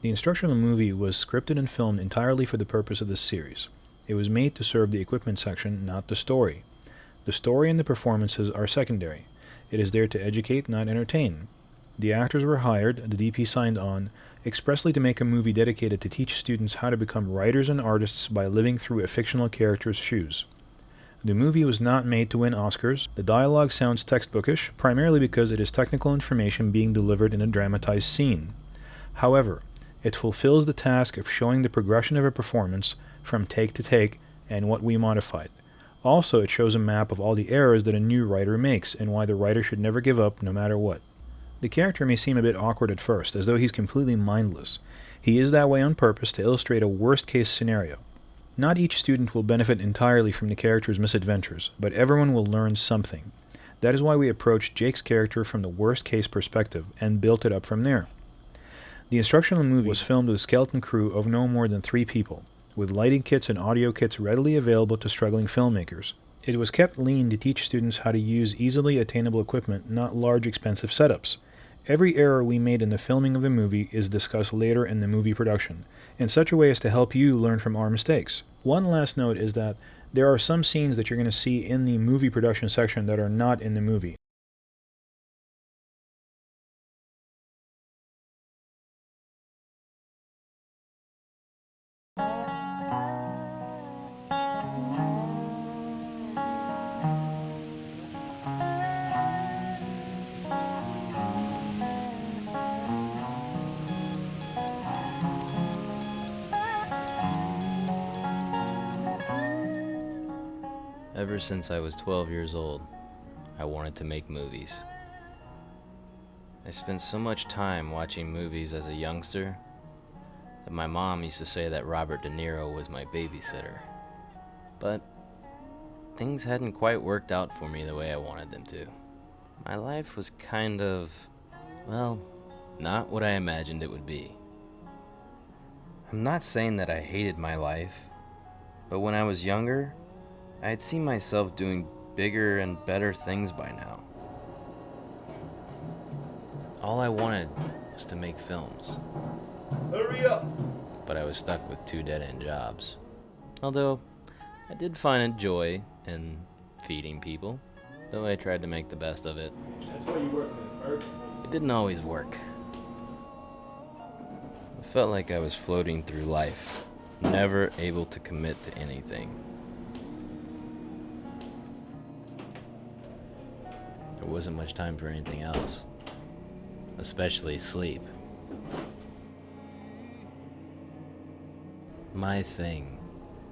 The instructional movie was scripted and filmed entirely for the purpose of this series. It was made to serve the equipment section, not the story. The story and the performances are secondary. It is there to educate, not entertain. The actors were hired, the DP signed on, expressly to make a movie dedicated to teach students how to become writers and artists by living through a fictional character's shoes. The movie was not made to win Oscars. The dialogue sounds textbookish, primarily because it is technical information being delivered in a dramatized scene. However, it fulfills the task of showing the progression of a performance from take to take and what we modified. Also, it shows a map of all the errors that a new writer makes and why the writer should never give up no matter what. The character may seem a bit awkward at first, as though he's completely mindless. He is that way on purpose to illustrate a worst-case scenario. Not each student will benefit entirely from the character's misadventures, but everyone will learn something. That is why we approached Jake's character from the worst-case perspective and built it up from there. The instructional movie was filmed with a skeleton crew of no more than 3 people, with lighting kits and audio kits readily available to struggling filmmakers. It was kept lean to teach students how to use easily attainable equipment, not large expensive setups. Every error we made in the filming of the movie is discussed later in the movie production, in such a way as to help you learn from our mistakes. One last note is that there are some scenes that you're going to see in the movie production section that are not in the movie. Ever since I was 12 years old, I wanted to make movies. I spent so much time watching movies as a youngster that my mom used to say that Robert De Niro was my babysitter. But things hadn't quite worked out for me the way I wanted them to. My life was kind of, well, not what I imagined it would be. I'm not saying that I hated my life, but when I was younger, I had seen myself doing bigger and better things by now. All I wanted was to make films. Hurry up! But I was stuck with 2 dead-end jobs. Although, I did find a joy in feeding people, though I tried to make the best of it. That's why you work in urban. It didn't always work. I felt like I was floating through life, never able to commit to anything. There wasn't much time for anything else, especially sleep. My thing,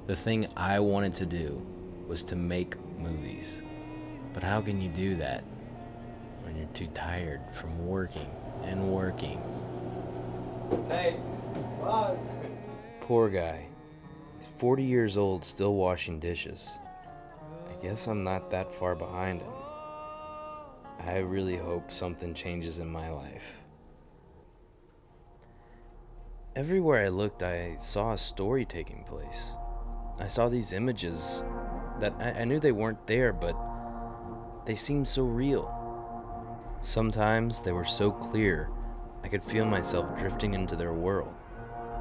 the thing I wanted to do, was to make movies. But how can you do that when you're too tired from working and working? Hey, bye. Poor guy. He's 40 years old, still washing dishes. I guess I'm not that far behind him. I really hope something changes in my life. Everywhere I looked, I saw a story taking place. I saw these images that I knew they weren't there, but they seemed so real. Sometimes they were so clear, I could feel myself drifting into their world.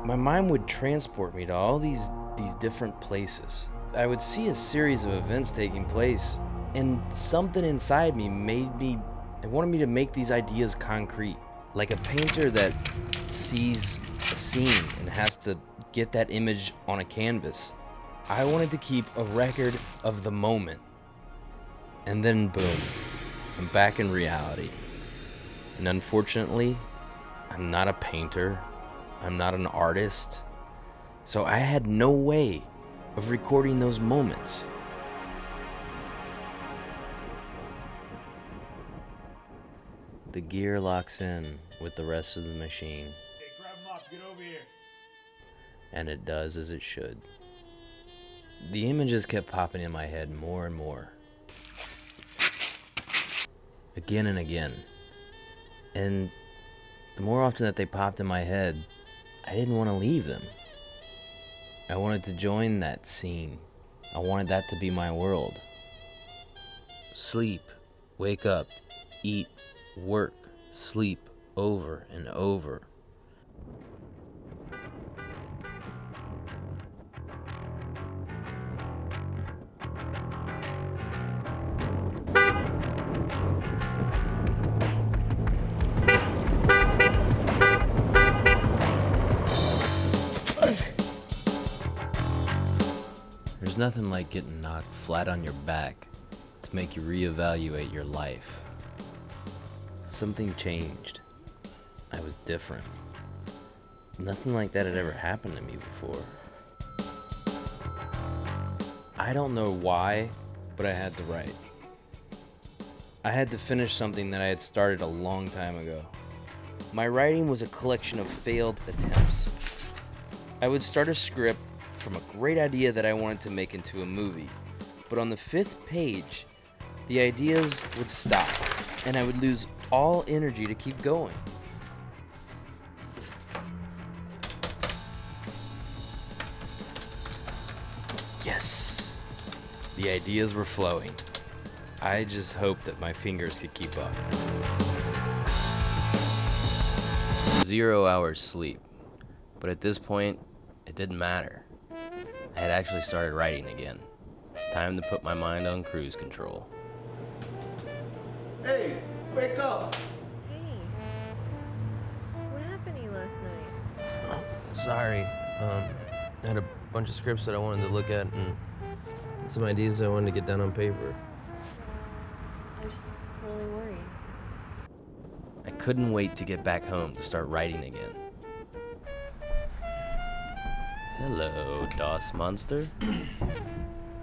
My mind would transport me to all these different places. I would see a series of events taking place, and something inside me wanted me to make these ideas concrete. Like a painter that sees a scene and has to get that image on a canvas. I wanted to keep a record of the moment. And then boom, I'm back in reality. And unfortunately, I'm not a painter, I'm not an artist, so I had no way of recording those moments. The gear locks in with the rest of the machine. Hey, grab him up, get over here. And it does as it should. The images kept popping in my head more and more. Again and again. And the more often that they popped in my head, I didn't want to leave them. I wanted to join that scene. I wanted that to be my world. Sleep, wake up, eat, work, sleep, over and over. There's nothing like getting knocked flat on your back to make you reevaluate your life. Something changed. I was different. Nothing like that had ever happened to me before. I don't know why, but I had to write. I had to finish something that I had started a long time ago. My writing was a collection of failed attempts. I would start a script from a great idea that I wanted to make into a movie, but on the 5th page, the ideas would stop, and I would lose all energy to keep going. Yes! The ideas were flowing. I just hoped that my fingers could keep up. 0 hours sleep, but at this point, it didn't matter. I had actually started writing again. Time to put my mind on cruise control. Hey, wake up! Hey, what happened to you last night? Sorry, I had a bunch of scripts that I wanted to look at and some ideas I wanted to get down on paper. I was just really worried. I couldn't wait to get back home to start writing again. Hello, DOS monster.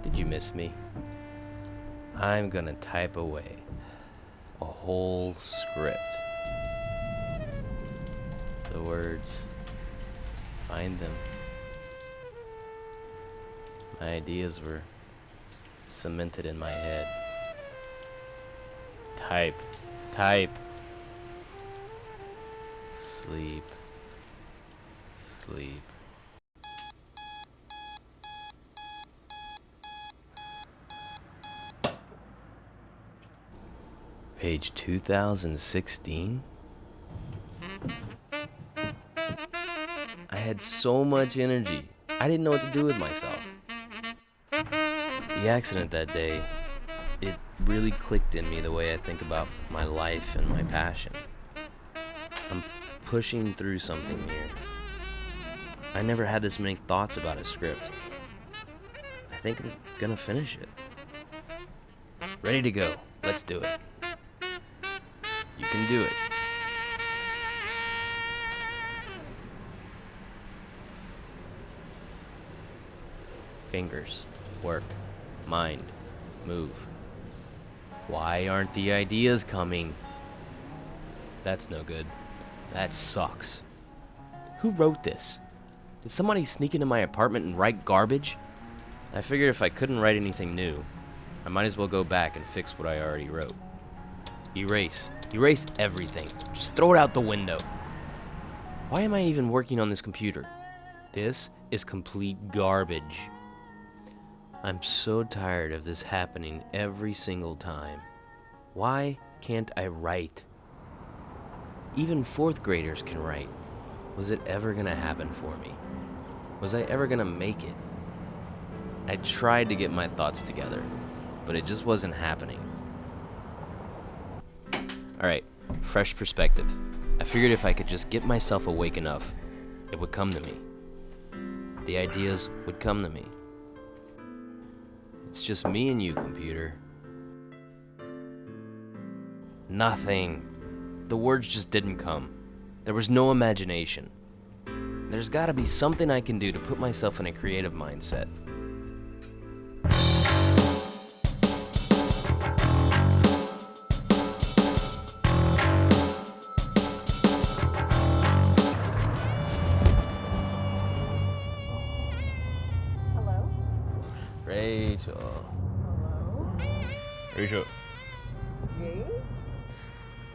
Did you miss me? I'm gonna type away a whole script. The words, find them. My ideas were cemented in my head. Type, type. Sleep, sleep. Page 2016? I had so much energy, I didn't know what to do with myself. The accident that day, it really clicked in me the way I think about my life and my passion. I'm pushing through something here. I never had this many thoughts about a script. I think I'm gonna finish it. Ready to go. Let's do it. You can do it. Fingers, work, mind, move. Why aren't the ideas coming? That's no good. That sucks. Who wrote this? Did somebody sneak into my apartment and write garbage? I figured if I couldn't write anything new, I might as well go back and fix what I already wrote. Erase. Erase everything. Just throw it out the window. Why am I even working on this computer? This is complete garbage. I'm so tired of this happening every single time. Why can't I write? Even 4th graders can write. Was it ever gonna happen for me? Was I ever gonna make it? I tried to get my thoughts together, but it just wasn't happening. Alright, fresh perspective. I figured if I could just get myself awake enough, it would come to me. The ideas would come to me. It's just me and you, computer. Nothing. The words just didn't come. There was no imagination. There's gotta be something I can do to put myself in a creative mindset. Hello? Rachel. Hello? Rachel. Jay?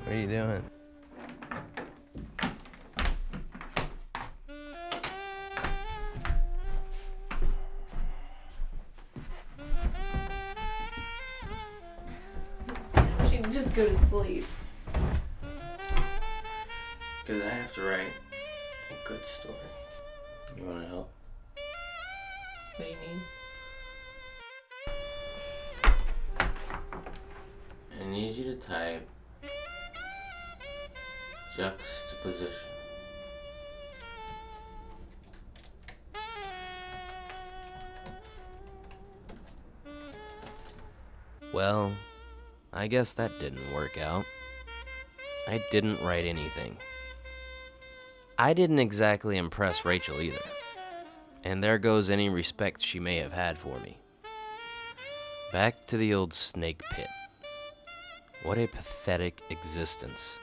What are you doing? She'd just go to sleep. Because I have to write a good story. You want to help? What do you mean? I need you to type juxtaposition. Well, I guess that didn't work out. I didn't write anything. I didn't exactly impress Rachel either. And there goes any respect she may have had for me. Back to the old snake pit. What a pathetic existence.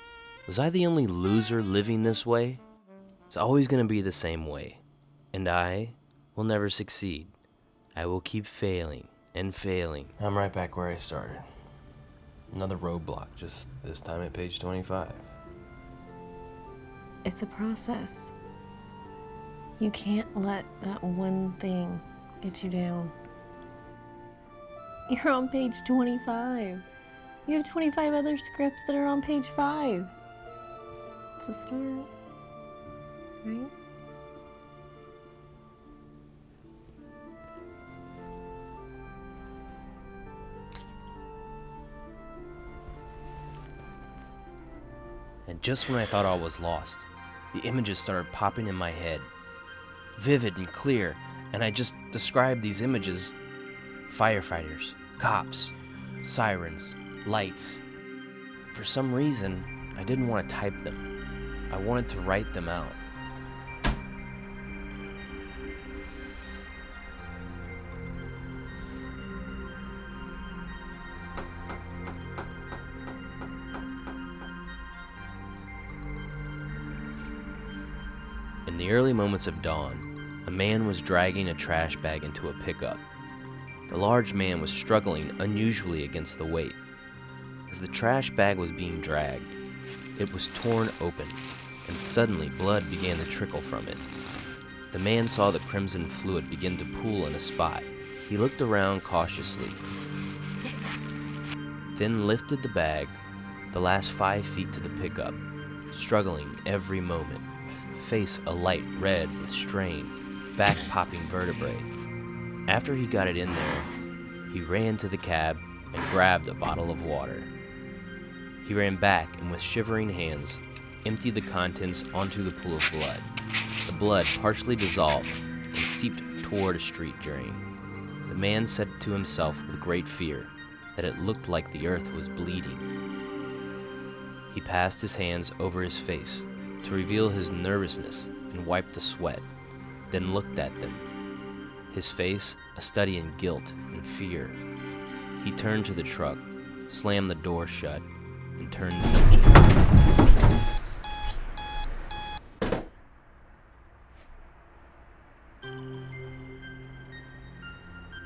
Was I the only loser living this way? It's always going to be the same way. And I will never succeed. I will keep failing and failing. I'm right back where I started. Another roadblock, just this time at page 25. It's a process. You can't let that one thing get you down. You're on page 25. You have 25 other scripts that are on page 5. It's a start, right? And just when I thought I was lost, the images started popping in my head. Vivid and clear, and I just described these images. Firefighters, cops, sirens, lights. For some reason, I didn't want to type them. I wanted to write them out. In the early moments of dawn, a man was dragging a trash bag into a pickup. The large man was struggling unusually against the weight. As the trash bag was being dragged, it was torn open, and suddenly blood began to trickle from it. The man saw the crimson fluid begin to pool in a spot. He looked around cautiously, then lifted the bag the last 5 feet to the pickup, struggling every moment, face alight red with strain, back popping vertebrae. After he got it in there, he ran to the cab and grabbed a bottle of water. He ran back and with shivering hands, emptied the contents onto the pool of blood. The blood partially dissolved and seeped toward a street drain. The man said to himself with great fear that it looked like the earth was bleeding. He passed his hands over his face to reveal his nervousness and wiped the sweat, then looked at them. His face a study in guilt and fear. He turned to the truck, slammed the door shut, and turned the engine.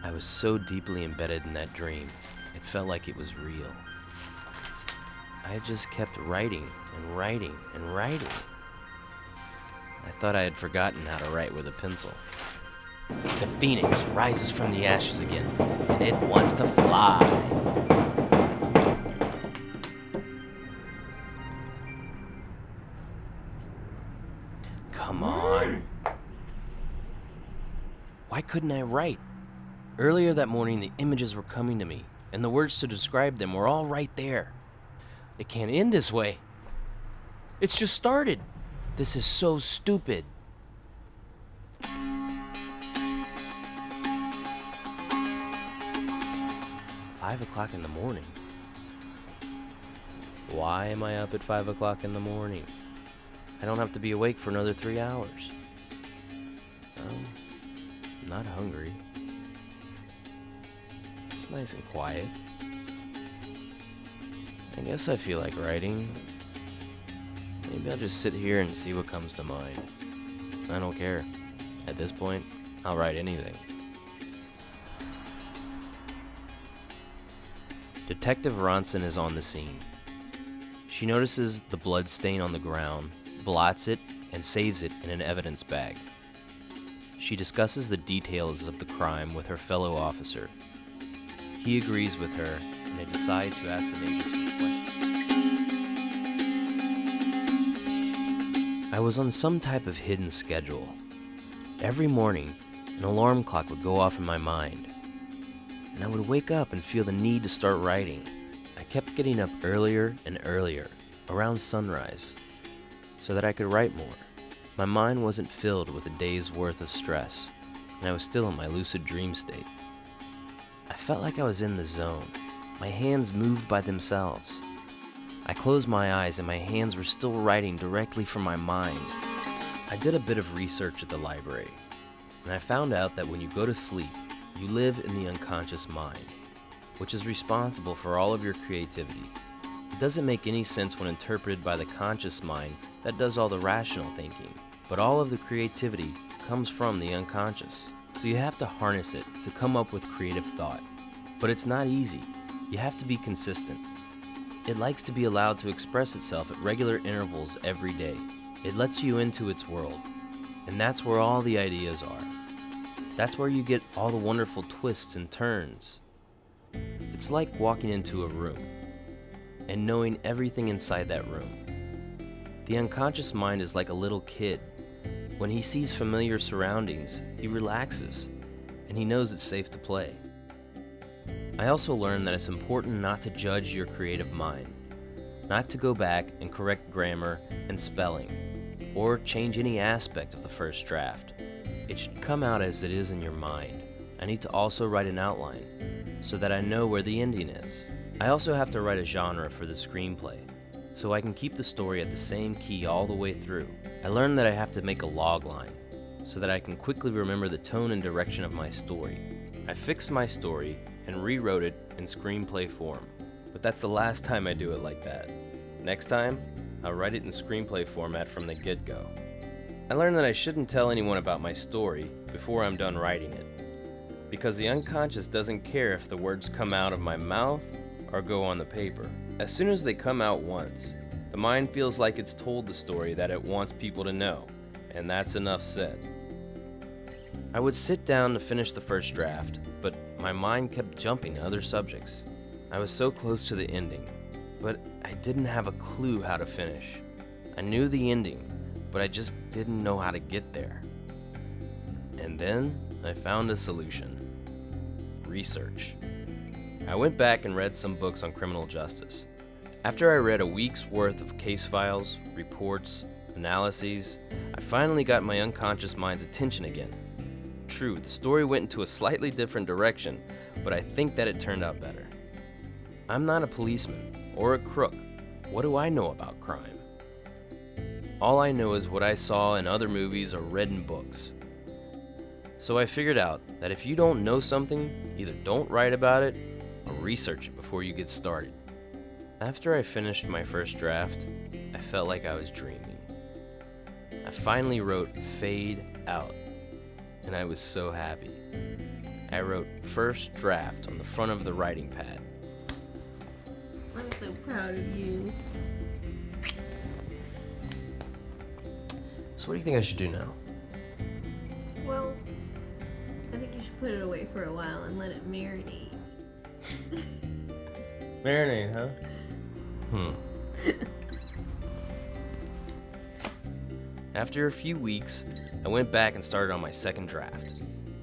I was so deeply embedded in that dream, it felt like it was real. I just kept writing and writing and writing. I thought I had forgotten how to write with a pencil. The phoenix rises from the ashes again, and it wants to fly. Come on. Why couldn't I write? Earlier that morning, the images were coming to me, and the words to describe them were all right there. It can't end this way. It's just started. This is so stupid. Five o'clock in the morning? Why am I up at 5 o'clock in the morning? I don't have to be awake for another 3 hours. I'm not hungry. It's nice and quiet. I guess I feel like writing. Maybe I'll just sit here and see what comes to mind. I don't care. At this point, I'll write anything. Detective Ronson is on the scene. She notices the blood stain on the ground, blots it, and saves it in an evidence bag. She discusses the details of the crime with her fellow officer. He agrees with her, and they decide to ask the neighbors some questions. I was on some type of hidden schedule. Every morning, an alarm clock would go off in my mind, and I would wake up and feel the need to start writing. I kept getting up earlier and earlier, around sunrise, so that I could write more. My mind wasn't filled with a day's worth of stress, and I was still in my lucid dream state. I felt like I was in the zone, my hands moved by themselves. I closed my eyes and my hands were still writing directly from my mind. I did a bit of research at the library, and I found out that when you go to sleep, you live in the unconscious mind, which is responsible for all of your creativity. It doesn't make any sense when interpreted by the conscious mind that does all the rational thinking, but all of the creativity comes from the unconscious. So you have to harness it to come up with creative thought. But it's not easy. You have to be consistent. It likes to be allowed to express itself at regular intervals every day. It lets you into its world. And that's where all the ideas are. That's where you get all the wonderful twists and turns. It's like walking into a room and knowing everything inside that room. The unconscious mind is like a little kid. When he sees familiar surroundings, he relaxes, and he knows it's safe to play. I also learned that it's important not to judge your creative mind, not to go back and correct grammar and spelling, or change any aspect of the first draft. It should come out as it is in your mind. I need to also write an outline, so that I know where the ending is. I also have to write a genre for the screenplay, so I can keep the story at the same key all the way through. I learned that I have to make a log line, so that I can quickly remember the tone and direction of my story. I fixed my story and rewrote it in screenplay form, but that's the last time I do it like that. Next time, I'll write it in screenplay format from the get-go. I learned that I shouldn't tell anyone about my story before I'm done writing it, because the unconscious doesn't care if the words come out of my mouth or go on the paper. As soon as they come out once, the mind feels like it's told the story that it wants people to know, and that's enough said. I would sit down to finish the first draft, but my mind kept jumping to other subjects. I was so close to the ending, but I didn't have a clue how to finish. I knew the ending, but I just didn't know how to get there. And then I found a solution. Research. I went back and read some books on criminal justice. After I read a week's worth of case files, reports, analyses, I finally got my unconscious mind's attention again. True, the story went into a slightly different direction, but I think that it turned out better. I'm not a policeman or a crook. What do I know about crime? All I know is what I saw in other movies or read in books. So I figured out that if you don't know something, either don't write about it or research it before you get started. After I finished my first draft, I felt like I was dreaming. I finally wrote Fade Out, and I was so happy. I wrote first draft on the front of the writing pad. I'm so proud of you. So what do you think I should do now? Well, I think you should put it away for a while and let it marinate. Marinate, huh? After a few weeks, I went back and started on my second draft.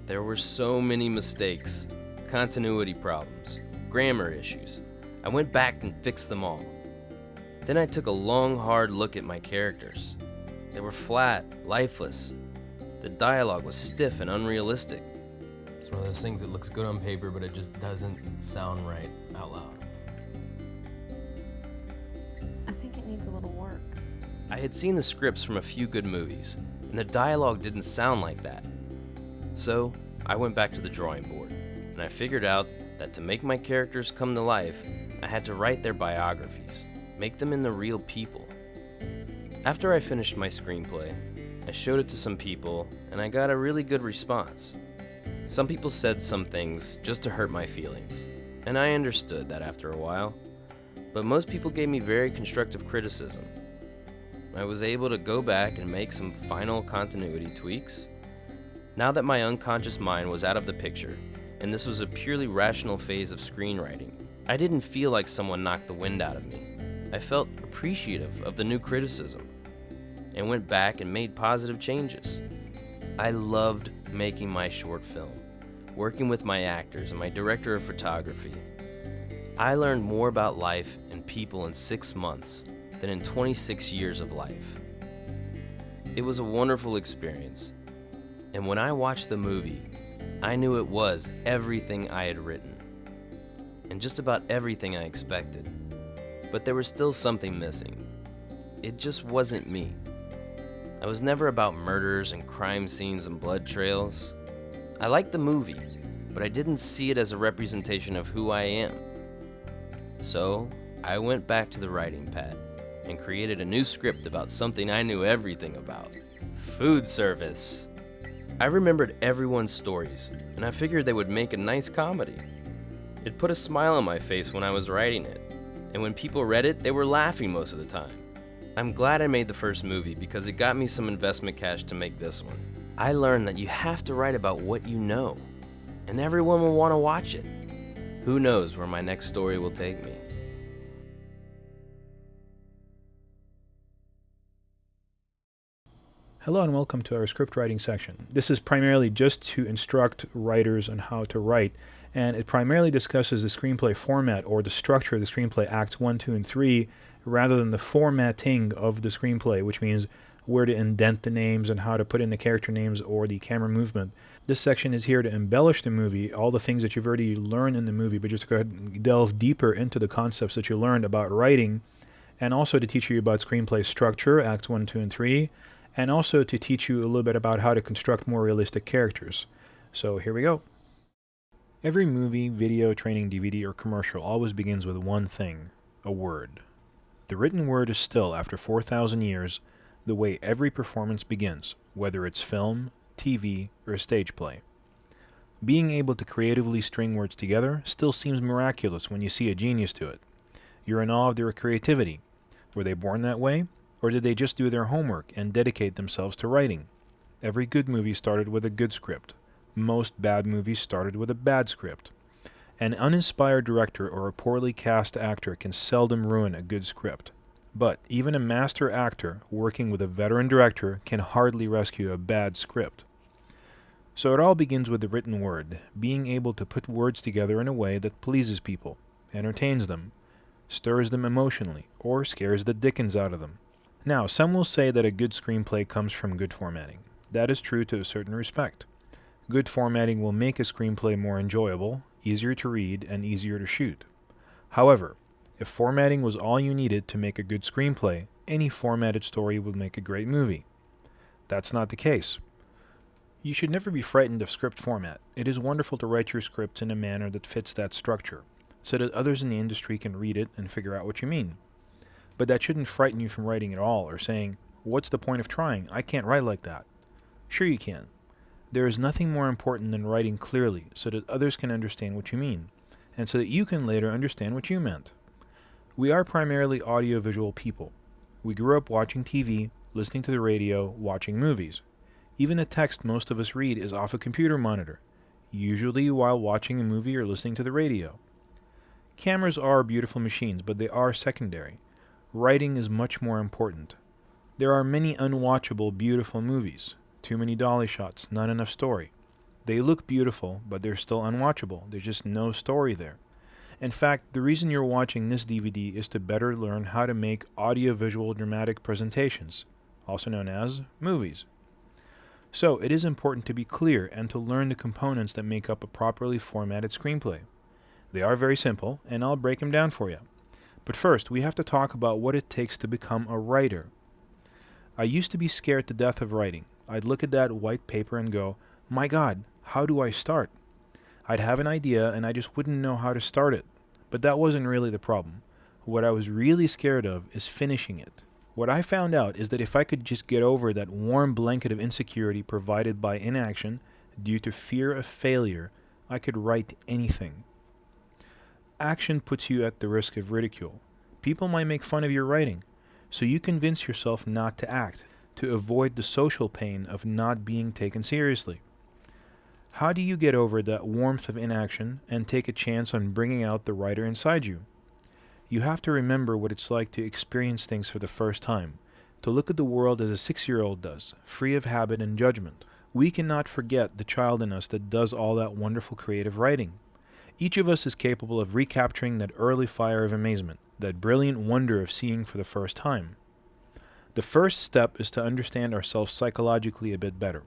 There were so many mistakes, continuity problems, grammar issues. I went back and fixed them all. Then I took a long, hard look at my characters. They were flat, lifeless. The dialogue was stiff and unrealistic. It's one of those things that looks good on paper, but it just doesn't sound right out loud. I think it needs a little work. I had seen the scripts from a few good movies, and the dialogue didn't sound like that. So, I went back to the drawing board, and I figured out that to make my characters come to life, I had to write their biographies, make them into real people. After I finished my screenplay, I showed it to some people, and I got a really good response. Some people said some things just to hurt my feelings, and I understood that after a while, but most people gave me very constructive criticism. I was able to go back and make some final continuity tweaks. Now that my unconscious mind was out of the picture, and this was a purely rational phase of screenwriting, I didn't feel like someone knocked the wind out of me. I felt appreciative of the new criticism, and went back and made positive changes. I loved making my short film, working with my actors and my director of photography. I learned more about life and people in 6 months than in 26 years of life. It was a wonderful experience, and when I watched the movie, I knew it was everything I had written. and just about everything I expected. But there was still something missing. It just wasn't me. I was never about murders and crime scenes and blood trails. I liked the movie, but I didn't see it as a representation of who I am. So I went back to the writing pad and created a new script about something I knew everything about: food service. I remembered everyone's stories, and I figured they would make a nice comedy. It put a smile on my face when I was writing it, and when people read it, they were laughing most of the time. I'm glad I made the first movie because it got me some investment cash to make this one. I learned that you have to write about what you know, and everyone will want to watch it. Who knows where my next story will take me? Hello and welcome to our script writing section. This is primarily just to instruct writers on how to write, and it primarily discusses the screenplay format or the structure of the screenplay, acts 1, 2, and 3, rather than the formatting of the screenplay, which means where to indent the names and how to put in the character names or the camera movement. This section is here to embellish the movie, all the things that you've already learned in the movie, but just go ahead and delve deeper into the concepts that you learned about writing, and also to teach you about screenplay structure, acts 1, 2, and 3, and also to teach you a little bit about how to construct more realistic characters. So here we go. Every movie, video, training, DVD, or commercial always begins with one thing: a word. The written word is still, after 4,000 years, the way every performance begins, whether it's film, TV, or a stage play. Being able to creatively string words together still seems miraculous when you see a genius do it. You're in awe of their creativity. Were they born that way? Or did they just do their homework and dedicate themselves to writing? Every good movie started with a good script. Most bad movies started with a bad script. An uninspired director or a poorly cast actor can seldom ruin a good script. But even a master actor working with a veteran director can hardly rescue a bad script. So it all begins with the written word, being able to put words together in a way that pleases people, entertains them, stirs them emotionally, or scares the dickens out of them. Now, some will say that a good screenplay comes from good formatting. That is true to a certain respect. Good formatting will make a screenplay more enjoyable, easier to read, and easier to shoot. However, if formatting was all you needed to make a good screenplay, any formatted story would make a great movie. That's not the case. You should never be frightened of script format. It is wonderful to write your scripts in a manner that fits that structure, so that others in the industry can read it and figure out what you mean. But that shouldn't frighten you from writing at all, or saying, "What's the point of trying? I can't write like that." Sure you can. There is nothing more important than writing clearly so that others can understand what you mean, and so that you can later understand what you meant. We are primarily audiovisual people. We grew up watching TV, listening to the radio, watching movies. Even the text most of us read is off a computer monitor, usually while watching a movie or listening to the radio. Cameras are beautiful machines, but they are secondary. Writing is much more important. There are many unwatchable, beautiful movies. Too many dolly shots, not enough story. They look beautiful, but they're still unwatchable. There's just no story there. In fact, the reason you're watching this DVD is to better learn how to make audiovisual dramatic presentations, also known as movies. So, it is important to be clear and to learn the components that make up a properly formatted screenplay. They are very simple, and I'll break them down for you. But first, we have to talk about what it takes to become a writer. I used to be scared to death of writing. I'd look at that white paper and go, "My God, how do I start?" I'd have an idea and I just wouldn't know how to start it. But that wasn't really the problem. What I was really scared of is finishing it. What I found out is that if I could just get over that warm blanket of insecurity provided by inaction due to fear of failure, I could write anything. Action puts you at the risk of ridicule. People might make fun of your writing, so you convince yourself not to act, to avoid the social pain of not being taken seriously. How do you get over that warmth of inaction and take a chance on bringing out the writer inside you? You have to remember what it's like to experience things for the first time, to look at the world as a 6-year-old does, free of habit and judgment. We cannot forget the child in us that does all that wonderful creative writing. Each of us is capable of recapturing that early fire of amazement, that brilliant wonder of seeing for the first time. The first step is to understand ourselves psychologically a bit better.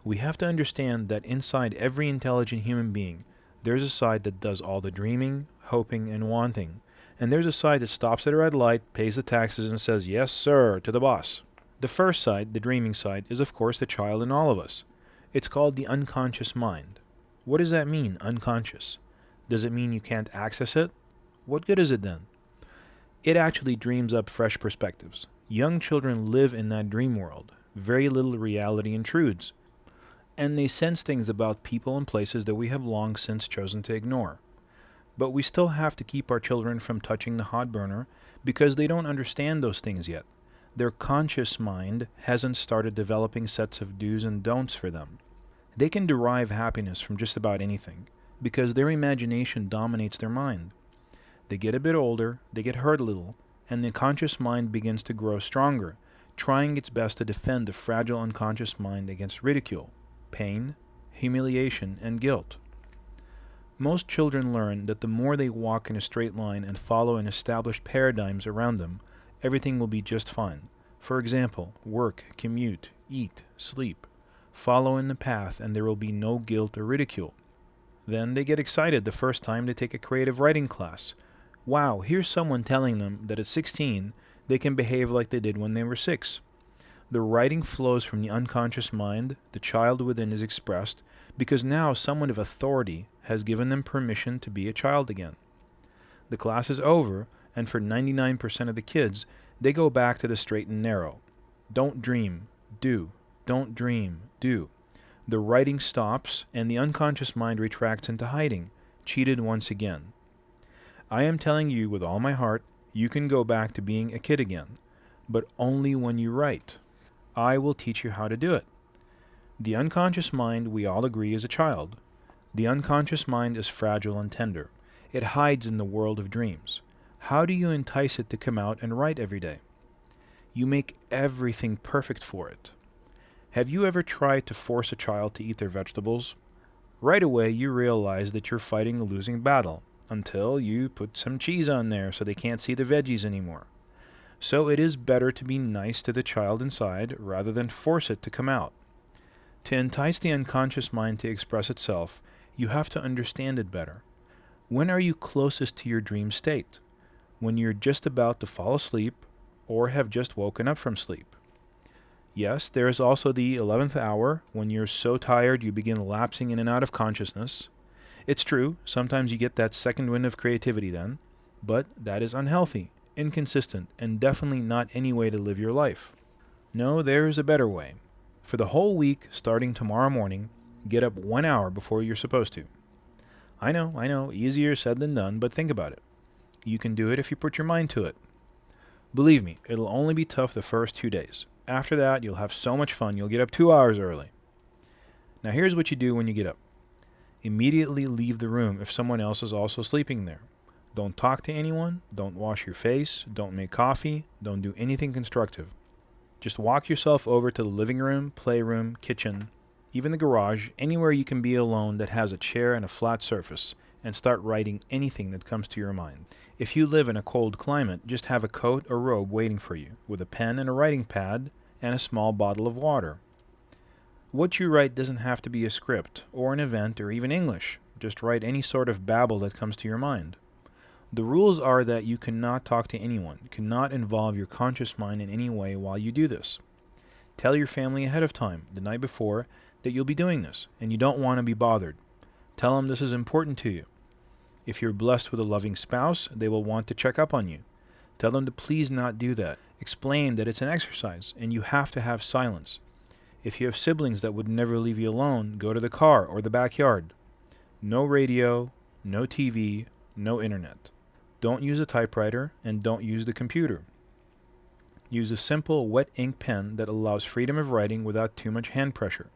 We have to understand that inside every intelligent human being, There's a side that does all the dreaming, hoping, and wanting. And there's a side that stops at a red light, pays the taxes, and says, "Yes, sir," to the boss. The first side, the dreaming side, is of course the child in all of us. It's called the unconscious mind. What does that mean, unconscious? Does it mean you can't access it? What good is it then? It actually dreams up fresh perspectives. Young children live in that dream world. Very little reality intrudes. And they sense things about people and places that we have long since chosen to ignore. But we still have to keep our children from touching the hot burner because they don't understand those things yet. Their conscious mind hasn't started developing sets of do's and don'ts for them. They can derive happiness from just about anything because their imagination dominates their mind. They get a bit older, they get hurt a little, and the conscious mind begins to grow stronger, trying its best to defend the fragile unconscious mind against ridicule, pain, humiliation, and guilt. Most children learn that the more they walk in a straight line and follow in established paradigms around them, everything will be just fine. For example, work, commute, eat, sleep. Follow in the path and there will be no guilt or ridicule. Then they get excited the first time they take a creative writing class. Wow, here's someone telling them that at 16 they can behave like they did when they were 6. The writing flows from the unconscious mind, the child within is expressed, because now someone of authority has given them permission to be a child again. The class is over, and for 99% of the kids, they go back to the straight and narrow. Don't dream, do. Don't dream, do. The writing stops, and the unconscious mind retracts into hiding, cheated once again. I am telling you with all my heart, you can go back to being a kid again, but only when you write. I will teach you how to do it. The unconscious mind, we all agree, is a child. The unconscious mind is fragile and tender. It hides in the world of dreams. How do you entice it to come out and write every day? You make everything perfect for it. Have you ever tried to force a child to eat their vegetables? Right away you realize that you're fighting a losing battle, until you put some cheese on there so they can't see the veggies anymore. So it is better to be nice to the child inside rather than force it to come out. To entice the unconscious mind to express itself, you have to understand it better. When are you closest to your dream state? When you're just about to fall asleep or have just woken up from sleep. Yes, there is also the 11th hour, when you're so tired you begin lapsing in and out of consciousness. It's true, sometimes you get that second wind of creativity then, but that is unhealthy, inconsistent, and definitely not any way to live your life. No, there is a better way. For the whole week, starting tomorrow morning, get up 1 hour before you're supposed to. I know, easier said than done, but think about it. You can do it if you put your mind to it. Believe me, it'll only be tough the first 2 days. After that, you'll have so much fun, you'll get up 2 hours early. Now here's what you do when you get up. Immediately leave the room if someone else is also sleeping there. Don't talk to anyone, don't wash your face, don't make coffee, don't do anything constructive. Just walk yourself over to the living room, playroom, kitchen, even the garage, anywhere you can be alone that has a chair and a flat surface, and start writing anything that comes to your mind. If you live in a cold climate, just have a coat or robe waiting for you, with a pen and a writing pad, and a small bottle of water. What you write doesn't have to be a script, or an event, or even English. Just write any sort of babble that comes to your mind. The rules are that you cannot talk to anyone, cannot involve your conscious mind in any way while you do this. Tell your family ahead of time, the night before, that you'll be doing this, and you don't want to be bothered. Tell them this is important to you. If you're blessed with a loving spouse, they will want to check up on you. Tell them to please not do that. Explain that it's an exercise, and you have to have silence. If you have siblings that would never leave you alone, go to the car or the backyard. No radio, no TV, no internet. Don't use a typewriter, and don't use the computer. Use a simple wet ink pen that allows freedom of writing without too much hand pressure,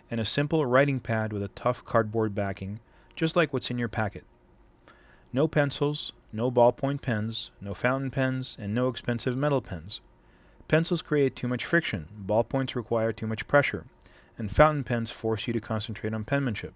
and a simple writing pad with a tough cardboard backing, just like what's in your packet. No pencils, no ballpoint pens, no fountain pens, and no expensive metal pens. Pencils create too much friction, ballpoints require too much pressure, and fountain pens force you to concentrate on penmanship.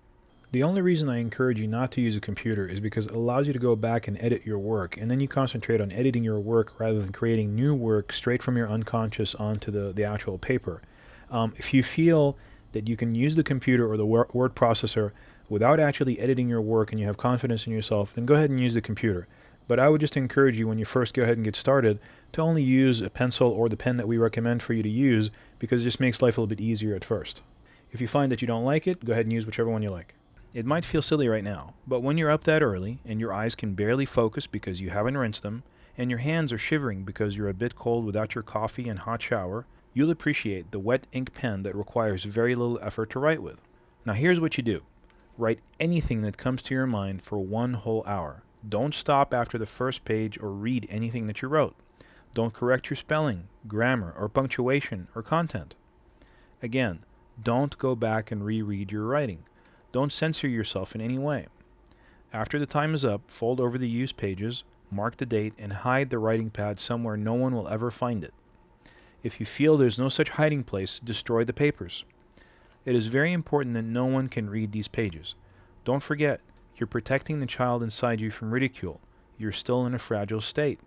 The only reason I encourage you not to use a computer is because it allows you to go back and edit your work, and then you concentrate on editing your work rather than creating new work straight from your unconscious onto the actual paper. If you feel that you can use the computer or the word processor without actually editing your work and you have confidence in yourself, then go ahead and use the computer. But I would just encourage you when you first go ahead and get started to only use a pencil or the pen that we recommend for you to use, because it just makes life a little bit easier at first. If you find that you don't like it, go ahead and use whichever one you like. It might feel silly right now, but when you're up that early and your eyes can barely focus because you haven't rinsed them, and your hands are shivering because you're a bit cold without your coffee and hot shower, you'll appreciate the wet ink pen that requires very little effort to write with. Now here's what you do. Write anything that comes to your mind for 1 whole hour. Don't stop after the first page or read anything that you wrote. Don't correct your spelling, grammar, or punctuation, or content. Again, don't go back and reread your writing. Don't censor yourself in any way. After the time is up, fold over the used pages, mark the date, and hide the writing pad somewhere no one will ever find it. If you feel there's no such hiding place, destroy the papers. It is very important that no one can read these pages. Don't forget, you're protecting the child inside you from ridicule. You're still in a fragile state.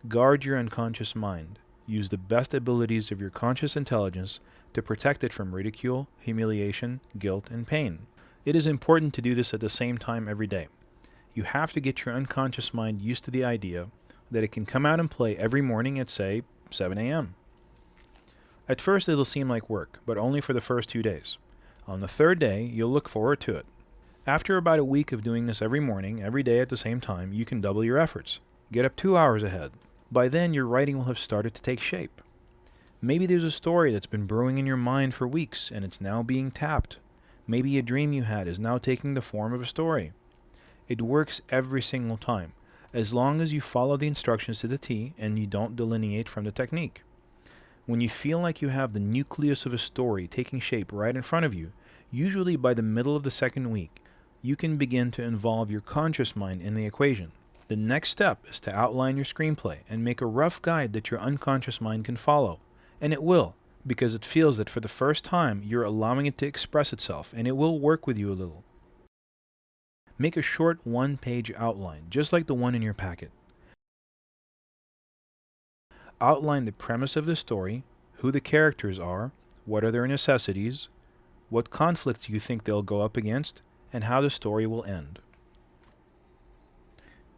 Guard your unconscious mind. Use the best abilities of your conscious intelligence to protect it from ridicule, humiliation, guilt, and pain. It is important to do this at the same time every day. You have to get your unconscious mind used to the idea that it can come out and play every morning at, say, 7 a.m. At first it'll seem like work, but only for the first 2 days. On the 3rd day, you'll look forward to it. After about a week of doing this every morning, every day at the same time, you can double your efforts. Get up 2 hours ahead. By then, your writing will have started to take shape. Maybe there's a story that's been brewing in your mind for weeks, and it's now being tapped. Maybe a dream you had is now taking the form of a story. It works every single time, as long as you follow the instructions to the T and you don't delineate from the technique. When you feel like you have the nucleus of a story taking shape right in front of you, usually by the middle of the 2nd week, you can begin to involve your conscious mind in the equation. The next step is to outline your screenplay and make a rough guide that your unconscious mind can follow. And it will, because it feels that for the first time you're allowing it to express itself, and it will work with you a little. Make a short 1-page outline, just like the one in your packet. Outline the premise of the story, who the characters are, what are their necessities, what conflicts you think they'll go up against, and how the story will end.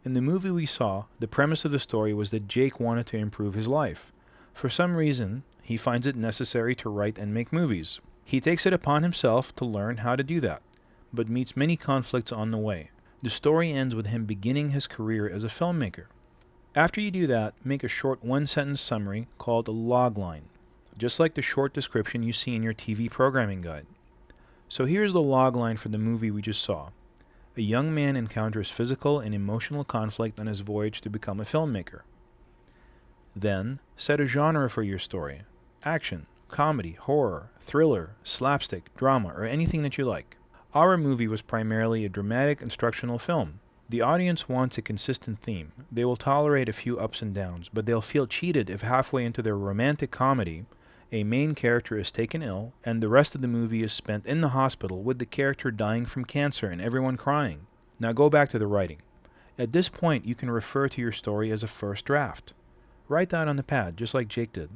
In the movie we saw, the premise of the story was that Jake wanted to improve his life. For some reason, he finds it necessary to write and make movies. He takes it upon himself to learn how to do that, but meets many conflicts on the way. The story ends with him beginning his career as a filmmaker. After you do that, make a short 1-sentence summary called a logline, just like the short description you see in your TV programming guide. So here's the logline for the movie we just saw. A young man encounters physical and emotional conflict on his voyage to become a filmmaker. Then, set a genre for your story. Action, comedy, horror, thriller, slapstick, drama, or anything that you like. Our movie was primarily a dramatic instructional film. The audience wants a consistent theme. They will tolerate a few ups and downs, but they'll feel cheated if halfway into their romantic comedy, a main character is taken ill, and the rest of the movie is spent in the hospital with the character dying from cancer and everyone crying. Now go back to the writing. At this point, you can refer to your story as a first draft. Write that on the pad, just like Jake did.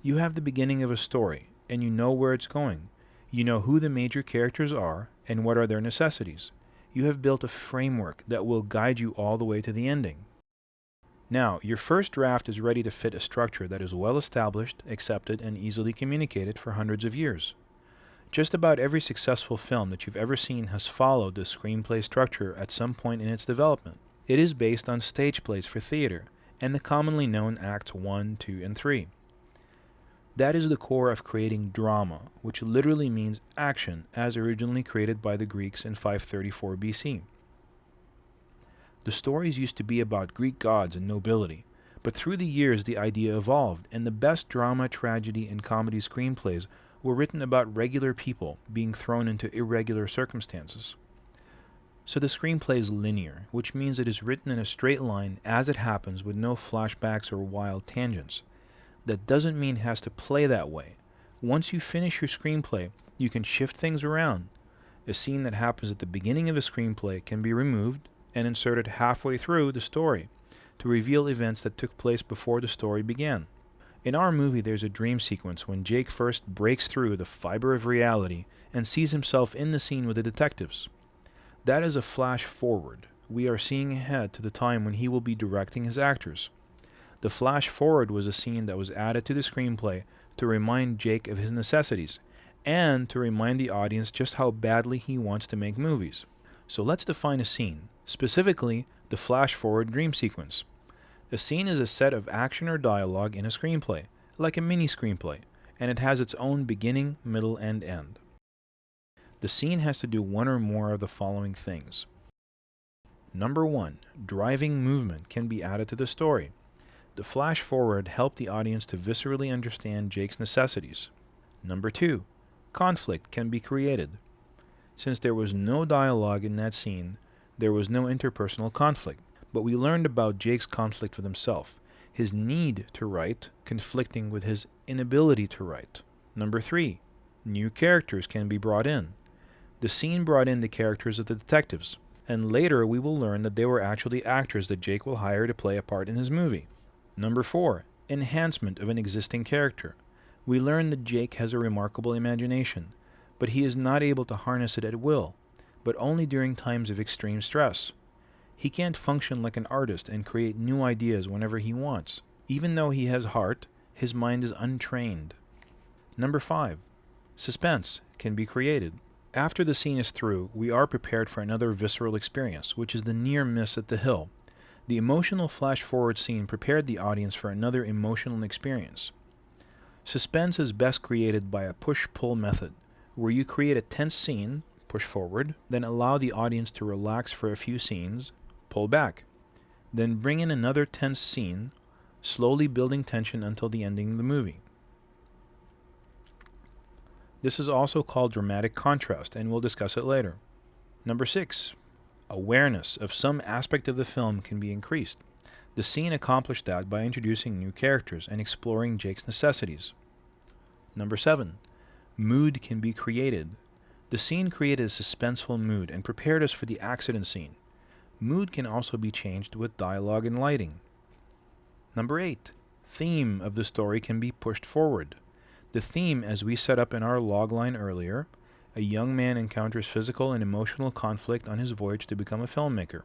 You have the beginning of a story, and you know where it's going. You know who the major characters are, and what are their necessities. You have built a framework that will guide you all the way to the ending. Now, your first draft is ready to fit a structure that is well established, accepted, and easily communicated for hundreds of years. Just about every successful film that you've ever seen has followed the screenplay structure at some point in its development. It is based on stage plays for theater, and the commonly known Acts 1, 2, and 3. That is the core of creating drama, which literally means action, as originally created by the Greeks in 534 BC. The stories used to be about Greek gods and nobility, but through the years the idea evolved, and the best drama, tragedy, and comedy screenplays were written about regular people being thrown into irregular circumstances. So the screenplay is linear, which means it is written in a straight line as it happens with no flashbacks or wild tangents. That doesn't mean it has to play that way. Once you finish your screenplay, you can shift things around. A scene that happens at the beginning of a screenplay can be removed and inserted halfway through the story to reveal events that took place before the story began. In our movie, there's a dream sequence when Jake first breaks through the fiber of reality and sees himself in the scene with the detectives. That is a flash forward. We are seeing ahead to the time when he will be directing his actors. The flash forward was a scene that was added to the screenplay to remind Jake of his necessities, and to remind the audience just how badly he wants to make movies. So let's define a scene, specifically the flash forward dream sequence. A scene is a set of action or dialogue in a screenplay, like a mini screenplay, and it has its own beginning, middle, and end. The scene has to do one or more of the following things. Number 1, driving movement can be added to the story. The flash forward helped the audience to viscerally understand Jake's necessities. Number 2, conflict can be created. Since there was no dialogue in that scene, there was no interpersonal conflict, but we learned about Jake's conflict with himself, his need to write conflicting with his inability to write. Number 3, new characters can be brought in. The scene brought in the characters of the detectives, and later we will learn that they were actually actors that Jake will hire to play a part in his movie. Number 4, enhancement of an existing character. We learn that Jake has a remarkable imagination, but he is not able to harness it at will, but only during times of extreme stress. He can't function like an artist and create new ideas whenever he wants. Even though he has heart, his mind is untrained. Number 5, suspense can be created. After the scene is through, we are prepared for another visceral experience, which is the near miss at the hill. The emotional flash-forward scene prepared the audience for another emotional experience. Suspense is best created by a push-pull method, where you create a tense scene, push forward, then allow the audience to relax for a few scenes, pull back. Then bring in another tense scene, slowly building tension until the ending of the movie. This is also called dramatic contrast, and we'll discuss it later. Number 6, awareness of some aspect of the film can be increased. The scene accomplished that by introducing new characters and exploring Jake's necessities. Number 7, mood can be created. The scene created a suspenseful mood and prepared us for the accident scene. Mood can also be changed with dialogue and lighting. Number 8, theme of the story can be pushed forward. The theme, as we set up in our logline earlier, a young man encounters physical and emotional conflict on his voyage to become a filmmaker.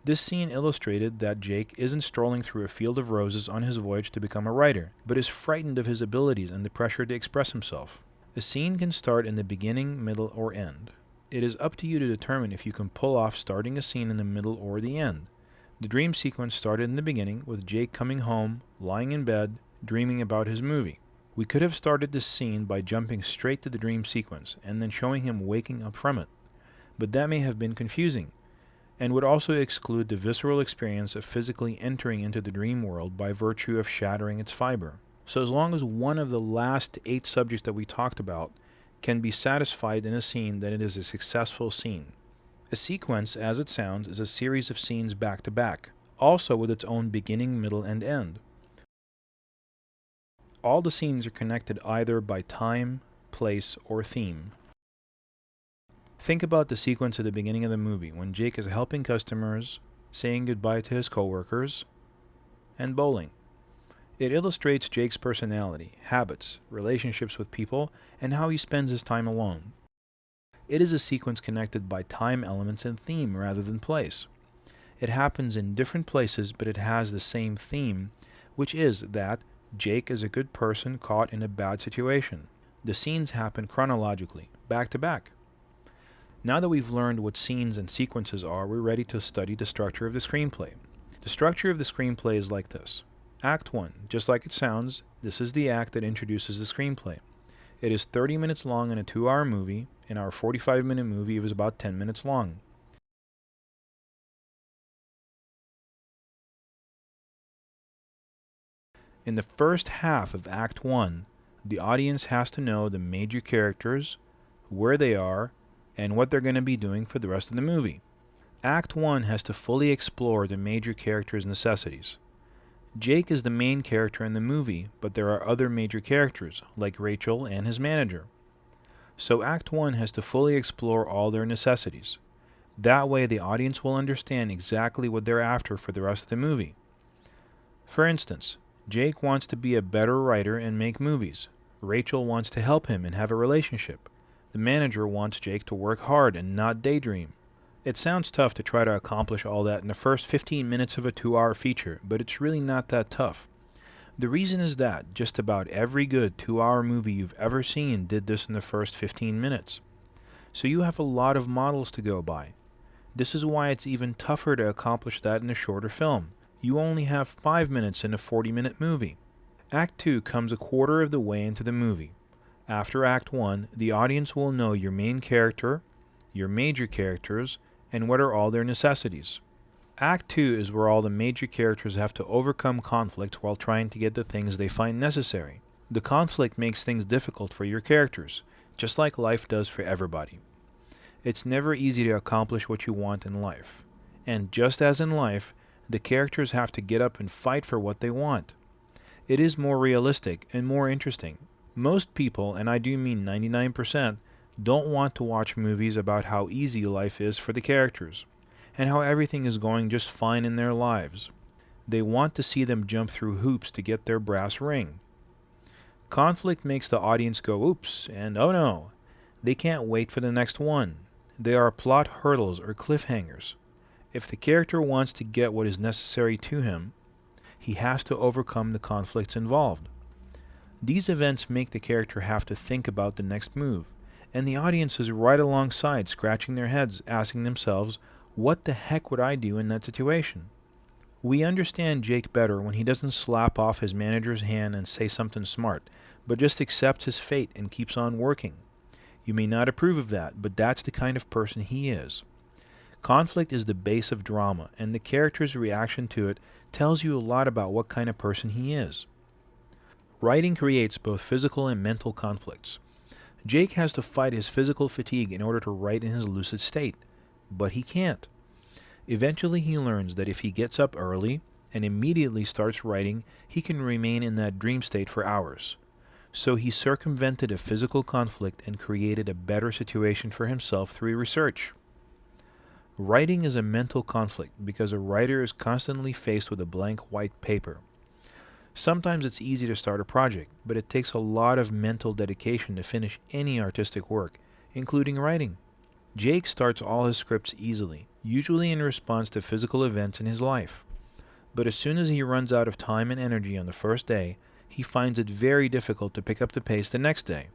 This scene illustrated that Jake isn't strolling through a field of roses on his voyage to become a writer, but is frightened of his abilities and the pressure to express himself. A scene can start in the beginning, middle, or end. It is up to you to determine if you can pull off starting a scene in the middle or the end. The dream sequence started in the beginning with Jake coming home, lying in bed, dreaming about his movie. We could have started this scene by jumping straight to the dream sequence and then showing him waking up from it, but that may have been confusing, and would also exclude the visceral experience of physically entering into the dream world by virtue of shattering its fiber. So as long as one of the last 8 subjects that we talked about can be satisfied in a scene, then it is a successful scene. A sequence, as it sounds, is a series of scenes back to back, also with its own beginning, middle, and end. All the scenes are connected either by time, place, or theme. Think about the sequence at the beginning of the movie when Jake is helping customers, saying goodbye to his coworkers, and bowling. It illustrates Jake's personality, habits, relationships with people, and how he spends his time alone. It is a sequence connected by time elements and theme rather than place. It happens in different places, but it has the same theme, which is that Jake is a good person caught in a bad situation. The scenes happen chronologically, back to back. Now that we've learned what scenes and sequences are, we're ready to study the structure of the screenplay. The structure of the screenplay is like this. Act 1, just like it sounds, this is the act that introduces the screenplay. It is 30 minutes long in a 2-hour movie. In our 45-minute movie, it was about 10 minutes long. In the first half of Act 1, the audience has to know the major characters, where they are, and what they're going to be doing for the rest of the movie. Act 1 has to fully explore the major characters' necessities. Jake is the main character in the movie, but there are other major characters, like Rachel and his manager. So Act 1 has to fully explore all their necessities. That way the audience will understand exactly what they're after for the rest of the movie. For instance, Jake wants to be a better writer and make movies. Rachel wants to help him and have a relationship. The manager wants Jake to work hard and not daydream. It sounds tough to try to accomplish all that in the first 15 minutes of a 2-hour feature, but it's really not that tough. The reason is that just about every good 2-hour movie you've ever seen did this in the first 15 minutes. So you have a lot of models to go by. This is why it's even tougher to accomplish that in a shorter film. You only have 5 minutes in a 40-minute movie. Act 2 comes a quarter of the way into the movie. After Act 1, the audience will know your main character, your major characters, and what are all their necessities. Act 2 is where all the major characters have to overcome conflict while trying to get the things they find necessary. The conflict makes things difficult for your characters, just like life does for everybody. It's never easy to accomplish what you want in life. And just as in life, the characters have to get up and fight for what they want. It is more realistic and more interesting. Most people, and I do mean 99%, don't want to watch movies about how easy life is for the characters, and how everything is going just fine in their lives. They want to see them jump through hoops to get their brass ring. Conflict makes the audience go oops and oh no. They can't wait for the next one. They are plot hurdles or cliffhangers. If the character wants to get what is necessary to him, he has to overcome the conflicts involved. These events make the character have to think about the next move, and the audience is right alongside, scratching their heads, asking themselves, what the heck would I do in that situation? We understand Jake better when he doesn't slap off his manager's hand and say something smart, but just accepts his fate and keeps on working. You may not approve of that, but that's the kind of person he is. Conflict is the base of drama, and the character's reaction to it tells you a lot about what kind of person he is. Writing creates both physical and mental conflicts. Jake has to fight his physical fatigue in order to write in his lucid state, but he can't. Eventually he learns that if he gets up early and immediately starts writing, he can remain in that dream state for hours. So he circumvented a physical conflict and created a better situation for himself through research. Writing is a mental conflict because a writer is constantly faced with a blank white paper. Sometimes it's easy to start a project, but it takes a lot of mental dedication to finish any artistic work, including writing. Jake starts all his scripts easily, usually in response to physical events in his life. But as soon as he runs out of time and energy on the first day, he finds it very difficult to pick up the pace the next day.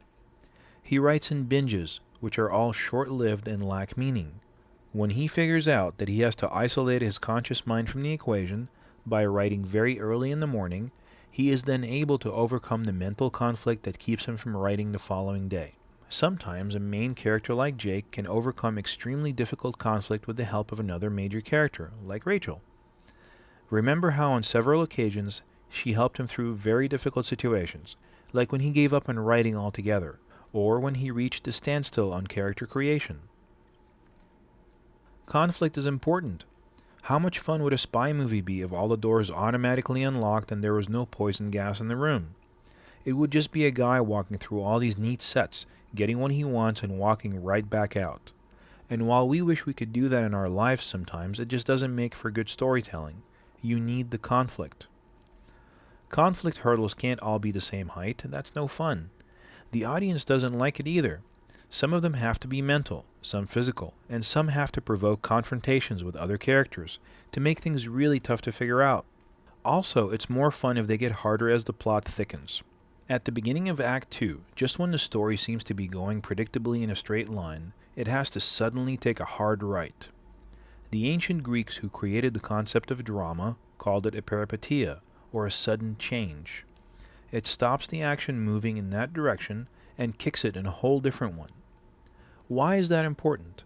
He writes in binges, which are all short-lived and lack meaning. When he figures out that he has to isolate his conscious mind from the equation by writing very early in the morning, he is then able to overcome the mental conflict that keeps him from writing the following day. Sometimes a main character like Jake can overcome extremely difficult conflict with the help of another major character, like Rachel. Remember how on several occasions she helped him through very difficult situations, like when he gave up on writing altogether, or when he reached a standstill on character creation. Conflict is important. How much fun would a spy movie be if all the doors automatically unlocked and there was no poison gas in the room? It would just be a guy walking through all these neat sets, getting what he wants and walking right back out. And while we wish we could do that in our lives sometimes, it just doesn't make for good storytelling. You need the conflict. Conflict hurdles can't all be the same height. That's no fun. The audience doesn't like it either. Some of them have to be mental, some physical, and some have to provoke confrontations with other characters to make things really tough to figure out. Also, it's more fun if they get harder as the plot thickens. At the beginning of Act 2, just when the story seems to be going predictably in a straight line, it has to suddenly take a hard right. The ancient Greeks who created the concept of drama called it a peripeteia, or a sudden change. It stops the action moving in that direction and kicks it in a whole different one. Why is that important?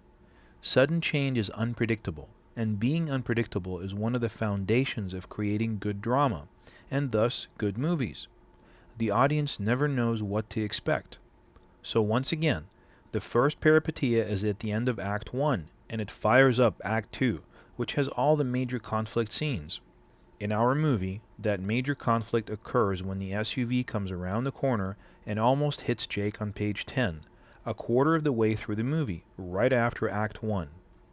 Sudden change is unpredictable, and being unpredictable is one of the foundations of creating good drama, and thus good movies. The audience never knows what to expect. So once again, the first peripeteia is at the end of Act 1, and it fires up Act 2, which has all the major conflict scenes. In our movie, that major conflict occurs when the SUV comes around the corner and almost hits Jake on page 10, a quarter of the way through the movie, right after Act 1.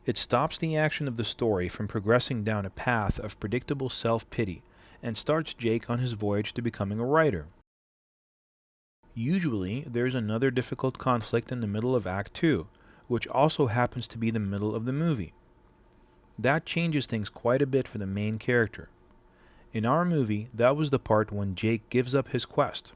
It stops the action of the story from progressing down a path of predictable self-pity and starts Jake on his voyage to becoming a writer. Usually, there's another difficult conflict in the middle of Act 2, which also happens to be the middle of the movie. That changes things quite a bit for the main character. In our movie, that was the part when Jake gives up his quest.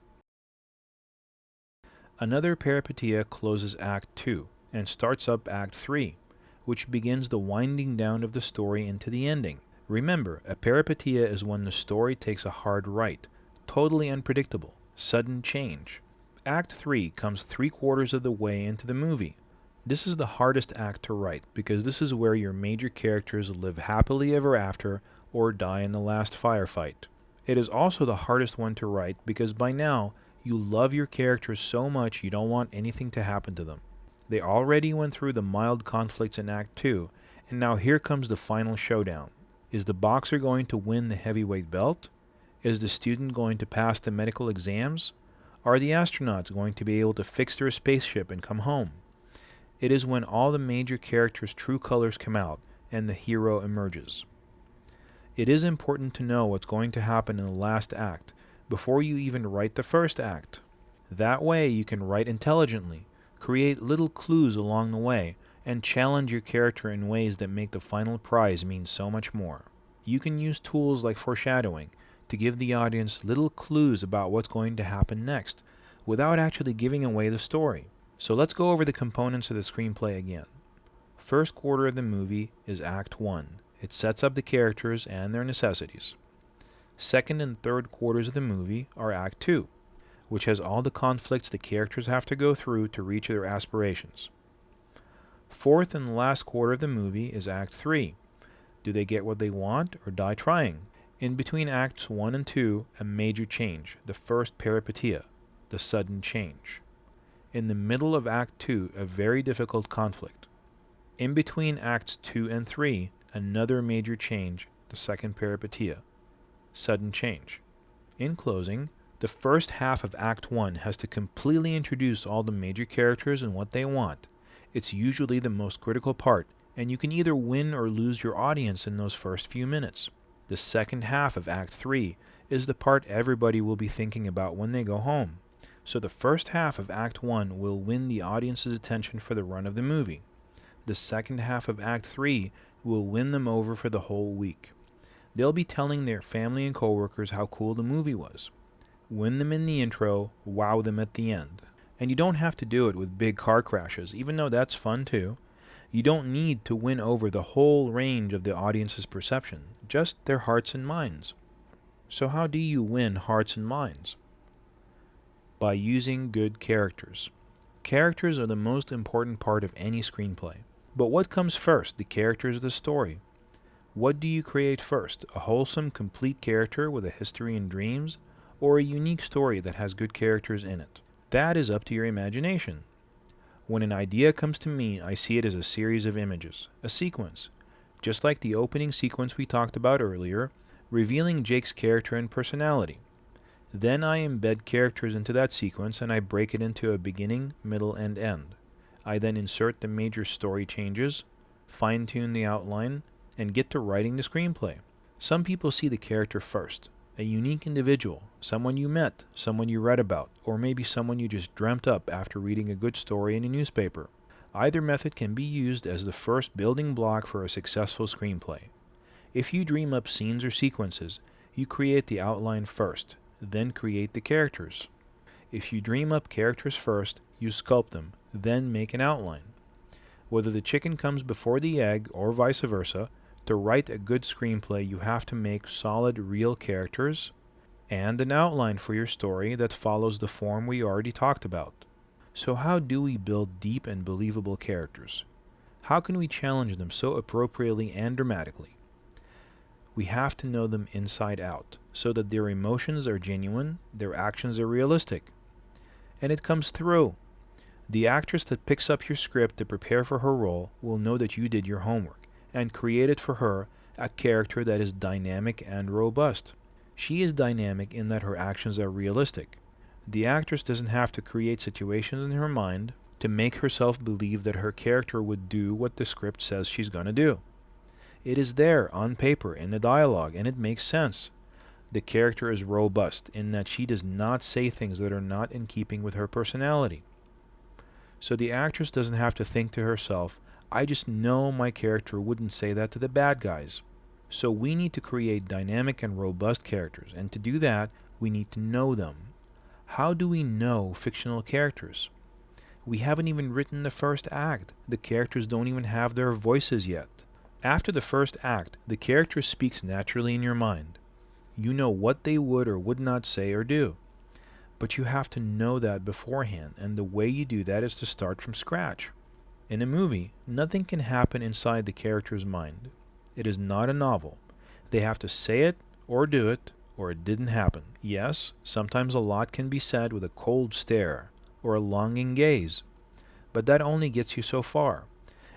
Another peripeteia closes Act 2 and starts up Act 3, which begins the winding down of the story into the ending. Remember, a peripeteia is when the story takes a hard right, totally unpredictable, sudden change. Act 3 comes 3/4 of the way into the movie. This is the hardest act to write because this is where your major characters live happily ever after or die in the last firefight. It is also the hardest one to write because by now, you love your characters so much you don't want anything to happen to them. They already went through the mild conflicts in Act 2, and now here comes the final showdown. Is the boxer going to win the heavyweight belt? Is the student going to pass the medical exams? Are the astronauts going to be able to fix their spaceship and come home? It is when all the major characters' true colors come out and the hero emerges. It is important to know what's going to happen in the last act before you even write the first act. That way you can write intelligently, create little clues along the way, and challenge your character in ways that make the final prize mean so much more. You can use tools like foreshadowing to give the audience little clues about what's going to happen next, without actually giving away the story. So let's go over the components of the screenplay again. First quarter of the movie is Act 1. It sets up the characters and their necessities. Second and third quarters of the movie are Act 2, which has all the conflicts the characters have to go through to reach their aspirations. Fourth and last quarter of the movie is Act 3. Do they get what they want or die trying? In between Acts 1 and 2, a major change, the first peripeteia, the sudden change. In the middle of Act 2, a very difficult conflict. In between Acts 2 and 3, another major change, the second peripeteia, sudden change. In closing, the first half of Act 1 has to completely introduce all the major characters and what they want. It's usually the most critical part, and you can either win or lose your audience in those first few minutes. The second half of Act 3 is the part everybody will be thinking about when they go home. So the first half of Act 1 will win the audience's attention for the run of the movie. The second half of Act 3 will win them over for the whole week. They'll be telling their family and coworkers how cool the movie was. Win them in the intro, wow them at the end. And you don't have to do it with big car crashes, even though that's fun too. You don't need to win over the whole range of the audience's perception, just their hearts and minds. So how do you win hearts and minds? By using good characters. Characters are the most important part of any screenplay. But what comes first, the characters or the story? What do you create first, a wholesome, complete character with a history and dreams, or a unique story that has good characters in it? That is up to your imagination. When an idea comes to me, I see it as a series of images, a sequence, just like the opening sequence we talked about earlier, revealing Jake's character and personality. Then I embed characters into that sequence and I break it into a beginning, middle, and end. I then insert the major story changes, fine-tune the outline, and get to writing the screenplay. Some people see the character first, a unique individual, someone you met, someone you read about, or maybe someone you just dreamt up after reading a good story in a newspaper. Either method can be used as the first building block for a successful screenplay. If you dream up scenes or sequences, you create the outline first, then create the characters. If you dream up characters first, you sculpt them, then make an outline. Whether the chicken comes before the egg or vice versa, to write a good screenplay you have to make solid real characters and an outline for your story that follows the form we already talked about. So how do we build deep and believable characters? How can we challenge them so appropriately and dramatically? We have to know them inside out, so that their emotions are genuine, their actions are realistic. And it comes through. The actress that picks up your script to prepare for her role will know that you did your homework, and created for her a character that is dynamic and robust. She is dynamic in that her actions are realistic. The actress doesn't have to create situations in her mind to make herself believe that her character would do what the script says she's going to do. It is there on paper in the dialogue, and it makes sense. The character is robust in that she does not say things that are not in keeping with her personality. So the actress doesn't have to think to herself, I just know my character wouldn't say that to the bad guys. So we need to create dynamic and robust characters, and to do that, we need to know them. How do we know fictional characters? We haven't even written the first act. The characters don't even have their voices yet. After the first act, the character speaks naturally in your mind. You know what they would or would not say or do. But you have to know that beforehand, and the way you do that is to start from scratch. In a movie, nothing can happen inside the character's mind. It is not a novel. They have to say it or do it, or it didn't happen. Yes, sometimes a lot can be said with a cold stare or a longing gaze, but that only gets you so far,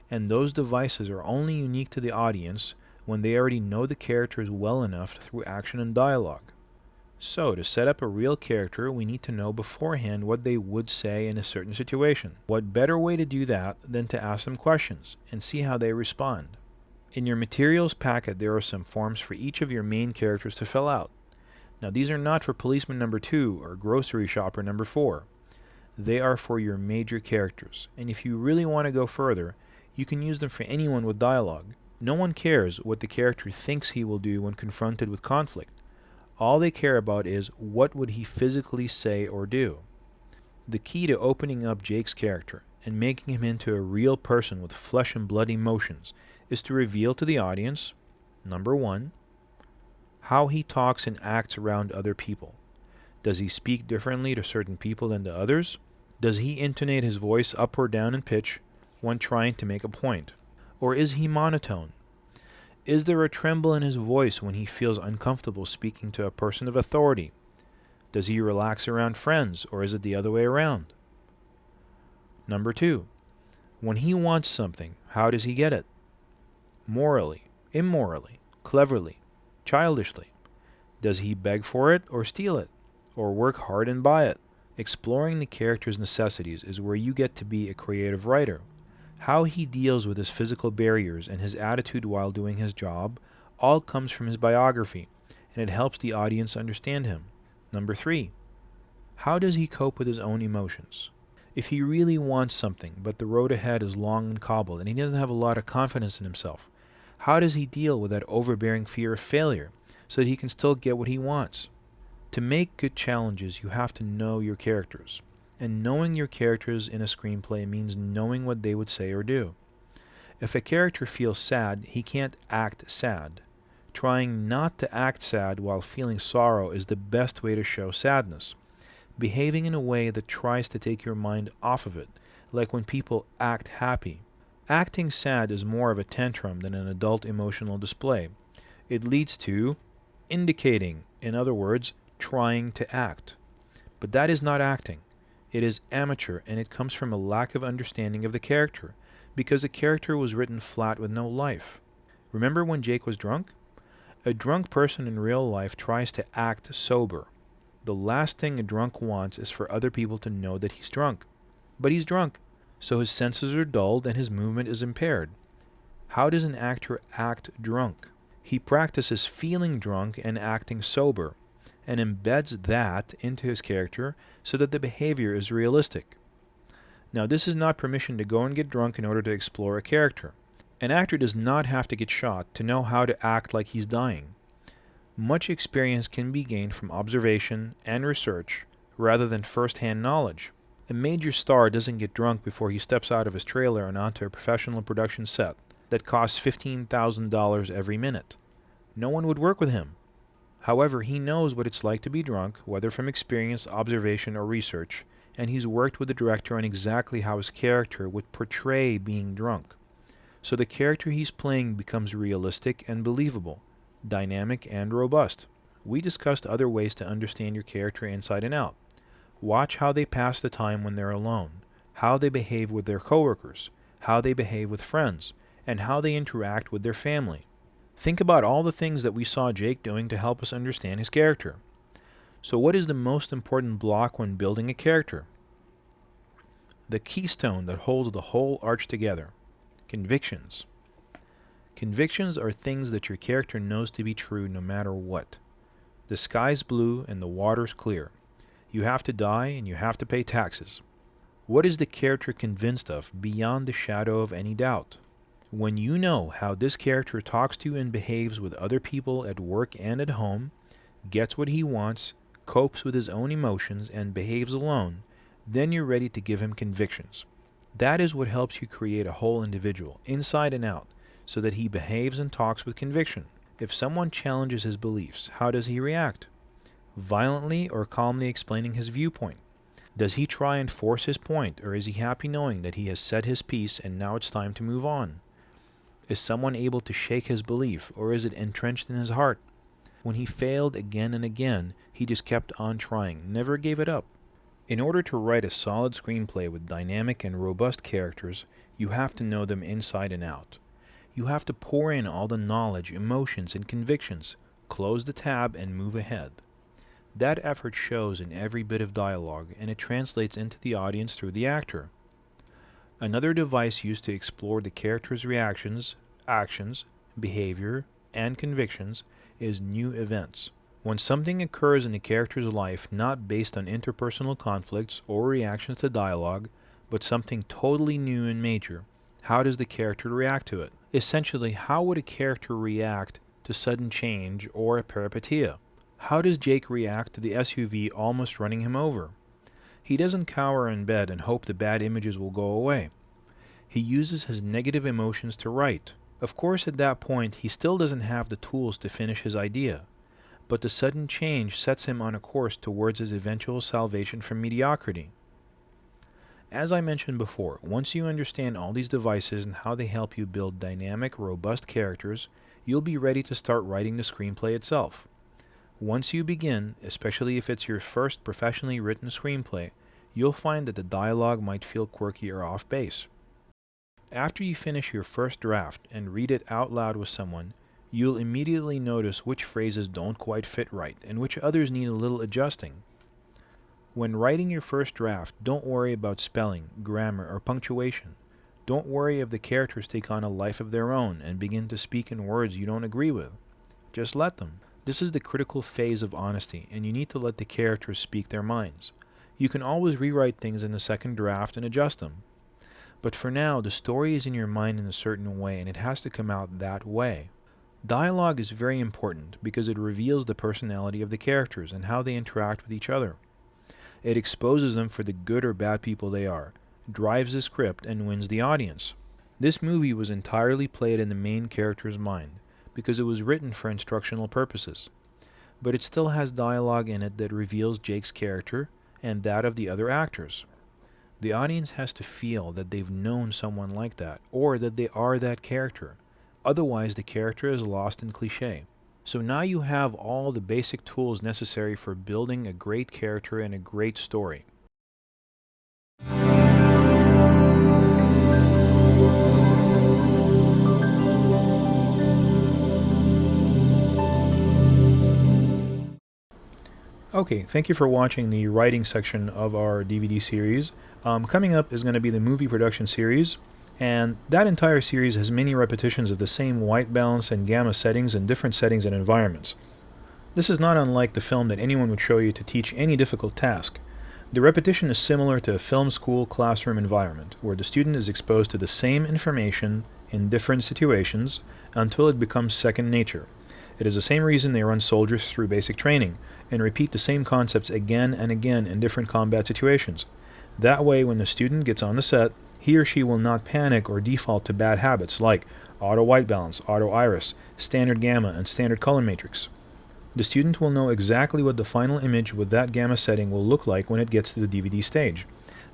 and those devices are only unique to the audience when they already know the characters well enough through action and dialogue. So, to set up a real character, we need to know beforehand what they would say in a certain situation. What better way to do that than to ask them questions and see how they respond? In your materials packet, there are some forms for each of your main characters to fill out. Now, these are not for policeman number 2 or grocery shopper number 4. They are for your major characters, and if you really want to go further, you can use them for anyone with dialogue. No one cares what the character thinks he will do when confronted with conflict. All they care about is what would he physically say or do. The key to opening up Jake's character and making him into a real person with flesh and blood emotions is to reveal to the audience, number 1, how he talks and acts around other people. Does he speak differently to certain people than to others? Does he intonate his voice up or down in pitch when trying to make a point? Or is he monotone? Is there a tremble in his voice when he feels uncomfortable speaking to a person of authority? Does he relax around friends, or is it the other way around? Number 2, when he wants something, how does he get it? Morally, immorally, cleverly, childishly. Does he beg for it or steal it, or work hard and buy it? Exploring the character's necessities is where you get to be a creative writer. How he deals with his physical barriers and his attitude while doing his job all comes from his biography, and it helps the audience understand him. Number 3, how does he cope with his own emotions? If he really wants something, but the road ahead is long and cobbled, and he doesn't have a lot of confidence in himself, how does he deal with that overbearing fear of failure so that he can still get what he wants? To make good challenges, you have to know your characters. And knowing your characters in a screenplay means knowing what they would say or do. If a character feels sad, he can't act sad. Trying not to act sad while feeling sorrow is the best way to show sadness. Behaving in a way that tries to take your mind off of it, like when people act happy. Acting sad is more of a tantrum than an adult emotional display. It leads to indicating, in other words, trying to act. But that is not acting. It is amateur, and it comes from a lack of understanding of the character, because the character was written flat with no life. Remember when Jake was drunk? A drunk person in real life tries to act sober. The last thing a drunk wants is for other people to know that he's drunk. But he's drunk, so his senses are dulled and his movement is impaired. How does an actor act drunk? He practices feeling drunk and acting sober, and embeds that into his character so that the behavior is realistic. Now, this is not permission to go and get drunk in order to explore a character. An actor does not have to get shot to know how to act like he's dying. Much experience can be gained from observation and research rather than first-hand knowledge. A major star doesn't get drunk before he steps out of his trailer and onto a professional production set that costs $15,000 every minute. No one would work with him. However, he knows what it's like to be drunk, whether from experience, observation, or research, and he's worked with the director on exactly how his character would portray being drunk. So the character he's playing becomes realistic and believable, dynamic and robust. We discussed other ways to understand your character inside and out. Watch how they pass the time when they're alone, how they behave with their coworkers, how they behave with friends, and how they interact with their family. Think about all the things that we saw Jake doing to help us understand his character. So what is the most important block when building a character? The keystone that holds the whole arch together. Convictions. Convictions are things that your character knows to be true no matter what. The sky's blue and the water's clear. You have to die and you have to pay taxes. What is the character convinced of beyond the shadow of any doubt? When you know how this character talks to and behaves with other people at work and at home, gets what he wants, copes with his own emotions, and behaves alone, then you're ready to give him convictions. That is what helps you create a whole individual, inside and out, so that he behaves and talks with conviction. If someone challenges his beliefs, how does he react? Violently or calmly explaining his viewpoint? Does he try and force his point, or is he happy knowing that he has said his piece and now it's time to move on? Is someone able to shake his belief, or is it entrenched in his heart? When he failed again and again, he just kept on trying, never gave it up. In order to write a solid screenplay with dynamic and robust characters, you have to know them inside and out. You have to pour in all the knowledge, emotions, and convictions, close the tab, and move ahead. That effort shows in every bit of dialogue, and it translates into the audience through the actor. Another device used to explore the character's reactions, actions, behavior, and convictions is new events. When something occurs in the character's life not based on interpersonal conflicts or reactions to dialogue, but something totally new and major, how does the character react to it? Essentially, how would a character react to sudden change or a peripeteia? How does Jake react to the SUV almost running him over? He doesn't cower in bed and hope the bad images will go away. He uses his negative emotions to write. Of course, at that point, he still doesn't have the tools to finish his idea, but the sudden change sets him on a course towards his eventual salvation from mediocrity. As I mentioned before, once you understand all these devices and how they help you build dynamic, robust characters, you'll be ready to start writing the screenplay itself. Once you begin, especially if it's your first professionally written screenplay, you'll find that the dialogue might feel quirky or off base. After you finish your first draft and read it out loud with someone, you'll immediately notice which phrases don't quite fit right and which others need a little adjusting. When writing your first draft, don't worry about spelling, grammar, or punctuation. Don't worry if the characters take on a life of their own and begin to speak in words you don't agree with. Just let them. This is the critical phase of honesty, and you need to let the characters speak their minds. You can always rewrite things in the second draft and adjust them. But for now, the story is in your mind in a certain way, and it has to come out that way. Dialogue is very important because it reveals the personality of the characters and how they interact with each other. It exposes them for the good or bad people they are, drives the script, and wins the audience. This movie was entirely played in the main character's mind, because it was written for instructional purposes. But it still has dialogue in it that reveals Jake's character and that of the other actors. The audience has to feel that they've known someone like that, or that they are that character. Otherwise, the character is lost in cliché. So now you have all the basic tools necessary for building a great character and a great story. Okay, thank you for watching the writing section of our DVD series. Coming up is going to be the movie production series, and that entire series has many repetitions of the same white balance and gamma settings in different settings and environments. This is not unlike the film that anyone would show you to teach any difficult task. The repetition is similar to a film school classroom environment, where the student is exposed to the same information in different situations until it becomes second nature. It is the same reason they run soldiers through basic training and repeat the same concepts again and again in different combat situations. That way, when the student gets on the set, he or she will not panic or default to bad habits like auto white balance, auto iris, standard gamma, and standard color matrix. The student will know exactly what the final image with that gamma setting will look like when it gets to the DVD stage.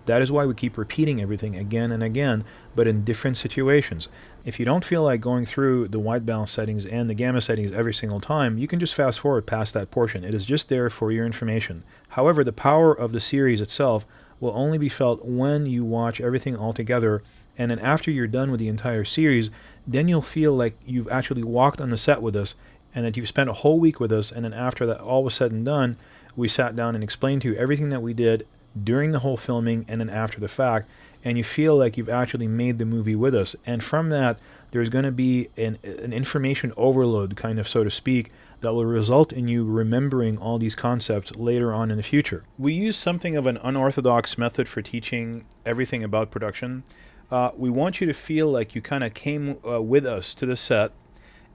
That is why we keep repeating everything again and again, but in different situations. If you don't feel like going through the white balance settings and the gamma settings every single time, you can just fast forward past that portion. It is just there for your information. However, the power of the series itself will only be felt when you watch everything all together, and then after you're done with the entire series, then you'll feel like you've actually walked on the set with us and that you've spent a whole week with us, and then after that all was said and done, we sat down and explained to you everything that we did during the whole filming and then after the fact, and you feel like you've actually made the movie with us. And from that, there's going to be an information overload, kind of, so to speak, that will result in you remembering all these concepts later on in the future. We use something of an unorthodox method for teaching everything about production. We want you to feel like you kind of came with us to the set,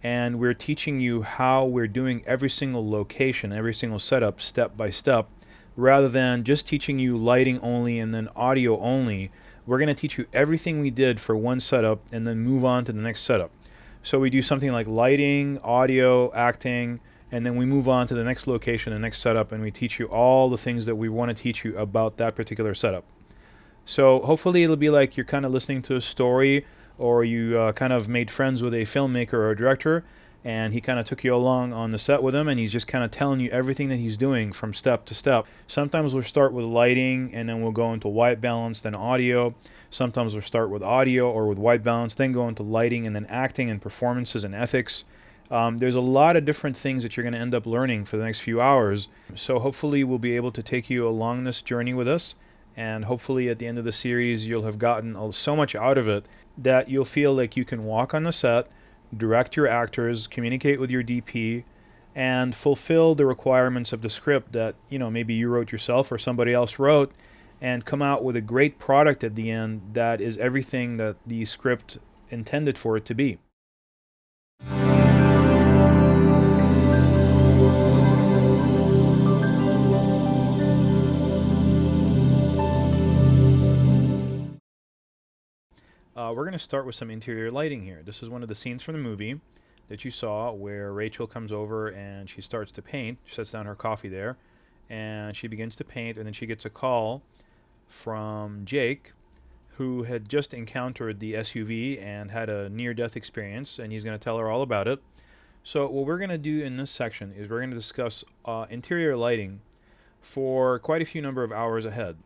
and we're teaching you how we're doing every single location, every single setup, step by step, rather than just teaching you lighting only and then audio only. We're going to teach you everything we did for one setup and then move on to the next setup. So we do something like lighting, audio, acting, and then we move on to the next location, the next setup, and we teach you all the things that we want to teach you about that particular setup. So hopefully it'll be like you're kind of listening to a story, or you kind of made friends with a filmmaker or a director, and he kind of took you along on the set with him, and he's just kind of telling you everything that he's doing from step to step. Sometimes we'll start with lighting, and then we'll go into white balance, then audio. Sometimes we'll start with audio or with white balance, then go into lighting, and then acting and performances and ethics. There's a lot of different things that you're going to end up learning for the next few hours. So hopefully we'll be able to take you along this journey with us, and hopefully at the end of the series you'll have gotten so much out of it that you'll feel like you can walk on the set, direct your actors, communicate with your DP, and fulfill the requirements of the script that, maybe you wrote yourself or somebody else wrote, and come out with a great product at the end that is everything that the script intended for it to be. We're going to start with some interior lighting here. This is one of the scenes from the movie that you saw where Rachel comes over and she starts to paint. She sets down her coffee there and she begins to paint, and then she gets a call from Jake, who had just encountered the SUV and had a near-death experience, and he's going to tell her all about it. So what we're going to do in this section is we're going to discuss interior lighting for quite a few number of hours ahead.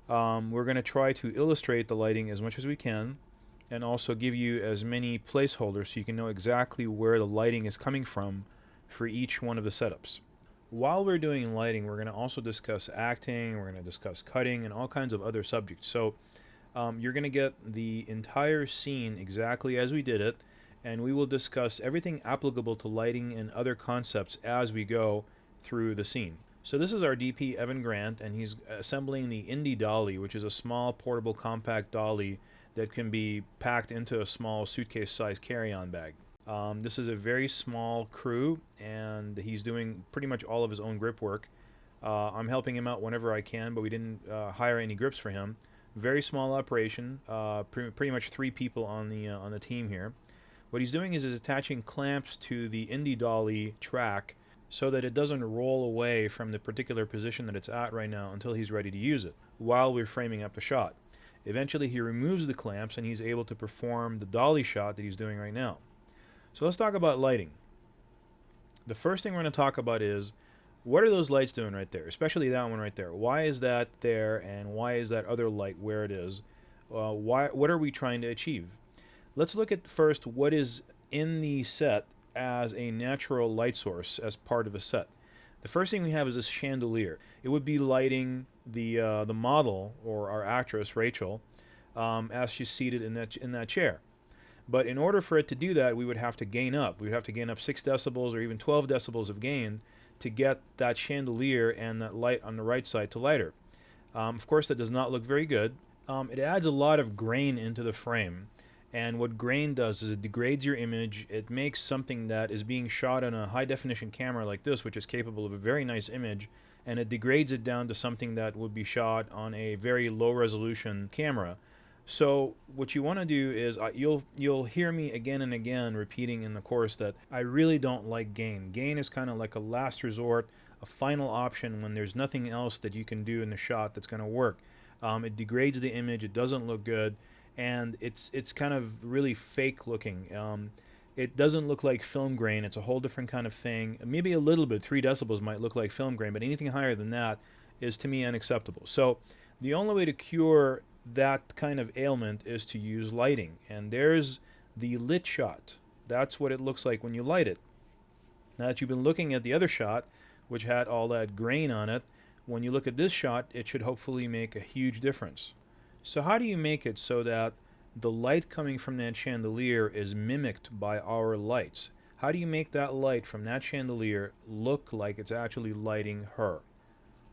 We're going to try to illustrate the lighting as much as we can, and also give you as many placeholders so you can know exactly where the lighting is coming from for each one of the setups. While we're doing lighting, we're going to also discuss acting, we're going to discuss cutting, and all kinds of other subjects. So you're going to get the entire scene exactly as we did it, and we will discuss everything applicable to lighting and other concepts as we go through the scene. So this is our DP, Evan Grant, and he's assembling the Indie Dolly, which is a small portable compact dolly that can be packed into a small suitcase-sized carry-on bag. This is a very small crew, and he's doing pretty much all of his own grip work. I'm helping him out whenever I can, but we didn't hire any grips for him. Very small operation, pretty much 3 people on the team here. What he's doing is attaching clamps to the Indie Dolly track so that it doesn't roll away from the particular position that it's at right now until he's ready to use it, while we're framing up the shot. Eventually he removes the clamps and he's able to perform the dolly shot that he's doing right now. So let's talk about lighting. The first thing we're going to talk about is, what are those lights doing right there, especially that one right there? Why is that there, and why is that other light where it is? What are we trying to achieve? Let's look at first what is in the set as a natural light source as part of a set. The first thing we have is this chandelier. It would be lighting the model, or our actress Rachel, as she's seated in that chair. But in order for it to do that, we would have to gain up. We would have to gain up 6 decibels or even 12 decibels of gain to get that chandelier and that light on the right side to lighter. Of course, that does not look very good. It adds a lot of grain into the frame. And what grain does is it degrades your image. It makes something that is being shot on a high-definition camera like this, which is capable of a very nice image, and it degrades it down to something that would be shot on a very low-resolution camera. So what you want to do is, you'll hear me again and again repeating in the course that I really don't like gain. Gain is kind of like a last resort, a final option when there's nothing else that you can do in the shot that's going to work. It degrades the image. It doesn't look good. And it's kind of really fake looking. It doesn't look like film grain. It's a whole different kind of thing. Maybe a little bit, 3 decibels might look like film grain, but anything higher than that is, to me, unacceptable. So the only way to cure that kind of ailment is to use lighting. And there's the lit shot. That's what it looks like when you light it. Now that you've been looking at the other shot, which had all that grain on it, when you look at this shot, it should hopefully make a huge difference. So how do you make it so that the light coming from that chandelier is mimicked by our lights? How do you make that light from that chandelier look like it's actually lighting her?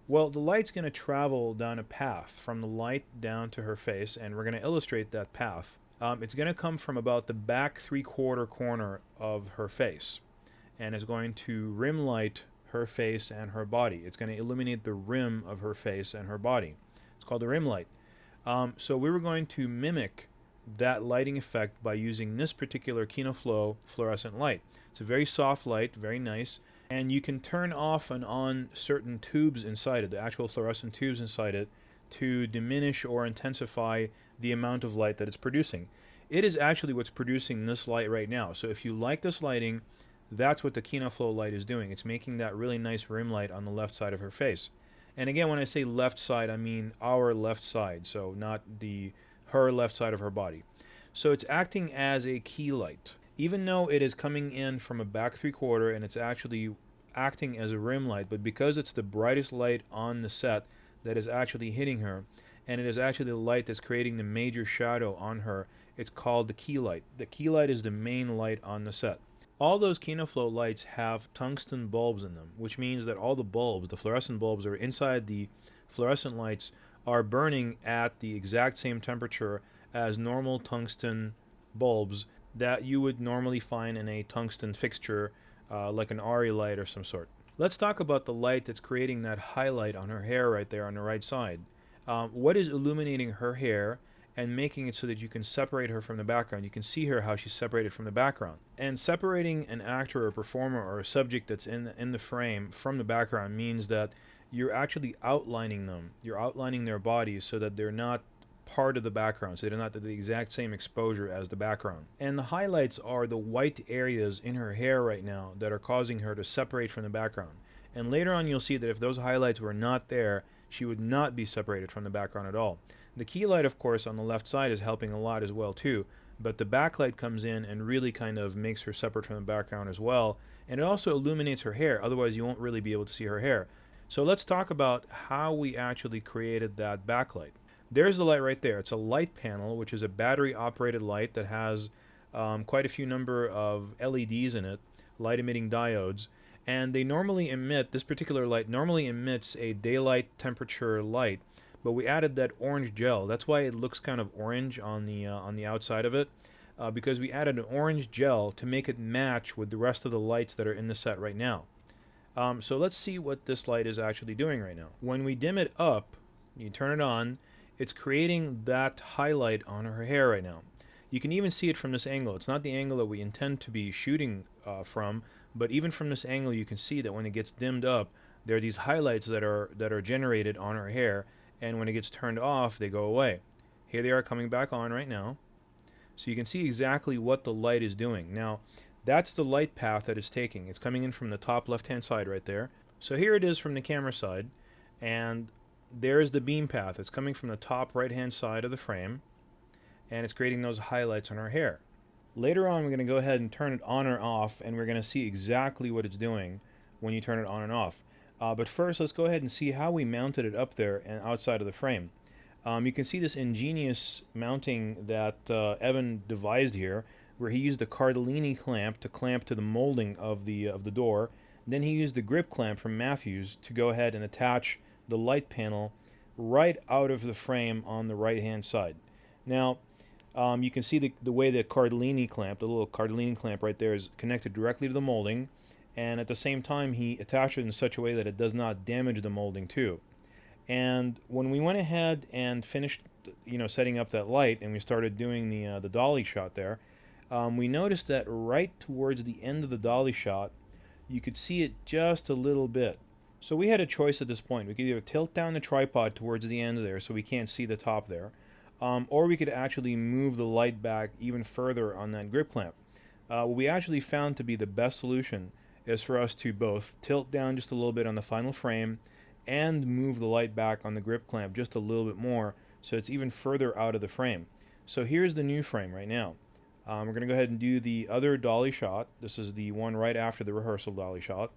Well, the light's going to travel down a path from the light down to her face, and we're going to illustrate that path. It's going to come from about the back 3/4 corner of her face, and it's going to rim light her face and her body. It's going to illuminate the rim of her face and her body. It's called a rim light. So we were going to mimic that lighting effect by using this particular KinoFlow fluorescent light. It's a very soft light, very nice, and you can turn off and on certain tubes inside it, the actual fluorescent tubes inside it, to diminish or intensify the amount of light that it's producing. It is actually what's producing this light right now. So if you like this lighting, that's what the KinoFlow light is doing. It's making that really nice rim light on the left side of her face. And again, when I say left side, I mean our left side, so not her left side of her body. So it's acting as a key light. Even though it is coming in from a back 3/4 and it's actually acting as a rim light, but because it's the brightest light on the set that is actually hitting her, and it is actually the light that's creating the major shadow on her, it's called the key light. The key light is the main light on the set. All those KinoFlow lights have tungsten bulbs in them, which means that all the bulbs, the fluorescent bulbs that are inside the fluorescent lights, are burning at the exact same temperature as normal tungsten bulbs that you would normally find in a tungsten fixture, like an RE light or some sort. Let's talk about the light that's creating that highlight on her hair right there on the right side. What is illuminating her hair and making it so that you can separate her from the background? You can see her how she's separated from the background. And separating an actor or a performer or a subject that's in the frame from the background means that you're actually outlining them. You're outlining their bodies so that they're not part of the background, so they're not the exact same exposure as the background. And the highlights are the white areas in her hair right now that are causing her to separate from the background. And later on you'll see that if those highlights were not there, she would not be separated from the background at all. The key light, of course, on the left side is helping a lot as well too, but the backlight comes in and really kind of makes her separate from the background as well, and it also illuminates her hair, otherwise you won't really be able to see her hair. So let's talk about how we actually created that backlight. There's the light right there. It's a light panel, which is a battery-operated light that has quite a few number of LEDs in it, light-emitting diodes, and they normally emit, this particular light normally emits a daylight temperature light, but we added that orange gel. That's why it looks kind of orange on the outside of it, because we added an orange gel to make it match with the rest of the lights that are in the set right now. So let's see what this light is actually doing right now. When we dim it up, you turn it on, it's creating that highlight on her hair right now. You can even see it from this angle. It's not the angle that we intend to be shooting from, but even from this angle you can see that when it gets dimmed up, there are these highlights that are generated on her hair, and when it gets turned off, they go away. Here they are coming back on right now. So you can see exactly what the light is doing. Now, that's the light path that it's taking. It's coming in from the top left-hand side right there. So here it is from the camera side, and there's the beam path. It's coming from the top right-hand side of the frame, and it's creating those highlights on her hair. Later on, we're going to go ahead and turn it on or off, and we're going to see exactly what it's doing when you turn it on and off. But first, let's go ahead and see how we mounted it up there and outside of the frame. You can see this ingenious mounting that Evan devised here, where he used a Cardellini clamp to clamp to the molding of the door. Then he used the grip clamp from Matthews to go ahead and attach the light panel right out of the frame on the right-hand side. Now, you can see the way the Cardellini clamp, the little Cardellini clamp right there, is connected directly to the molding, and at the same time he attached it in such a way that it does not damage the molding too. And when we went ahead and finished, setting up that light, and we started doing the dolly shot there, we noticed that right towards the end of the dolly shot, you could see it just a little bit. So we had a choice at this point. We could either tilt down the tripod towards the end there so we can't see the top there, or we could actually move the light back even further on that grip clamp. What we actually found to be the best solution is for us to both tilt down just a little bit on the final frame and move the light back on the grip clamp just a little bit more so it's even further out of the frame. So here's the new frame right now. We're going to go ahead and do the other dolly shot. This is the one right after the rehearsal dolly shot.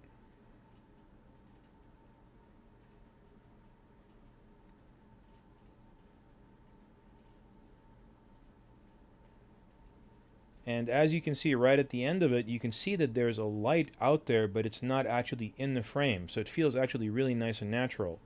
And as you can see right at the end of it, you can see that there's a light out there, but it's not actually in the frame. So it feels actually really nice and natural.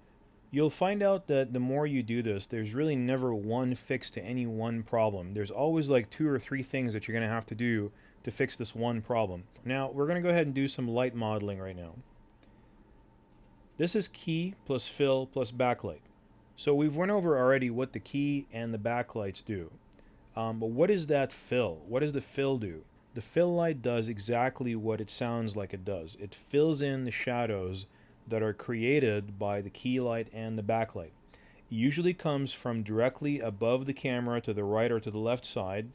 You'll find out that the more you do this, there's really never one fix to any one problem. There's always like 2 or 3 things that you're going to have to do to fix this one problem. Now, we're going to go ahead and do some light modeling right now. This is key plus fill plus backlight. So we've went over already what the key and the backlights do. But what is that fill? What does the fill do? The fill light does exactly what it sounds like it does. It fills in the shadows that are created by the key light and the backlight. It usually comes from directly above the camera to the right or to the left side,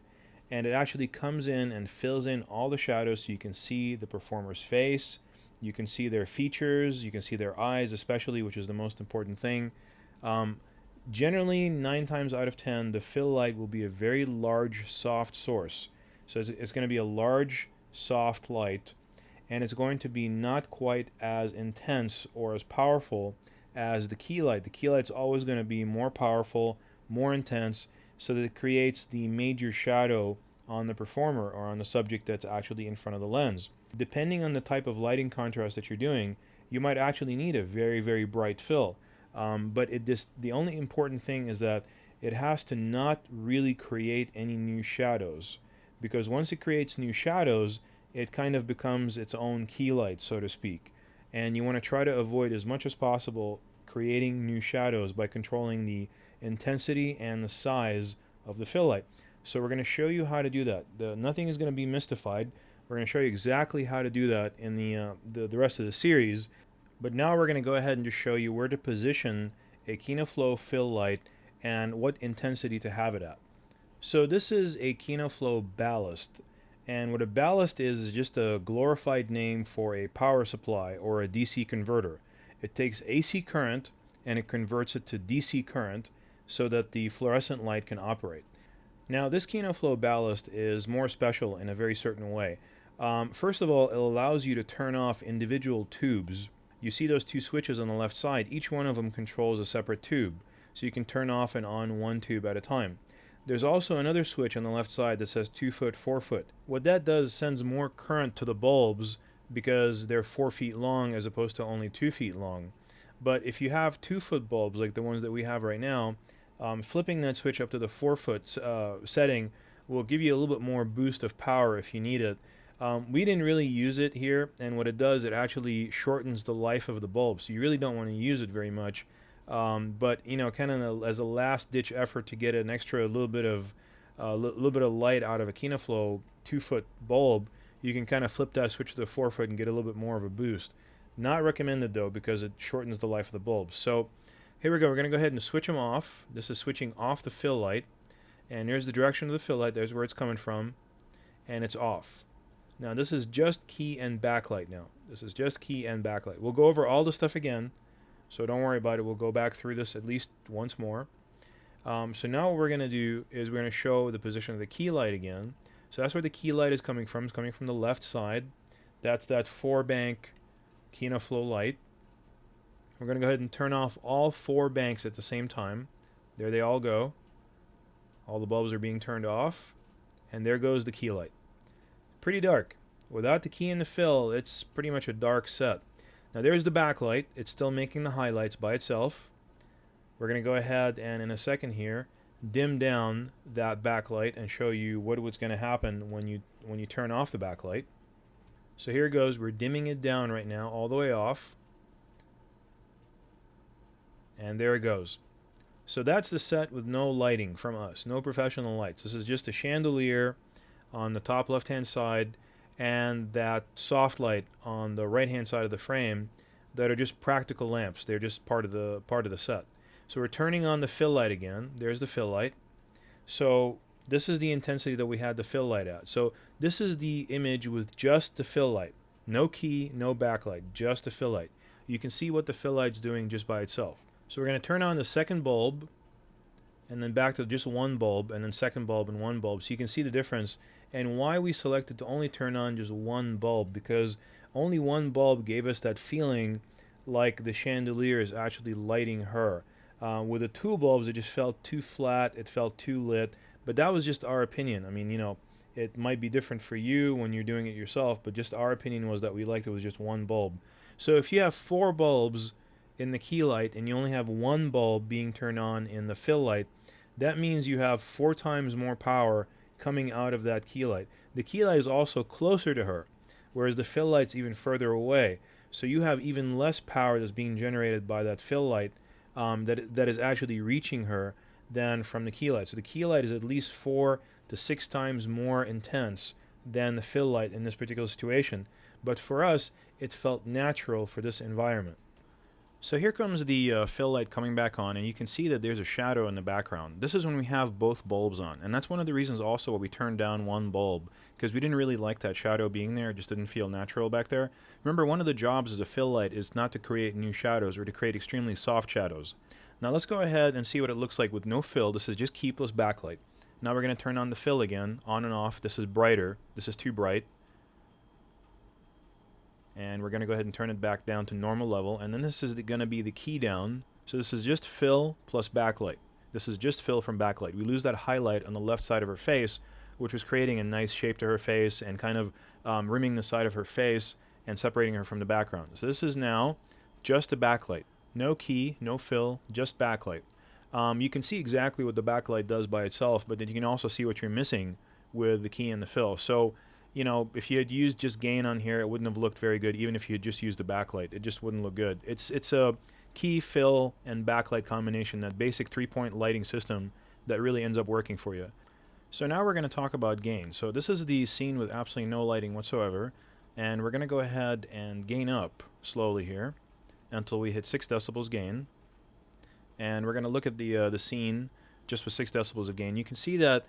and it actually comes in and fills in all the shadows so you can see the performer's face, you can see their features, you can see their eyes especially, which is the most important thing. Generally, 9 times out of 10, the fill light will be a very large, soft source. So it's going to be a large, soft light, and it's going to be not quite as intense or as powerful as the key light. The key light's always going to be more powerful, more intense, so that it creates the major shadow on the performer or on the subject that's actually in front of the lens. Depending on the type of lighting contrast that you're doing, you might actually need a very, very bright fill. But the only important thing is that it has to not really create any new shadows, because once it creates new shadows, it kind of becomes its own key light, so to speak. And you want to try to avoid as much as possible creating new shadows by controlling the intensity and the size of the fill light. So we're going to show you how to do that. Nothing is going to be mystified. We're going to show you exactly how to do that in the rest of the series. But now we're going to go ahead and just show you where to position a KinoFlow fill light and what intensity to have it at. So this is a KinoFlow ballast, and what a ballast is just a glorified name for a power supply or a DC converter. It takes AC current and it converts it to DC current so that the fluorescent light can operate. Now this KinoFlow ballast is more special in a very certain way. First of all, it allows you to turn off individual tubes. You see those 2 switches on the left side. Each one of them controls a separate tube, so you can turn off and on one tube at a time. There's also another switch on the left side that says 2 foot, 4 foot. What that does sends more current to the bulbs because they're 4 feet long as opposed to only 2 feet long. But if you have 2 foot bulbs like the ones that we have right now, flipping that switch up to the 4 foot setting will give you a little bit more boost of power if you need it. We didn't really use it here, and what it does, it actually shortens the life of the bulb, so you really don't want to use it very much. But you know, kind of as a last-ditch effort to get an extra little bit of light out of a KinoFlow 2 foot bulb, you can kind of flip that switch to the 4 foot and get a little bit more of a boost. Not recommended though, because it shortens the life of the bulb. So here we go. We're going to go ahead and switch them off. This is switching off the fill light, and there's the direction of the fill light. There's where it's coming from, and it's off. Now this is just key and backlight now. This is just key and backlight. We'll go over all the stuff again, so don't worry about it. We'll go back through this at least once more. So now what we're going to do is we're going to show the position of the key light again. So that's where the key light is coming from. It's coming from the left side. That's that 4-bank KinoFlow light. We're going to go ahead and turn off all 4 banks at the same time. There they all go. All the bulbs are being turned off. And there goes the key light. Pretty dark. Without the key and the fill, it's pretty much a dark set. Now there's the backlight. It's still making the highlights by itself. We're going to go ahead and in a second here dim down that backlight and show you what's going to happen when you turn off the backlight. So here it goes. We're dimming it down right now all the way off. And there it goes. So that's the set with no lighting from us, no professional lights. This is just a chandelier on the top left-hand side and that soft light on the right-hand side of the frame that are just practical lamps. They're just part of the set. So we're turning on the fill light again. There's the fill light. So this is the intensity that we had the fill light at. So this is the image with just the fill light. No key, no backlight, just the fill light. You can see what the fill light's doing just by itself. So we're going to turn on the second bulb and then back to just one bulb and then second bulb and one bulb, so you can see the difference and why we selected to only turn on just one bulb, because only one bulb gave us that feeling like the chandelier is actually lighting her. With the 2 bulbs, it just felt too flat, it felt too lit, but that was just our opinion. I mean, you know, It might be different for you when you're doing it yourself, but just our opinion was that we liked it was just one bulb. So if you have 4 bulbs in the key light and you only have 1 bulb being turned on in the fill light, that means you have 4 times more power coming out of that key light. The key light is also closer to her, whereas the fill light's even further away. So you have even less power that's being generated by that fill light that is actually reaching her than from the key light. So the key light is at least 4 to 6 times more intense than the fill light in this particular situation. But for us, it felt natural for this environment. So here comes the fill light coming back on, and you can see that there's a shadow in the background. This is when we have both bulbs on, and that's one of the reasons also why we turned down 1 bulb, because we didn't really like that shadow being there. It just didn't feel natural back there. Remember, one of the jobs as a fill light is not to create new shadows or to create extremely soft shadows. Now let's go ahead and see what it looks like with no fill. This is just keyless backlight. Now we're going to turn on the fill again, on and off. This is brighter. This is too bright. And we're going to go ahead and turn it back down to normal level. And then this is going to be the key down. So this is just fill plus backlight. This is just fill from backlight. We lose that highlight on the left side of her face, which was creating a nice shape to her face and kind of rimming the side of her face and separating her from the background. So this is now just a backlight. No key, no fill, just backlight. You can see exactly what the backlight does by itself, but then you can also see what you're missing with the key and the fill. So, you know, if you had used just gain on here, it wouldn't have looked very good. Even if you had just used the backlight, it just wouldn't look good. It's a key, fill, and backlight combination, that basic 3-point lighting system that really ends up working for you. So now we're going to talk about gain. So this is the scene with absolutely no lighting whatsoever, and we're going to go ahead and gain up slowly here until we hit 6 decibels gain. And we're going to look at the scene just with 6 decibels of gain. You can see that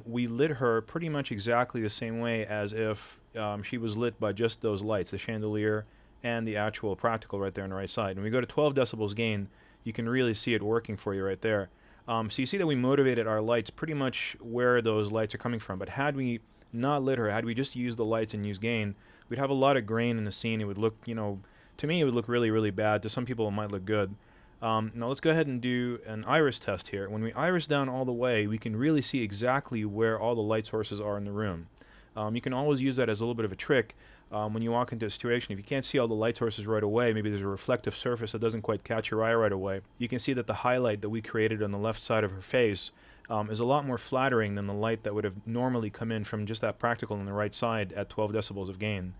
we lit her pretty much exactly the same way as if she was lit by just those lights, the chandelier and the actual practical right there on the right side. When we go to 12 decibels gain, you can really see it working for you right there. So you see that we motivated our lights pretty much where those lights are coming from. But had we not lit her, had we just used the lights and used gain, we'd have a lot of grain in the scene. It would look, you know, to me it would look really, really bad. To some people it might look good. Now let's go ahead and do an iris test here. When we iris down all the way, we can really see exactly where all the light sources are in the room. You can always use that as a little bit of a trick when you walk into a situation. If you can't see all the light sources right away, maybe there's a reflective surface that doesn't quite catch your eye right away, you can see that the highlight that we created on the left side of her face is a lot more flattering than the light that would have normally come in from just that practical on the right side at 12 decibels of gain.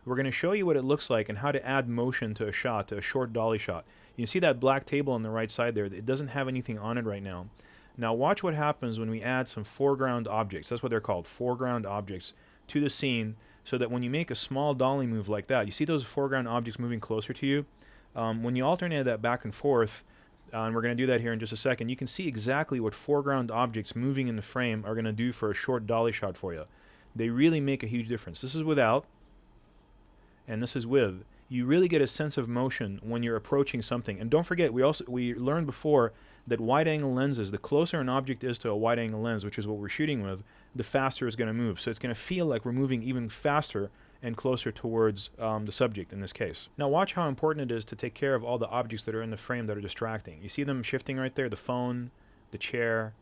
We're going to show you what it looks like and how to add motion to a shot, to a short dolly shot. You can see that black table on the right side there. It doesn't have anything on it right now. Now watch what happens when we add some foreground objects. That's what they're called, foreground objects, to the scene, so that when you make a small dolly move like that, you see those foreground objects moving closer to you. When you alternate that back and forth, and we're going to do that here in just a second, you can see exactly what foreground objects moving in the frame are going to do for a short dolly shot for you. They really make a huge difference. This is without, and this is with. You really get a sense of motion when you're approaching something. And don't forget, we learned before that wide-angle lenses, the closer an object is to a wide-angle lens, which is what we're shooting with, the faster it's going to move. So it's going to feel like we're moving even faster and closer towards the subject in this case. Now watch how important it is to take care of all the objects that are in the frame that are distracting. You see them shifting right there, the phone, the chair,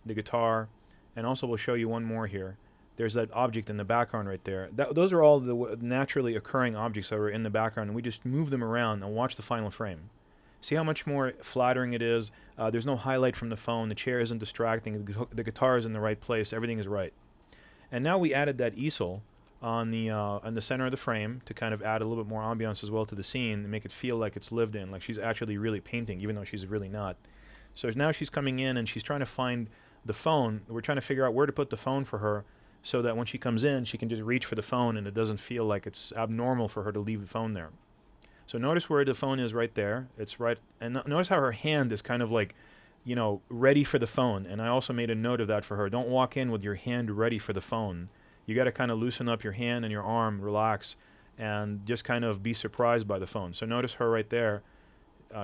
the guitar, and also we'll show you one more here. There's that object in the background right there. Those are all the naturally occurring objects that are in the background, and we just move them around and watch the final frame. See how much more flattering it is? There's no highlight from the phone. The chair isn't distracting. The guitar is in the right place. Everything is right. And now we added that easel on the center of the frame to kind of add a little bit more ambiance as well to the scene and make it feel like it's lived in, like she's actually really painting, even though she's really not. So now she's coming in and she's trying to find the phone. We're trying to figure out where to put the phone for her, so that when she comes in, she can just reach for the phone and it doesn't feel like it's abnormal for her to leave the phone there. So notice where the phone is right there. It's right, and notice how her hand is kind of like, you know, ready for the phone. And I also made a note of that for her. Don't walk in with your hand ready for the phone. You got to kind of loosen up your hand and your arm, relax, and just kind of be surprised by the phone. So notice her right there.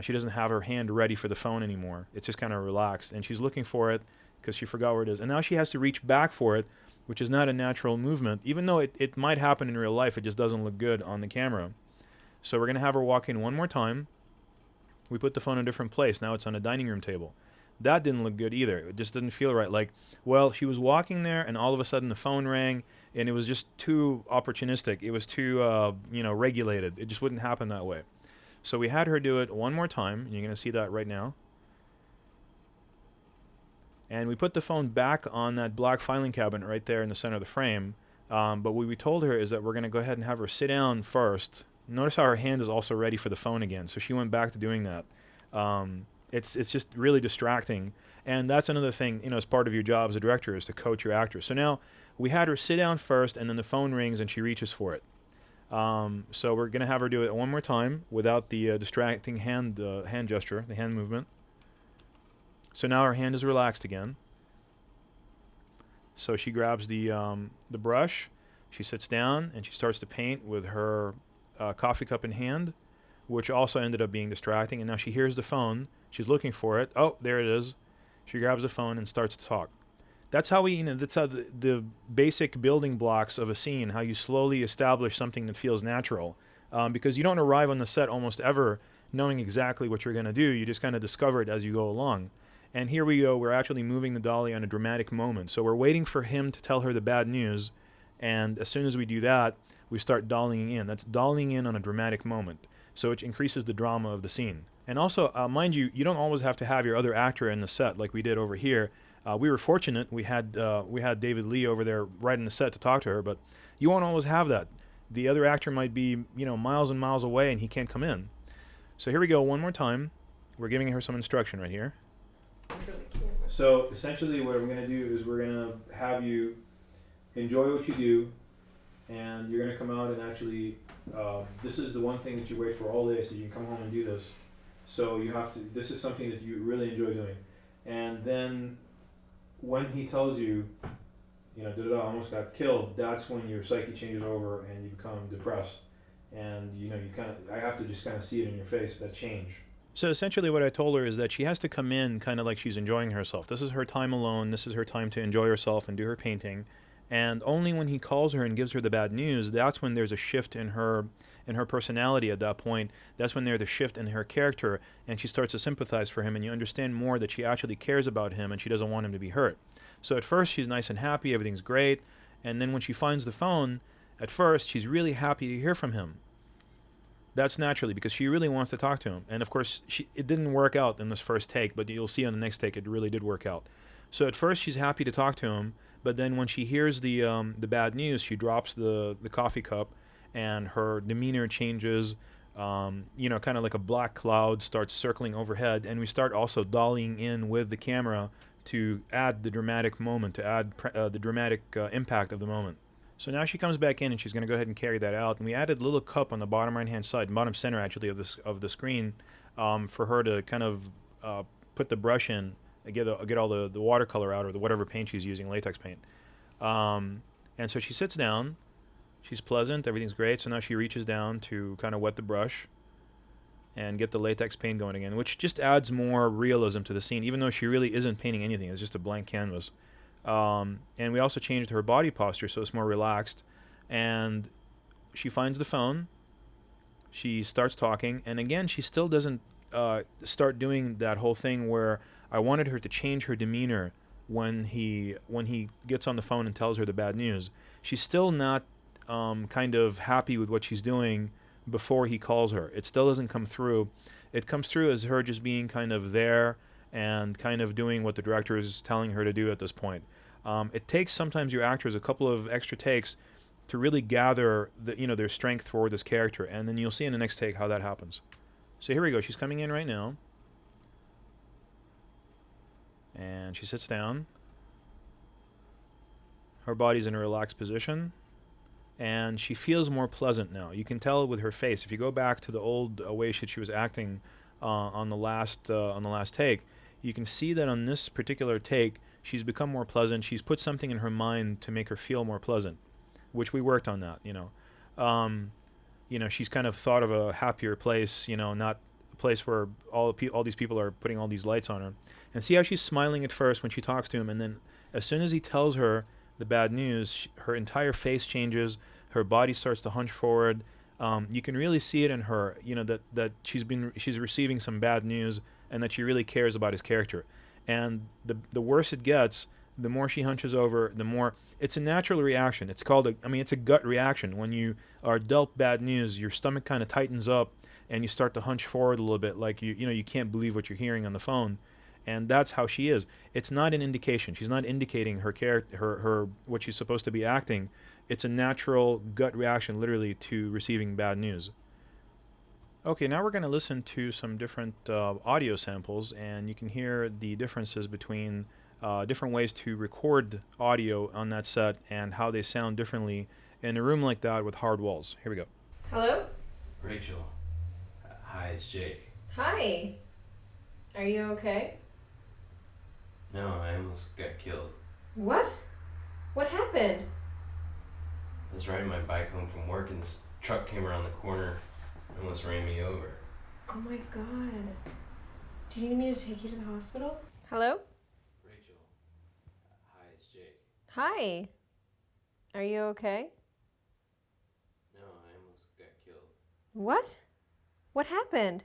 She doesn't have her hand ready for the phone anymore. It's just kind of relaxed, and she's looking for it because she forgot where it is. And now she has to reach back for it, which is not a natural movement. Even though it might happen in real life, it just doesn't look good on the camera. So we're going to have her walk in one more time. We put the phone in a different place. Now it's on a dining room table. That didn't look good either. It just didn't feel right. Like, well, she was walking there, and all of a sudden the phone rang, and it was just too opportunistic. It was too, regulated. It just wouldn't happen that way. So we had her do it one more time, and you're going to see that right now. And we put the phone back on that black filing cabinet right there in the center of the frame. But what we told her is that we're going to go ahead and have her sit down first. Notice how her hand is also ready for the phone again. So she went back to doing that. It's just really distracting. And that's another thing, as part of your job as a director, is to coach your actors. So now we had her sit down first, and then the phone rings and she reaches for it. So we're going to have her do it one more time without the distracting hand gesture, the hand movement. So now her hand is relaxed again. So she grabs the brush, she sits down, and she starts to paint with her coffee cup in hand, which also ended up being distracting. And now she hears the phone. She's looking for it. Oh, there it is. She grabs the phone and starts to talk. That's how that's how the basic building blocks of a scene, how you slowly establish something that feels natural. Because you don't arrive on the set almost ever knowing exactly what you're going to do. You just kind of discover it as you go along. And here we go, we're actually moving the dolly on a dramatic moment. So we're waiting for him to tell her the bad news, and as soon as we do that, we start dollying in. That's dollying in on a dramatic moment. So it increases the drama of the scene. And also, mind you, you don't always have to have your other actor in the set like we did over here. We were fortunate, we had David Lee over there right in the set to talk to her, but you won't always have that. The other actor might be, miles and miles away and he can't come in. So here we go, one more time. We're giving her some instruction right here. So essentially what I'm going to do is we're going to have you enjoy what you do, and you're going to come out and actually, this is the one thing that you wait for all day, so you can come home and do this. So you have to, this is something that you really enjoy doing. And then when he tells you, I almost got killed, that's when your psyche changes over and you become depressed. And I have to just kind of see it in your face, that change. So essentially what I told her is that she has to come in kind of like she's enjoying herself. This is her time alone. This is her time to enjoy herself and do her painting. And only when he calls her and gives her the bad news, that's when there's a shift in her personality at that point. That's when there's a shift in her character, and she starts to sympathize for him, and you understand more that she actually cares about him and she doesn't want him to be hurt. So at first she's nice and happy, everything's great. And then when she finds the phone, at first she's really happy to hear from him. That's naturally because she really wants to talk to him. And of course, it didn't work out in this first take, but you'll see on the next take it really did work out. So at first she's happy to talk to him, but then when she hears the bad news, she drops the coffee cup, and her demeanor changes. Kind of like a black cloud starts circling overhead, and we start also dollying in with the camera to add the dramatic moment, to add the dramatic impact of the moment. So now she comes back in and she's going to go ahead and carry that out. And we added a little cup on the bottom right-hand side, bottom center actually of the screen, for her to kind of put the brush in, and get all the watercolor out or the whatever paint she's using, latex paint. And so she sits down. She's pleasant. Everything's great. So now she reaches down to kind of wet the brush and get the latex paint going again, which just adds more realism to the scene, even though she really isn't painting anything. It's just a blank canvas. And we also changed her body posture so it's more relaxed. And she finds the phone. She starts talking. And again, she still doesn't start doing that whole thing where I wanted her to change her demeanor when he gets on the phone and tells her the bad news. She's still not kind of happy with what she's doing before he calls her. It still doesn't come through. It comes through as her just being kind of there and kind of doing what the director is telling her to do at this point. It takes sometimes your actors a couple of extra takes to really gather their strength for this character, and then you'll see in the next take how that happens. So here we go. She's coming in right now, and she sits down. Her body's in a relaxed position, and she feels more pleasant now. You can tell with her face. If you go back to the old way she was acting on the last take, you can see that on this particular take, she's become more pleasant. She's put something in her mind to make her feel more pleasant, which we worked on that. She's kind of thought of a happier place. Not a place where all these people are putting all these lights on her. And see how she's smiling at first when she talks to him, and then as soon as he tells her the bad news, her entire face changes. Her body starts to hunch forward. You can really see it in her. That she's receiving some bad news, and that she really cares about his character. And the worse it gets, the more she hunches over, the more it's a natural reaction. It's called it's a gut reaction. When you are dealt bad news, your stomach kind of tightens up and you start to hunch forward a little bit, like you can't believe what you're hearing on the phone. And that's how she is. It's not an indication. She's not indicating her character, her what she's supposed to be acting. It's a natural gut reaction, literally, to receiving bad news. Okay, now we're going to listen to some different audio samples, and you can hear the differences between different ways to record audio on that set and how they sound differently in a room like that with hard walls. Here we go. Hello? Rachel. Hi, it's Jake. Hi. Are you okay? No, I almost got killed. What? What happened? I was riding my bike home from work and this truck came around the corner and almost ran me over. Oh my god. Do you need me to take you to the hospital? Hello? Rachel. Hi, it's Jake. Hi. Are you okay? No, I almost got killed. What? What happened?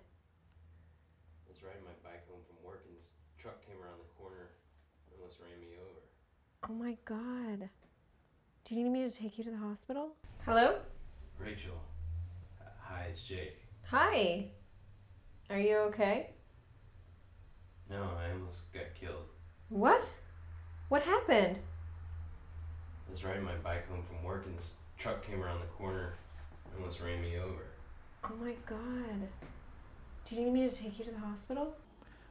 I was riding my bike home from work and this truck came around the corner and almost ran me over. Oh my god. Do you need me to take you to the hospital? Hello? Rachel. Hi, it's Jake. Hi. Are you okay? No, I almost got killed. What? What happened? I was riding my bike home from work and this truck came around the corner and almost ran me over. Oh my god. Do you need me to take you to the hospital?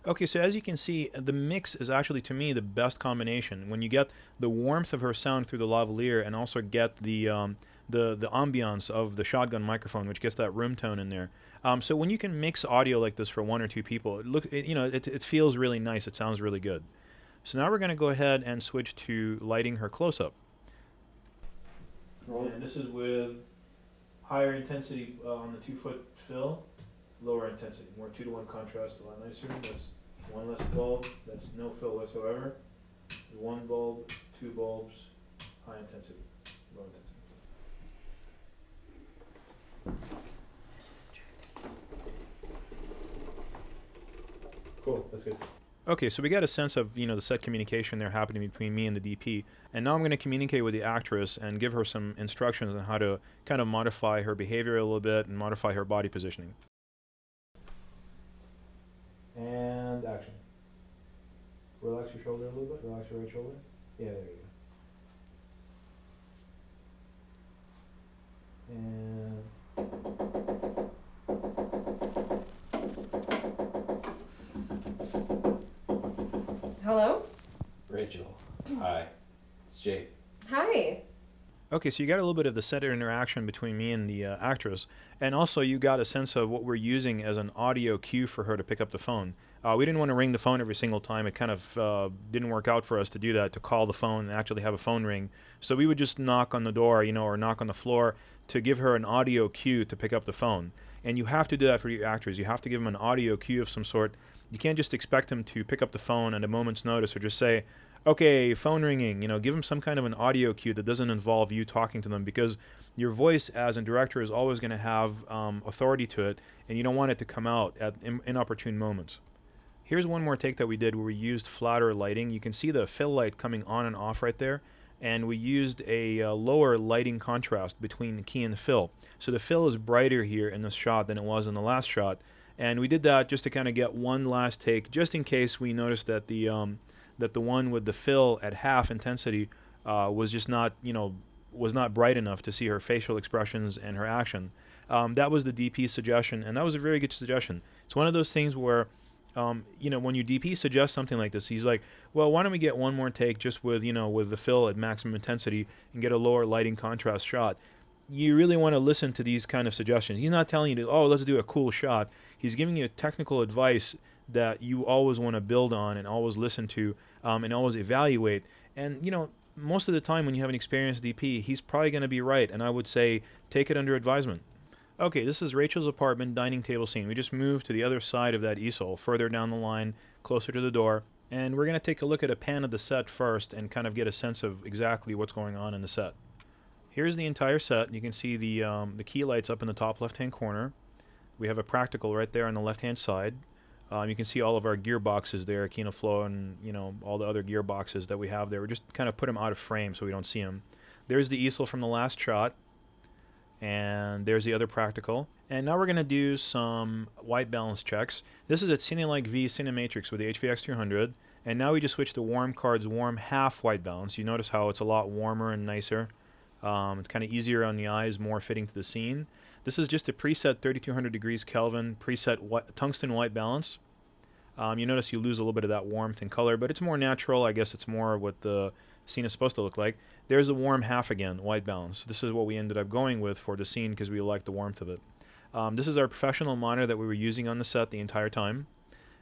Okay, so as you can see, the mix is actually, to me, the best combination. When you get the warmth of her sound through the lavalier and also get the ambiance of the shotgun microphone, which gets that room tone in there. So when you can mix audio like this for one or two people, it feels really nice. It sounds really good. So now we're going to go ahead and switch to lighting her close-up. And this is with higher intensity on the 2-foot fill, lower intensity, more 2-to-1 contrast, a lot nicer. That's one less bulb, that's no fill whatsoever. 1 bulb, 2 bulbs, high intensity, low intensity. Cool, that's good. Okay, so we got a sense of the set communication there happening between me and the DP, and now I'm going to communicate with the actress and give her some instructions on how to kind of modify her behavior a little bit and modify her body positioning. And action. Relax your shoulder a little bit. Relax your right shoulder. Yeah, there you go. And Hello? Rachel. Hi, it's Jake. Hi. okay, so you got a little bit of the set interaction between me and the actress, and also you got a sense of what we're using as an audio cue for her to pick up the phone. We didn't want to ring the phone every single time. It kind of didn't work out for us to do that, to call the phone and actually have a phone ring. So we would just knock on the door, or knock on the floor to give her an audio cue to pick up the phone. And you have to do that for your actors. You have to give them an audio cue of some sort. You can't just expect them to pick up the phone at a moment's notice or just say, okay, phone ringing. Give them some kind of an audio cue that doesn't involve you talking to them, because your voice as a director is always going to have authority to it, and you don't want it to come out at inopportune moments. Here's one more take that we did where we used flatter lighting. You can see the fill light coming on and off right there, and we used a lower lighting contrast between the key and the fill. So the fill is brighter here in this shot than it was in the last shot, and we did that just to kind of get one last take, just in case we noticed that the one with the fill at half intensity was just not, was not bright enough to see her facial expressions and her action. That was the DP's suggestion, and that was a very good suggestion. It's one of those things where, when your DP suggests something like this, he's like, well, why don't we get one more take just with, with the fill at maximum intensity and get a lower lighting contrast shot. You really want to listen to these kind of suggestions. He's not telling you to, oh, let's do a cool shot. He's giving you technical advice that you always want to build on and always listen to and always evaluate. And, most of the time when you have an experienced DP, he's probably going to be right. And I would say take it under advisement. Okay, this is Rachel's apartment dining table scene. We just moved to the other side of that easel, further down the line, closer to the door. And we're going to take a look at a pan of the set first and kind of get a sense of exactly what's going on in the set. Here's the entire set. You can see the key lights up in the top left-hand corner. We have a practical right there on the left-hand side. You can see all of our gearboxes there, Kinoflow and, you know, all the other gearboxes that we have there. We just kind of put them out of frame so we don't see them. There's the easel from the last shot. And there's the other practical. And now we're going to do some white balance checks. This is at Cinelike V Cinematrix with the HVX200. And now we just switch to Warm Card's warm half white balance. You notice how it's a lot warmer and nicer. It's kind of easier on the eyes, more fitting to the scene. This is just a preset 3200 degrees Kelvin preset tungsten white balance. You notice you lose a little bit of that warmth and color, but it's more natural. I guess it's more what the scene is supposed to look like. There's a warm half again, white balance. This is what we ended up going with for the scene because we like the warmth of it. This is our professional monitor that we were using on the set the entire time.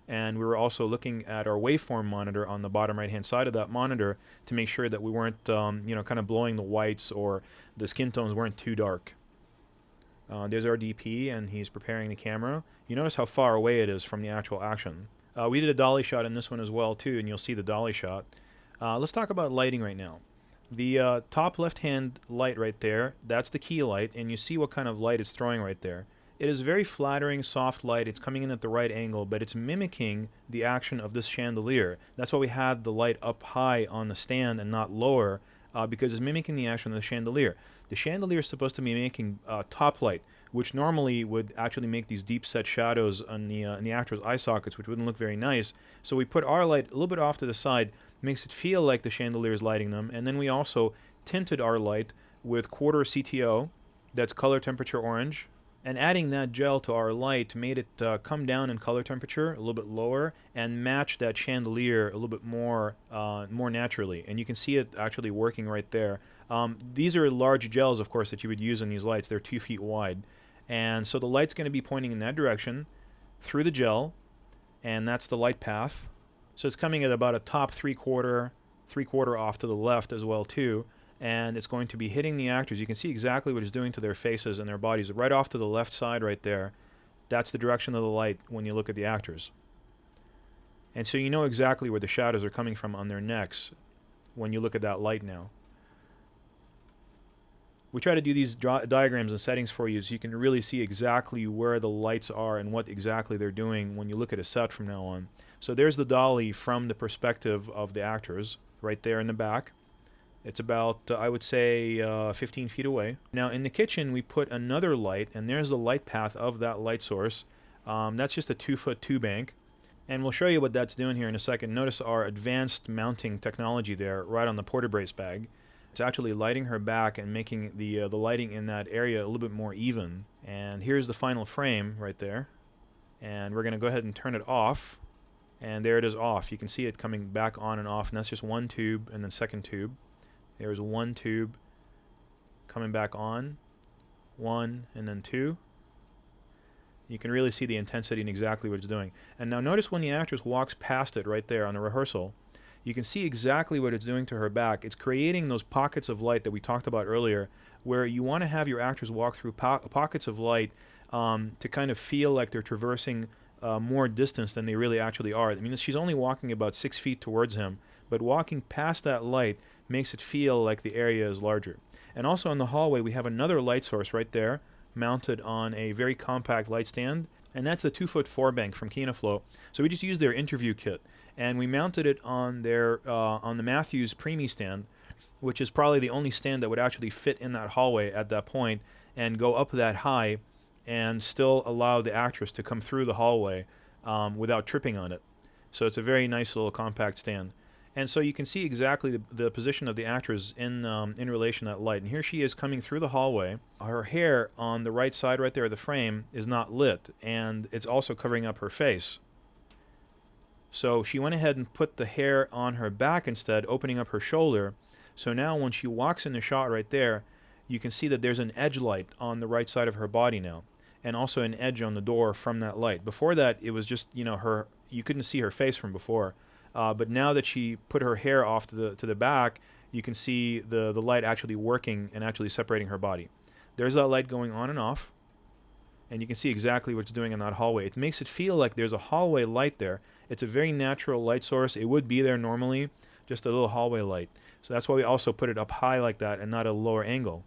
And we were also looking at our waveform monitor on the bottom right-hand side of that monitor to make sure that we weren't, you know, kind of blowing the whites or the skin tones weren't too dark. There's our DP, and he's preparing the camera. You notice how far away it is from the actual action. We did a dolly shot in this one as well, too, and you'll see the dolly shot. Let's talk about lighting right now. The top left-hand light right there, that's the key light, and you see what kind of light it's throwing right there. It is very flattering, soft light. It's coming in at the right angle, but it's mimicking the action of this chandelier. That's why we had the light up high on the stand and not lower, because it's mimicking the action of the chandelier. The chandelier is supposed to be making top light, which normally would actually make these deep set shadows on in the actor's eye sockets, which wouldn't look very nice. So we put our light a little bit off to the side, makes it feel like the chandelier is lighting them, and then we also tinted our light with quarter CTO, that's color temperature orange, and adding that gel to our light made it come down in color temperature a little bit lower and match that chandelier a little bit more naturally. And you can see it actually working right there. These are large gels, of course, that you would use on these lights. They're 2 feet wide. And so the light's going to be pointing in that direction through the gel, and that's the light path. So it's coming at about a top three-quarter off to the left as well, too. And it's going to be hitting the actors. You can see exactly what it's doing to their faces and their bodies. Right off to the left side right there, that's the direction of the light when you look at the actors. And so you know exactly where the shadows are coming from on their necks when you look at that light now. We try to do these diagrams and settings for you so you can really see exactly where the lights are and what exactly they're doing when you look at a set from now on. So there's the dolly from the perspective of the actors right there in the back. It's about, I would say, 15 feet away. Now in the kitchen we put another light, and there's the light path of that light source. That's just a 2-foot tube bank. And we'll show you what that's doing here in a second. Notice our advanced mounting technology there right on the porta brace bag. It's actually lighting her back and making the lighting in that area a little bit more even. And here's the final frame right there. And we're going to go ahead and turn it off. And there it is off. You can see it coming back on and off. And that's just one tube and then second tube. There's one tube coming back on. One and then two. You can really see the intensity and exactly what it's doing. And now notice when the actress walks past it right there on the rehearsal, you can see exactly what it's doing to her back. It's creating those pockets of light that we talked about earlier, where you want to have your actors walk through pockets of light to kind of feel like they're traversing more distance than they really actually are. I mean, she's only walking about 6 feet towards him, but walking past that light makes it feel like the area is larger. And also in the hallway, we have another light source right there, mounted on a very compact light stand, and that's the 2-foot 4-bank from Kinoflow. So we just used their interview kit, and we mounted it on their on the Matthews Preemie stand, which is probably the only stand that would actually fit in that hallway at that point and go up that high and still allow the actress to come through the hallway without tripping on it. So it's a very nice little compact stand. And so you can see exactly the position of the actress in relation to that light. And here she is coming through the hallway. Her hair on the right side right there of the frame is not lit, and it's also covering up her face. So she went ahead and put the hair on her back instead, opening up her shoulder. So now when she walks in the shot right there, you can see that there's an edge light on the right side of her body now, and also an edge on the door from that light. Before that, it was just, you know, you couldn't see her face from before. But now that she put her hair off to the back, you can see the light actually working and actually separating her body. There's that light going on and off, and you can see exactly what it's doing in that hallway. It makes it feel like there's a hallway light there. It's a very natural light source. It would be there normally, just a little hallway light. So that's why we also put it up high like that and not at a lower angle.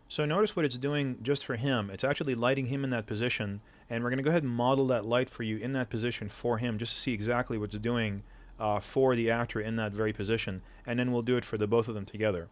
So notice what it's doing just for him. It's actually lighting him in that position, and we're going to go ahead and model that light for you in that position for him, just to see exactly what it's doing for the actor in that very position, and then we'll do it for the both of them together.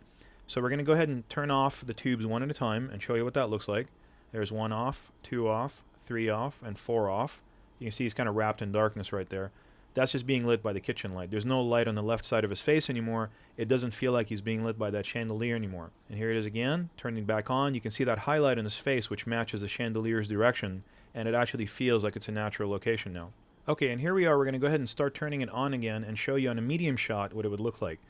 So we're going to go ahead and turn off the tubes one at a time and show you what that looks like. There's 1 off, 2 off, 3 off, and 4 off. You can see he's kind of wrapped in darkness right there. That's just being lit by the kitchen light. There's no light on the left side of his face anymore. It doesn't feel like he's being lit by that chandelier anymore. And here it is again, turning back on. You can see that highlight on his face, which matches the chandelier's direction, and it actually feels like it's a natural location now. Okay, and here we are. We're going to go ahead and start turning it on again and show you on a medium shot what it would look like.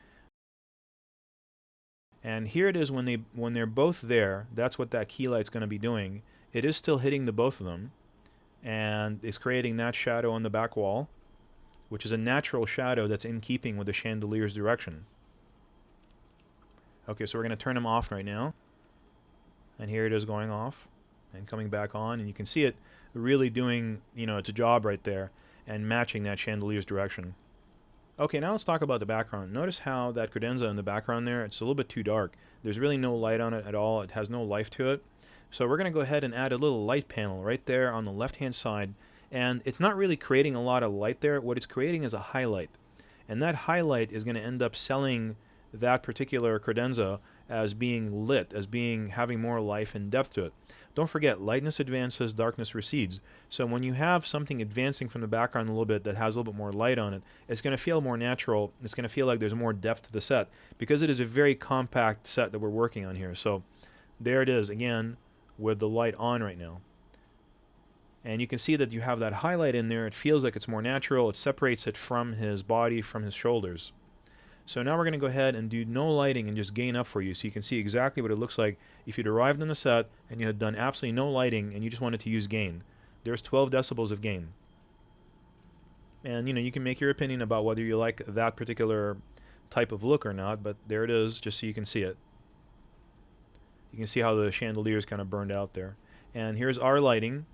And here it is when they're both there. That's what that key light's going to be doing. It is still hitting the both of them, and it's creating that shadow on the back wall, which is a natural shadow that's in keeping with the chandelier's direction. Okay, so we're going to turn them off right now. And here it is going off and coming back on, and you can see it really doing, its job right there and matching that chandelier's direction. Okay, now let's talk about the background. Notice how that credenza in the background there, it's a little bit too dark. There's really no light on it at all. It has no life to it. So we're going to go ahead and add a little light panel right there on the left-hand side. And it's not really creating a lot of light there. What it's creating is a highlight. And that highlight is going to end up selling that particular credenza as being lit, as having more life and depth to it. Don't forget, lightness advances, darkness recedes. So when you have something advancing from the background a little bit that has a little bit more light on it, it's going to feel more natural. It's going to feel like there's more depth to the set, because it is a very compact set that we're working on here. So there it is again with the light on right now. And you can see that you have that highlight in there. It feels like it's more natural. It separates it from his body, from his shoulders. So now we're going to go ahead and do no lighting and just gain up for you, so you can see exactly what it looks like if you'd arrived on the set and you had done absolutely no lighting and you just wanted to use gain. There's 12 decibels of gain. And you can make your opinion about whether you like that particular type of look or not, but there it is, just so you can see it. You can see how the chandelier is kind of burned out there. And here's our lighting.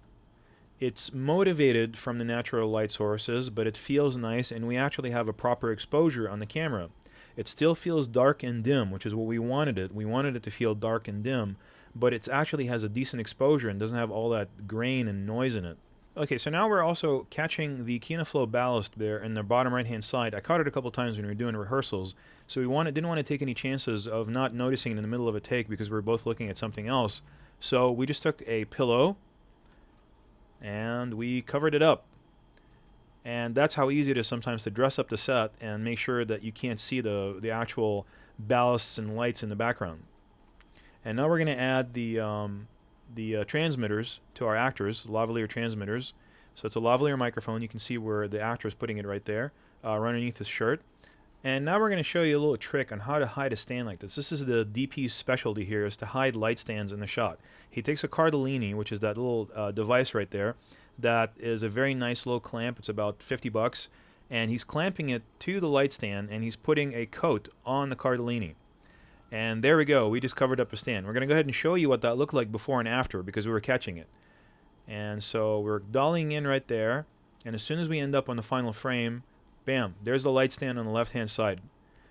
It's motivated from the natural light sources, but it feels nice, and we actually have a proper exposure on the camera. It still feels dark and dim, which is what we wanted it. We wanted it to feel dark and dim, but it actually has a decent exposure and doesn't have all that grain and noise in it. Okay, so now we're also catching the Kinaflow ballast there in the bottom right-hand side. I caught it a couple times when we were doing rehearsals, so we didn't want to take any chances of not noticing it in the middle of a take because we were both looking at something else. So we just took a pillow and we covered it up. And that's how easy it is sometimes to dress up the set and make sure that you can't see the actual ballasts and lights in the background. And now we're going to add the transmitters to our actors, lavalier transmitters. So it's a lavalier microphone. You can see where the actor is putting it right there, right underneath his shirt. And now we're going to show you a little trick on how to hide a stand like this. This is the DP's specialty here, is to hide light stands in the shot. He takes a cardellini, which is that little device right there, that is a very nice little clamp. It's about $50, and he's clamping it to the light stand, and he's putting a coat on the cardellini. And there we go. We just covered up a stand. We're going to go ahead and show you what that looked like before and after, because we were catching it. And so we're dollying in right there, and as soon as we end up on the final frame, bam, there's the light stand on the left-hand side.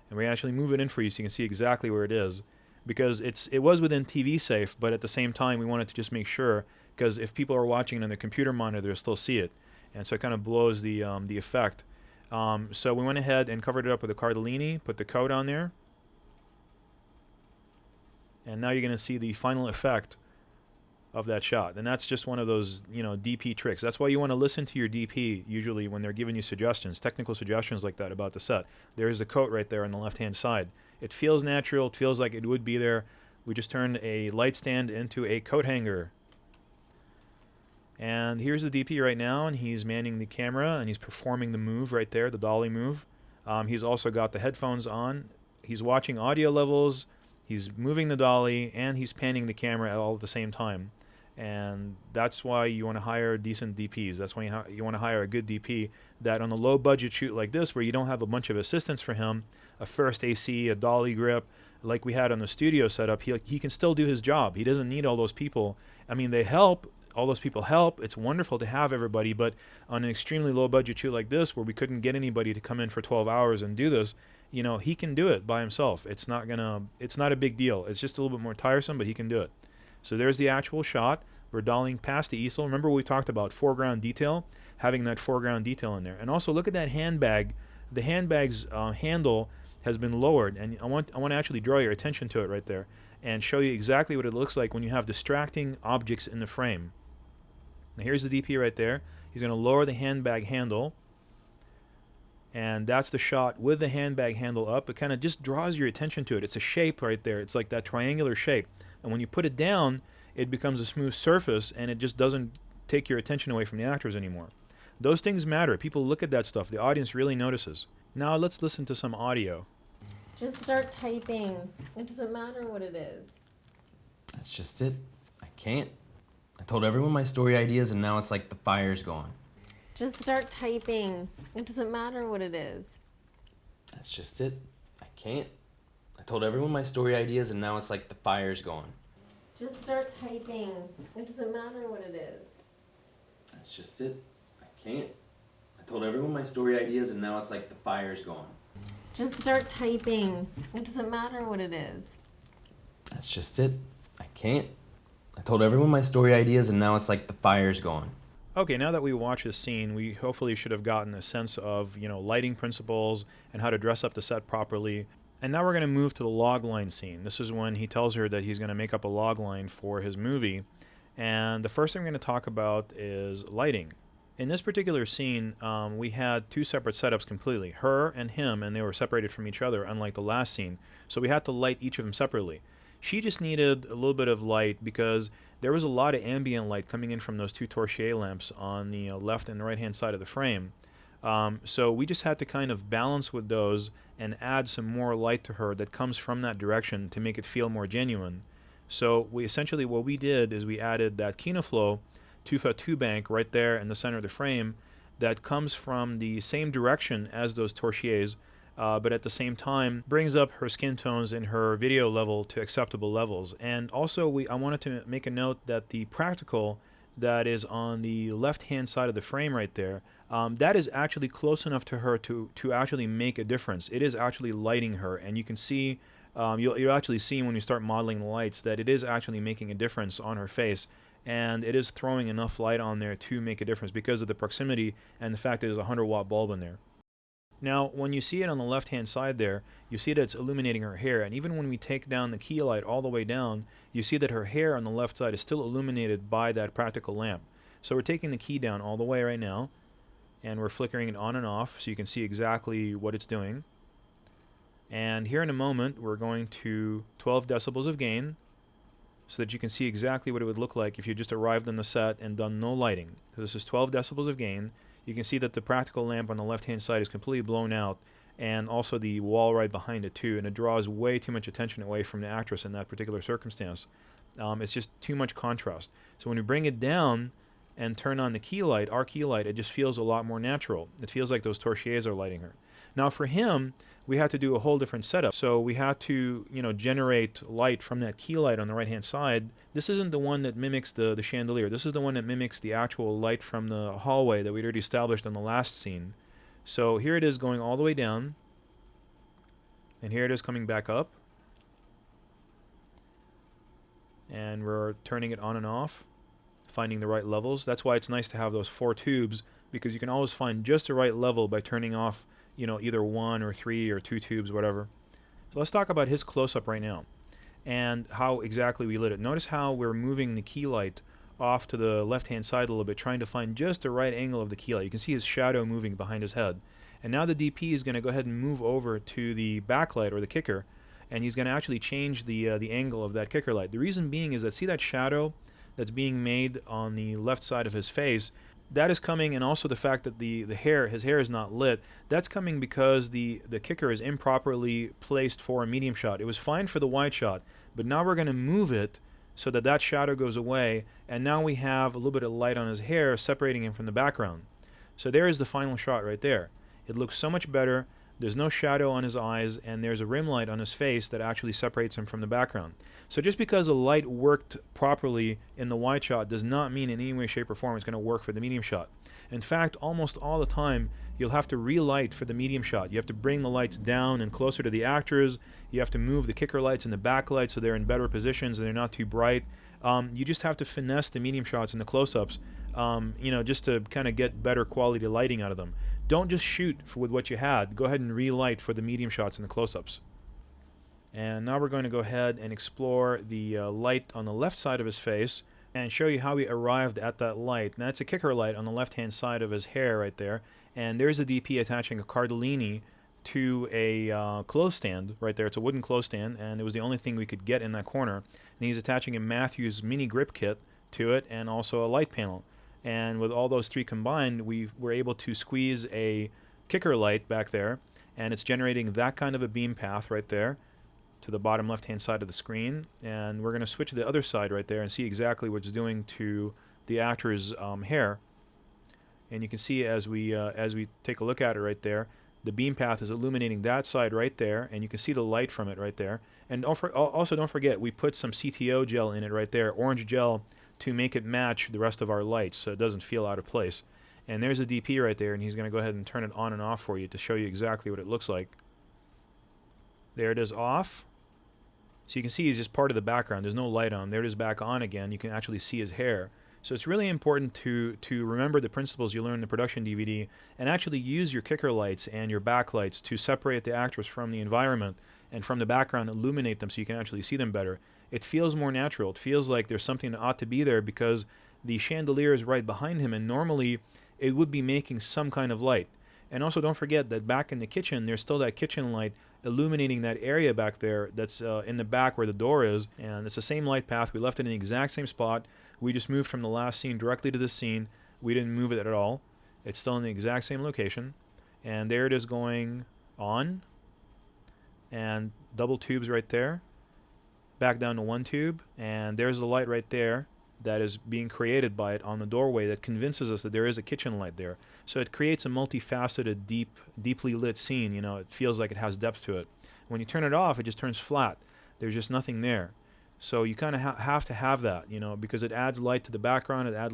And we actually move it in for you so you can see exactly where it is, because it was within TV safe, but at the same time we wanted to just make sure, because if people are watching it on their computer monitor, they'll still see it. And so it kind of blows the effect. So we went ahead and covered it up with a cardellini, put the coat on there. And now you're going to see the final effect of that shot. And that's just one of those, DP tricks. That's why you want to listen to your DP usually when they're giving you suggestions, technical suggestions like that about the set. There's the coat right there on the left-hand side. It feels natural. It feels like it would be there. We just turned a light stand into a coat hanger. And here's the DP right now, and he's manning the camera, and he's performing the move right there, the dolly move. He's also got the headphones on. He's watching audio levels. He's moving the dolly, and he's panning the camera all at the same time. And that's why you want to hire decent DPs. That's why you want to hire a good DP that on a low-budget shoot like this, where you don't have a bunch of assistants for him, a first AC, a dolly grip, like we had on the studio setup, he can still do his job. He doesn't need all those people. I mean, they help. All those people help. It's wonderful to have everybody, but on an extremely low-budget shoot like this, where we couldn't get anybody to come in for 12 hours and do this, he can do it by himself. It's not a big deal. It's just a little bit more tiresome, but he can do it. So there's the actual shot. We're dollying past the easel. Remember we talked about foreground detail, having that foreground detail in there. And also look at that handbag. The handbag's handle has been lowered, and I want to actually draw your attention to it right there and show you exactly what it looks like when you have distracting objects in the frame. Now here's the DP right there. He's going to lower the handbag handle, and that's the shot with the handbag handle up. It kind of just draws your attention to it. It's a shape right there. It's like that triangular shape, and when you put it down, it becomes a smooth surface, and it just doesn't take your attention away from the actors anymore. Those things matter. People look at that stuff. The audience really notices. Now let's listen to some audio. Just start typing. It doesn't matter what it is. That's just it. I can't. I told everyone my story ideas and now it's like the fire's gone. Just start typing. It doesn't matter what it is. That's just it. I can't. I told everyone my story ideas and now it's like the fire's gone. Just start typing. It doesn't matter what it is. That's just it. I can't. I told everyone my story ideas and now it's like the fire's gone. Just start typing. It doesn't matter what it is. That's just it. I can't. I told everyone my story ideas and now it's like the fire's gone. Okay, now that we watch this scene, we hopefully should have gotten a sense of, lighting principles and how to dress up the set properly. And now we're going to move to the log line scene. This is when he tells her that he's going to make up a log line for his movie. And the first thing we're going to talk about is lighting. In this particular scene, we had two separate setups completely, her and him, and they were separated from each other, unlike the last scene. So we had to light each of them separately. She just needed a little bit of light because there was a lot of ambient light coming in from those two torchlier lamps on the left and right hand side of the frame. So we just had to kind of balance with those and add some more light to her that comes from that direction to make it feel more genuine. So we essentially, what we did is we added that Kinoflow 2x2 bank right there in the center of the frame that comes from the same direction as those torchliers, but at the same time brings up her skin tones and her video level to acceptable levels. And also I wanted to make a note that the practical that is on the left hand side of the frame right there, that is actually close enough to her to actually make a difference. It is actually lighting her, and you can see, you'll actually see when you start modeling the lights that it is actually making a difference on her face, and it is throwing enough light on there to make a difference because of the proximity and the fact that there's a 100-watt bulb in there. Now, when you see it on the left-hand side there, you see that it's illuminating her hair, and even when we take down the key light all the way down, you see that her hair on the left side is still illuminated by that practical lamp. So we're taking the key down all the way right now, and we're flickering it on and off so you can see exactly what it's doing. And here in a moment, we're going to 12 decibels of gain, so that you can see exactly what it would look like if you just arrived on the set and done no lighting. So this is 12 decibels of gain. You can see that the practical lamp on the left-hand side is completely blown out, and also the wall right behind it too, and it draws way too much attention away from the actress in that particular circumstance. It's just too much contrast. So when we bring it down and turn on the key light, our key light, it just feels a lot more natural. It feels like those torchliers are lighting her. Now for him, we had to do a whole different setup. So we had to, generate light from that key light on the right-hand side. This isn't the one that mimics the chandelier. This is the one that mimics the actual light from the hallway that we'd already established in the last scene. So here it is going all the way down, and here it is coming back up. And we're turning it on and off, finding the right levels. That's why it's nice to have those 4 tubes, because you can always find just the right level by turning off either 1 or 3 or 2 tubes, whatever. So let's talk about his close-up right now and how exactly we lit it. Notice how we're moving the key light off to the left-hand side a little bit, trying to find just the right angle of the key light. You can see his shadow moving behind his head. And now the DP is going to go ahead and move over to the backlight or the kicker, and he's going to actually change the angle of that kicker light. The reason being is that, see that shadow that's being made on the left side of his face? That is coming, and also the fact that his hair is not lit, that's coming because the kicker is improperly placed for a medium shot. It was fine for the wide shot, but now we're going to move it so that that shadow goes away, and now we have a little bit of light on his hair separating him from the background. So there is the final shot right there. It looks so much better. There's no shadow on his eyes, and there's a rim light on his face that actually separates him from the background. So just because the light worked properly in the wide shot does not mean in any way, shape, or form it's going to work for the medium shot. In fact, almost all the time, you'll have to relight for the medium shot. You have to bring the lights down and closer to the actors. You have to move the kicker lights and the backlight so they're in better positions and they're not too bright. You just have to finesse the medium shots and the close-ups, just to kind of get better quality lighting out of them. Don't just shoot with what you had. Go ahead and relight for the medium shots and the close-ups. And now we're going to go ahead and explore the light on the left side of his face and show you how we arrived at that light. Now it's a kicker light on the left-hand side of his hair right there. And there's the DP attaching a cardellini to a clothes stand right there. It's a wooden clothes stand, and it was the only thing we could get in that corner. And he's attaching a Matthews mini grip kit to it and also a light panel. And with all those three combined, we were able to squeeze a kicker light back there, and it's generating that kind of a beam path right there to the bottom left-hand side of the screen. And we're going to switch to the other side right there and see exactly what it's doing to the actor's hair. And you can see as we take a look at it right there, the beam path is illuminating that side right there, and you can see the light from it right there. And also don't forget, we put some CTO gel in it right there, orange gel, to make it match the rest of our lights so it doesn't feel out of place. And there's a DP right there, and he's going to go ahead and turn it on and off for you to show you exactly what it looks like. There it is off. So you can see he's just part of the background. There's no light on. There it is back on again. You can actually see his hair. So it's really important to remember the principles you learn in the production DVD and actually use your kicker lights and your backlights to separate the actors from the environment and from the background, illuminate them so you can actually see them better. It feels more natural. It feels like there's something that ought to be there because the chandelier is right behind him, and normally it would be making some kind of light. And also don't forget that back in the kitchen, there's still that kitchen light illuminating that area back there that's in the back where the door is, and it's the same light path. We left it in the exact same spot. We just moved from the last scene directly to this scene. We didn't move it at all. It's still in the exact same location. And there it is going on. And double tubes right there. Back down to one tube. And there's the light right there that is being created by it on the doorway that convinces us that there is a kitchen light there. So it creates a multifaceted, deeply lit scene. You know, it feels like it has depth to it. When you turn it off, it just turns flat. There's just nothing there. So you kind of have to have that, you know, because it adds light to the background, it adds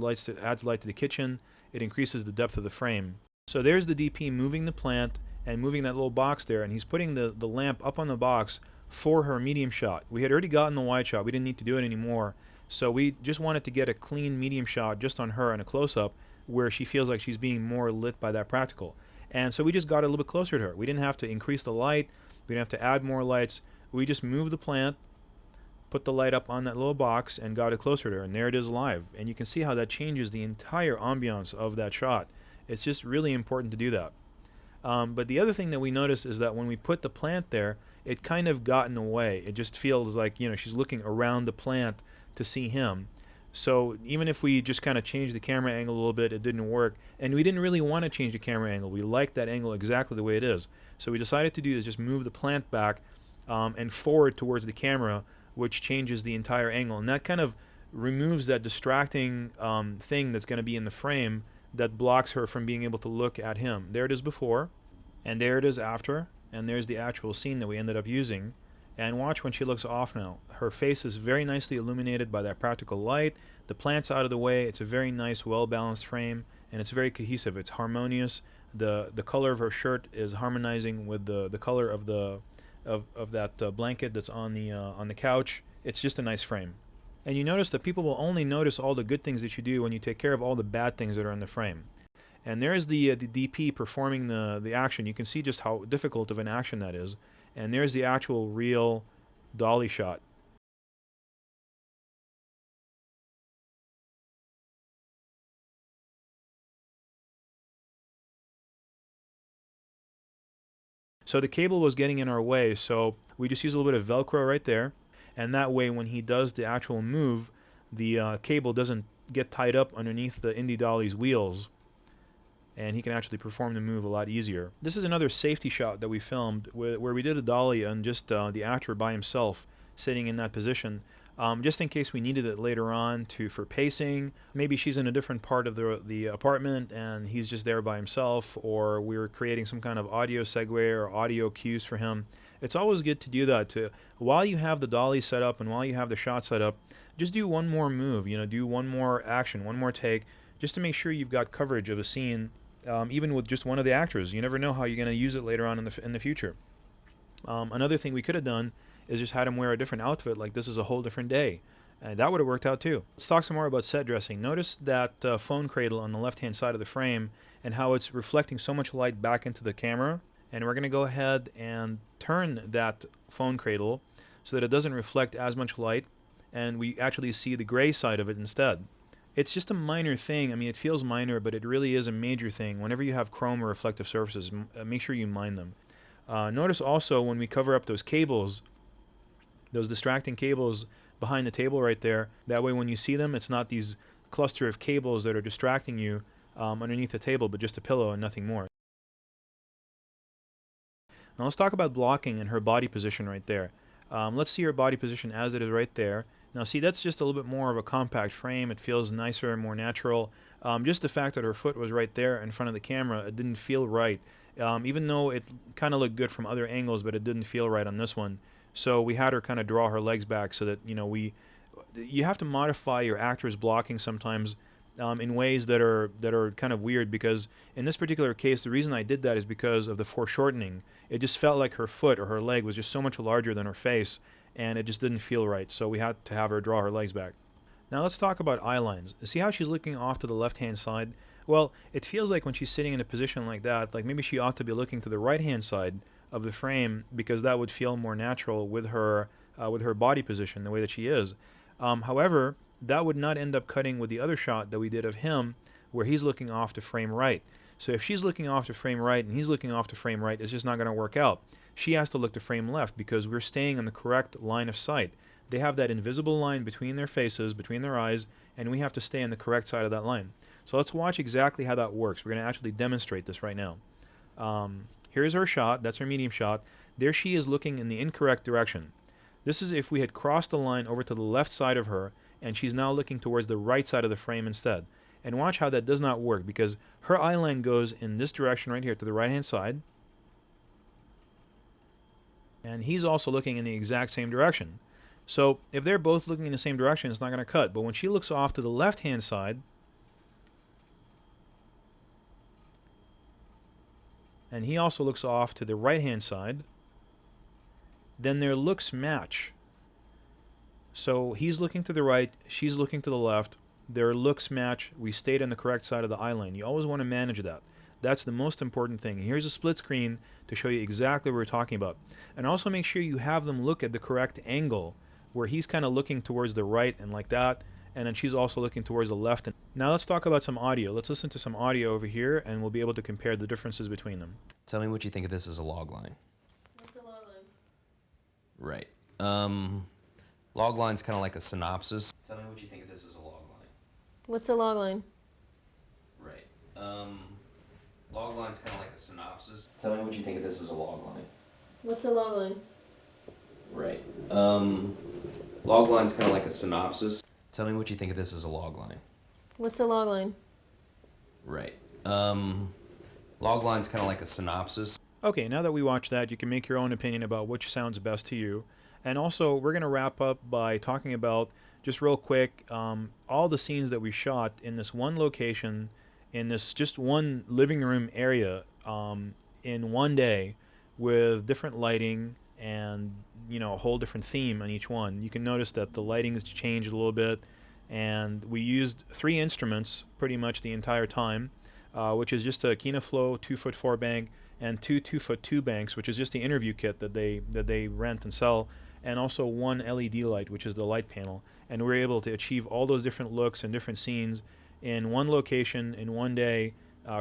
light to the kitchen, it increases the depth of the frame. So there's the DP moving the plant and moving that little box there, and he's putting the lamp up on the box for her medium shot. We had already gotten the wide shot, we didn't need to do it anymore, so we just wanted to get a clean medium shot just on her and a close-up where she feels like she's being more lit by that practical. And so we just got a little bit closer to her. We didn't have to increase the light, we didn't have to add more lights, we just moved the plant, put the light up on that little box and got it closer to her, and there it is live. And you can see how that changes the entire ambiance of that shot. It's just really important to do that. But the other thing that we noticed is that when we put the plant there, it kind of got in the way. It just feels like, you know, she's looking around the plant to see him. So even if we just kind of changed the camera angle a little bit, it didn't work. And we didn't really want to change the camera angle. We liked that angle exactly the way it is. So we decided to do is just move the plant back and forward towards the camera, which changes the entire angle, and that kind of removes that distracting thing that's going to be in the frame that blocks her from being able to look at him. There it is before, and there it is after, and there's the actual scene that we ended up using. And watch when she looks off now. Her face is very nicely illuminated by that practical light. The plant's out of the way. It's a very nice, well-balanced frame, and it's very cohesive. It's harmonious. The color of her shirt is harmonizing with the color of that blanket that's on the couch. It's just a nice frame. And you notice that people will only notice all the good things that you do when you take care of all the bad things that are in the frame. And there's the DP performing the action. You can see just how difficult of an action that is. And there's the actual real dolly shot. So the cable was getting in our way, so we just use a little bit of Velcro right there, and that way when he does the actual move, the cable doesn't get tied up underneath the Indie Dolly's wheels, and he can actually perform the move a lot easier. This is another safety shot that we filmed where we did a dolly on just the actor by himself sitting in that position, just in case we needed it later on for pacing. Maybe she's in a different part of the apartment and he's just there by himself, or we were creating some kind of audio segue or audio cues for him. It's always good to do that while you have the dolly set up and while you have the shot set up. Just do one more move, you know, do one more action, one more take, just to make sure you've got coverage of a scene. Even with just one of the actors, you never know how you're going to use it later on in the future. Another thing we could have done is just had him wear a different outfit, like this is a whole different day. And that would have worked out too. Let's talk some more about set dressing. Notice that phone cradle on the left-hand side of the frame and how it's reflecting so much light back into the camera. And we're going to go ahead and turn that phone cradle so that it doesn't reflect as much light, and we actually see the gray side of it instead. It's just a minor thing. I mean, it feels minor, but it really is a major thing. Whenever you have chrome or reflective surfaces, make sure you mind them. Notice also when we cover up those cables, those distracting cables behind the table right there, that way when you see them, it's not these cluster of cables that are distracting you underneath the table, but just a pillow and nothing more. Now let's talk about blocking and her body position right there. Let's see her body position as it is right there. Now see, that's just a little bit more of a compact frame. It feels nicer and more natural. Just the fact that her foot was right there in front of the camera, it didn't feel right. Even though it kind of looked good from other angles, but it didn't feel right on this one. So we had her kind of draw her legs back so that, you know, you have to modify your actor's blocking sometimes in ways that are kind of weird, because in this particular case, the reason I did that is because of the foreshortening. It just felt like her foot or her leg was just so much larger than her face, and it just didn't feel right. So we had to have her draw her legs back. Now let's talk about eye lines. See how she's looking off to the left-hand side? Well, it feels like when she's sitting in a position like that, like maybe she ought to be looking to the right-hand side of the frame, because that would feel more natural with her body position, the way that she is. However, that would not end up cutting with the other shot that we did of him, where he's looking off to frame right. So if she's looking off to frame right and he's looking off to frame right, it's just not going to work out. She has to look to frame left, because we're staying on the correct line of sight. They have that invisible line between their faces, between their eyes, and we have to stay on the correct side of that line. So let's watch exactly how that works. We're going to actually demonstrate this right now. Here's her shot. That's her medium shot. There she is looking in the incorrect direction. This is if we had crossed the line over to the left side of her, and she's now looking towards the right side of the frame instead. And watch how that does not work, because her eye line goes in this direction right here to the right-hand side. And he's also looking in the exact same direction. So if they're both looking in the same direction, it's not going to cut. But when she looks off to the left-hand side, and he also looks off to the right-hand side, then their looks match. So he's looking to the right, she's looking to the left, their looks match, we stayed on the correct side of the eye line. You always want to manage that. That's the most important thing. Here's a split screen to show you exactly what we're talking about. And also make sure you have them look at the correct angle, where he's kind of looking towards the right and like that, and then she's also looking towards the left. Now let's talk about some audio. Let's listen to some audio over here, and we'll be able to compare the differences between them. Tell me what you think of this as a log line. What's a log line? Right. Log line's kind of like a synopsis. Tell me what you think of this as a log line. What's a log line? Right. Log line's kind of like a synopsis. Tell me what you think of this as a log line. What's a log line? Right. Log line's kind of like a synopsis. Tell me what you think of this as a log line. What's a log line? Right. Log line's kind of like a synopsis. Okay, now that we watched that, you can make your own opinion about which sounds best to you. And also, we're going to wrap up by talking about, just real quick, all the scenes that we shot in this one location, in this just one living room area, in one day, with different lighting and, you know, a whole different theme on each one. You can notice that the lighting has changed a little bit, and we used 3 instruments pretty much the entire time, which is just a Kinoflow 2'4" bank and 2 2'2" banks, which is just the interview kit that they rent and sell, and also 1 LED light, which is the light panel. And we're able to achieve all those different looks and different scenes in one location in one day,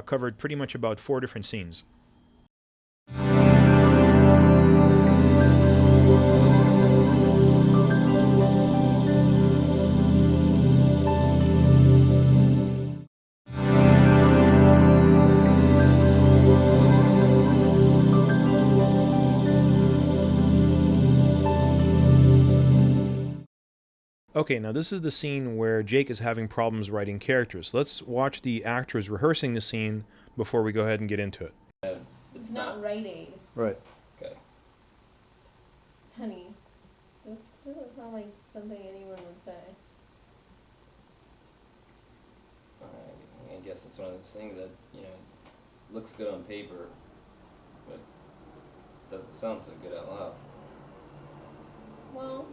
covered pretty much about 4 different scenes. Okay, now this is the scene where Jake is having problems writing characters. Let's watch the actors rehearsing the scene before we go ahead and get into it. It's not writing. Right. Okay. Honey, this doesn't sound like something anyone would say. I guess it's one of those things that, you know, looks good on paper, but doesn't sound so good out loud. Well,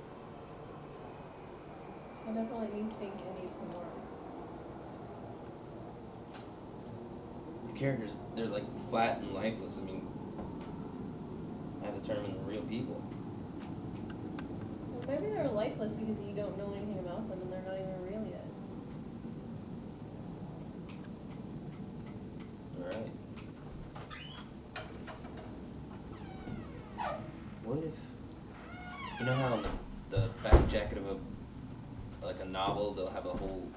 I definitely think it needs some work. The characters, they're like flat and lifeless. I mean, I have to turn them into real people. Well, maybe they're lifeless because you don't know anything about them and they're not even real yet. Alright. What if, you know how on the back jacket of a novel, they'll have a whole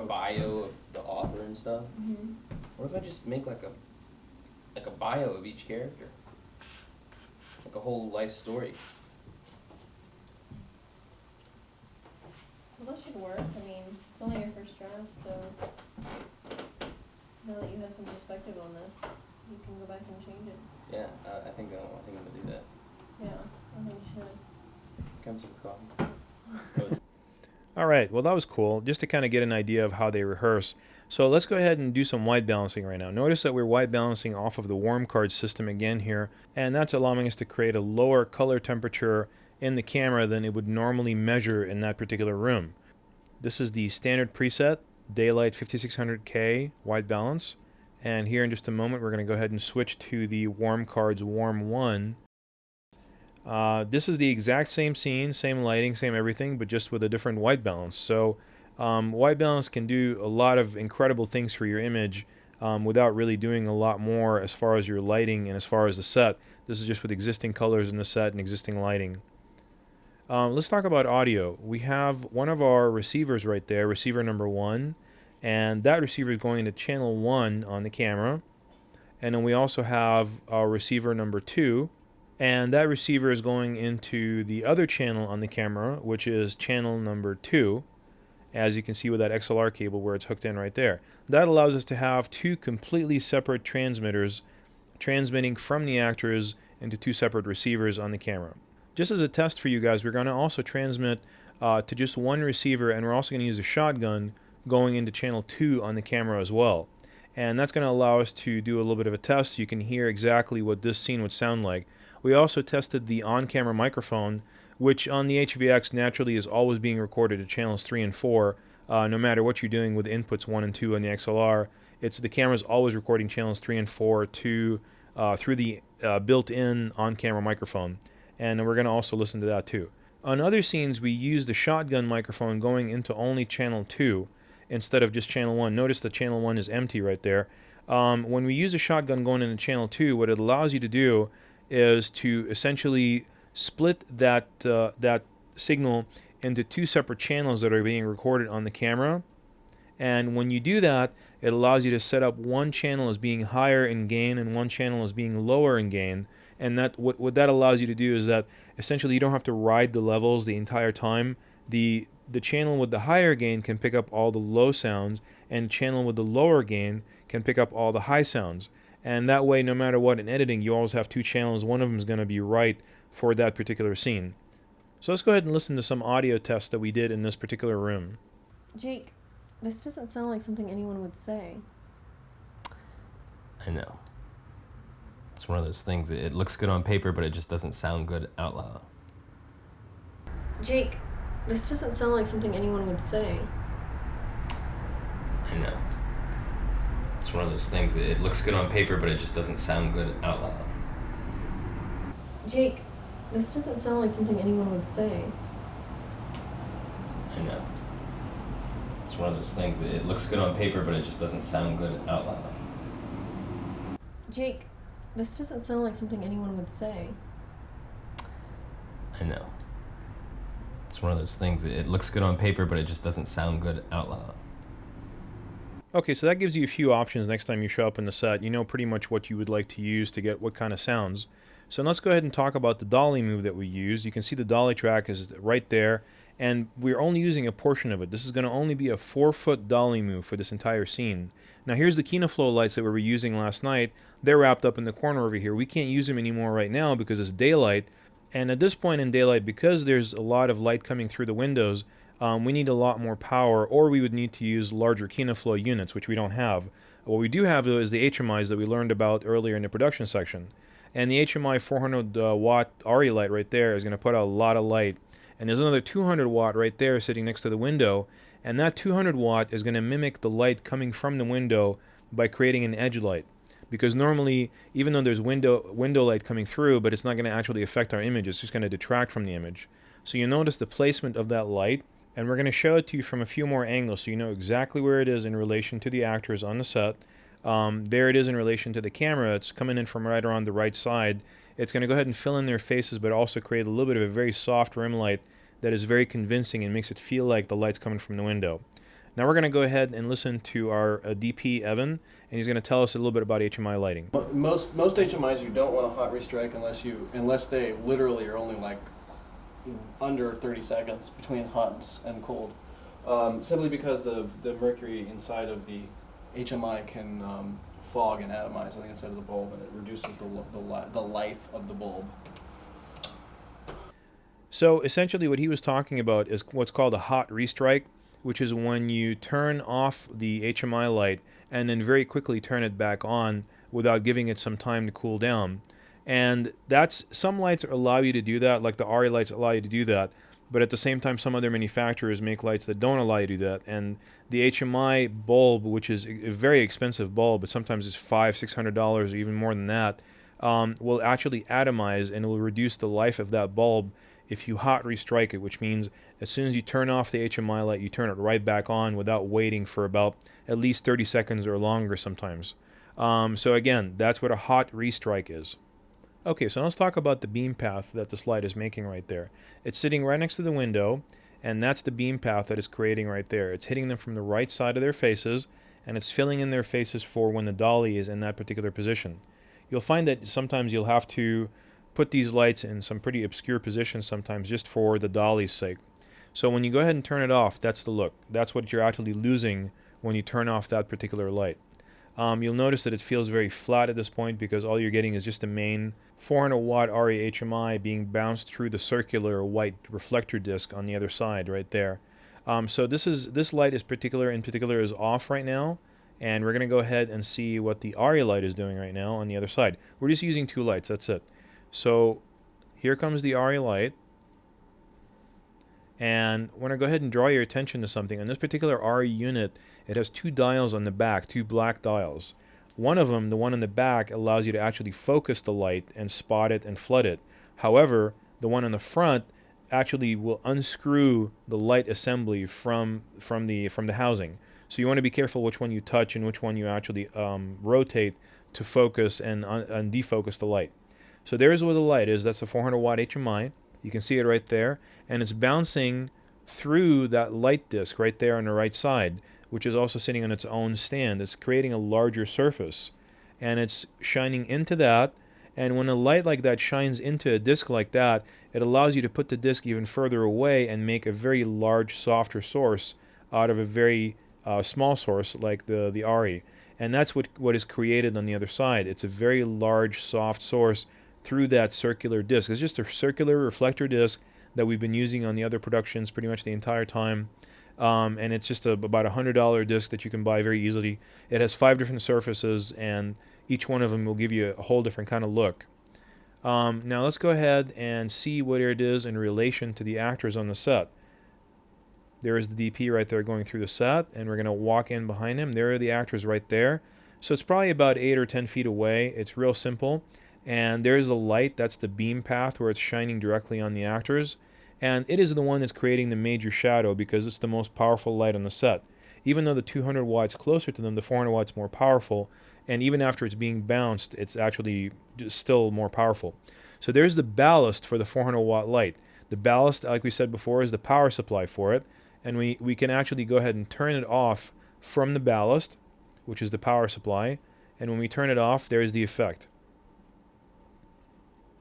bio of the author and stuff? Mm-hmm. What if I just make like a bio of each character? Like a whole life story. Well, that should work. I mean, it's only your first draft, so now that you have some perspective on this, you can go back and change it. Yeah, I think I'm gonna do that. Yeah, I think you should. Comes with coffee. All right, well that was cool, just to kind of get an idea of how they rehearse. So let's go ahead and do some white balancing right now. Notice that we're white balancing off of the warm card system again here, and that's allowing us to create a lower color temperature in the camera than it would normally measure in that particular room. This is the standard preset, Daylight 5600K white balance, and here in just a moment we're going to go ahead and switch to the warm cards warm 1. This is the exact same scene, same lighting, same everything, but just with a different white balance. So white balance can do a lot of incredible things for your image without really doing a lot more as far as your lighting and as far as the set. This is just with existing colors in the set and existing lighting. Let's talk about audio. We have one of our receivers right there, receiver number 1, and that receiver is going into channel 1 on the camera. And then we also have our receiver number 2, and that receiver is going into the other channel on the camera, which is channel number 2, as you can see with that XLR cable where it's hooked in right there. That allows us to have two completely separate transmitters transmitting from the actors into two separate receivers on the camera. Just as a test for you guys, we're going to also transmit to just one receiver, and we're also going to use a shotgun going into channel 2 on the camera as well. And that's going to allow us to do a little bit of a test so you can hear exactly what this scene would sound like. We also tested the on-camera microphone, which on the HVX naturally is always being recorded at channels 3 and 4, no matter what you're doing with inputs 1 and 2 on the XLR. The camera's always recording channels 3 and 4 through the built-in on-camera microphone. And we're going to also listen to that too. On other scenes, we use the shotgun microphone going into only channel 2 instead of just channel 1. Notice that channel 1 is empty right there. When we use a shotgun going into channel 2, what it allows you to do is to essentially split that signal into two separate channels that are being recorded on the camera. And when you do that, it allows you to set up one channel as being higher in gain and one channel as being lower in gain. And that what that allows you to do is that essentially you don't have to ride the levels the entire time. The channel with the higher gain can pick up all the low sounds, and the channel with the lower gain can pick up all the high sounds. And that way, no matter what in editing, you always have two channels. One of them is going to be right for that particular scene. So let's go ahead and listen to some audio tests that we did in this particular room. Jake, this doesn't sound like something anyone would say. I know. It's one of those things, it looks good on paper, but it just doesn't sound good out loud. Jake, this doesn't sound like something anyone would say. I know. It's one of those things, it looks good on paper, but it just doesn't sound good out loud. Jake, this doesn't sound like something anyone would say. I know. It's one of those things, it looks good on paper, but it just doesn't sound good out loud. Jake, this doesn't sound like something anyone would say. I know. It's one of those things, it looks good on paper, but it just doesn't sound good out loud. Okay, so that gives you a few options next time you show up in the set. You know pretty much what you would like to use to get what kind of sounds. So let's go ahead and talk about the dolly move that we used. You can see the dolly track is right there, and we're only using a portion of it. This is going to only be a 4-foot dolly move for this entire scene. Now here's the Kinoflow lights that we were using last night. They're wrapped up in the corner over here. We can't use them anymore right now because it's daylight. And at this point in daylight, because there's a lot of light coming through the windows, we need a lot more power, or we would need to use larger Kinoflow units, which we don't have. What we do have, though, is the HMIs that we learned about earlier in the production section. And the HMI 400 watt ARRI light right there is going to put out a lot of light. And there's another 200 watt right there sitting next to the window, and that 200 watt is going to mimic the light coming from the window by creating an edge light. Because normally, even though there's window light coming through, but it's not going to actually affect our image, it's just going to detract from the image. So you notice the placement of that light, and we're going to show it to you from a few more angles so you know exactly where it is in relation to the actors on the set. There it is in relation to the camera. It's coming in from right around the right side. It's going to go ahead and fill in their faces, but also create a little bit of a very soft rim light that is very convincing and makes it feel like the light's coming from the window. Now we're going to go ahead and listen to our DP, Evan, and he's going to tell us a little bit about HMI lighting. Most HMIs you don't want a hot restrike unless they literally are only like under 30 seconds between hot and cold. Simply because the mercury inside of the HMI can fog and atomize on the inside of the bulb, and it reduces the life of the bulb. So essentially what he was talking about is what's called a hot restrike, which is when you turn off the HMI light and then very quickly turn it back on without giving it some time to cool down. And some lights allow you to do that, like the RE lights allow you to do that, but at the same time some other manufacturers make lights that don't allow you to do that. And the HMI bulb, which is a very expensive bulb, but sometimes it's $500-600 or even more than that, will actually atomize and it will reduce the life of that bulb if you hot restrike it, which means as soon as you turn off the HMI light, you turn it right back on without waiting for about at least 30 seconds or longer sometimes. So again, that's what a hot restrike is. Okay, so let's talk about the beam path that this light is making right there. It's sitting right next to the window, and that's the beam path that it's creating right there. It's hitting them from the right side of their faces, and it's filling in their faces for when the dolly is in that particular position. You'll find that sometimes you'll have to put these lights in some pretty obscure positions sometimes just for the dolly's sake. So when you go ahead and turn it off, that's the look. That's what you're actually losing when you turn off that particular light. You'll notice that it feels very flat at this point because all you're getting is just a main 400 watt RE HMI being bounced through the circular white reflector disc on the other side right there. So this light in particular is off right now, and we're going to go ahead and see what the RE light is doing right now on the other side. We're just using two lights, that's it. So here comes the RE light, and I want to go ahead and draw your attention to something. On this particular RE unit, it has two dials on the back, two black dials. One of them, the one on the back, allows you to actually focus the light and spot it and flood it. However, the one on the front actually will unscrew the light assembly from the housing. So you want to be careful which one you touch and which one you actually rotate to focus and defocus the light. So there's where the light is. That's a 400 watt HMI. You can see it right there, and it's bouncing through that light disc right there on the right side, which is also sitting on its own stand. It's creating a larger surface, and it's shining into that. And when a light like that shines into a disc like that, it allows you to put the disc even further away and make a very large, softer source out of a very small source like the RE. And that's what is created on the other side. It's a very large, soft source through that circular disc. It's just a circular reflector disc that we've been using on the other productions pretty much the entire time. And it's just about $100 disc that you can buy very easily. It has 5 different surfaces, and each one of them will give you a whole different kind of look. Now let's go ahead and see what it is in relation to the actors on the set. There is the DP right there going through the set, and we're going to walk in behind him. There are the actors right there. So it's probably about 8 or 10 feet away. It's real simple. And there's the light. That's the beam path where it's shining directly on the actors. And it is the one that's creating the major shadow because it's the most powerful light on the set. Even though the 200 watts closer to them, the 400 watts more powerful. And even after it's being bounced, it's actually still more powerful. So there's the ballast for the 400 watt light. The ballast, like we said before, is the power supply for it. And we can actually go ahead and turn it off from the ballast, which is the power supply. And when we turn it off, there's the effect.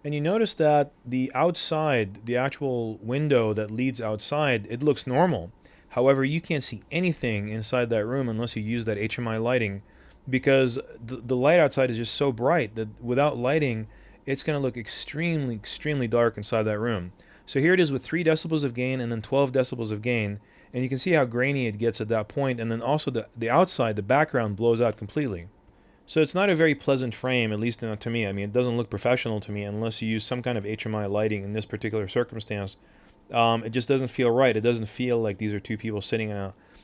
And you notice that the outside, the actual window that leads outside, it looks normal. However, you can't see anything inside that room unless you use that HMI lighting, because the light outside is just so bright that without lighting, it's going to look extremely, extremely dark inside that room. So here it is with 3 decibels of gain and then 12 decibels of gain, and you can see how grainy it gets at that point, and then also the outside, the background blows out completely. So it's not a very pleasant frame, at least to me. I mean, it doesn't look professional to me unless you use some kind of HMI lighting in this particular circumstance. It just doesn't feel right. It doesn't feel like these are two people sitting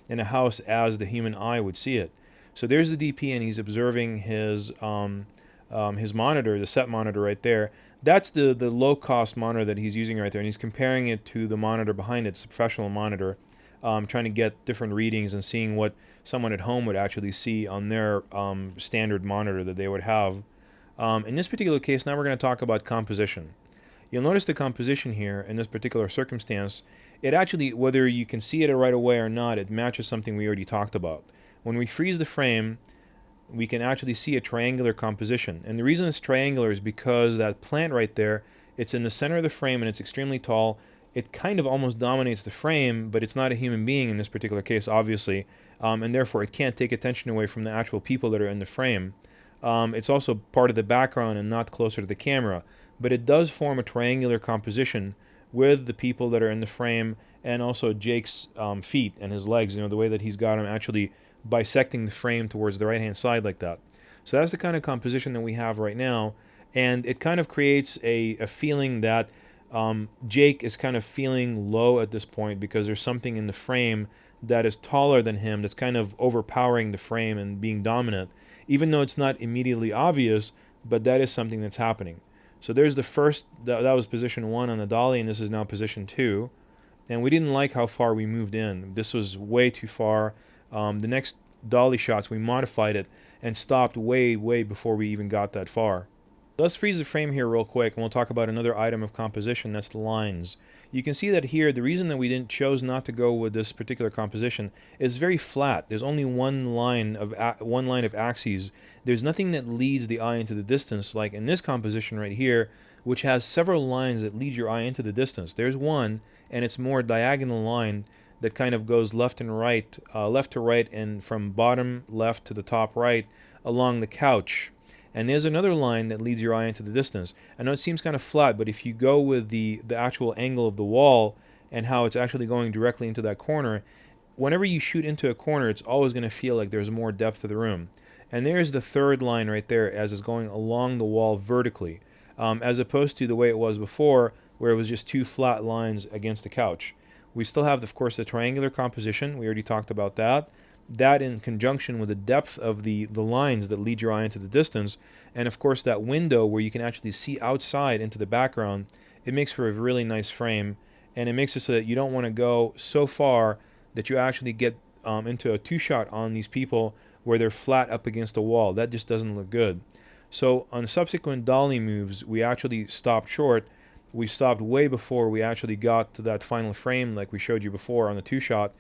in a house as the human eye would see it. So there's the DP, and he's observing his monitor, the set monitor right there. That's the low-cost monitor that he's using right there, and he's comparing it to the monitor behind it. It's a professional monitor, trying to get different readings and seeing what someone at home would actually see on their standard monitor that they would have. In this particular case, now we're going to talk about composition. You'll notice the composition here in this particular circumstance. It actually, whether you can see it right away or not, it matches something we already talked about. When we freeze the frame, we can actually see a triangular composition. And the reason it's triangular is because that plant right there, it's in the center of the frame and it's extremely tall. It kind of almost dominates the frame, but it's not a human being in this particular case, obviously. And therefore, it can't take attention away from the actual people that are in the frame. It's also part of the background and not closer to the camera. But it does form a triangular composition with the people that are in the frame, and also Jake's feet and his legs, the way that he's got him actually bisecting the frame towards the right-hand side like that. So that's the kind of composition that we have right now, and it kind of creates a feeling that Jake is kind of feeling low at this point because there's something in the frame that is taller than him that's kind of overpowering the frame and being dominant, even though it's not immediately obvious, but that is something that's happening. So there's the first, that was position 1 on the dolly, and this is now position 2. And we didn't like how far we moved in. This was way too far. The next dolly shots, we modified it and stopped way, way before we even got that far. Let's freeze the frame here real quick, and we'll talk about another item of composition, that's the lines. You can see that here, the reason that we chose not to go with this particular composition is very flat. There's only one line of axes. There's nothing that leads the eye into the distance, like in this composition right here, which has several lines that lead your eye into the distance. There's one, and it's more diagonal line that kind of goes left and right, left to right, and from bottom left to the top right along the couch. And there's another line that leads your eye into the distance. I know it seems kind of flat, but if you go with the actual angle of the wall and how it's actually going directly into that corner, whenever you shoot into a corner, it's always going to feel like there's more depth to the room. And there's the third line right there as it's going along the wall vertically, as opposed to the way it was before, where it was just two flat lines against the couch. We still have, of course, the triangular composition. We already talked about that. That in conjunction with the depth of the lines that lead your eye into the distance, and of course that window where you can actually see outside into the background, it makes for a really nice frame, and it makes it so that you don't want to go so far that you actually get into a two-shot on these people where they're flat up against the wall. That just doesn't look good. So on subsequent dolly moves, we actually stopped short. We stopped way before we actually got to that final frame like we showed you before on the two-shot.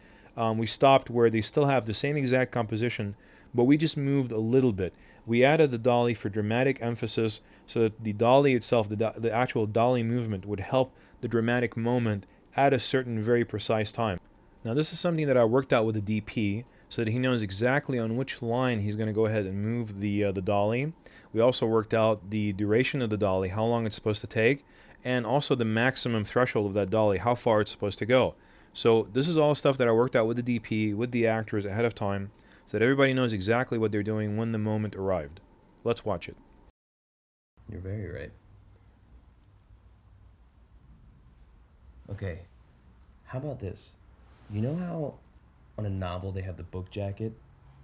We stopped where they still have the same exact composition, but we just moved a little bit. We added the dolly for dramatic emphasis so that the dolly itself, the actual dolly movement, would help the dramatic moment at a certain very precise time. Now this is something that I worked out with the DP so that he knows exactly on which line he's going to go ahead and move the dolly. We also worked out the duration of the dolly, how long it's supposed to take, and also the maximum threshold of that dolly, how far it's supposed to go. So this is all stuff that I worked out with the DP, with the actors ahead of time, so that everybody knows exactly what they're doing when the moment arrived. Let's watch it. You're very right. Okay, how about this? You know how on a novel they have the book jacket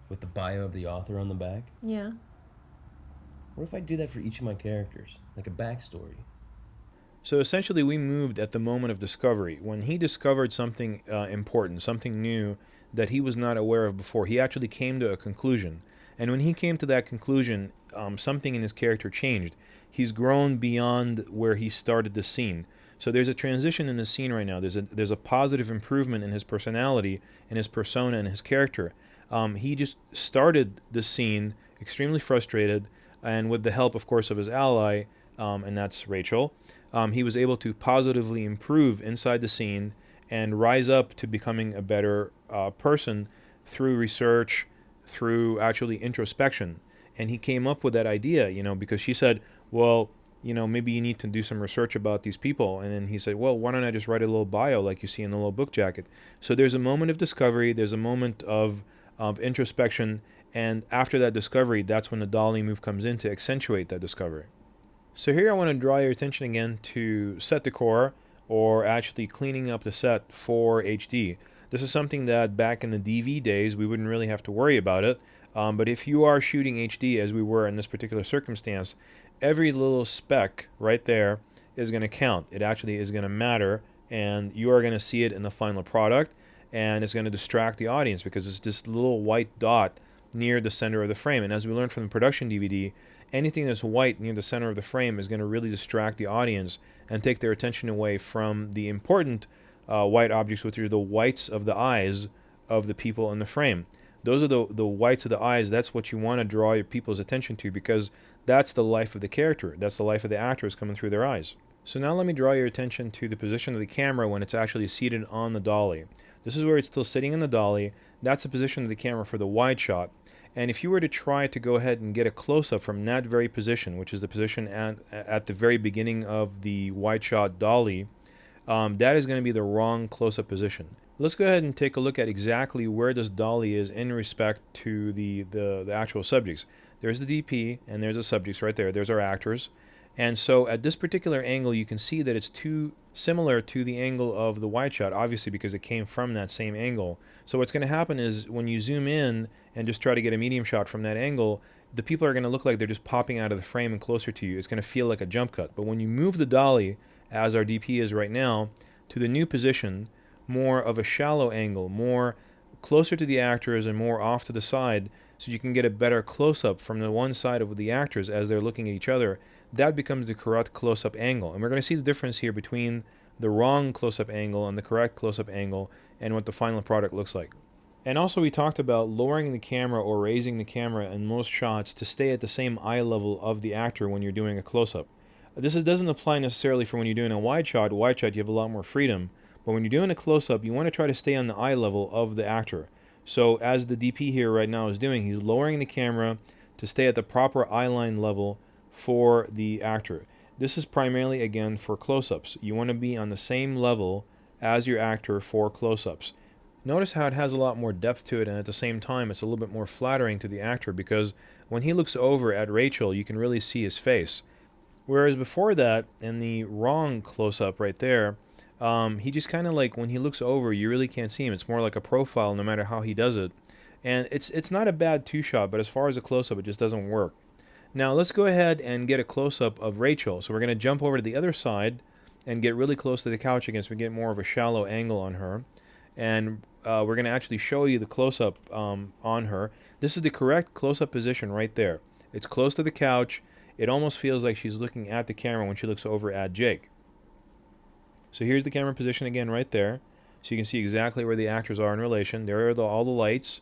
with the bio of the author on the back? Yeah. What if I do that for each of my characters, like a backstory? So essentially we moved at the moment of discovery. When he discovered something important, something new that he was not aware of before, he actually came to a conclusion. And when he came to that conclusion, something in his character changed. He's grown beyond where he started the scene. So there's a transition in the scene right now. There's a positive improvement in his personality, in his persona, and his character. He just started the scene extremely frustrated, and with the help, of course, of his ally, and that's Rachel, he was able to positively improve inside the scene and rise up to becoming a better person through research, through actually introspection. And he came up with that idea, because she said, well, maybe you need to do some research about these people. And then he said, well, why don't I just write a little bio like you see in the little book jacket? So there's a moment of discovery, there's a moment of introspection, and after that discovery, that's when the dolly move comes in to accentuate that discovery. So here I want to draw your attention again to set decor. or actually cleaning up the set for HD. This is something that back in the DV days we wouldn't really have to worry about it. But if you are shooting HD, as we were in this particular circumstance, every little speck right there is going to count. It actually is going to matter, and you are going to see it in the final product, and it's going to distract the audience because it's this little white dot near the center of the frame. And as we learned from the production DVD, anything that's white near the center of the frame is going to really distract the audience and take their attention away from the important white objects, which are the whites of the eyes of the people in the frame. Those are the whites of the eyes. That's what you want to draw your people's attention to, because that's the life of the character. That's the life of the actors coming through their eyes. So now let me draw your attention to the position of the camera when it's actually seated on the dolly. This is where it's still sitting in the dolly. That's the position of the camera for the wide shot. And if you were to try to go ahead and get a close-up from that very position, which is the position at the very beginning of the wide shot dolly, that is going to be the wrong close-up position. Let's go ahead and take a look at exactly where this dolly is in respect to the actual subjects. There's the DP and there's the subjects right there. There's our actors. And so at this particular angle, you can see that it's too similar to the angle of the wide shot, obviously because it came from that same angle. So what's going to happen is when you zoom in and just try to get a medium shot from that angle, the people are going to look like they're just popping out of the frame and closer to you. It's going to feel like a jump cut. But when you move the dolly, as our DP is right now, to the new position, more of a shallow angle, more closer to the actors and more off to the side, so you can get a better close-up from the one side of the actors as they're looking at each other, that becomes the correct close-up angle. And we're going to see the difference here between the wrong close-up angle and the correct close-up angle and what the final product looks like. And also we talked about lowering the camera or raising the camera in most shots to stay at the same eye level of the actor when you're doing a close-up. This doesn't apply necessarily for when you're doing a wide shot. Wide shot, you have a lot more freedom. But when you're doing a close-up, you want to try to stay on the eye level of the actor. So as the DP here right now is doing, he's lowering the camera to stay at the proper eyeline level for the actor. This is primarily, again, for close-ups. You want to be on the same level as your actor for close-ups. Notice how it has a lot more depth to it, and at the same time it's a little bit more flattering to the actor, because when he looks over at Rachel, you can really see his face. Whereas before that, in the wrong close-up right there, he just kind of like, when he looks over, you really can't see him. It's more like a profile no matter how he does it. And it's not a bad two-shot, but as far as a close-up, it just doesn't work. Now let's go ahead and get a close-up of Rachel. So we're going to jump over to the other side and get really close to the couch again, so we get more of a shallow angle on her. And we're going to actually show you the close-up on her. This is the correct close-up position right there. It's close to the couch. It almost feels like she's looking at the camera when she looks over at Jake. So here's the camera position again right there. So you can see exactly where the actors are in relation. There are all the lights.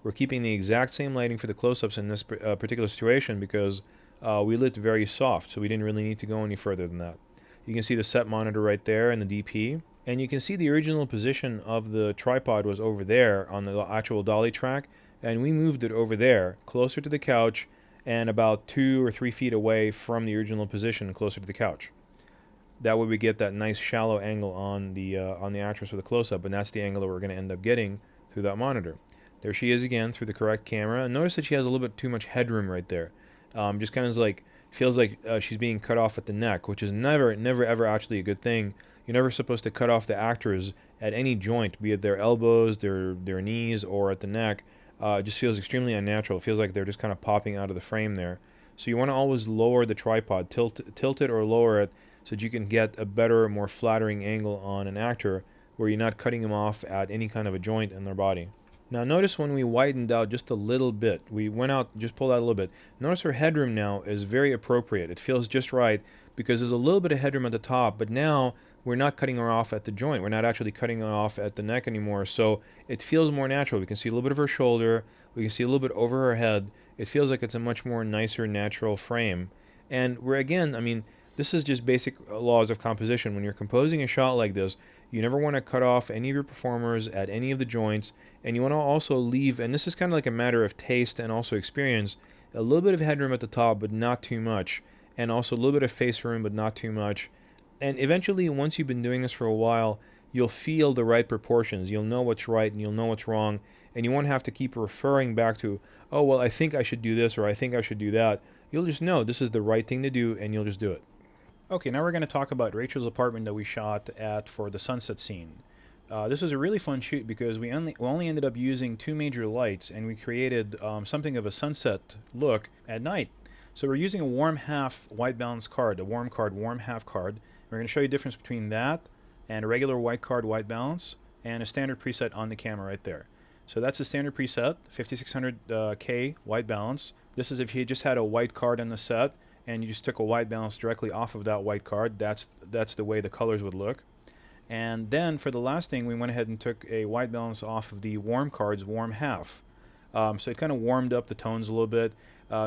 We're keeping the exact same lighting for the close-ups in this particular situation because we lit very soft, so we didn't really need to go any further than that. You can see the set monitor right there and the DP. And you can see the original position of the tripod was over there on the actual dolly track, and we moved it over there, closer to the couch, and about 2 or 3 feet away from the original position, closer to the couch. That way we get that nice shallow angle on the actress with a close-up, and that's the angle that we're going to end up getting through that monitor. There she is again through the correct camera, and notice that she has a little bit too much headroom right there. Just kind of like, feels like she's being cut off at the neck, which is never ever actually a good thing. You're never supposed to cut off the actors at any joint, be it their elbows, their knees, or at the neck. It just feels extremely unnatural. It feels like they're just kind of popping out of the frame there. So you want to always lower the tripod, tilt it or lower it, so that you can get a better, more flattering angle on an actor where you're not cutting them off at any kind of a joint in their body. Now notice when we widened out just a little bit, we went out, just pulled out a little bit. Notice her headroom now is very appropriate. It feels just right because there's a little bit of headroom at the top, but now we're not cutting her off at the joint. We're not actually cutting her off at the neck anymore, so it feels more natural. We can see a little bit of her shoulder. We can see a little bit over her head. It feels like it's a much more nicer, natural frame. And we're, again, I mean, this is just basic laws of composition. When you're composing a shot like this, you never want to cut off any of your performers at any of the joints, and you want to also leave, and this is kind of like a matter of taste and also experience, a little bit of headroom at the top, but not too much, and also a little bit of face room, but not too much. And eventually, once you've been doing this for a while, you'll feel the right proportions. You'll know what's right and you'll know what's wrong, and you won't have to keep referring back to, oh, well, I think I should do this or I think I should do that. You'll just know this is the right thing to do, and you'll just do it. Okay, now we're going to talk about Rachel's apartment that we shot at for the sunset scene. This was a really fun shoot because we only ended up using 2 major lights, and we created something of a sunset look at night. So we're using a warm half white balance card, a warm card, warm half card. We're going to show you the difference between that and a regular white card, white balance, and a standard preset on the camera right there. So that's the standard preset, 5600K white balance. This is if you just had a white card on the set and you just took a white balance directly off of that white card. That's the way the colors would look. And then for the last thing, we went ahead and took a white balance off of the warm card's warm half. So it kind of warmed up the tones a little bit,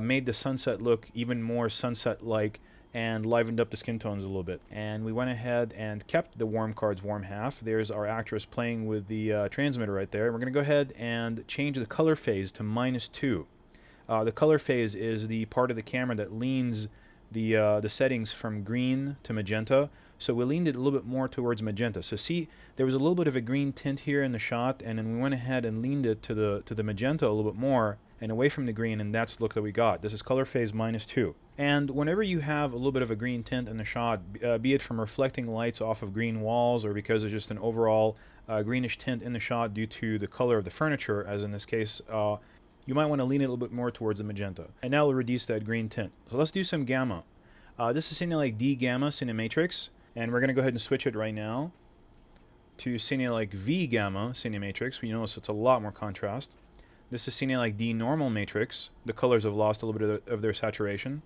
made the sunset look even more sunset-like, and livened up the skin tones a little bit. And we went ahead and kept the warm card's warm half. There's our actress playing with the transmitter right there. We're going to go ahead and change the color phase to -2. The color phase is the part of the camera that leans the settings from green to magenta. So we leaned it a little bit more towards magenta. So see, there was a little bit of a green tint here in the shot, and then we went ahead and leaned it to the magenta a little bit more and away from the green, and that's the look that we got. This is color phase -2. And whenever you have a little bit of a green tint in the shot, be it from reflecting lights off of green walls or because of just an overall greenish tint in the shot due to the color of the furniture, as in this case, you might want to lean it a little bit more towards the magenta. And now we'll reduce that green tint. So let's do some gamma. This is Cinelike D Gamma Cinematrix, and we're going to go ahead and switch it right now to Cinelike V Gamma Cinematrix. We notice it's a lot more contrast. This is Cinelike D Normal Matrix. The colors have lost a little bit of their saturation.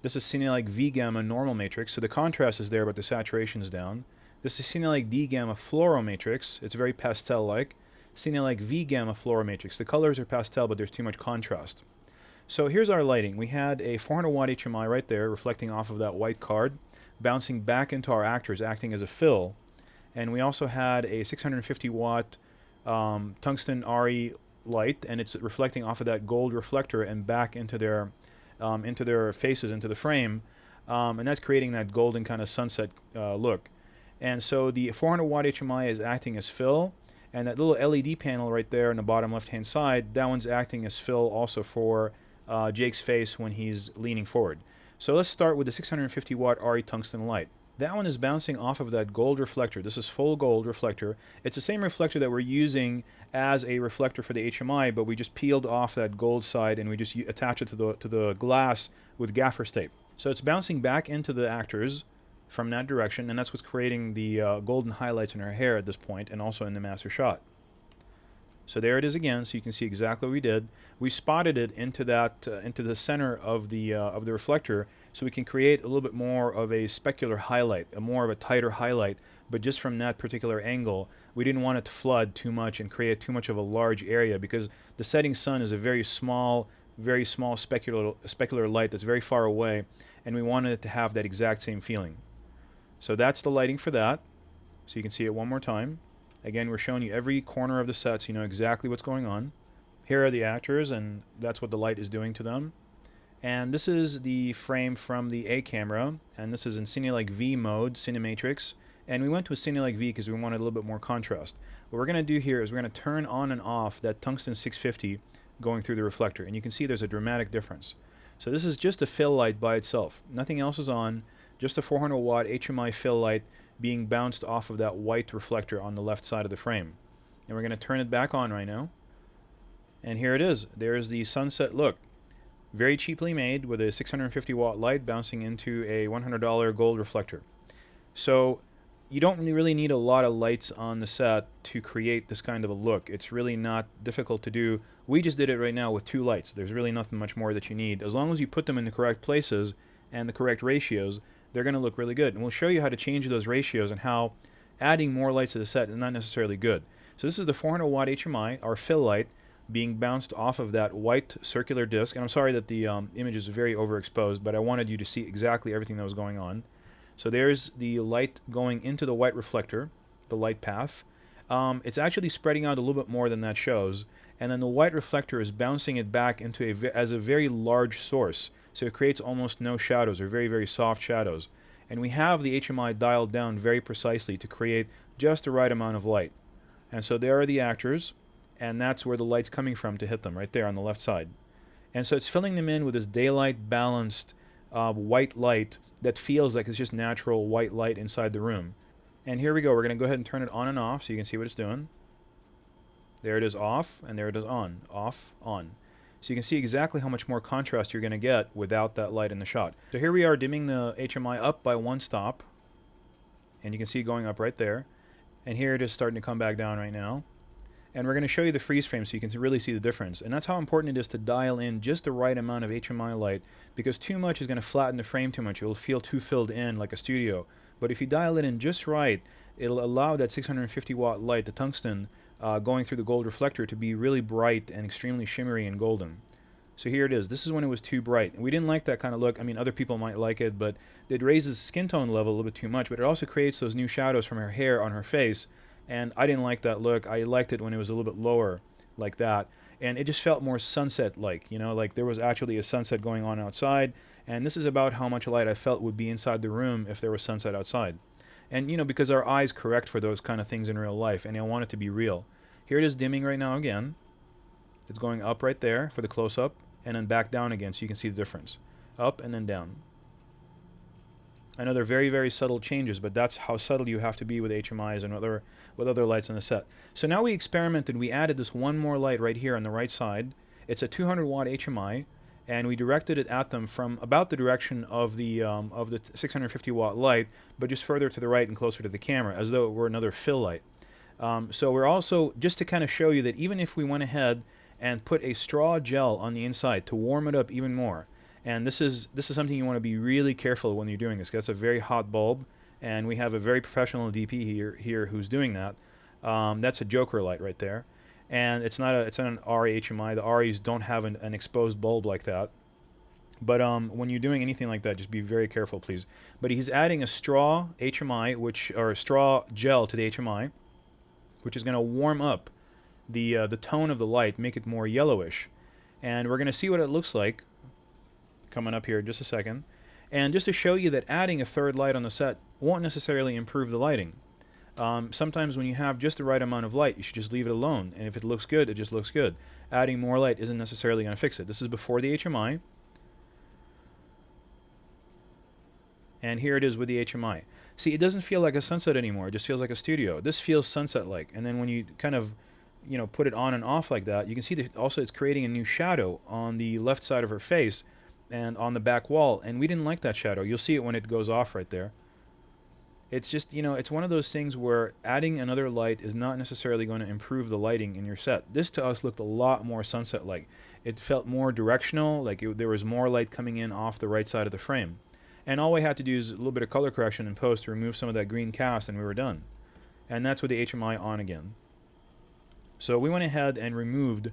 This is Cinelike V Gamma Normal Matrix, so the contrast is there but the saturation is down. This is Cinelike D Gamma Fluoro Matrix. It's very pastel-like. Cinelike V Gamma Fluoro Matrix. The colors are pastel but there's too much contrast. So here's our lighting. We had a 400 watt HMI right there reflecting off of that white card, bouncing back into our actors acting as a fill. And we also had a 650 watt tungsten RE light, and it's reflecting off of that gold reflector and back into their faces, into the frame, and that's creating that golden kind of sunset look. And so the 400 watt HMI is acting as fill, and that little LED panel right there on the bottom left hand side, that one's acting as fill also for Jake's face when he's leaning forward. So let's start with the 650 watt RE tungsten light. That one is bouncing off of that gold reflector. This is full gold reflector. It's the same reflector that we're using as a reflector for the HMI, but we just peeled off that gold side and we just attach it to the glass with gaffer's tape. So it's bouncing back into the actors from that direction, and that's what's creating the golden highlights in her hair at this point and also in the master shot. So there it is again, so you can see exactly what we did. We spotted it into that into the center of the reflector, so we can create a little bit more of a specular highlight, more of a tighter highlight, but just from that particular angle. We didn't want it to flood too much and create too much of a large area because the setting sun is a very small specular light that's very far away, and we wanted it to have that exact same feeling. So that's the lighting for that. So you can see it one more time. Again, we're showing you every corner of the set so you know exactly what's going on. Here are the actors, and that's what the light is doing to them. And this is the frame from the A camera, and this is in Cinelike V mode, Cinematrix. And we went to a Cinelike V because we wanted a little bit more contrast. What we're going to do here is we're going to turn on and off that tungsten 650 going through the reflector, and you can see there's a dramatic difference. So this is just a fill light by itself. Nothing else is on, just a 400 watt HMI fill light being bounced off of that white reflector on the left side of the frame. And we're going to turn it back on right now. And here it is. There's the sunset look. Very cheaply made with a 650 watt light bouncing into a $100 gold reflector. So you don't really need a lot of lights on the set to create this kind of a look. It's really not difficult to do. We just did it right now with 2 lights. There's really nothing much more that you need. As long as you put them in the correct places and the correct ratios, they're going to look really good. And we'll show you how to change those ratios and how adding more lights to the set is not necessarily good. So this is the 400 watt HMI, our fill light, being bounced off of that white circular disc. And I'm sorry that the image is very overexposed, but I wanted you to see exactly everything that was going on. So there's the light going into the white reflector, the light path. It's actually spreading out a little bit more than that shows. And then the white reflector is bouncing it back into as a very large source. So it creates almost no shadows, or very, very soft shadows. And we have the HMI dialed down very precisely to create just the right amount of light. And so there are the actors, and that's where the light's coming from to hit them, right there on the left side. And so it's filling them in with this daylight balanced white light that feels like it's just natural white light inside the room. And here we go. We're going to go ahead and turn it on and off so you can see what it's doing. There it is off, and there it is on. Off, on. So you can see exactly how much more contrast you're going to get without that light in the shot. So here we are dimming the HMI up by 1 stop. And you can see it going up right there. And here it is starting to come back down right now. And we're going to show you the freeze frame so you can really see the difference. And that's how important it is to dial in just the right amount of HMI light, because too much is going to flatten the frame too much. It will feel too filled in like a studio. But if you dial it in just right, it'll allow that 650 watt light, the tungsten, going through the gold reflector to be really bright and extremely shimmery and golden. So here it is. This is when it was too bright. We didn't like that kind of look. I mean, other people might like it, but it raises the skin tone level a little bit too much, but it also creates those new shadows from her hair on her face, and I didn't like that look. I liked it when it was a little bit lower like that, and it just felt more sunset-like, you know, like there was actually a sunset going on outside, and this is about how much light I felt would be inside the room if there was sunset outside. And, you know, because our eyes correct for those kind of things in real life, and I want it to be real. Here it is dimming right now again. It's going up right there for the close-up, and then back down again so you can see the difference. Up and then down. I know they're very, very subtle changes, but that's how subtle you have to be with HMIs and with other lights on the set. So now we experimented. We added this one more light right here on the right side. It's a 200 watt HMI, and we directed it at them from about the direction of the 650 watt light, but just further to the right and closer to the camera, as though it were another fill light. So we're also, just to kind of show you that even if we went ahead and put a straw gel on the inside to warm it up even more, and this is something you want to be really careful when you're doing this, because it's a very hot bulb, and we have a very professional DP here who's doing that. That's a Joker light right there, and it's not an RE HMI. The REs don't have an exposed bulb like that. But when you're doing anything like that, just be very careful, please. But he's adding a straw HMI, or a straw gel to the HMI, which is going to warm up the tone of the light, make it more yellowish, and we're going to see what it looks like coming up here in just a second. And just to show you that adding a third light on the set won't necessarily improve the lighting. Sometimes when you have just the right amount of light, you should just leave it alone, and if it looks good, it just looks good. Adding more light isn't necessarily going to fix it. This is before the HMI, and here it is with the HMI. See, it doesn't feel like a sunset anymore. It just feels like a studio. This feels sunset-like, and then when you kind of, you know, put it on and off like that, you can see that also it's creating a new shadow on the left side of her face and on the back wall, and we didn't like that shadow. You'll see it when it goes off right there. It's just, you know, it's one of those things where adding another light is not necessarily going to improve the lighting in your set. This to us looked a lot more sunset-like. It felt more directional, like there was more light coming in off the right side of the frame. And all we had to do is a little bit of color correction in post to remove some of that green cast, and we were done. And that's with the HMI on again. So we went ahead and removed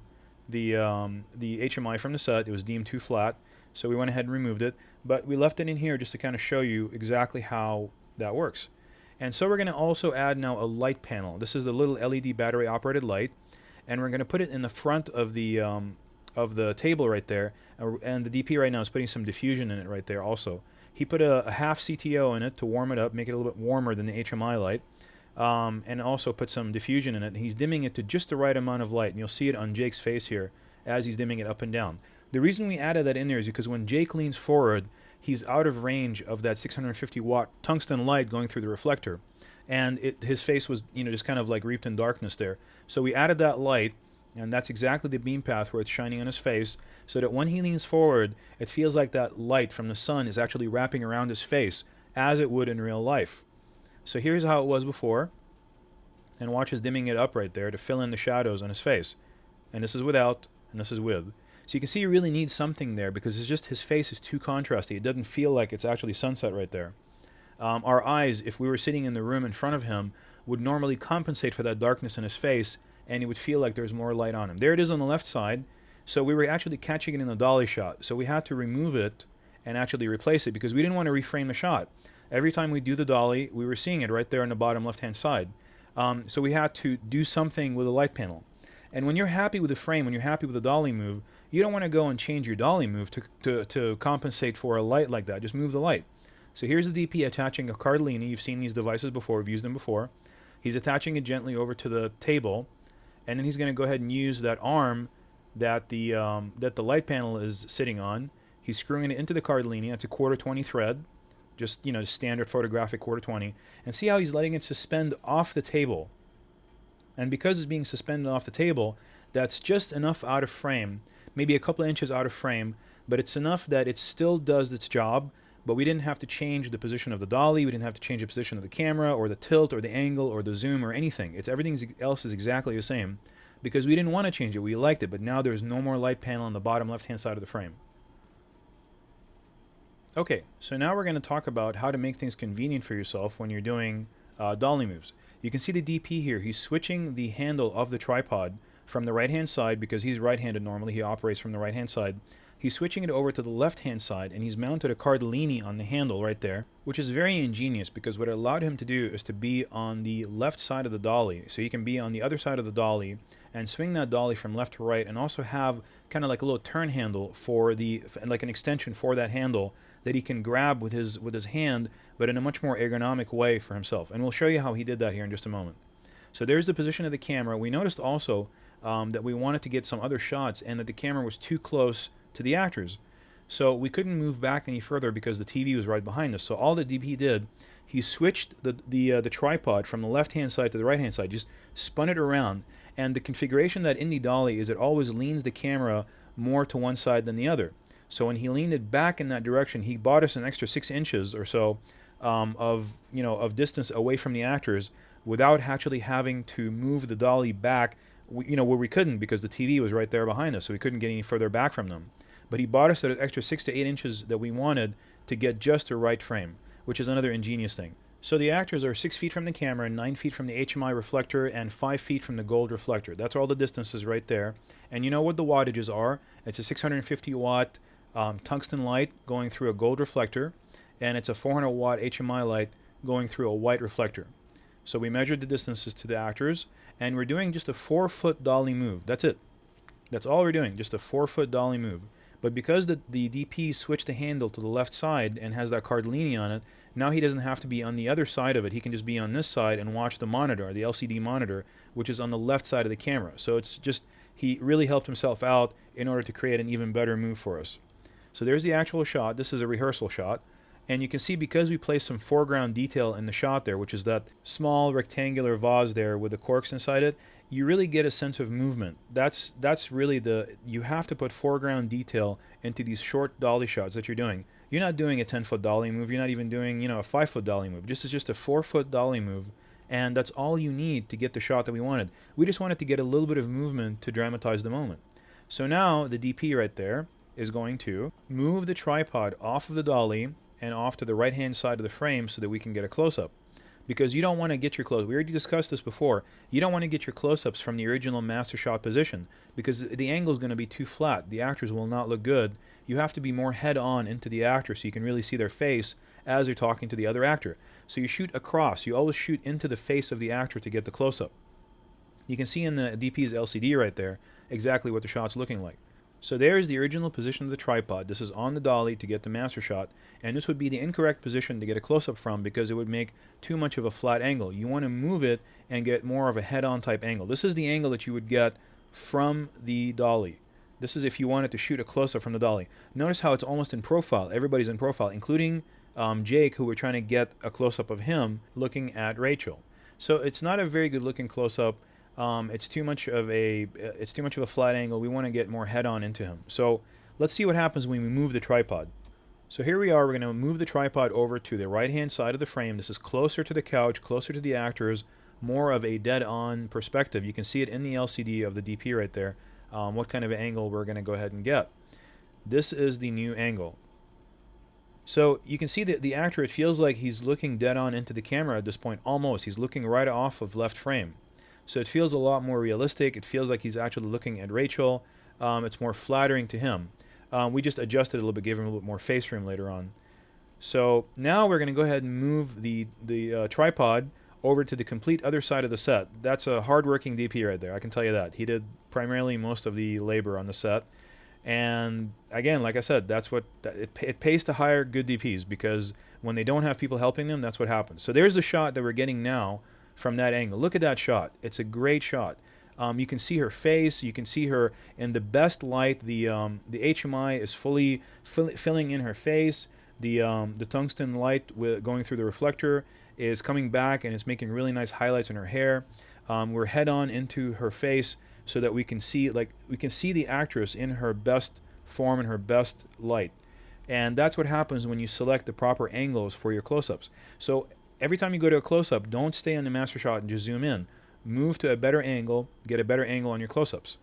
the HMI from the set. It was deemed too flat, so we went ahead and removed it. But we left it in here just to kind of show you exactly how that works. And so we're going to also add now a light panel. This is the little LED battery operated light, and we're going to put it in the front of the table right there. And the DP right now is putting some diffusion in it right there also. He put a half CTO in it to warm it up, make it a little bit warmer than the HMI light, and also put some diffusion in it. He's dimming it to just the right amount of light, and you'll see it on Jake's face here as he's dimming it up and down. The reason we added that in there is because when Jake leans forward, he's out of range of that 650 watt tungsten light going through the reflector, and his face was, you know, just kind of like reaped in darkness there. So we added that light, and that's exactly the beam path where it's shining on his face, so that when he leans forward, it feels like that light from the sun is actually wrapping around his face as it would in real life. So here's how it was before, and watch us dimming it up right there to fill in the shadows on his face. And this is without, and this is with. So you can see he really needs something there, because it's just his face is too contrasty. It doesn't feel like it's actually sunset right there. Our eyes, if we were sitting in the room in front of him, would normally compensate for that darkness in his face, and it would feel like there's more light on him. There it is on the left side. So we were actually catching it in the dolly shot. So we had to remove it and actually replace it, because we didn't want to reframe the shot. Every time we do the dolly, we were seeing it right there on the bottom left-hand side. So we had to do something with the light panel. And when you're happy with the frame, when you're happy with the dolly move, you don't want to go and change your dolly move to compensate for a light like that. Just move the light. So here's the DP attaching a cardellini. You've seen these devices before. We've used them before. He's attaching it gently over to the table, and then he's going to go ahead and use that arm that the light panel is sitting on. He's screwing it into the cardellini. It's a 1/4-20 thread, just, standard photographic 1/4-20. And see how he's letting it suspend off the table. And because it's being suspended off the table, that's just enough out of frame, maybe a couple of inches out of frame, but it's enough that it still does its job, but we didn't have to change the position of the dolly, we didn't have to change the position of the camera, or the tilt, or the angle, or the zoom, or anything. Everything else is exactly the same, because we didn't want to change it, we liked it, but now there's no more light panel on the bottom left-hand side of the frame. Okay, so now we're going to talk about how to make things convenient for yourself when you're doing dolly moves. You can see the DP here. He's switching the handle of the tripod from the right-hand side, because he's right-handed normally. He operates from the right-hand side. He's switching it over to the left-hand side, and he's mounted a cardellini on the handle right there, which is very ingenious, because what it allowed him to do is to be on the left side of the dolly. So he can be on the other side of the dolly and swing that dolly from left to right, and also have kind of like a little turn handle for like an extension for that handle that he can grab with his hand, but in a much more ergonomic way for himself. And we'll show you how he did that here in just a moment. So there's the position of the camera. We noticed also that we wanted to get some other shots, and that the camera was too close to the actors. So we couldn't move back any further because the TV was right behind us. So all the DP did, he switched the tripod from the left-hand side to the right-hand side, just spun it around. And the configuration that in the dolly is it always leans the camera more to one side than the other. So when he leaned it back in that direction, he bought us an extra 6 inches or so of distance away from the actors, without actually having to move the dolly back, where we couldn't, because the TV was right there behind us, so we couldn't get any further back from them. But he bought us that extra 6 to 8 inches that we wanted to get just the right frame, which is another ingenious thing. So the actors are 6 feet from the camera, 9 feet from the HMI reflector, and 5 feet from the gold reflector. That's all the distances right there. And you know what the wattages are. It's a 650 watt tungsten light going through a gold reflector, and it's a 400 watt HMI light going through a white reflector. So we measured the distances to the actors, and we're doing just a 4-foot dolly move. That's it. That's all we're doing, just a 4-foot dolly move. But because the DP switched the handle to the left side and has that cardellini on it, now he doesn't have to be on the other side of it. He can just be on this side and watch the monitor, the LCD monitor, which is on the left side of the camera. So it's just, he really helped himself out in order to create an even better move for us. So there's the actual shot. This is a rehearsal shot. And you can see, because we placed some foreground detail in the shot there, which is that small rectangular vase there with the corks inside it, you really get a sense of movement. That's really you have to put foreground detail into these short dolly shots that you're doing. You're not doing a 10-foot dolly move. You're not even doing, a 5-foot dolly move. This is just a 4-foot dolly move, and that's all you need to get the shot that we wanted. We just wanted to get a little bit of movement to dramatize the moment. So now the DP right there is going to move the tripod off of the dolly and off to the right-hand side of the frame so that we can get a close-up. Because you don't want to get your close. We already discussed this before. You don't want to get your close-ups from the original master shot position, because the angle is going to be too flat. The actors will not look good. You have to be more head-on into the actor so you can really see their face as they're talking to the other actor. So you shoot across. You always shoot into the face of the actor to get the close-up. You can see in the DP's LCD right there exactly what the shot's looking like. So there's the original position of the tripod. This is on the dolly to get the master shot, and this would be the incorrect position to get a close-up from, because it would make too much of a flat angle. You want to move it and get more of a head-on type angle. This is the angle that you would get from the dolly. This is if you wanted to shoot a close-up from the dolly. Notice how it's almost in profile. Everybody's in profile, including Jake, who we're trying to get a close-up of him looking at Rachel. So it's not a very good looking close-up. It's too much of a flat angle. We want to get more head-on into him. So let's see what happens when we move the tripod. So here we are. We're going to move the tripod over to the right-hand side of the frame. This is closer to the couch, closer to the actors, more of a dead-on perspective. You can see it in the LCD of the DP right there, what kind of angle we're going to go ahead and get. This is the new angle. So you can see that the actor, it feels like he's looking dead-on into the camera at this point, almost. He's looking right off of left frame. So it feels a lot more realistic. It feels like he's actually looking at Rachel. It's more flattering to him. We just adjusted a little bit, gave him a little bit more face room later on. So now we're going to go ahead and move the tripod over to the complete other side of the set. That's a hard-working DP right there, I can tell you that. He did primarily most of the labor on the set. And again, like I said, that's what it pays to hire good DPs, because when they don't have people helping them, that's what happens. So there's the shot that we're getting now from that angle. Look at that shot. It's a great shot. You can see her face. You can see her in the best light. The HMI is fully filling in her face. The tungsten light going through the reflector is coming back, and it's making really nice highlights in her hair. We're head on into her face so that we can see the actress in her best form and her best light. And that's what happens when you select the proper angles for your close-ups. So every time you go to a close-up, don't stay on the master shot and just zoom in. Move to a better angle, get a better angle on your close-ups.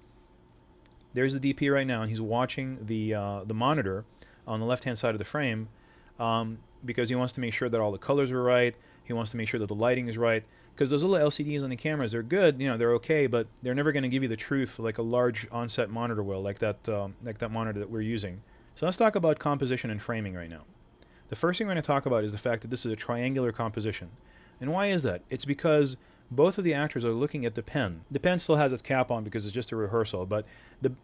There's the DP right now, and he's watching the monitor on the left-hand side of the frame because he wants to make sure that all the colors are right. He wants to make sure that the lighting is right. Because those little LCDs on the cameras, they're good, they're okay, but they're never going to give you the truth like a large on-set monitor will, like that monitor that we're using. So let's talk about composition and framing right now. The first thing we're going to talk about is the fact that this is a triangular composition. And why is that? It's because both of the actors are looking at the pen. The pen still has its cap on because it's just a rehearsal, but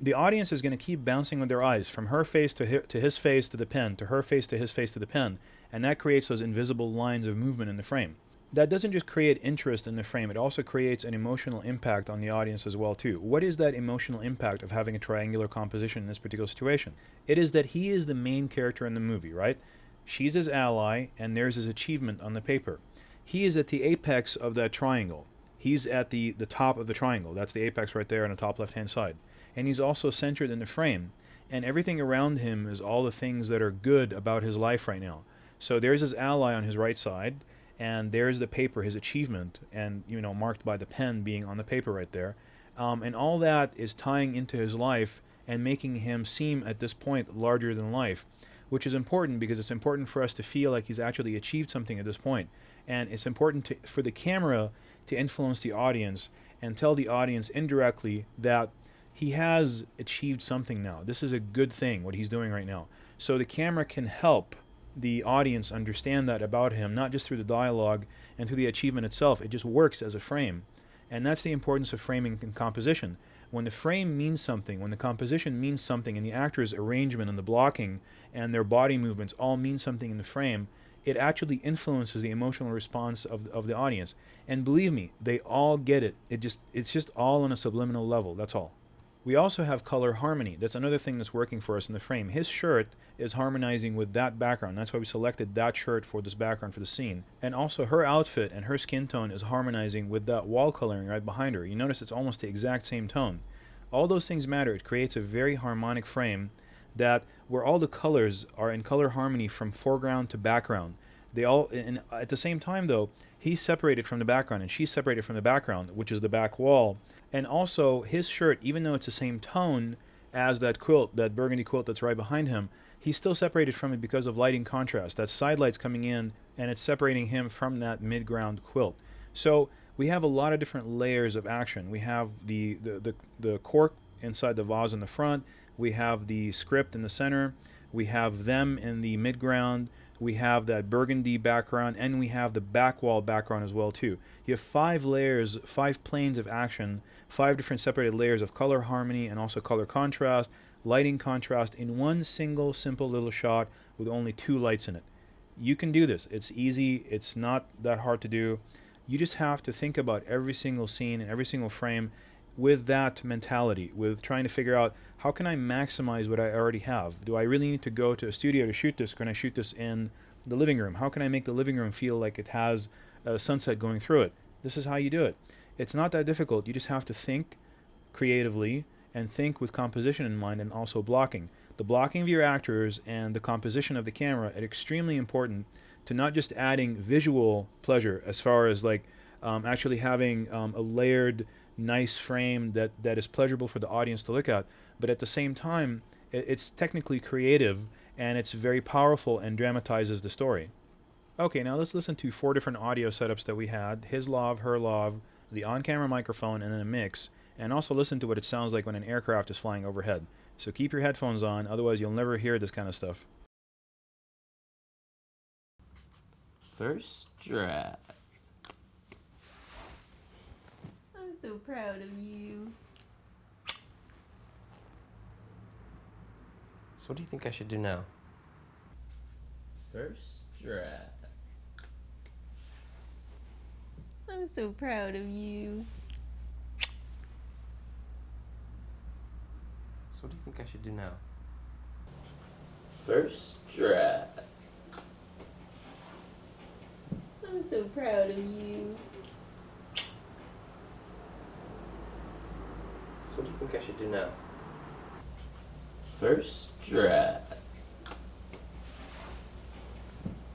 the audience is going to keep bouncing with their eyes from her face to his face to the pen, to her face to his face to the pen, and that creates those invisible lines of movement in the frame. That doesn't just create interest in the frame, it also creates an emotional impact on the audience as well too. What is that emotional impact of having a triangular composition in this particular situation? It is that he is the main character in the movie, right? She's his ally, and there's his achievement on the paper. He is at the apex of that triangle. He's at the top of the triangle. That's the apex right there on the top left-hand side. And he's also centered in the frame. And everything around him is all the things that are good about his life right now. So there's his ally on his right side, and there's the paper, his achievement, and marked by the pen being on the paper right there. And all that is tying into his life and making him seem at this point larger than life, which is important because it's important for us to feel like he's actually achieved something at this point. And it's important for the camera to influence the audience and tell the audience indirectly that he has achieved something now. This is a good thing, what he's doing right now. So the camera can help the audience understand that about him, not just through the dialogue and through the achievement itself. It just works as a frame. And that's the importance of framing and composition. When the frame means something, when the composition means something, and the actor's arrangement and the blocking and their body movements all mean something in the frame, it actually influences the emotional response of the audience. And believe me, they all get it. It's just all on a subliminal level, that's all. We also have color harmony. That's another thing that's working for us in the frame. His shirt is harmonizing with that background. That's why we selected that shirt for this background for the scene. And also her outfit and her skin tone is harmonizing with that wall coloring right behind her. You notice it's almost the exact same tone. All those things matter. It creates a very harmonic frame that where all the colors are in color harmony from foreground to background. They all, and at the same time though, he's separated from the background and she's separated from the background, which is the back wall. And also his shirt, even though it's the same tone as that quilt, that burgundy quilt that's right behind him, he's still separated from it because of lighting contrast. That side light's coming in and it's separating him from that mid-ground quilt. So we have a lot of different layers of action. We have the cork inside the vase in the front. We have the script in the center. We have them in the mid-ground. We have that burgundy background, and we have the back wall background as well too. You have 5 layers, 5 planes of action, 5 different separated layers of color harmony and also color contrast, lighting contrast in one single simple little shot with only 2 lights in it. You can do this. It's easy. It's not that hard to do. You just have to think about every single scene and every single frame with that mentality, with trying to figure out how can I maximize what I already have? Do I really need to go to a studio to shoot this? Can I shoot this in the living room? How can I make the living room feel like it has a sunset going through it? This is how you do it. It's not that difficult. You just have to think creatively and think with composition in mind and also blocking. The blocking of your actors and the composition of the camera are extremely important to not just adding visual pleasure as far as like actually having a layered nice frame that is pleasurable for the audience to look at, but at the same time it's technically creative and it's very powerful and dramatizes the story. Okay, now let's listen to 4 different audio setups that we had: his lav, her lav, the on-camera microphone, and then a mix, and also listen to what it sounds like when an aircraft is flying overhead. So keep your headphones on, otherwise you'll never hear this kind of stuff. First draft. I'm so proud of you. So what do you think I should do now? First draft. I'm so proud of you. So what do you think I should do now? First draft. I'm so proud of you. So what do you think I should do now? First draft.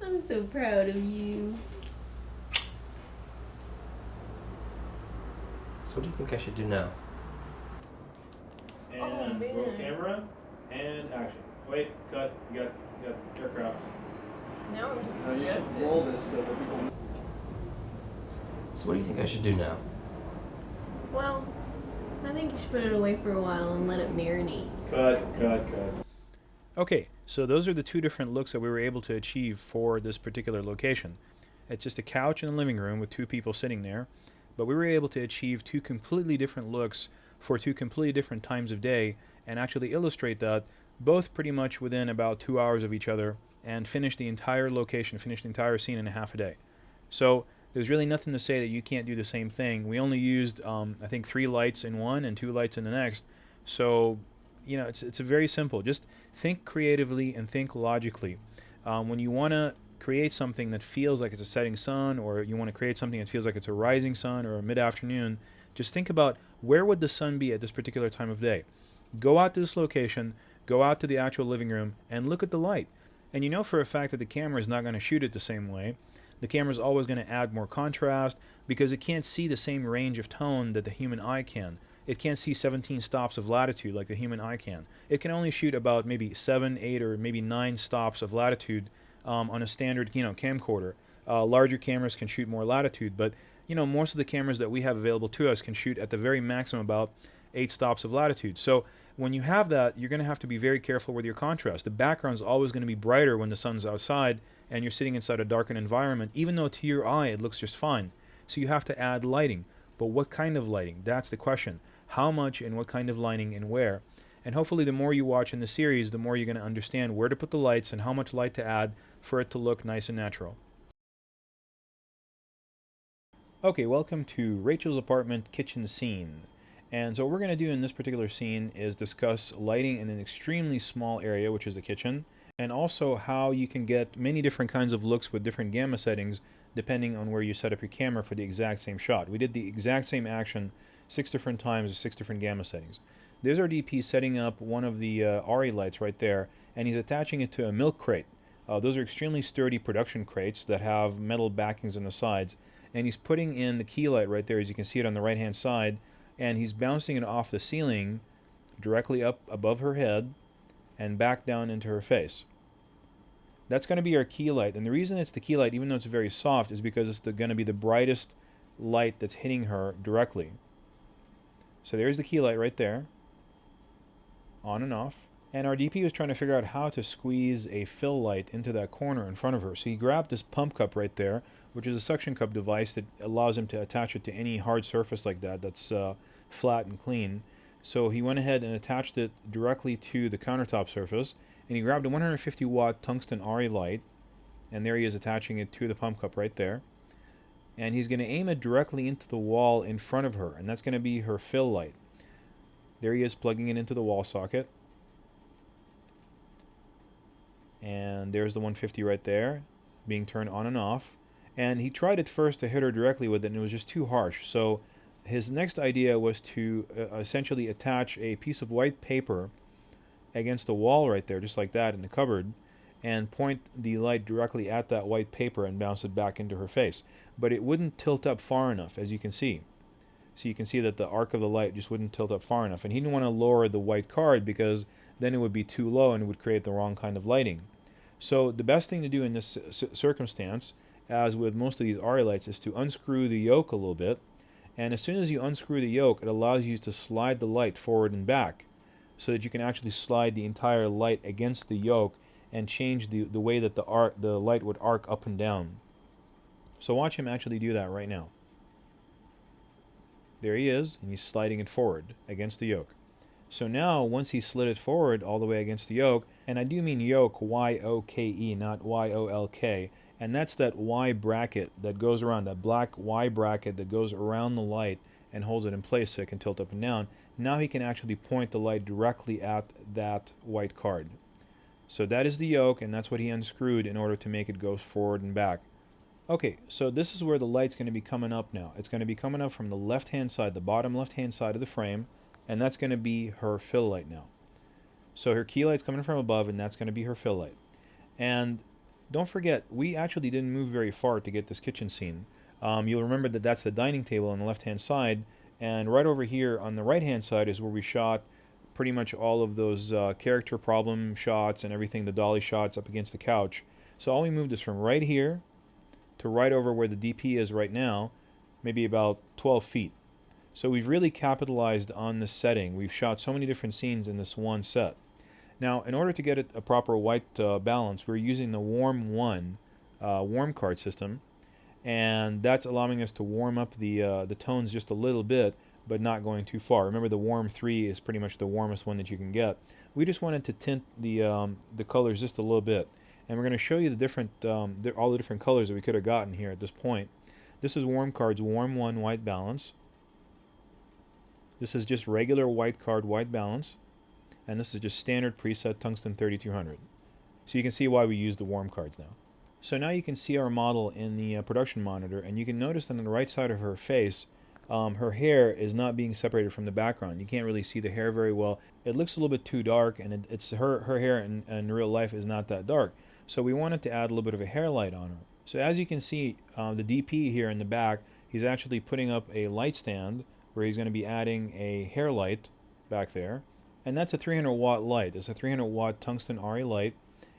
I'm so proud of you. So what do you think I should do now? And roll camera and action. Wait, cut. You got aircraft. No, I'm just Now you should disgusted. roll this so that people. So what do you think I should do now? Well, I think you should put it away for a while and let it marinate. Cut. Okay, so those are the two different looks that we were able to achieve for this particular location. It's just a couch in the living room with two people sitting there, but we were able to achieve two completely different looks for two completely different times of day and actually illustrate that both pretty much within about 2 hours of each other and finish the entire location, finish the entire scene in a half a day. So there's really nothing to say that you can't do the same thing. We only used, I think, 3 lights in one and 2 lights in the next. So, you know, it's a very simple. Just think creatively and think logically. When you want to create something that feels like it's a setting sun, or you want to create something that feels like it's a rising sun or a mid-afternoon, just think about where would the sun be at this particular time of day. Go out to this location, go out to the actual living room, and look at the light. And you know for a fact that the camera is not going to shoot it the same way. The camera is always going to add more contrast because it can't see the same range of tone that the human eye can. It can't see 17 stops of latitude like the human eye can. It can only shoot about maybe 7, 8, or maybe 9 stops of latitude on a standard, camcorder. Larger cameras can shoot more latitude, but most of the cameras that we have available to us can shoot at the very maximum about 8 stops of latitude. So when you have that, you're going to have to be very careful with your contrast. The background is always going to be brighter when the sun's outside and you're sitting inside a darkened environment, even though to your eye it looks just fine. So you have to add lighting. But what kind of lighting? That's the question. How much and what kind of lighting and where? And hopefully the more you watch in the series, the more you're going to understand where to put the lights and how much light to add for it to look nice and natural. Okay, welcome to Rachel's apartment kitchen scene. And so what we're going to do in this particular scene is discuss lighting in an extremely small area, which is the kitchen, and also how you can get many different kinds of looks with different gamma settings depending on where you set up your camera for the exact same shot. We did the exact same action 6 different times with 6 different gamma settings. There's our DP setting up one of the RE lights right there, and he's attaching it to a milk crate. Those are extremely sturdy production crates that have metal backings on the sides, and he's putting in the key light right there, as you can see it on the right hand side, and he's bouncing it off the ceiling directly up above her head and back down into her face. That's going to be our key light, and the reason it's the key light, even though it's very soft, is because it's going to be the brightest light that's hitting her directly. So there's the key light right there, on and off. And our DP was trying to figure out how to squeeze a fill light into that corner in front of her. So he grabbed this pump cup right there, which is a suction cup device that allows him to attach it to any hard surface like that that's flat and clean. So he went ahead and attached it directly to the countertop surface, and he grabbed a 150 watt tungsten RE light, and there he is attaching it to the pump cup right there. And he's going to aim it directly into the wall in front of her, and that's going to be her fill light. There he is plugging it into the wall socket. And there's the 150 right there, being turned on and off. And he tried at first to hit her directly with it, and it was just too harsh. So his next idea was to essentially attach a piece of white paper against the wall right there, just like that in the cupboard, and point the light directly at that white paper and bounce it back into her face. But it wouldn't tilt up far enough, as you can see. So you can see that the arc of the light just wouldn't tilt up far enough. And he didn't want to lower the white card because then it would be too low and it would create the wrong kind of lighting. So the best thing to do in this circumstance, as with most of these RE lights, is to unscrew the yoke a little bit. And as soon as you unscrew the yoke, it allows you to slide the light forward and back so that you can actually slide the entire light against the yoke and change the way that the light would arc up and down. So watch him actually do that right now. There he is, and he's sliding it forward against the yoke. So now, once he slid it forward all the way against the yoke, and I do mean yoke, Y-O-K-E, not Y-O-L-K, and that's that Y bracket that goes around, that black Y bracket that goes around the light and holds it in place so it can tilt up and down. Now he can actually point the light directly at that white card. So that is the yoke, and that's what he unscrewed in order to make it go forward and back. Okay, so this is where the light's going to be coming up now. It's going to be coming up from the left-hand side, the bottom left-hand side of the frame, and that's going to be her fill light now. So her key light's coming from above, and that's going to be her fill light. And don't forget, we actually didn't move very far to get this kitchen scene. You'll remember that that's the dining table on the left-hand side, and right over here on the right-hand side is where we shot pretty much all of those character problem shots and everything, the dolly shots up against the couch. So all we moved is from right here to right over where the DP is right now, maybe about 12 feet. So we've really capitalized on this setting. We've shot so many different scenes in this one set. Now, in order to get it a proper white balance, we're using the Warm 1 warm card system, and that's allowing us to warm up the tones just a little bit, but not going too far. Remember, the Warm 3 is pretty much the warmest one that you can get. We just wanted to tint the colors just a little bit. And we're going to show you the different, all the different colors that we could have gotten here at this point. This is Warm Card's Warm 1 white balance. This is just regular white card white balance. And this is just standard preset tungsten 3200. So you can see why we use the Warm Cards now. So now you can see our model in the production monitor, and you can notice that on the right side of her face, her hair is not being separated from the background. You can't really see the hair very well. It looks a little bit too dark, and it's her hair in real life is not that dark. So we wanted to add a little bit of a hair light on her. So as you can see, the DP here in the back, he's actually putting up a light stand where he's going to be adding a hair light back there. And that's a 300 watt light. It's a 300 watt tungsten RE light.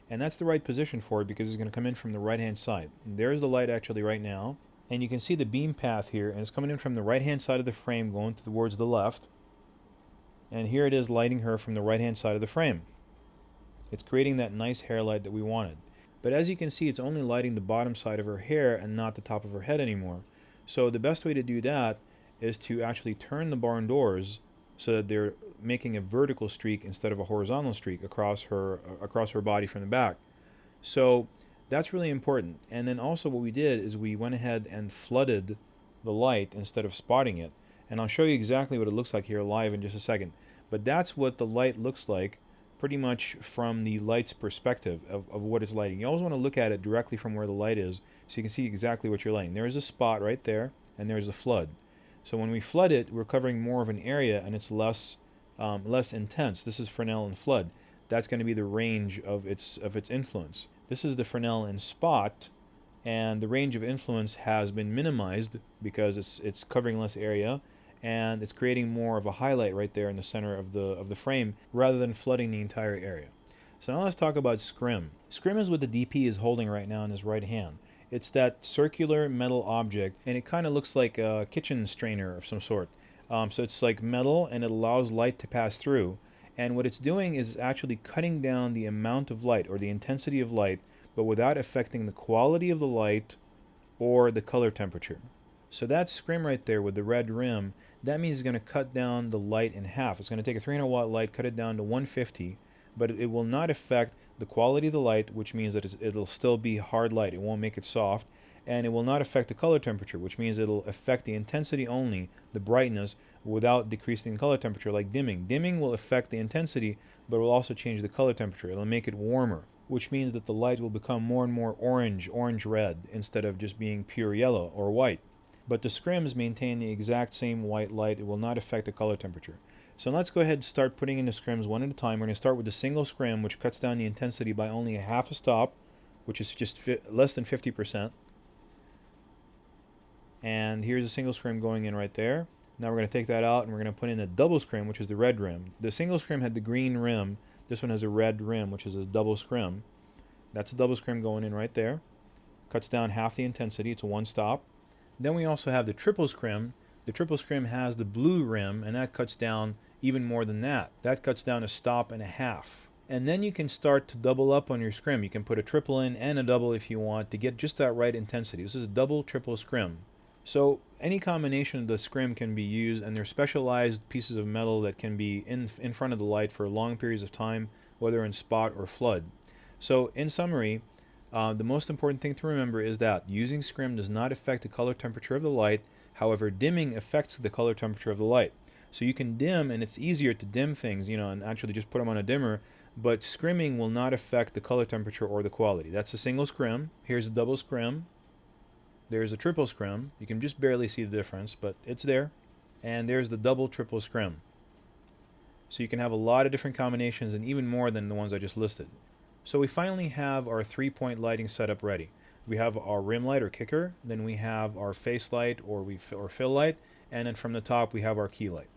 And that's the right position for it because it's going to come in from the right hand side. And there's the light actually right now. And you can see the beam path here, and it's coming in from the right hand side of the frame going towards the left. And here it is lighting her from the right hand side of the frame. It's creating that nice hair light that we wanted. But as you can see, it's only lighting the bottom side of her hair and not the top of her head anymore. So the best way to do that is to actually turn the barn doors so that they're making a vertical streak instead of a horizontal streak across her body from the back. So that's really important. And then also what we did is we went ahead and flooded the light instead of spotting it. And I'll show you exactly what it looks like here live in just a second. But that's what the light looks like pretty much from the light's perspective of what it's lighting. You always want to look at it directly from where the light is so you can see exactly what you're lighting. There's a spot right there, and there's a flood. So when we flood it, we're covering more of an area, and it's less intense. This is Fresnel and flood. That's going to be the range of its influence. This is the Fresnel and spot, and the range of influence has been minimized because it's covering less area, and it's creating more of a highlight right there in the center of the frame rather than flooding the entire area. So now let's talk about scrim. Scrim is what the DP is holding right now in his right hand. It's that circular metal object, and it kind of looks like a kitchen strainer of some sort. So it's like metal, and it allows light to pass through. And what it's doing is actually cutting down the amount of light or the intensity of light, but without affecting the quality of the light or the color temperature. So that scrim right there with the red rim, that means it's going to cut down the light in half. It's going to take a 300 watt light, cut it down to 150, but it will not affect the quality of the light, which means that it'll still be hard light. It won't make it soft. And it will not affect the color temperature, which means it'll affect the intensity only, the brightness, without decreasing the color temperature, like dimming. Dimming will affect the intensity, but will also change the color temperature. It'll make it warmer, which means that the light will become more and more orange-red, instead of just being pure yellow or white. But the scrims maintain the exact same white light. It will not affect the color temperature. So let's go ahead and start putting in the scrims one at a time. We're going to start with the single scrim, which cuts down the intensity by only a half a stop, which is just less than 50%. And here's a single scrim going in right there. Now we're going to take that out, and we're going to put in a double scrim, which is the red rim. The single scrim had the green rim. This one has a red rim, which is a double scrim. That's a double scrim going in right there. Cuts down half the intensity. It's a one stop. Then we also have the triple scrim. The triple scrim has the blue rim, and that cuts down even more than that. That cuts down a stop and a half. And then you can start to double up on your scrim. You can put a triple in and a double if you want to get just that right intensity. This is a double, triple scrim. So any combination of the scrim can be used, and they're specialized pieces of metal that can be in front of the light for long periods of time, whether in spot or flood. So in summary, the most important thing to remember is that using scrim does not affect the color temperature of the light. However, dimming affects the color temperature of the light. So you can dim, and it's easier to dim things, and actually just put them on a dimmer, but scrimming will not affect the color temperature or the quality. That's a single scrim. Here's a double scrim. There's a triple scrim. You can just barely see the difference, but it's there. And there's the double, triple scrim. So you can have a lot of different combinations and even more than the ones I just listed. So we finally have our 3-point lighting setup ready. We have our rim light or kicker, then we have our face light or fill light, and then from the top we have our key light.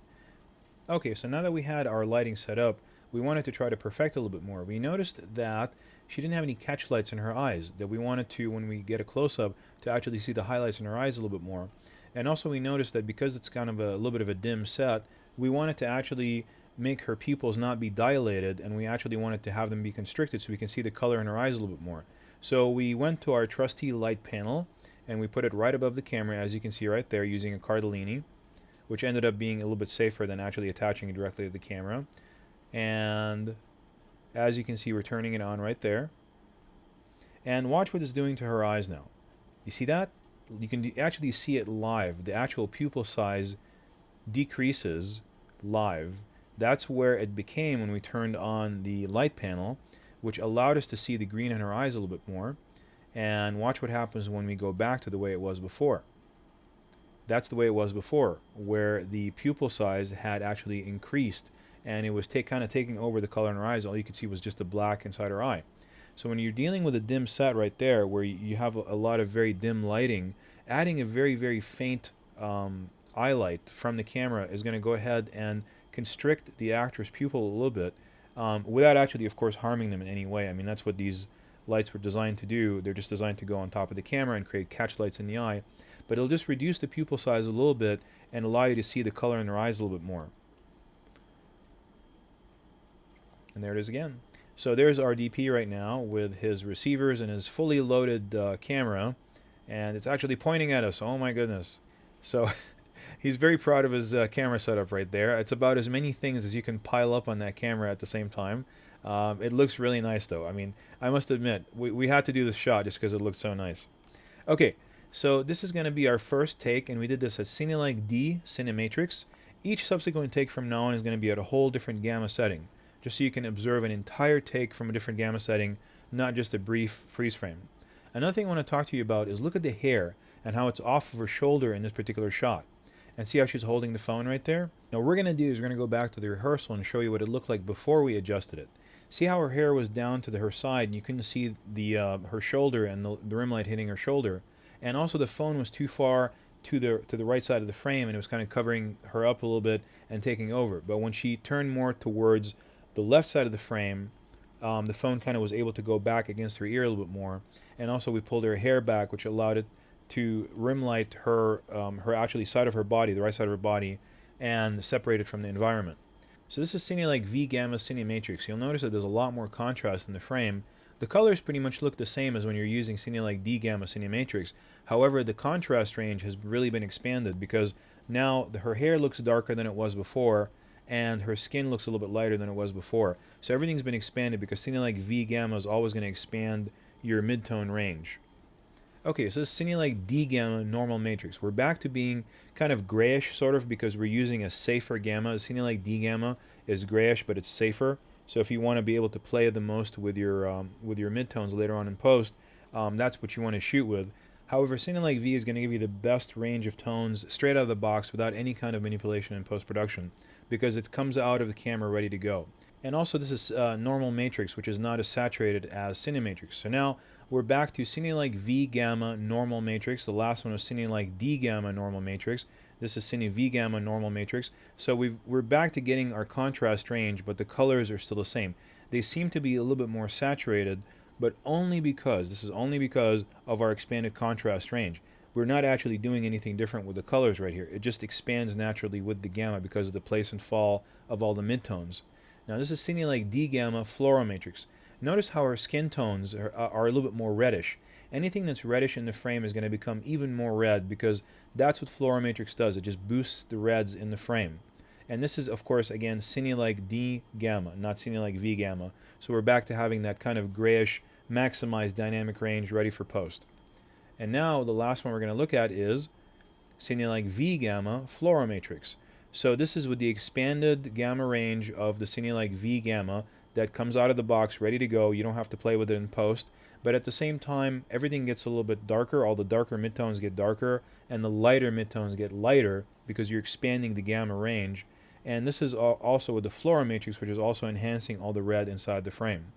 Okay, so now that we had our lighting set up, we wanted to try to perfect it a little bit more. We noticed that she didn't have any catch lights in her eyes, that we wanted to, when we get a close-up, to actually see the highlights in her eyes a little bit more. And also we noticed that because it's kind of a little bit of a dim set, we wanted to actually make her pupils not be dilated, and we actually wanted to have them be constricted so we can see the color in her eyes a little bit more. So we went to our trusty light panel, and we put it right above the camera, as you can see right there, using a Cardellini, which ended up being a little bit safer than actually attaching it directly to the camera. And as you can see, we're turning it on right there. And watch what it's doing to her eyes now. You see that? You can actually see it live. The actual pupil size decreases live. That's where it became when we turned on the light panel, which allowed us to see the green in her eyes a little bit more. And watch what happens when we go back to the way it was before. That's the way it was before, where the pupil size had actually increased, and it was kind of taking over the color in her eyes. All you could see was just the black inside her eye. So when you're dealing with a dim set right there, where you have a lot of very dim lighting, adding a very, very faint eye light from the camera is going to go ahead and constrict the actor's pupil a little bit, without actually, of course, harming them in any way. I mean, that's what these lights were designed to do. They're just designed to go on top of the camera and create catch lights in the eye. But it'll just reduce the pupil size a little bit and allow you to see the color in their eyes a little bit more. And there it is again. So there's our DP right now with his receivers and his fully loaded camera, and it's actually pointing at us. Oh my goodness. So he's very proud of his camera setup right there. It's about as many things as you can pile up on that camera at the same time. It looks really nice though. I mean, I must admit, we had to do this shot just because it looked so nice. Okay. So this is going to be our first take, and we did this at Cinelike D Cinematrix. Each subsequent take from now on is going to be at a whole different gamma setting, just so you can observe an entire take from a different gamma setting, not just a brief freeze frame. Another thing I want to talk to you about is look at the hair and how it's off of her shoulder in this particular shot. And see how she's holding the phone right there? Now what we're going to do is we're going to go back to the rehearsal and show you what it looked like before we adjusted it. See how her hair was down to her side and you couldn't see the her shoulder and the rim light hitting her shoulder. And also the phone was too far to the right side of the frame, and it was kind of covering her up a little bit and taking over. But when she turned more towards the left side of the frame, the phone kind of was able to go back against her ear a little bit more. And also we pulled her hair back, which allowed it to rim light her actually side of her body, the right side of her body, and separate it from the environment. So this is Cinelike V Gamma Cinematrix. You'll notice that there's a lot more contrast in the frame. The colors pretty much look the same as when you're using Cinelike D Gamma Cinematrix. However, the contrast range has really been expanded because now her hair looks darker than it was before, and her skin looks a little bit lighter than it was before. So everything's been expanded because Cinelike V Gamma is always going to expand your mid-tone range. Okay, so this is Cinelike D Gamma Normal Matrix. We're back to being kind of grayish, sort of, because we're using a safer gamma. Cinelike D Gamma is grayish, but it's safer. So if you want to be able to play the most with your midtones later on in post, that's what you want to shoot with. However, Cinelike V is going to give you the best range of tones straight out of the box without any kind of manipulation in post-production, because it comes out of the camera ready to go. And also this is normal matrix, which is not as saturated as Cinematrix. So now we're back to Cinelike V Gamma Normal Matrix. The last one was Cinelike D Gamma Normal Matrix. This is Cine V Gamma Normal Matrix. So we're back to getting our contrast range, but the colors are still the same. They seem to be a little bit more saturated, but only because of our expanded contrast range. We're not actually doing anything different with the colors right here. It just expands naturally with the gamma because of the place and fall of all the midtones. Now this is Cinelike D Gamma Fluoromatrix. Notice how our skin tones are a little bit more reddish. Anything that's reddish in the frame is going to become even more red because that's what Fluoromatrix does. It just boosts the reds in the frame. And this is, of course, again, Cinelike D Gamma, not Cinelike V Gamma. So we're back to having that kind of grayish, maximized dynamic range ready for post. And now the last one we're going to look at is cine like V gamma fluoromatrix. So this is with the expanded gamma range of the cine like V gamma that comes out of the box ready to go. You don't have to play with it in post. But at the same time, everything gets a little bit darker. All the darker midtones get darker, and the lighter midtones get lighter because you're expanding the gamma range. And this is also with the fluoromatrix, which is also enhancing all the red inside the frame.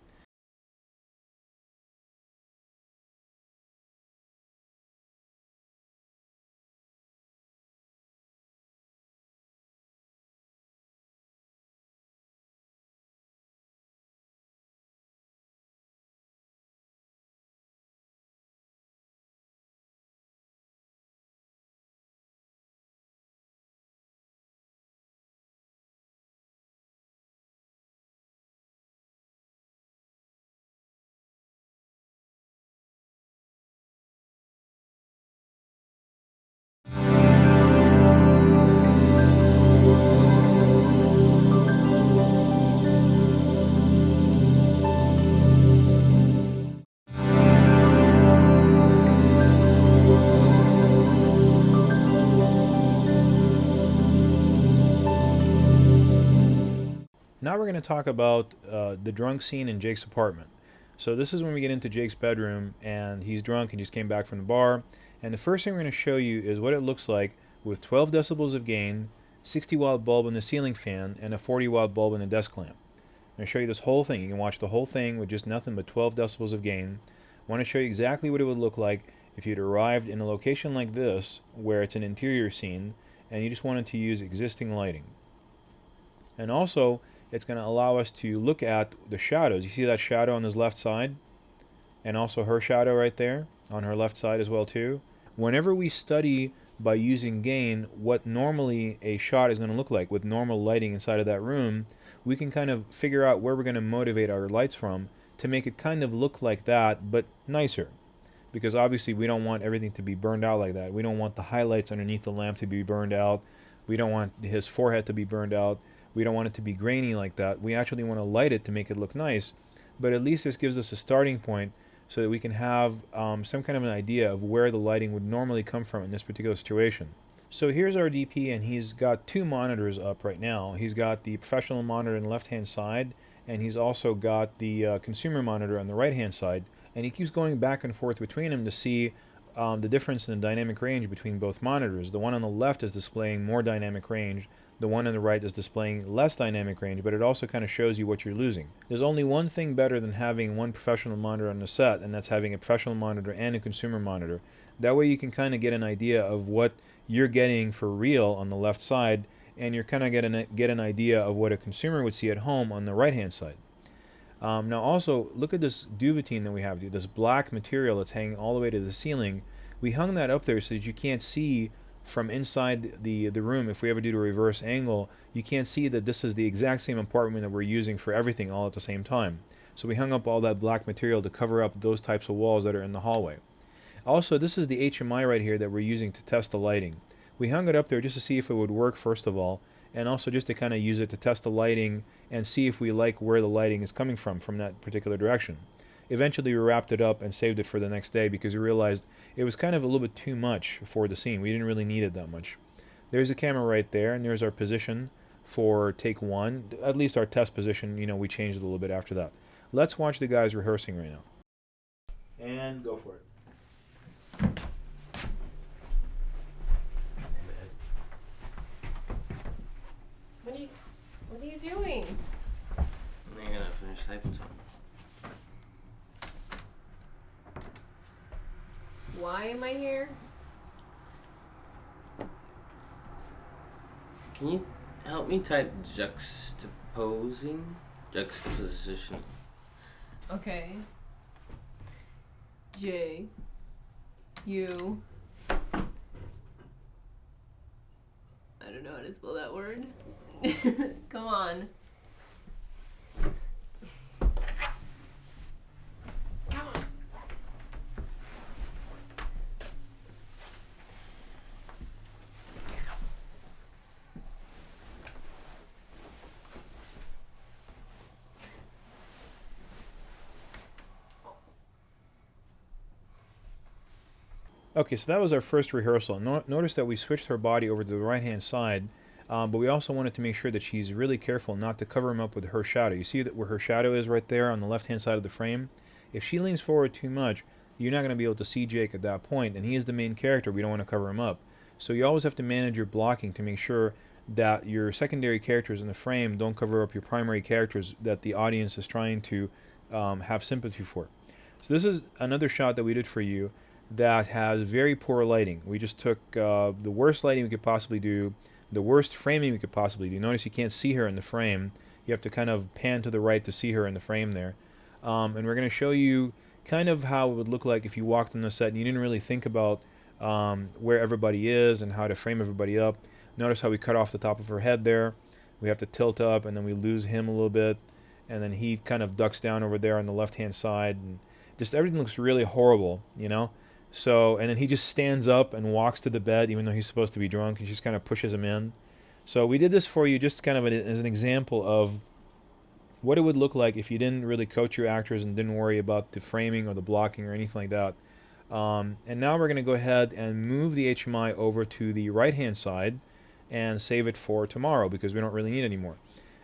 Now we're going to talk about the drunk scene in Jake's apartment. So this is when we get into Jake's bedroom, and he's drunk and just came back from the bar. And the first thing we're going to show you is what it looks like with 12 decibels of gain, 60-watt bulb in the ceiling fan, and a 40-watt bulb in the desk lamp. I'm going to show you this whole thing. You can watch the whole thing with just nothing but 12 decibels of gain. I want to show you exactly what it would look like if you'd arrived in a location like this, where it's an interior scene, and you just wanted to use existing lighting. And also, it's going to allow us to look at the shadows. You see that shadow on his left side? And also her shadow right there on her left side as well too. Whenever we study by using gain what normally a shot is going to look like with normal lighting inside of that room, we can kind of figure out where we're going to motivate our lights from to make it kind of look like that, but nicer. Because obviously we don't want everything to be burned out like that. We don't want the highlights underneath the lamp to be burned out. We don't want his forehead to be burned out. We don't want it to be grainy like that. We actually want to light it to make it look nice. But at least this gives us a starting point so that we can have some kind of an idea of where the lighting would normally come from in this particular situation. So here's our DP, and he's got two monitors up right now. He's got the professional monitor on the left-hand side, and he's also got the consumer monitor on the right-hand side. And he keeps going back and forth between them to see the difference in the dynamic range between both monitors. The one on the left is displaying more dynamic range. The one on the right is displaying less dynamic range, but it also kind of shows you what you're losing. There's only one thing better than having one professional monitor on the set, and that's having a professional monitor and a consumer monitor. That way you can kind of get an idea of what you're getting for real on the left side, and you're kind of get an idea of what a consumer would see at home on the right-hand side. Now also, look at this duvetine that we have, this black material that's hanging all the way to the ceiling. We hung that up there so that you can't see from inside the room. If we ever do a reverse angle, you can't see that this is the exact same apartment that we're using for everything all at the same time. So we hung up all that black material to cover up those types of walls that are in the hallway. Also, this is the HMI right here that we're using to test the lighting. We hung it up there just to see if it would work first of all, and also just to kind of use it to test the lighting and see if we like where the lighting is coming from that particular direction. Eventually we wrapped it up and saved it for the next day because we realized it was kind of a little bit too much for the scene. We didn't really need it that much. There's a camera right there, and there's our position for take one. At least our test position, you know, we changed it a little bit after that. Let's watch the guys rehearsing right now. And go for it. What are you doing? I'm gonna finish typing something. Why am I here? Can you help me type juxtaposition? Okay. J. U. I don't know how to spell that word. Come on. Come on. Okay, so that was our first rehearsal. Notice that we switched her body over to the right-hand side, but we also wanted to make sure that she's really careful not to cover him up with her shadow. You see that where her shadow is right there on the left-hand side of the frame? If she leans forward too much, you're not going to be able to see Jake at that point, and he is the main character. We don't want to cover him up. So you always have to manage your blocking to make sure that your secondary characters in the frame don't cover up your primary characters that the audience is trying to have sympathy for. So this is another shot that we did for you that has very poor lighting. We just took the worst lighting we could possibly do, the worst framing we could possibly do. Notice you can't see her in the frame. You have to kind of pan to the right to see her in the frame there. And we're going to show you kind of how it would look like if you walked on the set and you didn't really think about where everybody is and how to frame everybody up. Notice how we cut off the top of her head there. We have to tilt up, and then we lose him a little bit, and then he kind of ducks down over there on the left-hand side, and just everything looks really horrible, you know? So, and then he just stands up and walks to the bed, even though he's supposed to be drunk, and she just kind of pushes him in. So we did this for you just kind of as an example of what it would look like if you didn't really coach your actors and didn't worry about the framing or the blocking or anything like that. And now we're going to go ahead and move the HMI over to the right-hand side and save it for tomorrow because we don't really need it anymore.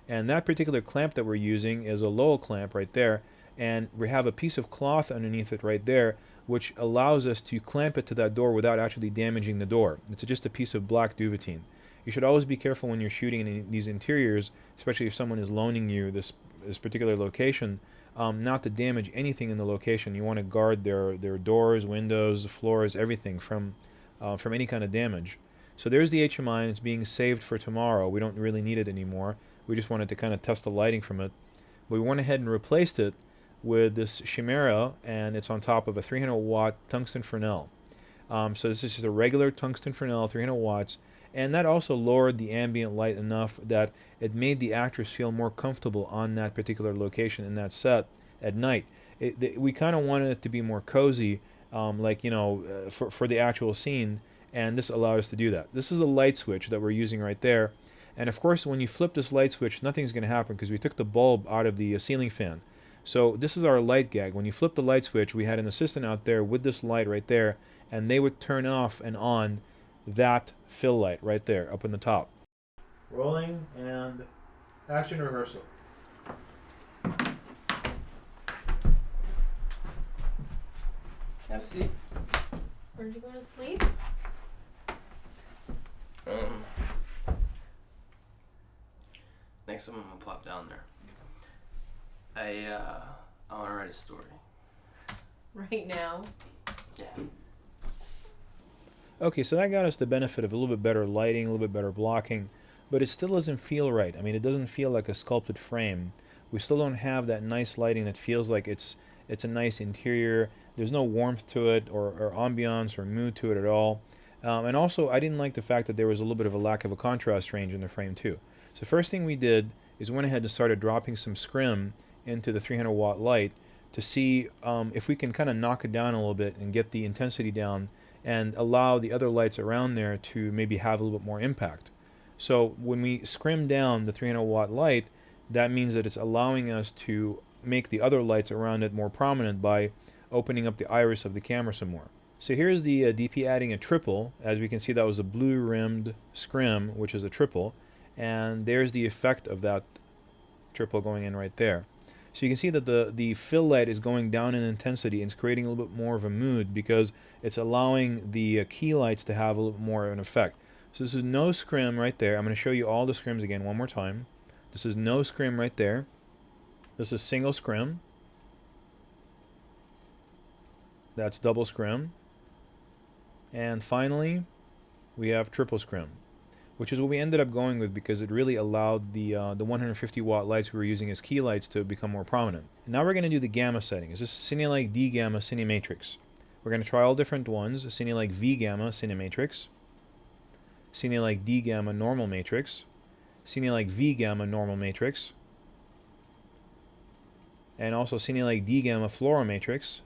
And that particular clamp that we're using is a Lowell clamp right there, and we have a piece of cloth underneath it right there which allows us to clamp it to that door without actually damaging the door. It's just a piece of black duvetine. You should always be careful when you're shooting in these interiors, especially if someone is loaning you this particular location, not to damage anything in the location. You want to guard their doors, windows, floors, everything from any kind of damage. So there's the HMI, and it's being saved for tomorrow. We don't really need it anymore. We just wanted to kind of test the lighting from it. We went ahead and replaced it with this Chimera, and it's on top of a 300 watt tungsten Fresnel. So this is just a regular tungsten Fresnel, 300 watts, and that also lowered the ambient light enough that it made the actors feel more comfortable on that particular location in that set at night. We kind of wanted it to be more cozy, like, you know, for the actual scene, and this allowed us to do that. This is a light switch that we're using right there, and of course when you flip this light switch, nothing's going to happen because we took the bulb out of the ceiling fan. So this is our light gag. When you flip the light switch, we had an assistant out there with this light right there, and they would turn off and on that fill light right there up in the top. Rolling and action rehearsal. Have a seat. Where'd you go to sleep? Next time I'm gonna plop down there. I wanna write a story. Right now. Yeah. Okay, so that got us the benefit of a little bit better lighting, a little bit better blocking, but it still doesn't feel right. I mean, it doesn't feel like a sculpted frame. We still don't have that nice lighting that feels like it's a nice interior. There's no warmth to it or ambiance or mood to it at all. And also, I didn't like the fact that there was a little bit of a lack of a contrast range in the frame too. So first thing we did is went ahead and started dropping some scrim into the 300 watt light to see if we can kind of knock it down a little bit and get the intensity down and allow the other lights around there to maybe have a little bit more impact. So when we scrim down the 300 watt light, that means that it's allowing us to make the other lights around it more prominent by opening up the iris of the camera some more. So here's the DP adding a triple. As we can see, that was a blue rimmed scrim, which is a triple, and there's the effect of that triple going in right there. So you can see that the fill light is going down in intensity and it's creating a little bit more of a mood because it's allowing the key lights to have a little bit more of an effect. So this is no scrim right there. I'm going to show you all the scrims again one more time. This is no scrim right there. This is single scrim. That's double scrim. And finally, we have triple scrim, which is what we ended up going with because it really allowed the 150 watt lights we were using as key lights to become more prominent. And now we're going to do the gamma settings. This is Cinelike D Gamma Cinematrix. We're going to try all different ones. Cinelike V Gamma Cinematrix, Cinelike D Gamma Normal Matrix, Cinelike V Gamma Normal Matrix, and also Cinelike D Gamma Fluoromatrix,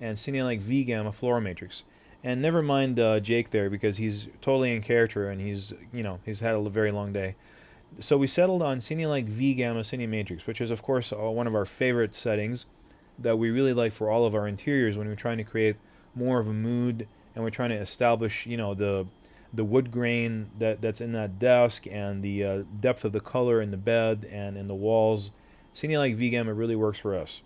and Cinelike V Gamma Fluoromatrix. And never mind Jake there because he's totally in character and he's had a very long day. So we settled on Cinelike V Gamma Cinematrix, which is of course one of our favorite settings that we really like for all of our interiors when we're trying to create more of a mood and we're trying to establish, you know, the wood grain that's in that desk, and the depth of the color in the bed and in the walls. Something like V-Gamma really works for us.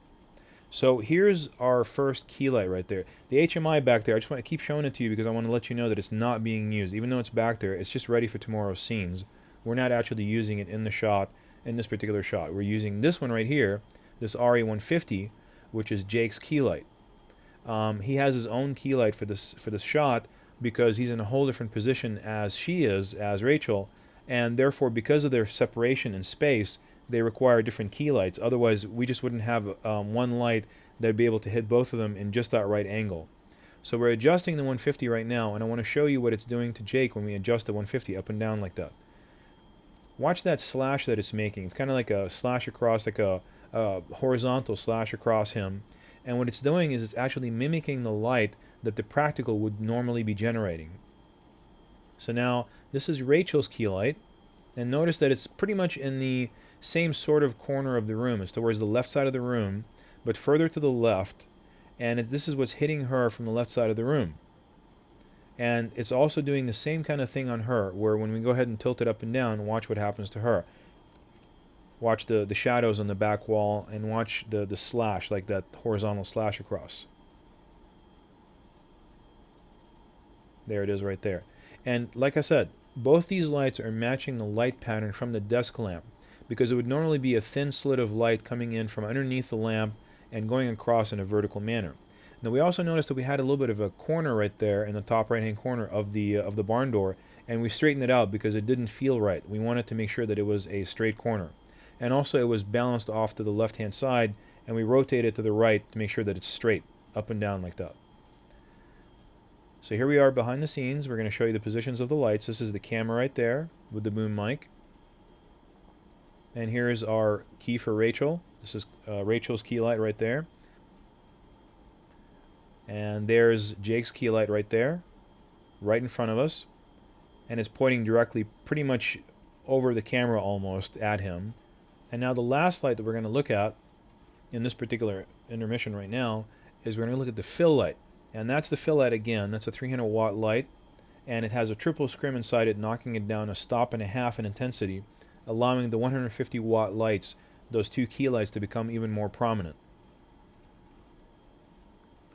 So here's our first key light right there. The HMI back there, I just want to keep showing it to you because I want to let you know that it's not being used. Even though it's back there, it's just ready for tomorrow's scenes. We're not actually using it in the shot, in this particular shot. We're using this one right here, this RE150, which is Jake's key light. He has his own key light for this shot because he's in a whole different position as she is, as Rachel, and therefore because of their separation in space, they require different key lights. Otherwise, we just wouldn't have one light that'd be able to hit both of them in just that right angle. So we're adjusting the 150 right now, and I want to show you what it's doing to Jake when we adjust the 150 up and down like that. Watch that slash that it's making. It's kind of like a slash across, like a horizontal slash across him. And what it's doing is it's actually mimicking the light that the practical would normally be generating. So now, this is Rachel's key light, and notice that it's pretty much in the same sort of corner of the room. It's towards the left side of the room, but further to the left, and this is what's hitting her from the left side of the room. And it's also doing the same kind of thing on her, where when we go ahead and tilt it up and down, watch what happens to her. Watch the shadows on the back wall, and watch the slash, like that horizontal slash across. There it is right there. And like I said, both these lights are matching the light pattern from the desk lamp, because it would normally be a thin slit of light coming in from underneath the lamp and going across in a vertical manner. Now we also noticed that we had a little bit of a corner right there in the top right hand corner of the barn door, and we straightened it out because it didn't feel right. We wanted to make sure that it was a straight corner. And also it was balanced off to the left hand side, and we rotated it to the right to make sure that it's straight, up and down like that. So here we are behind the scenes. We're going to show you the positions of the lights. This is the camera right there with the boom mic. And here's our key for Rachel. This is Rachel's key light right there. And there's Jake's key light right there, right in front of us. And it's pointing directly pretty much over the camera almost at him. And now the last light that we're going to look at in this particular intermission right now is we're going to look at the fill light. And that's the fill light again. That's a 300 watt light. And it has a triple scrim inside it, knocking it down a stop and a half in intensity, allowing the 150 watt lights, those two key lights, to become even more prominent.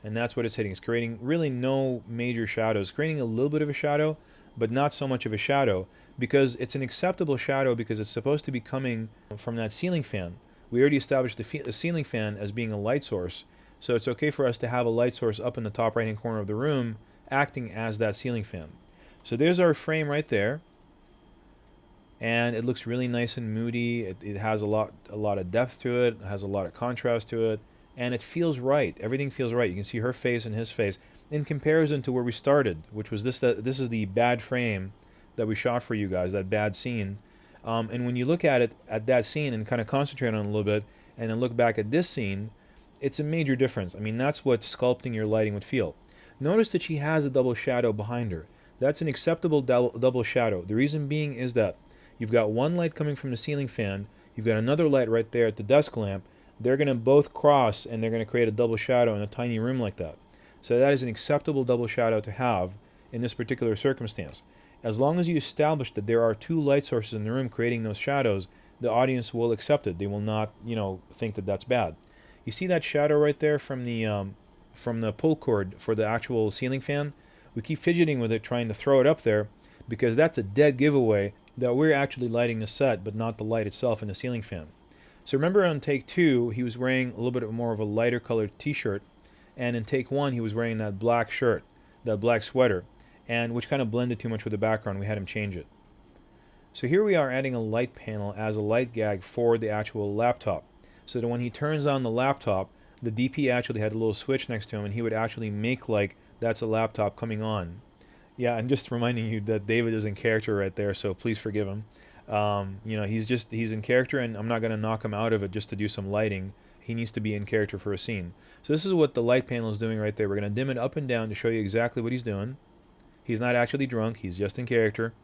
And that's what it's hitting. It's creating really no major shadows. Creating a little bit of a shadow, but not so much of a shadow, because it's an acceptable shadow because it's supposed to be coming from that ceiling fan. We already established the ceiling fan as being a light source, so it's okay for us to have a light source up in the top right hand corner of the room acting as that ceiling fan. So there's our frame right there. And it looks really nice and moody. It has a lot of depth to it. It has a lot of contrast to it, and it feels right. Everything feels right. You can see her face and his face in comparison to where we started, which was this is the bad frame that we shot for you guys, that bad scene. And when you look at it at that scene and kind of concentrate on it a little bit, and then look back at this scene, it's a major difference. I mean, that's what sculpting your lighting would feel. Notice that she has a double shadow behind her. That's an acceptable double shadow. The reason being is that you've got one light coming from the ceiling fan, you've got another light right there at the desk lamp. They're going to both cross, and they're going to create a double shadow in a tiny room like that. So that is an acceptable double shadow to have in this particular circumstance. As long as you establish that there are two light sources in the room creating those shadows, the audience will accept it. They will not, think that that's bad. You see that shadow right there from the pull cord for the actual ceiling fan? We keep fidgeting with it, trying to throw it up there, because that's a dead giveaway that we're actually lighting the set, but not the light itself in the ceiling fan. So remember on take 2, he was wearing a little bit more of a lighter colored t-shirt, and in take 1, he was wearing that black shirt, that black sweater, and which kind of blended too much with the background. We had him change it. So here we are adding a light panel as a light gag for the actual laptop, so that when he turns on the laptop, the DP actually had a little switch next to him, and he would actually make like that's a laptop coming on. Yeah, I'm just reminding you that David is in character right there, so please forgive him. He's in character, and I'm not going to knock him out of it just to do some lighting. He needs to be in character for a scene. So this is what the light panel is doing right there. We're going to dim it up and down to show you exactly what he's doing. He's not actually drunk, he's just in character.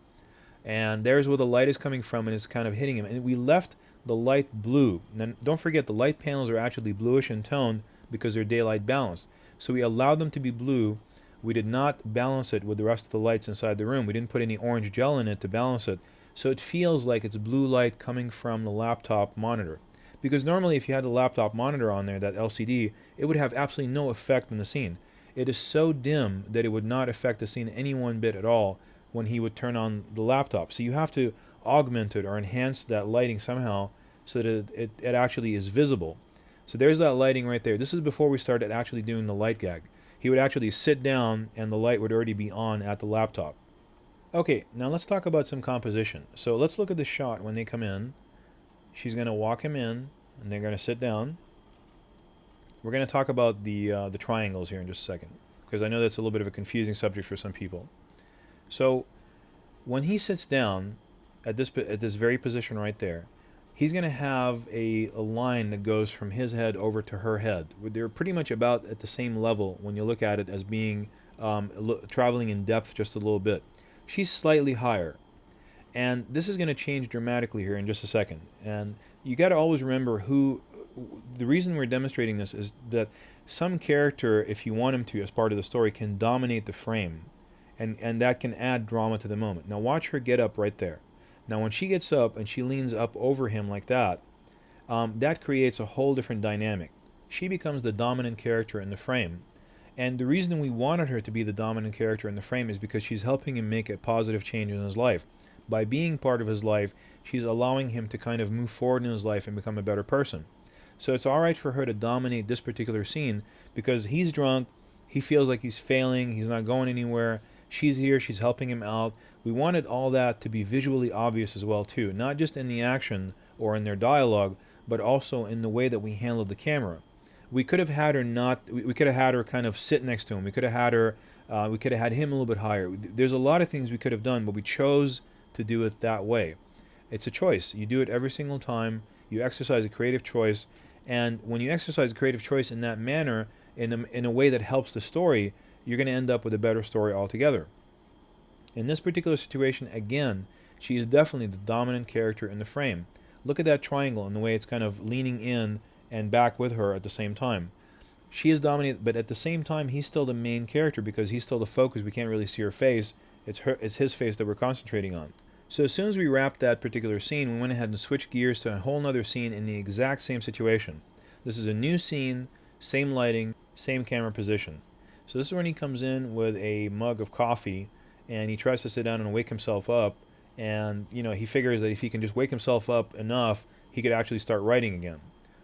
And there's where the light is coming from, and it's kind of hitting him. And we left the light blue. And don't forget, the light panels are actually bluish in tone because they're daylight balanced. So we allowed them to be blue We did not balance it with the rest of the lights inside the room. We didn't put any orange gel in it to balance it. So it feels like it's blue light coming from the laptop monitor. Because normally if you had the laptop monitor on there, that LCD, it would have absolutely no effect in the scene. It is so dim that it would not affect the scene any one bit at all when he would turn on the laptop. So you have to augment it or enhance that lighting somehow so that it actually is visible. So there's that lighting right there. This is before we started actually doing the light gag. He would actually sit down and the light would already be on at the laptop. Okay, now let's talk about some composition. So let's look at the shot when they come in. She's going to walk him in and they're going to sit down. We're going to talk about the triangles here in just a second, because I know that's a little bit of a confusing subject for some people. So when he sits down at this very position right there, he's going to have a line that goes from his head over to her head. They're pretty much about at the same level when you look at it as being traveling in depth just a little bit. She's slightly higher. And this is going to change dramatically here in just a second. And you got to always remember the reason we're demonstrating this is that some character, if you want him to as part of the story, can dominate the frame. And that can add drama to the moment. Now watch her get up right there. Now when she gets up and she leans up over him like that, that creates a whole different dynamic. She becomes the dominant character in the frame. And the reason we wanted her to be the dominant character in the frame is because she's helping him make a positive change in his life. By being part of his life, she's allowing him to kind of move forward in his life and become a better person. So it's alright for her to dominate this particular scene because he's drunk, he feels like he's failing, he's not going anywhere. She's here, she's helping him out. We wanted all that to be visually obvious as well too, not just in the action or in their dialogue, but also in the way that we handled the camera. We could have had her we could have had her kind of sit next to him. We could have had her, we could have had him a little bit higher. There's a lot of things we could have done, but we chose to do it that way. It's a choice. You do it every single time. You exercise a creative choice, and when you exercise a creative choice in that manner, in a way that helps the story, you're going to end up with a better story altogether. In this particular situation, again, she is definitely the dominant character in the frame. Look at that triangle and the way it's kind of leaning in and back with her at the same time. She is dominant, but at the same time, he's still the main character because he's still the focus. We can't really see her face. It's his face that we're concentrating on. So as soon as we wrapped that particular scene, we went ahead and switched gears to a whole nother scene in the exact same situation. This is a new scene, same lighting, same camera position. So this is when he comes in with a mug of coffee and he tries to sit down and wake himself up, and he figures that if he can just wake himself up enough, he could actually start writing again.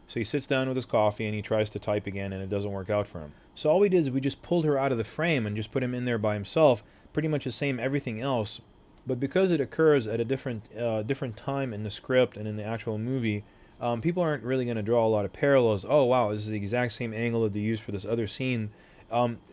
So he sits down with his coffee and he tries to type again, and it doesn't work out for him. So all we did is we just pulled her out of the frame and just put him in there by himself, pretty much the same everything else, but because it occurs at a different time in the script and in the actual movie, people aren't really going to draw a lot of parallels. Oh wow, this is the exact same angle that they used for this other scene.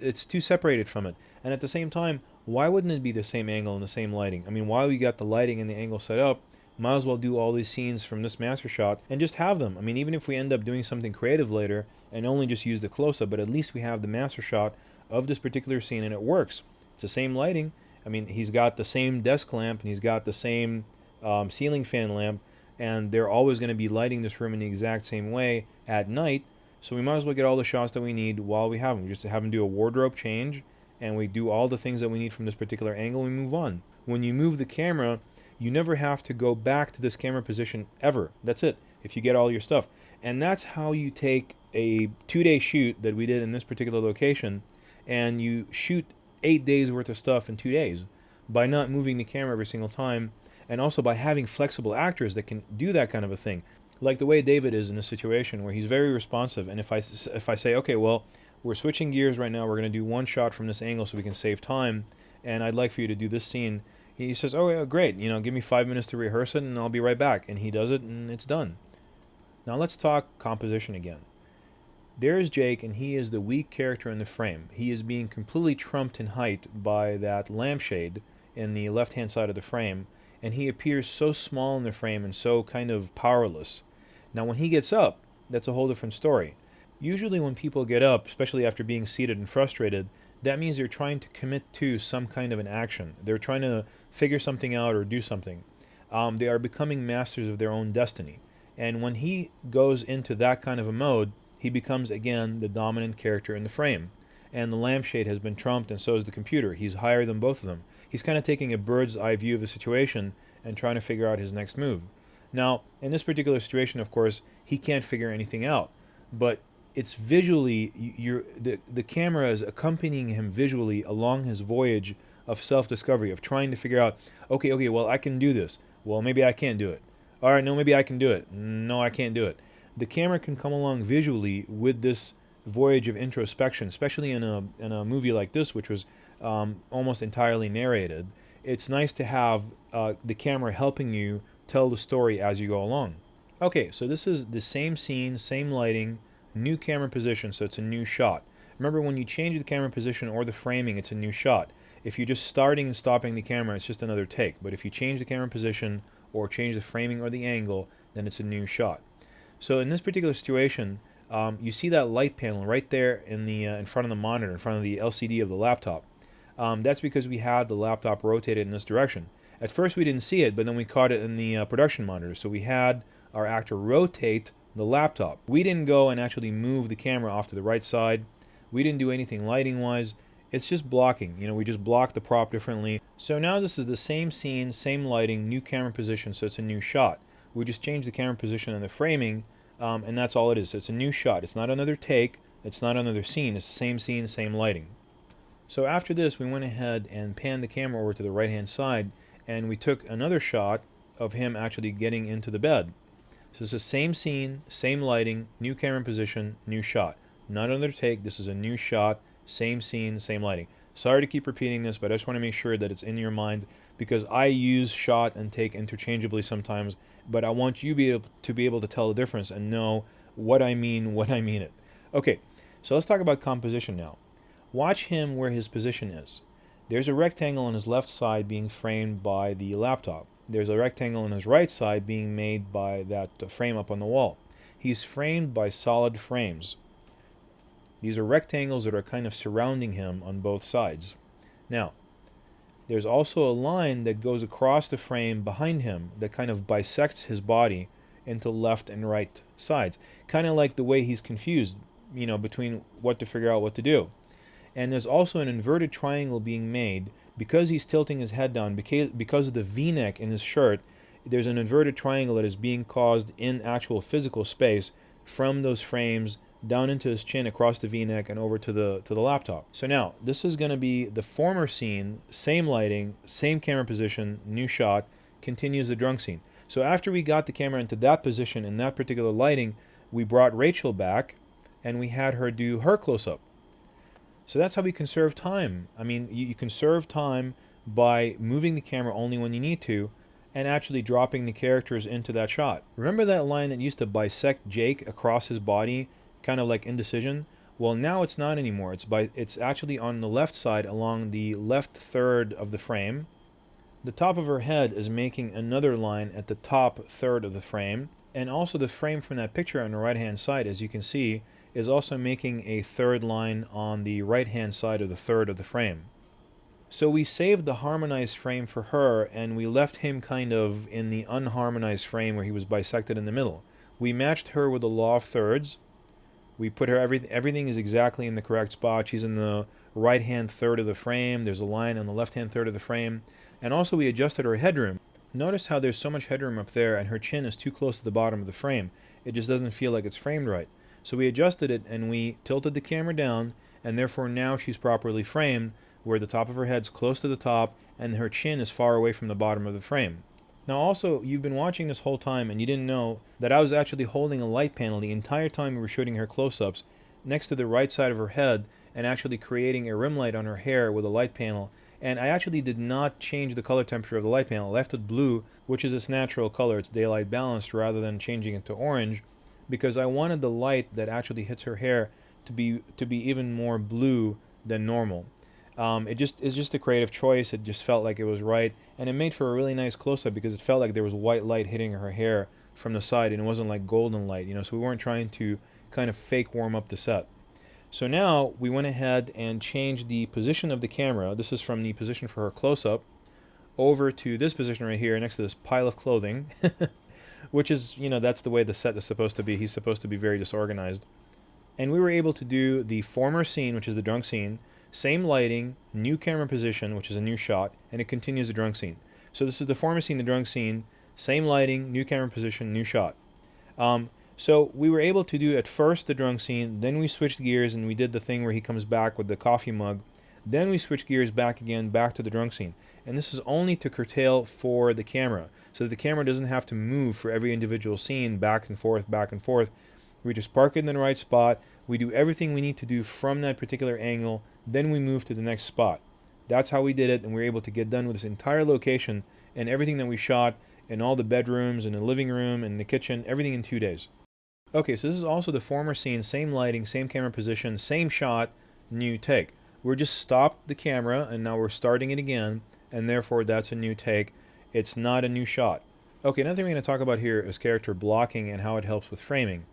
It's too separated from it. And at the same time, why wouldn't it be the same angle and the same lighting? I mean, while we got the lighting and the angle set up, might as well do all these scenes from this master shot and just have them. I mean, even if we end up doing something creative later and only just use the close-up, but at least we have the master shot of this particular scene and it works. It's the same lighting. I mean, he's got the same desk lamp and he's got the same ceiling fan lamp, and they're always going to be lighting this room in the exact same way at night. So we might as well get all the shots that we need while we have them. We just have them do a wardrobe change, and we do all the things that we need from this particular angle, and we move on. When you move the camera, you never have to go back to this camera position ever. That's it, if you get all your stuff. And that's how you take a 2-day shoot that we did in this particular location, and you shoot 8 days worth of stuff in 2 days by not moving the camera every single time, and also by having flexible actors that can do that kind of a thing. Like the way David is in this situation where he's very responsive, and if I say, okay, well, we're switching gears right now, we're going to do one shot from this angle so we can save time, and I'd like for you to do this scene. He says, oh yeah, great, give me 5 minutes to rehearse it and I'll be right back. And he does it and it's done. Now let's talk composition again. There's Jake, and he is the weak character in the frame. He is being completely trumped in height by that lampshade in the left-hand side of the frame, and he appears so small in the frame and so kind of powerless. Now when he gets up, that's a whole different story. Usually when people get up, especially after being seated and frustrated, that means they're trying to commit to some kind of an action. They're trying to figure something out or do something. They are becoming masters of their own destiny. And when he goes into that kind of a mode, he becomes, again, the dominant character in the frame. and the lampshade has been trumped, and so is the computer. He's higher than both of them. He's kind of taking a bird's eye view of the situation and trying to figure out his next move. Now, in this particular situation, of course, he can't figure anything out, but it's visually, the camera is accompanying him visually along his voyage of self-discovery, of trying to figure out, okay, well, I can do this. Well, maybe I can't do it. All right, no, maybe I can do it. No, I can't do it. The camera can come along visually with this voyage of introspection, especially in a movie like this, which was almost entirely narrated. It's nice to have the camera helping you tell the story as you go along. Okay, so this is the same scene, same lighting, new camera position, so it's a new shot. Remember, when you change the camera position or the framing, it's a new shot. If you're just starting and stopping the camera, it's just another take. But if you change the camera position or change the framing or the angle, then it's a new shot. So in this particular situation, you see that light panel right there in front of the monitor, in front of the LCD of the laptop. That's because we had the laptop rotated in this direction. At first we didn't see it, but then we caught it in the production monitor. So we had our actor rotate the laptop. We didn't go and actually move the camera off to the right side. We didn't do anything lighting wise. It's just blocking. We just blocked the prop differently. So now this is the same scene, same lighting, new camera position, so it's a new shot. We just changed the camera position and the framing, and that's all it is. So it's a new shot. It's not another take. It's not another scene. It's the same scene, same lighting. So after this, we went ahead and panned the camera over to the right-hand side, and we took another shot of him actually getting into the bed. So it's the same scene, same lighting, new camera position, new shot. Not another take. This is a new shot, same scene, same lighting. Sorry to keep repeating this, but I just want to make sure that it's in your mind, because I use shot and take interchangeably sometimes, but I want you to be able to tell the difference and know what I mean when I mean it. Okay, so let's talk about composition now. Watch him where his position is. There's a rectangle on his left side being framed by the laptop. There's a rectangle on his right side being made by that frame up on the wall. He's framed by solid frames. These are rectangles that are kind of surrounding him on both sides. Now, there's also a line that goes across the frame behind him that kind of bisects his body into left and right sides. Kind of like the way he's confused, between what to figure out what to do. And there's also an inverted triangle being made because he's tilting his head down, because of the V-neck in his shirt. There's an inverted triangle that is being caused in actual physical space from those frames down into his chin, across the V-neck, and over to the laptop. So now, this is going to be the former scene, same lighting, same camera position, new shot, continues the drunk scene. So after we got the camera into that position in that particular lighting, we brought Rachel back, and we had her do her close-up. So that's how we conserve time. I mean, you conserve time by moving the camera only when you need to, and actually dropping the characters into that shot. Remember that line that used to bisect Jake across his body, kind of like indecision? Well, now it's not anymore. It's actually on the left side along the left third of the frame. The top of her head is making another line at the top third of the frame, and also the frame from that picture on the right-hand side, as you can see, is also making a third line on the right-hand side of the third of the frame. So we saved the harmonized frame for her, and we left him kind of in the unharmonized frame where he was bisected in the middle. We matched her with the law of thirds. We put her, everything is exactly in the correct spot. She's in the right-hand third of the frame. There's a line on the left-hand third of the frame. And also we adjusted her headroom. Notice how there's so much headroom up there, and her chin is too close to the bottom of the frame. It just doesn't feel like it's framed right. So we adjusted it, and we tilted the camera down, and therefore now she's properly framed, where the top of her head's close to the top, and her chin is far away from the bottom of the frame. Now also, you've been watching this whole time, and you didn't know that I was actually holding a light panel the entire time we were shooting her close-ups next to the right side of her head, and actually creating a rim light on her hair with a light panel. And I actually did not change the color temperature of the light panel. I left it blue, which is its natural color. It's daylight balanced, rather than changing it to orange, because I wanted the light that actually hits her hair to be even more blue than normal. It's just a creative choice. It just felt like it was right, and it made for a really nice close-up because it felt like there was white light hitting her hair from the side, and it wasn't like golden light, so we weren't trying to kind of fake warm up the set. So now we went ahead and changed the position of the camera. This is from the position for her close-up over to this position right here next to this pile of clothing, which is, that's the way the set is supposed to be. He's supposed to be very disorganized. And we were able to do the former scene, which is the drunk scene, same lighting, new camera position, which is a new shot, and it continues the drunk scene. So this is the former scene, the drunk scene, same lighting, new camera position, new shot. So we were able to do at first the drunk scene, then we switched gears and we did the thing where he comes back with the coffee mug. Then we switched gears back again, back to the drunk scene. And this is only to curtail for the camera, so that the camera doesn't have to move for every individual scene, back and forth, back and forth. We just park it in the right spot, we do everything we need to do from that particular angle, then we move to the next spot. That's how we did it, and we were able to get done with this entire location and everything that we shot in all the bedrooms and the living room and the kitchen, everything in 2 days. Okay, so this is also the former scene, same lighting, same camera position, same shot, new take. We're just stopped the camera and now we're starting it again, and therefore that's a new take. It's not a new shot. Okay, another thing we're going to talk about here is character blocking and how it helps with framing.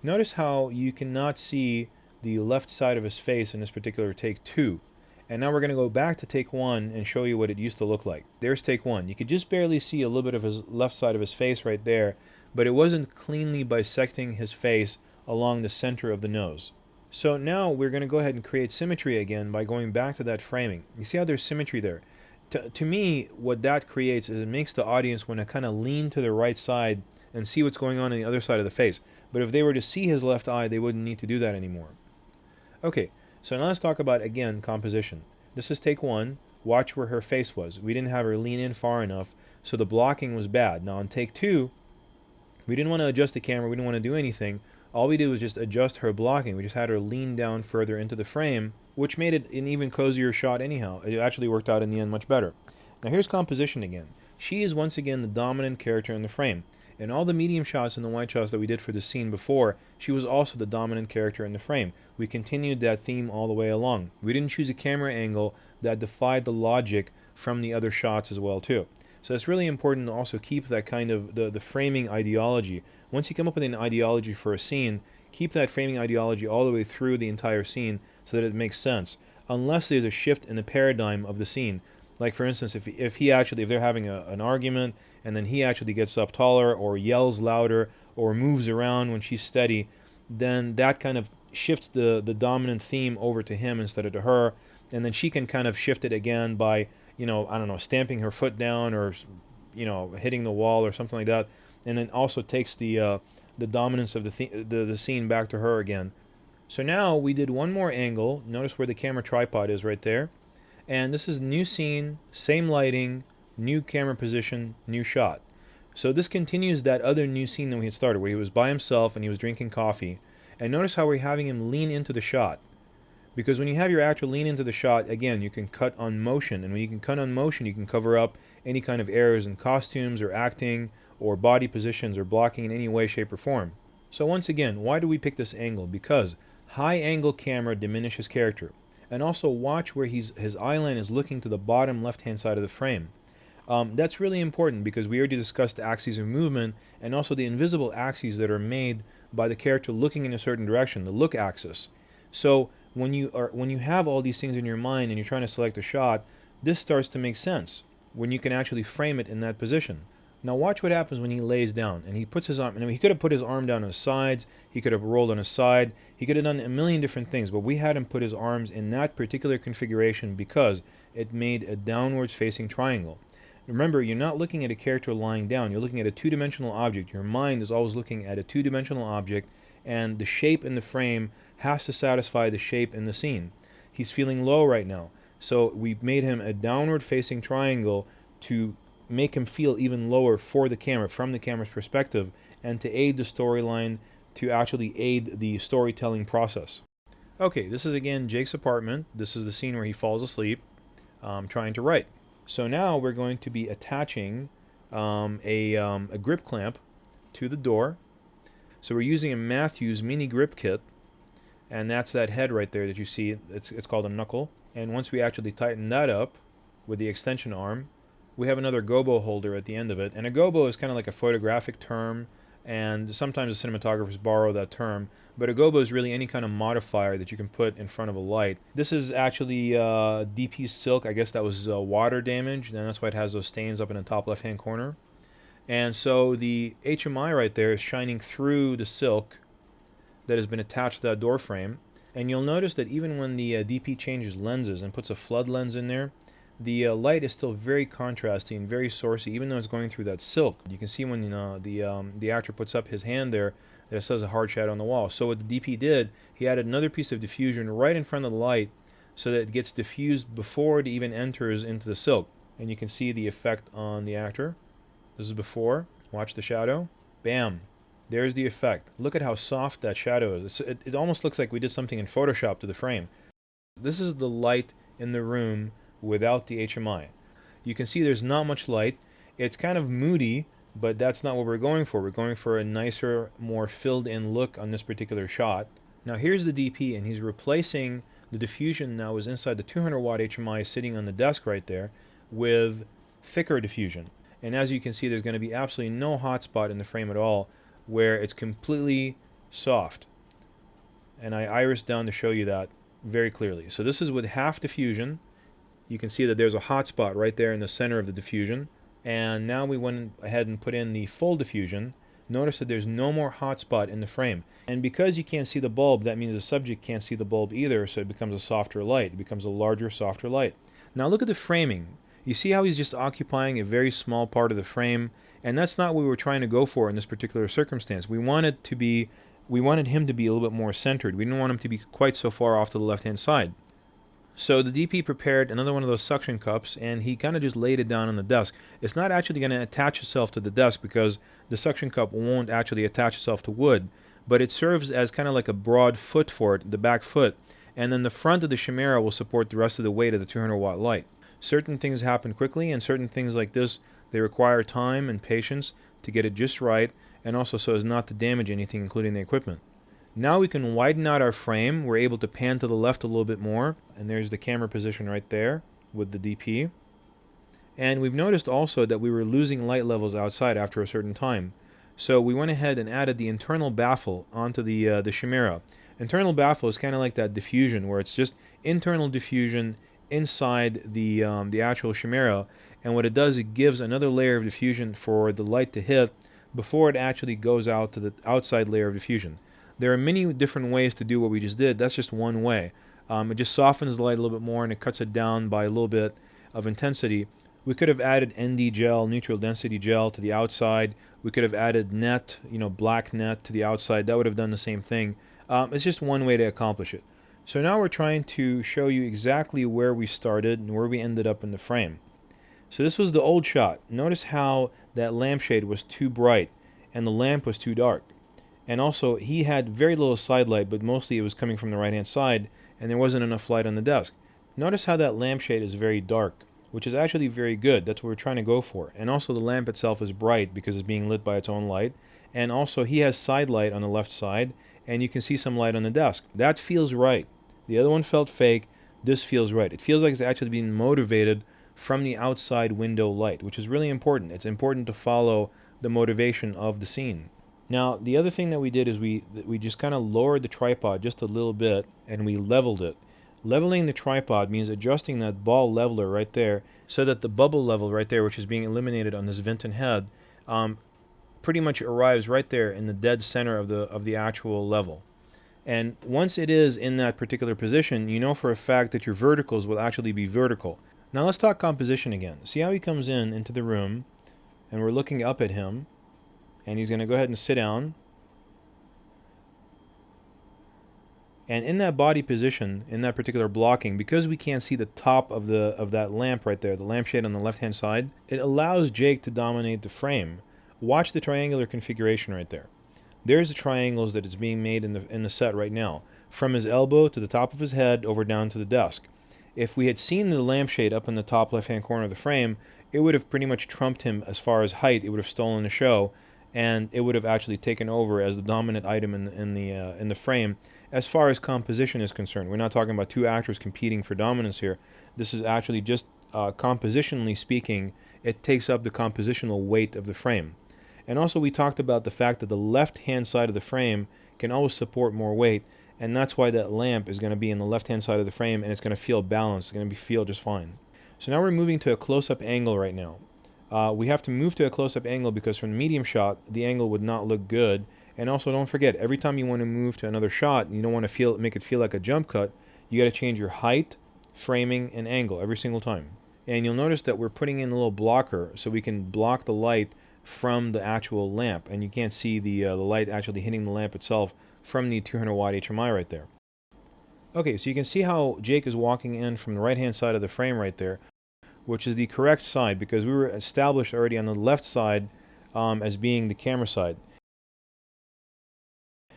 Notice how you cannot see the left side of his face in this particular take 2. And now we're going to go back to take 1 and show you what it used to look like. There's take 1. You could just barely see a little bit of his left side of his face right there, but it wasn't cleanly bisecting his face along the center of the nose. So now we're going to go ahead and create symmetry again by going back to that framing. You see how there's symmetry there? To me, what that creates is it makes the audience want to kind of lean to the right side and see what's going on the other side of the face. But if they were to see his left eye, they wouldn't need to do that anymore. Okay, so now let's talk about, again, composition. This is take 1. Watch where her face was. We didn't have her lean in far enough, so the blocking was bad. Now on take 2, we didn't want to adjust the camera, we didn't want to do anything. All we did was just adjust her blocking. We just had her lean down further into the frame, which made it an even cozier shot anyhow. It actually worked out in the end much better. Now here's composition again. She is once again the dominant character in the frame. In all the medium shots and the wide shots that we did for the scene before, she was also the dominant character in the frame. We continued that theme all the way along. We didn't choose a camera angle that defied the logic from the other shots as well too. So it's really important to also keep that kind of the framing ideology. Once you come up with an ideology for a scene, keep that framing ideology all the way through the entire scene so that it makes sense. Unless there's a shift in the paradigm of the scene. Like for instance, if they're having an argument and then he actually gets up taller or yells louder or moves around when she's steady, then that kind of shifts the dominant theme over to him instead of to her, and then she can kind of shift it again by, I don't know, stamping her foot down or, hitting the wall or something like that, and then also takes the dominance of the scene back to her again. So now we did one more angle. Notice where the camera tripod is right there. And this is new scene, same lighting, new camera position, new shot. So this continues that other new scene that we had started, where he was by himself and he was drinking coffee. And notice how we're having him lean into the shot. Because when you have your actor lean into the shot, again, you can cut on motion. And when you can cut on motion, you can cover up any kind of errors in costumes or acting or body positions or blocking in any way, shape, or form. So once again, why do we pick this angle? Because high angle camera diminishes character. And also watch where his eyeline is looking to the bottom left-hand side of the frame. That's really important because we already discussed the axes of movement and also the invisible axes that are made by the character looking in a certain direction, the look axis. So when you have all these things in your mind and you're trying to select a shot, this starts to make sense when you can actually frame it in that position. Now watch what happens when he lays down and he puts his arm. He could have put his arm down on his sides. He could have rolled on his side. He could have done a million different things, but we had him put his arms in that particular configuration because it made a downwards facing triangle. Remember, you're not looking at a character lying down. You're looking at a two-dimensional object. Your mind is always looking at a two-dimensional object, and the shape in the frame has to satisfy the shape in the scene. He's feeling low right now, so we made him a downward facing triangle to make him feel even lower for the camera, from the camera's perspective, and to aid the storyline, to actually aid the storytelling process. Okay, this is again Jake's apartment. This is the scene where he falls asleep trying to write. So now we're going to be attaching a grip clamp to the door. So we're using a Matthews mini grip kit, and that's that head right there that you see. It's called a knuckle. And once we actually tighten that up with the extension arm, we have another gobo holder at the end of it. And a gobo is kind of like a photographic term, and sometimes the cinematographers borrow that term. But a gobo is really any kind of modifier that you can put in front of a light. This is actually DP silk. I guess that was water damaged, and that's why it has those stains up in the top left-hand corner. And so the HMI right there is shining through the silk that has been attached to that door frame. And you'll notice that even when the DP changes lenses and puts a flood lens in there, the light is still very contrasty and very sourcey, even though it's going through that silk. You can see when the actor puts up his hand there, that it says a hard shadow on the wall. So what the DP did, he added another piece of diffusion right in front of the light so that it gets diffused before it even enters into the silk. And you can see the effect on the actor. This is before. Watch the shadow. Bam. There's the effect. Look at how soft that shadow is. It almost looks like we did something in Photoshop to the frame. This is the light in the room without the HMI. You can see there's not much light. It's kind of moody, but that's not what we're going for. We're going for a nicer, more filled in look on this particular shot. Now here's the DP, and he's replacing the diffusion now is inside the 200 watt HMI sitting on the desk right there with thicker diffusion. And as you can see, there's going to be absolutely no hot spot in the frame at all, where it's completely soft. And I iris down to show you that very clearly. So this is with half diffusion. You can see that there's a hot spot right there in the center of the diffusion. And now we went ahead and put in the full diffusion. Notice that there's no more hot spot in the frame. And because you can't see the bulb, that means the subject can't see the bulb either, so it becomes a softer light. It becomes a larger, softer light. Now look at the framing. You see how he's just occupying a very small part of the frame, and that's not what we were trying to go for in this particular circumstance. We wanted him to be a little bit more centered. We didn't want him to be quite so far off to the left-hand side. So the DP prepared another one of those suction cups, and he kind of just laid it down on the desk. It's not actually going to attach itself to the desk because the suction cup won't actually attach itself to wood, but it serves as kind of like a broad foot for it, the back foot, and then the front of the chimera will support the rest of the weight of the 200 watt light. Certain things happen quickly, and certain things like this, they require time and patience to get it just right, and also so as not to damage anything, including the equipment. Now we can widen out our frame. We're able to pan to the left a little bit more, and there's the camera position right there with the DP. And we've noticed also that we were losing light levels outside after a certain time. So we went ahead and added the internal baffle onto the chimera. Internal baffle is kind of like that diffusion, where it's just internal diffusion inside the actual chimera, and what it does, it gives another layer of diffusion for the light to hit before it actually goes out to the outside layer of diffusion. There are many different ways to do what we just did. That's just one way. It just softens the light a little bit more, and it cuts it down by a little bit of intensity. We could have added ND gel, neutral density gel, to the outside. We could have added net, black net to the outside. That would have done the same thing. It's just one way to accomplish it. So now we're trying to show you exactly where we started and where we ended up in the frame. So this was the old shot. Notice how that lampshade was too bright and the lamp was too dark. And also, he had very little side light, but mostly it was coming from the right-hand side, and there wasn't enough light on the desk. Notice how that lampshade is very dark, which is actually very good. That's what we're trying to go for. And also the lamp itself is bright because it's being lit by its own light. And also he has side light on the left side, and you can see some light on the desk. That feels right. The other one felt fake. This feels right. It feels like it's actually being motivated from the outside window light, which is really important. It's important to follow the motivation of the scene. Now, the other thing that we did is we just kind of lowered the tripod just a little bit, and we leveled it. Leveling the tripod means adjusting that ball leveler right there so that the bubble level right there, which is being eliminated on this Vinton head, pretty much arrives right there in the dead center of the actual level. And once it is in that particular position, you know for a fact that your verticals will actually be vertical. Now let's talk composition again. See how he comes into the room, and we're looking up at him, and he's going to go ahead and sit down. And in that body position, in that particular blocking, because we can't see the top of that lamp right there, the lampshade on the left-hand side, it allows Jake to dominate the frame. Watch the triangular configuration right there. There's the triangles that is being made in the set right now, from his elbow to the top of his head over down to the desk. If we had seen the lampshade up in the top left-hand corner of the frame, it would have pretty much trumped him as far as height. It would have stolen the show, and it would have actually taken over as the dominant item in the frame. As far as composition is concerned, we're not talking about two actors competing for dominance here. This is actually just compositionally speaking, it takes up the compositional weight of the frame. And also we talked about the fact that the left-hand side of the frame can always support more weight, and that's why that lamp is going to be in the left-hand side of the frame, and it's going to feel balanced. It's going to feel just fine. So now we're moving to a close-up angle right now. We have to move to a close-up angle because from the medium shot, the angle would not look good. And also, don't forget, every time you want to move to another shot, you don't want to make it feel like a jump cut. You got to change your height, framing, and angle every single time. And you'll notice that we're putting in a little blocker so we can block the light from the actual lamp, and you can't see the light actually hitting the lamp itself from the 200 watt HMI right there. Okay, so you can see how Jake is walking in from the right hand side of the frame right there, which is the correct side because we were established already on the left side as being the camera side.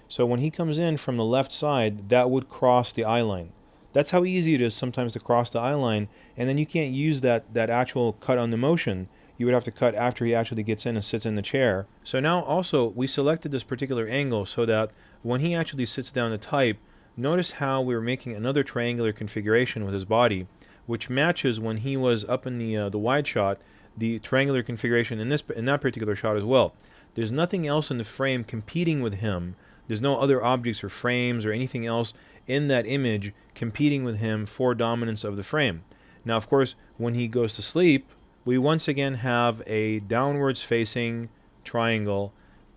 So when he comes in from the left side, that would cross the eye line. That's how easy it is sometimes to cross the eye line, and then you can't use that actual cut on the motion. You would have to cut after he actually gets in and sits in the chair. So now also we selected this particular angle so that when he actually sits down to type, notice how we were making another triangular configuration with his body, which matches when he was up in the wide shot, the triangular configuration in that particular shot as well. There's nothing else in the frame competing with him. There's no other objects or frames or anything else in that image competing with him for dominance of the frame. Now, of course, when he goes to sleep, we once again have a downwards facing triangle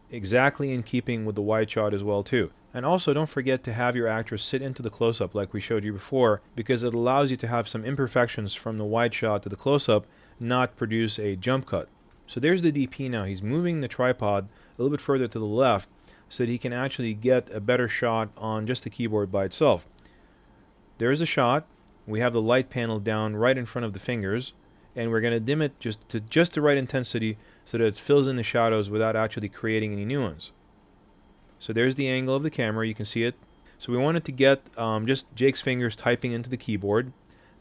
exactly in keeping with the wide shot as well too. And also don't forget to have your actress sit into the close-up like we showed you before, because it allows you to have some imperfections from the wide shot to the close-up, not produce a jump cut. So there's the DP now. He's moving the tripod a little bit further to the left so that he can actually get a better shot on just the keyboard by itself. There's a shot. We have the light panel down right in front of the fingers, and we're going to dim it just the right intensity so that it fills in the shadows without actually creating any new ones. So there's the angle of the camera. You can see it. So we wanted to get just Jake's fingers typing into the keyboard.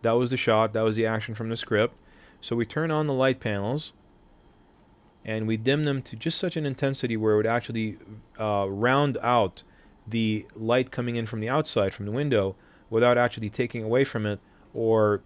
That was the shot. That was the action from the script. So we turn on the light panels, and we dim them to just such an intensity where it would actually round out the light coming in from the outside, from the window, without actually taking away from it or,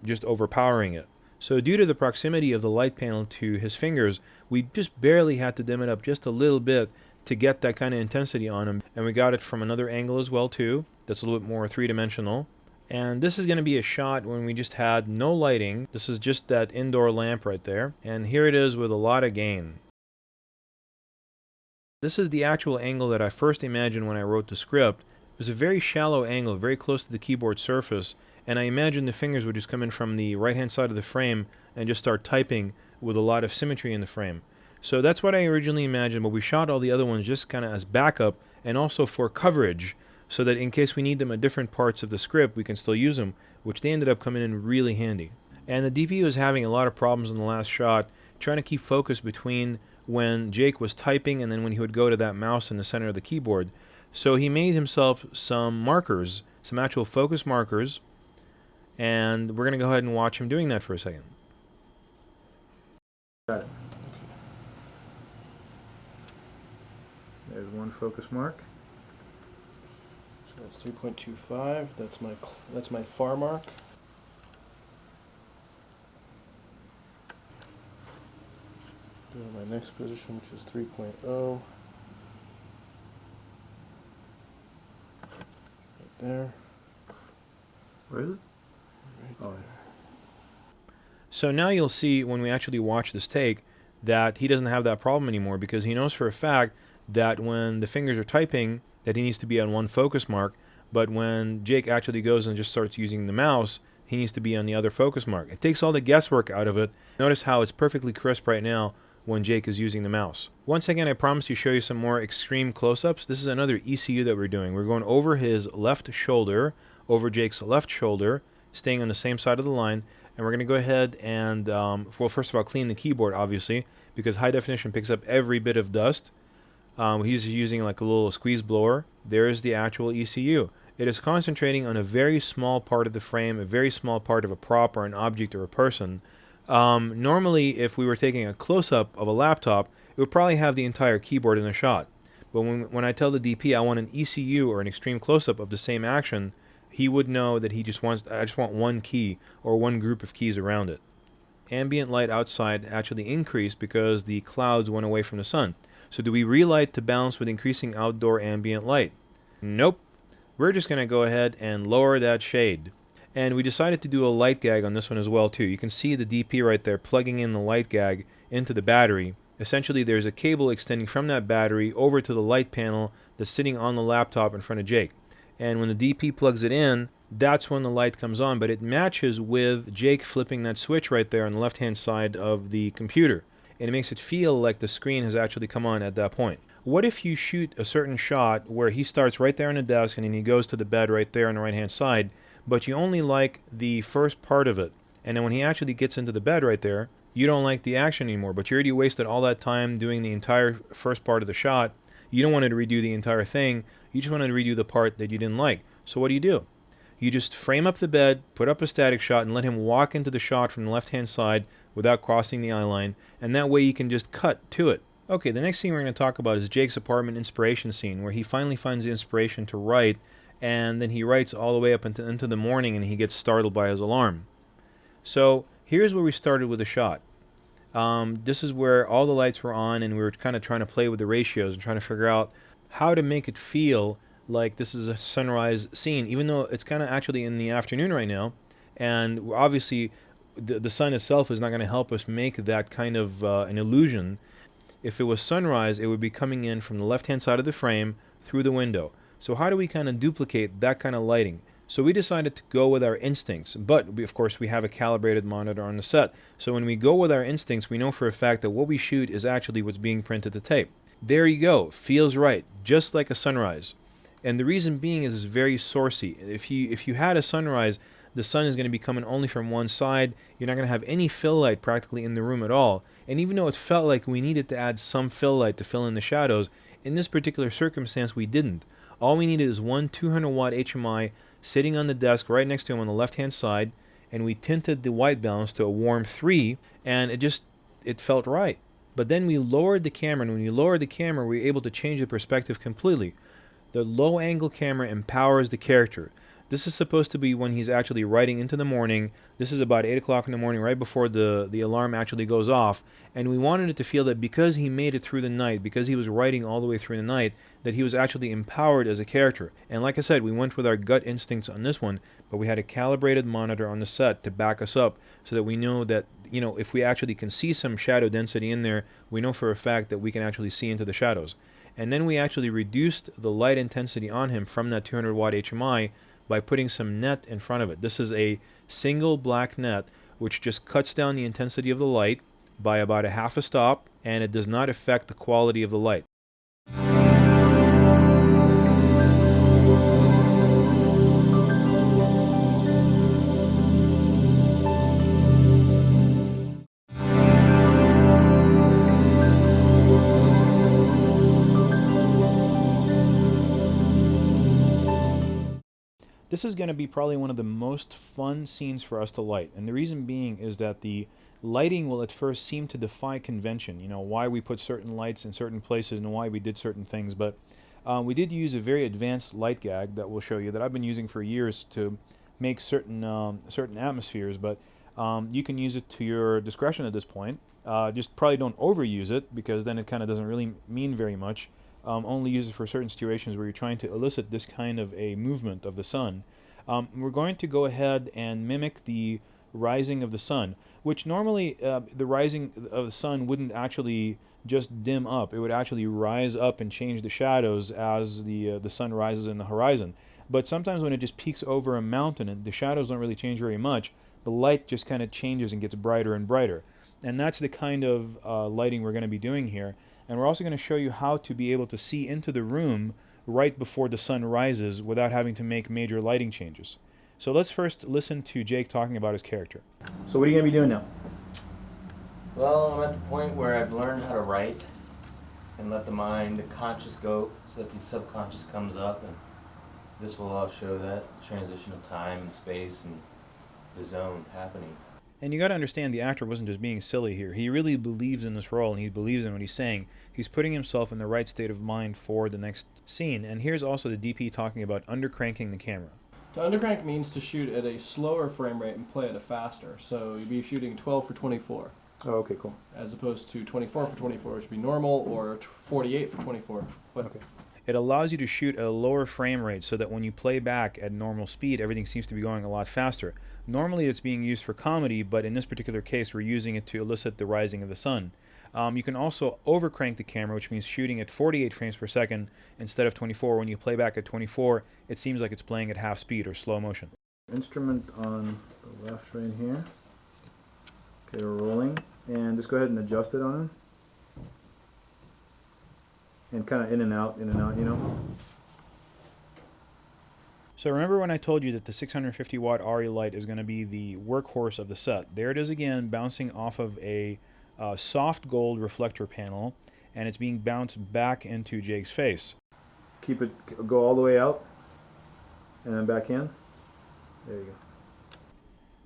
just overpowering it. So due to the proximity of the light panel to his fingers, we just barely had to dim it up just a little bit to get that kind of intensity on him. And we got it from another angle as well too. That's a little bit more three-dimensional. And this is going to be a shot when we just had no lighting. This is just that indoor lamp right there. And here it is with a lot of gain. This is the actual angle that I first imagined when I wrote the script. It was a very shallow angle, very close to the keyboard surface. And I imagined the fingers would just come in from the right-hand side of the frame and just start typing with a lot of symmetry in the frame. So that's what I originally imagined, but we shot all the other ones just kind of as backup and also for coverage, so that in case we need them at different parts of the script, we can still use them, which they ended up coming in really handy. And the DP was having a lot of problems in the last shot, trying to keep focus between when Jake was typing and then when he would go to that mouse in the center of the keyboard. So he made himself some markers, some actual focus markers, and we're going to go ahead and watch him doing that for a second. Got it. There's one focus mark. So that's 3.25. That's my far mark. Go to my next position, which is 3.0. Right there. Where is it? Right Oh, there. So now you'll see when we actually watch this take that he doesn't have that problem anymore, because he knows for a fact that when the fingers are typing that he needs to be on one focus mark, but when Jake actually goes and just starts using the mouse, he needs to be on the other focus mark. It takes all the guesswork out of it. Notice how it's perfectly crisp right now when Jake is using the mouse. Once again, I promise to show you some more extreme close-ups. This is another ECU that we're doing. We're going over his left shoulder, over Jake's left shoulder, staying on the same side of the line, and we're going to go ahead and, well, first of all, clean the keyboard, obviously, because high definition picks up every bit of dust. He's using like a little squeeze blower. There's the actual ECU. It is concentrating on a very small part of the frame, a very small part of a prop or an object or a person. Normally, if we were taking a close-up of a laptop, it would probably have the entire keyboard in the shot. But when I tell the DP I want an ECU or an extreme close-up of the same action, he would know that I just want one key or one group of keys around it. Ambient light outside actually increased because the clouds went away from the sun. So do we relight to balance with increasing outdoor ambient light? Nope. We're just going to go ahead and lower that shade. And we decided to do a light gag on this one as well too. You can see the DP right there plugging in the light gag into the battery. Essentially there's a cable extending from that battery over to the light panel that's sitting on the laptop in front of Jake. And when the DP plugs it in, that's when the light comes on, but it matches with Jake flipping that switch right there on the left hand side of the computer. And it makes it feel like the screen has actually come on at that point. What if you shoot a certain shot where he starts right there on the desk and then he goes to the bed right there on the right hand side, but you only like the first part of it, and then when he actually gets into the bed right there, you don't like the action anymore, but you already wasted all that time doing the entire first part of the shot. You don't want to redo the entire thing, you just want to redo the part that you didn't like. So what do? You just frame up the bed, put up a static shot, and let him walk into the shot from the left-hand side without crossing the eye line, and that way you can just cut to it. Okay, the next scene we're going to talk about is Jake's apartment inspiration scene, where he finally finds the inspiration to write, and then he writes all the way up into the morning, and he gets startled by his alarm. So here's where we started with the shot. This is where all the lights were on, and we were kind of trying to play with the ratios and trying to figure out how to make it feel like this is a sunrise scene, even though it's kind of actually in the afternoon right now, and obviously the sun itself is not going to help us make that kind of an illusion. If it was sunrise, it would be coming in from the left-hand side of the frame through the window. So how do we kind of duplicate that kind of lighting? So we decided to go with our instincts, but of course we have a calibrated monitor on the set. So when we go with our instincts, we know for a fact that what we shoot is actually what's being printed to tape. There you go, feels right, just like a sunrise. And the reason being is it's very sourcey. If you had a sunrise, the sun is going to be coming only from one side. You're not going to have any fill light practically in the room at all. And even though it felt like we needed to add some fill light to fill in the shadows, in this particular circumstance we didn't. All we needed is one 200 watt HMI sitting on the desk right next to him on the left hand side, and we tinted the white balance to a warm 3, and it felt right. But then we lowered the camera, and when we lowered the camera we were able to change the perspective completely. The low angle camera empowers the character. This is supposed to be when he's actually writing into the morning. This is about 8 o'clock in the morning, right before the alarm actually goes off. And we wanted it to feel that because he made it through the night, because he was writing all the way through the night, that he was actually empowered as a character. And like I said, we went with our gut instincts on this one, but we had a calibrated monitor on the set to back us up so that we know that, you know, if we actually can see some shadow density in there, we know for a fact that we can actually see into the shadows. And then we actually reduced the light intensity on him from that 200 watt HMI by putting some net in front of it. This is a single black net which just cuts down the intensity of the light by about a half a stop, and it does not affect the quality of the light. This is going to be probably one of the most fun scenes for us to light, and the reason being is that the lighting will at first seem to defy convention, you know, why we put certain lights in certain places and why we did certain things, but we did use a very advanced light gag that we'll show you that I've been using for years to make certain atmospheres, but you can use it to your discretion at this point. Just probably don't overuse it, because then it kind of doesn't really mean very much. Only use it for certain situations where you're trying to elicit this kind of a movement of the sun. We're going to go ahead and mimic the rising of the sun, which normally the rising of the sun wouldn't actually just dim up. It would actually rise up and change the shadows as the sun rises in the horizon. But sometimes when it just peaks over a mountain and the shadows don't really change very much, the light just kind of changes and gets brighter and brighter. And that's the kind of lighting we're going to be doing here. And we're also going to show you how to be able to see into the room right before the sun rises without having to make major lighting changes. So let's first listen to Jake talking about his character. So what are you going to be doing now? Well, I'm at the point where I've learned how to write and let the mind, the conscious go, so that the subconscious comes up, and this will all show that transition of time and space and the zone happening. And you got to understand, the actor wasn't just being silly here. He really believes in this role, and he believes in what he's saying. He's putting himself in the right state of mind for the next scene. And here's also the DP talking about undercranking the camera. To undercrank means to shoot at a slower frame rate and play at a faster. So you'd be shooting 12 for 24. Oh, okay, cool. As opposed to 24 for 24, which would be normal, or 48 for 24. But okay. it allows you to shoot at a lower frame rate so that when you play back at normal speed, everything seems to be going a lot faster. Normally it's being used for comedy, but in this particular case we're using it to elicit the rising of the sun. You can also overcrank the camera, which means shooting at 48 frames per second instead of 24. When you play back at 24, it seems like it's playing at half speed or slow motion. Instrument on the left right here. Okay, we're rolling. And just go ahead and adjust it on him. And kind of in and out, you know. So remember when I told you that the 650 watt RE light is going to be the workhorse of the set? There it is again, bouncing off of a soft gold reflector panel, and it's being bounced back into Jake's face. Keep it, go all the way out, and then back in. There you go.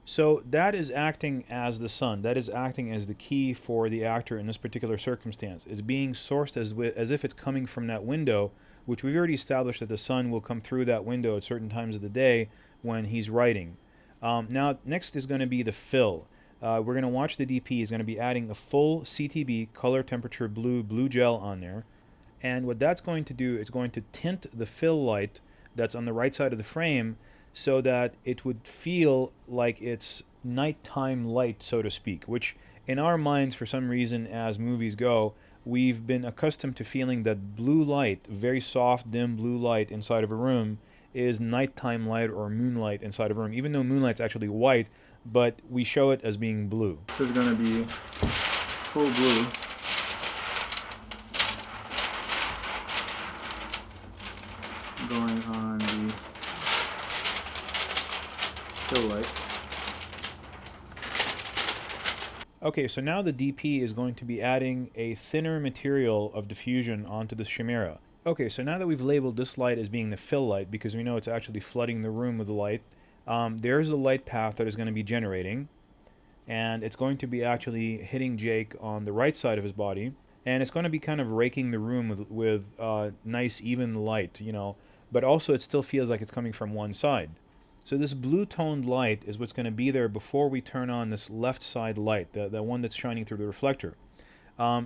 So that is acting as the sun. That is acting as the key for the actor in this particular circumstance. It's being sourced as if it's coming from that window, which we've already established that the sun will come through that window at certain times of the day when he's writing. Now, next is going to be the fill. We're going to watch the DP. He's going to be adding a full CTB, color temperature blue gel on there. And what that's going to do is going to tint the fill light that's on the right side of the frame so that it would feel like it's nighttime light, so to speak, which in our minds, for some reason, as movies go, we've been accustomed to feeling that blue light, very soft, dim blue light inside of a room, is nighttime light or moonlight inside of a room, even though moonlight's actually white, but we show it as being blue. This is going to be full blue. Going on the fill light. Okay, so now the DP is going to be adding a thinner material of diffusion onto the chimera. Okay, so now that we've labeled this light as being the fill light, because we know it's actually flooding the room with the light, there's a light path that is going to be generating, and it's going to be actually hitting Jake on the right side of his body, and it's going to be kind of raking the room with nice even light, you know, but also it still feels like it's coming from one side. So this blue toned light is what's going to be there before we turn on this left side light, the one that's shining through the reflector.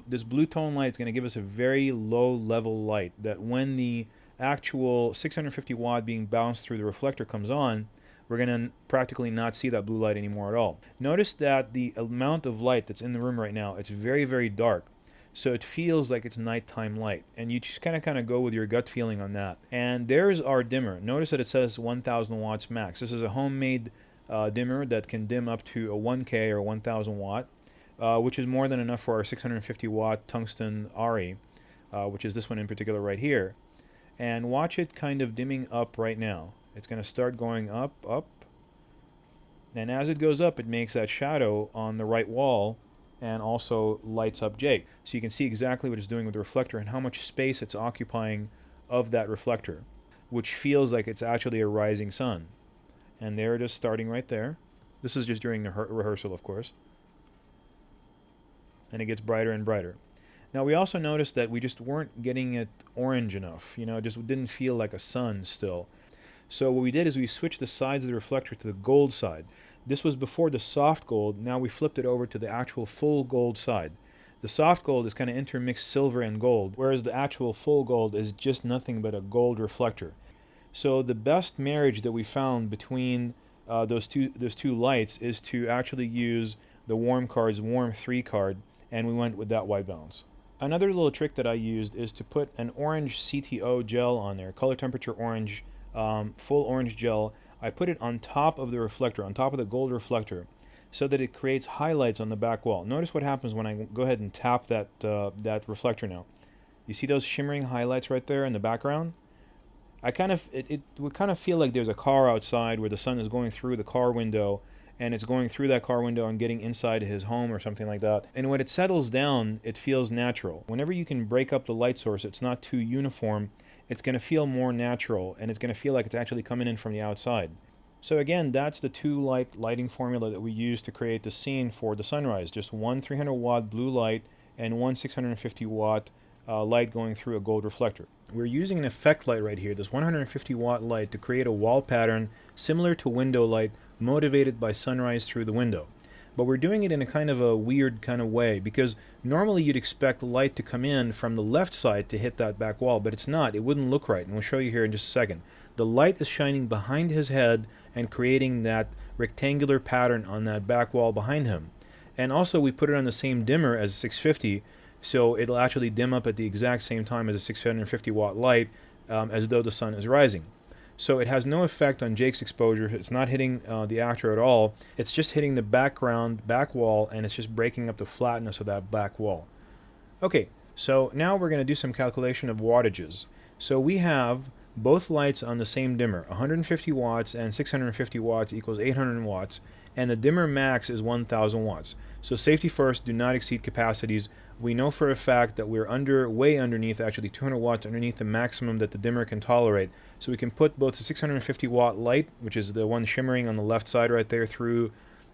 This blue tone light is going to give us a very low level light that when the actual 650 watt being bounced through the reflector comes on, we're going to practically not see that blue light anymore at all. Notice that the amount of light that's in the room right now, it's very, very dark. So it feels like it's nighttime light, and you just kind of go with your gut feeling on that. And there's our dimmer. Notice that it says 1000 watts max. This is a homemade dimmer that can dim up to a 1K or 1000 watt, which is more than enough for our 650 watt tungsten RE, which is this one in particular right here. And watch it kind of dimming up right now. It's going to start going up, and as it goes up, it makes that shadow on the right wall and also lights up Jake. So you can see exactly what it's doing with the reflector and how much space it's occupying of that reflector, which feels like it's actually a rising sun. And there it is starting right there. This is just during the rehearsal, of course. And it gets brighter and brighter. Now we also noticed that we just weren't getting it orange enough. You know, it just didn't feel like a sun still. So what we did is we switched the sides of the reflector to the gold side. This was before the soft gold. Now we flipped it over to the actual full gold side. The soft gold is kind of intermixed silver and gold, whereas the actual full gold is just nothing but a gold reflector. So the best marriage that we found between those two lights is to actually use the Warm card's Warm 3 card, and we went with that white balance. Another little trick that I used is to put an orange CTO gel on there, color temperature orange, full orange gel. I put it on top of the reflector, on top of the gold reflector, so that it creates highlights on the back wall. Notice what happens when I go ahead and tap that reflector now. You see those shimmering highlights right there in the background? It would kind of feel like there's a car outside where the sun is going through the car window, and it's going through that car window and getting inside his home or something like that. And when it settles down, it feels natural. Whenever you can break up the light source, it's not too uniform, it's going to feel more natural, and it's going to feel like it's actually coming in from the outside. So again, that's the lighting formula that we use to create the scene for the sunrise. Just one 300 watt blue light and one 650 watt light going through a gold reflector. We're using an effect light right here, this 150 watt light, to create a wall pattern similar to window light motivated by sunrise through the window. but we're doing it in a kind of a weird kind of way, because normally you'd expect light to come in from the left side to hit that back wall, but it's not. It wouldn't look right, and we'll show you here in just a second. The light is shining behind his head and creating that rectangular pattern on that back wall behind him. And also we put it on the same dimmer as 650, so it'll actually dim up at the exact same time as a 650 watt light, as though the sun is rising. So it has no effect on Jake's exposure. It's not hitting the actor at all. It's just hitting the background back wall, and it's just breaking up the flatness of that back wall. Okay, so now we're going to do some calculation of wattages. So we have both lights on the same dimmer. 150 watts and 650 watts equals 800 watts, and the dimmer max is 1000 watts. So safety first, do not exceed capacities. We know for a fact that we're way underneath, actually 200 watts underneath the maximum that the dimmer can tolerate. So we can put both the 650 watt light, which is the one shimmering on the left side right there through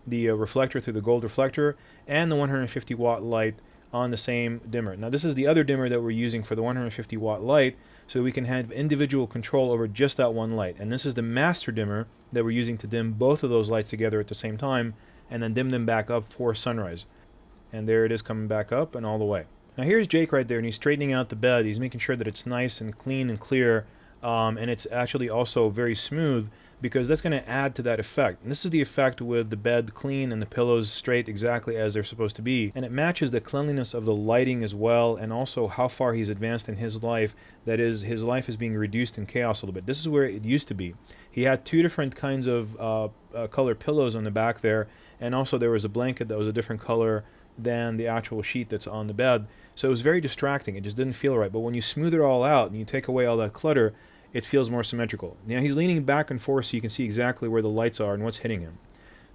the reflector, through the gold reflector, and the 150 watt light on the same dimmer. Now this is the other dimmer that we're using for the 150 watt light, so we can have individual control over just that one light. And this is the master dimmer that we're using to dim both of those lights together at the same time, and then dim them back up for sunrise. And there it is, coming back up and all the way. Now here's Jake right there, and he's straightening out the bed. He's making sure that it's nice and clean and clear, and it's actually also very smooth, because that's going to add to that effect. And this is the effect with the bed clean and the pillows straight exactly as they're supposed to be. And it matches the cleanliness of the lighting as well, and also how far he's advanced in his life. That is, his life is being reduced in chaos a little bit. This is where it used to be. He had two different kinds of color pillows on the back there, and also there was a blanket that was a different color than the actual sheet that's on the bed. So it was very distracting. It just didn't feel right. But when you smooth it all out and you take away all that clutter, it feels more symmetrical. Now he's leaning back and forth so you can see exactly where the lights are and what's hitting him.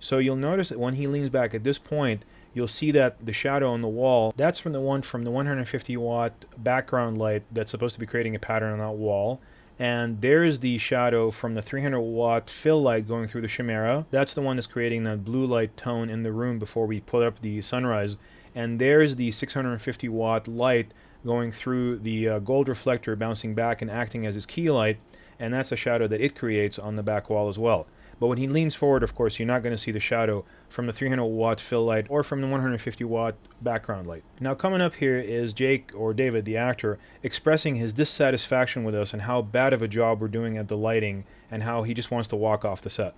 So you'll notice that when he leans back at this point, you'll see that the shadow on the wall, that's from the 150 watt background light that's supposed to be creating a pattern on that wall. And there's the shadow from the 300 watt fill light going through the chimera. That's the one that's creating that blue light tone in the room before we put up the sunrise. And there's the 650 watt light going through the gold reflector, bouncing back and acting as his key light, and that's a shadow that it creates on the back wall as well. But when he leans forward, of course, you're not going to see the shadow from the 300 watt fill light or from the 150 watt background light. Now coming up here is Jake, or David, the actor, expressing his dissatisfaction with us and how bad of a job we're doing at the lighting, and how he just wants to walk off the set.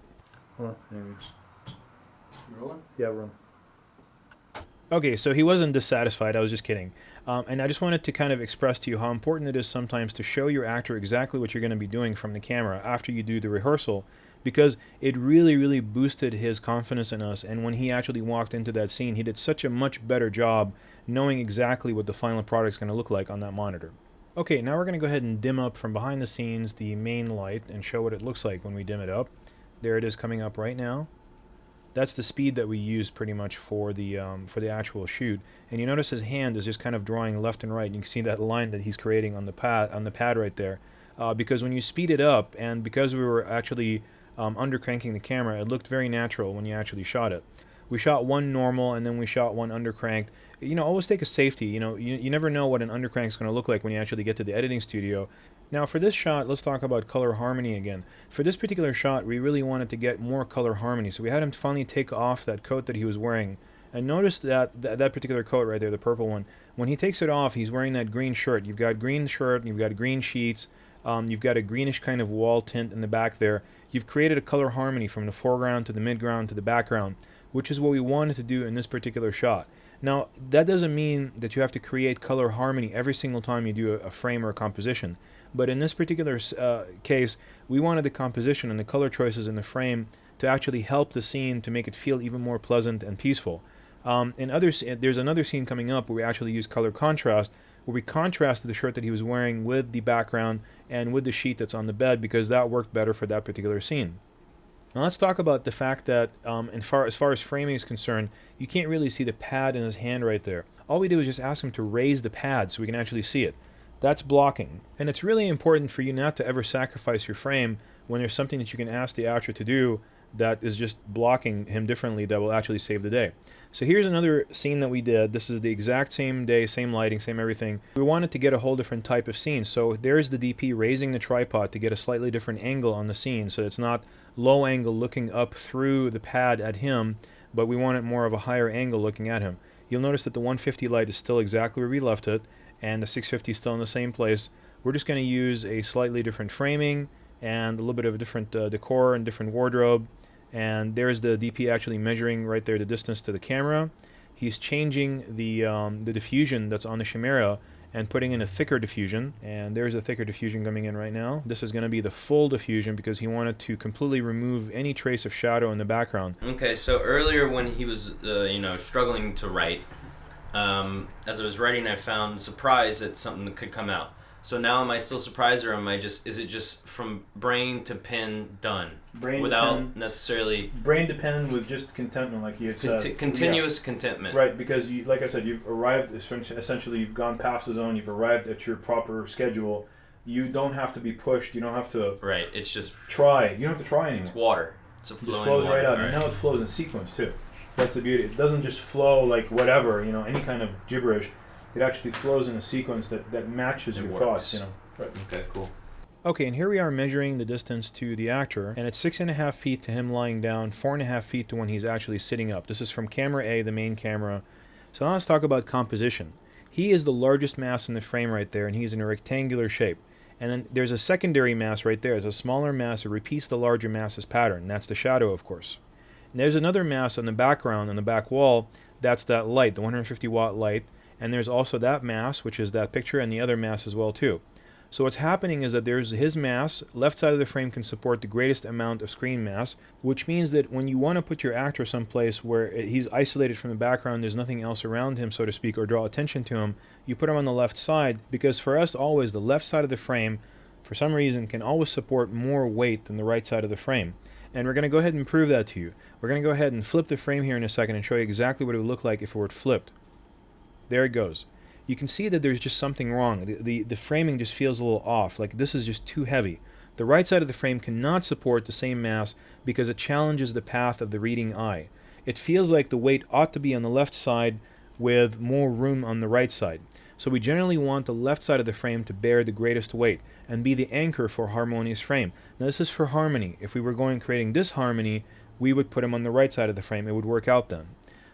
Hold on, there we go. Rolling? Yeah, rolling. Okay, so he wasn't dissatisfied, I was just kidding. And I just wanted to kind of express to you how important it is sometimes to show your actor exactly what you're going to be doing from the camera after you do the rehearsal, because it really, really boosted his confidence in us. And when he actually walked into that scene, he did such a much better job knowing exactly what the final product is going to look like on that monitor. Okay, now we're going to go ahead and dim up from behind the scenes the main light and show what it looks like when we dim it up. There it is coming up right now. That's the speed that we use pretty much for the actual shoot. And you notice his hand is just kind of drawing left and right. You can see that line that he's creating on the pad right there. Because when you speed it up, and because we were actually under cranking the camera, it looked very natural when you actually shot it. We shot one normal and then we shot one under cranked. You know, always take a safety. You know, you never know what an under crank is going to look like when you actually get to the editing studio. Now for this shot, let's talk about color harmony again. For this particular shot, we really wanted to get more color harmony, so we had him finally take off that coat that he was wearing. And notice that particular coat right there, the purple one, when he takes it off, he's wearing that green shirt. You've got green shirt, you've got green sheets, you've got a greenish kind of wall tint in the back there. You've created a color harmony from the foreground to the midground to the background, which is what we wanted to do in this particular shot. Now, that doesn't mean that you have to create color harmony every single time you do a frame or a composition. But in this particular case, we wanted the composition and the color choices in the frame to actually help the scene to make it feel even more pleasant and peaceful. There's another scene coming up where we actually use color contrast, where we contrasted the shirt that he was wearing with the background and with the sheet that's on the bed, because that worked better for that particular scene. Now let's talk about the fact that as far as framing is concerned, you can't really see the pad in his hand right there. All we did was just ask him to raise the pad so we can actually see it. That's blocking. And it's really important for you not to ever sacrifice your frame when there's something that you can ask the actor to do that is just blocking him differently that will actually save the day. So here's another scene that we did. This is the exact same day, same lighting, same everything. We wanted to get a whole different type of scene. So there's the DP raising the tripod to get a slightly different angle on the scene, so it's not low angle looking up through the pad at him, but we want it more of a higher angle looking at him. You'll notice that the 150 light is still exactly where we left it, and the 650 is still in the same place. We're just going to use a slightly different framing and a little bit of a different decor and different wardrobe. And there's the DP actually measuring right there the distance to the camera. He's changing the diffusion that's on the Chimera and putting in a thicker diffusion, and there's a thicker diffusion coming in right now. This is going to be the full diffusion because he wanted to completely remove any trace of shadow in the background. Okay, so earlier when he was, struggling to write, as I was writing, I found surprise that something could come out. So now am I still surprised, or is it just from brain to pen done? Brain without pen, necessarily... Brain to pen with just contentment, like you had said. Continuous contentment. Right, because, like I said, you've arrived, essentially you've gone past the zone, you've arrived at your proper schedule. You don't have to be pushed, you don't have to... Right, it's just... Try. You don't have to try anymore. It's water. It's a flowing just flows water. right out, Right. and now it flows in sequence, too. That's the beauty. It doesn't just flow like whatever, any kind of gibberish. It actually flows in a sequence that matches your thoughts, Right. Okay, cool. Okay, and here we are measuring the distance to the actor, and it's 6.5 feet to him lying down, 4.5 feet to when he's actually sitting up. This is from camera A, the main camera. So now let's talk about composition. He is the largest mass in the frame right there, and he's in a rectangular shape. And then there's a secondary mass right there. It's a smaller mass that repeats the larger mass's pattern, and that's the shadow, of course. And there's another mass on the background, on the back wall. That's that light, the 150 watt light. And there's also that mass, which is that picture, and the other mass as well, too. So what's happening is that there's his mass, left side of the frame can support the greatest amount of screen mass, which means that when you want to put your actor someplace where he's isolated from the background, there's nothing else around him, so to speak, or draw attention to him, you put him on the left side, because for us always the left side of the frame, for some reason, can always support more weight than the right side of the frame. And we're going to go ahead and prove that to you. We're going to go ahead and flip the frame here in a second and show you exactly what it would look like if it were flipped. There it goes. You can see that there's just something wrong. The framing just feels a little off, like this is just too heavy. The right side of the frame cannot support the same mass because it challenges the path of the reading eye. It feels like the weight ought to be on the left side with more room on the right side. So we generally want the left side of the frame to bear the greatest weight and be the anchor for a harmonious frame. Now this is for harmony. If we were creating disharmony, we would put him on the right side of the frame. It would work out then.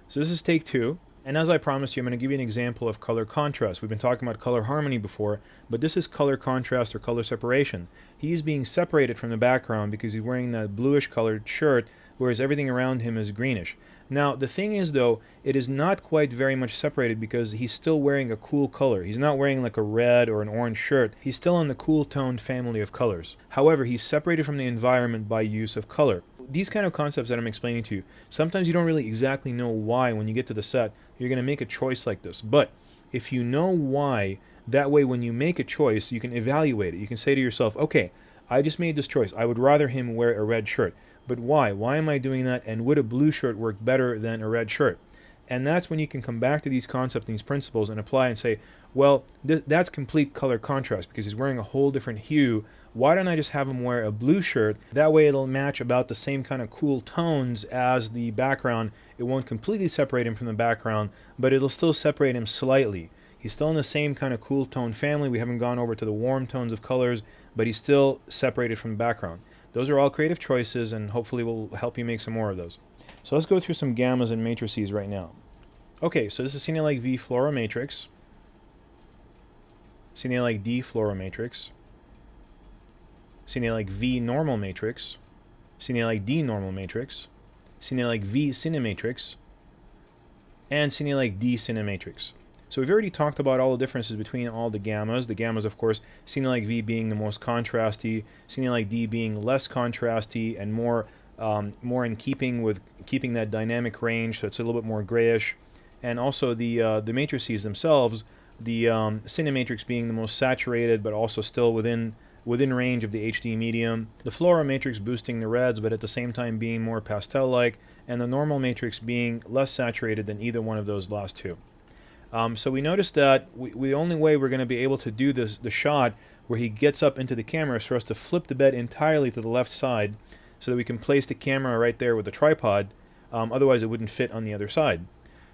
So this is take 2. And as I promised you, I'm going to give you an example of color contrast. We've been talking about color harmony before, but this is color contrast or color separation. He's being separated from the background because he's wearing that bluish colored shirt, whereas everything around him is greenish. Now, the thing is, though, it is not quite very much separated because he's still wearing a cool color. He's not wearing like a red or an orange shirt. He's still in the cool toned family of colors. However, he's separated from the environment by use of color. These kind of concepts that I'm explaining to you, sometimes you don't really exactly know why when you get to the set you're going to make a choice like this. But if you know why, that way when you make a choice, you can evaluate it. You can say to yourself, okay, I just made this choice. I would rather him wear a red shirt. But why? Why am I doing that? And would a blue shirt work better than a red shirt? And that's when you can come back to these concepts, these principles, and apply and say, well, that's complete color contrast because he's wearing a whole different hue. Why don't I just have him wear a blue shirt? That way it'll match about the same kind of cool tones as the background. It won't completely separate him from the background, but it'll still separate him slightly. He's still in the same kind of cool tone family. We haven't gone over to the warm tones of colors, but he's still separated from the background. Those are all creative choices, and hopefully we'll help you make some more of those. So let's go through some gammas and matrices right now. Okay, so this is Cine like V fluoromatrix, Cine like D fluoromatrix, Cine like V normal matrix, Cine like D normal matrix, Cine like V cinematrix, and Cine like D cinematrix. So we've already talked about all the differences between all the gammas. The gammas, of course, Cine like V being the most contrasty, Cine like D being less contrasty and more in keeping with keeping that dynamic range, so it's a little bit more grayish. And also the matrices themselves, the cinematrix being the most saturated, but also still within range of the HD medium. The fluoromatrix boosting the reds, but at the same time being more pastel-like, and the normal matrix being less saturated than either one of those last two. So we noticed that the only way we're going to be able to do the shot where he gets up into the camera is for us to flip the bed entirely to the left side so that we can place the camera right there with the tripod. Otherwise it wouldn't fit on the other side.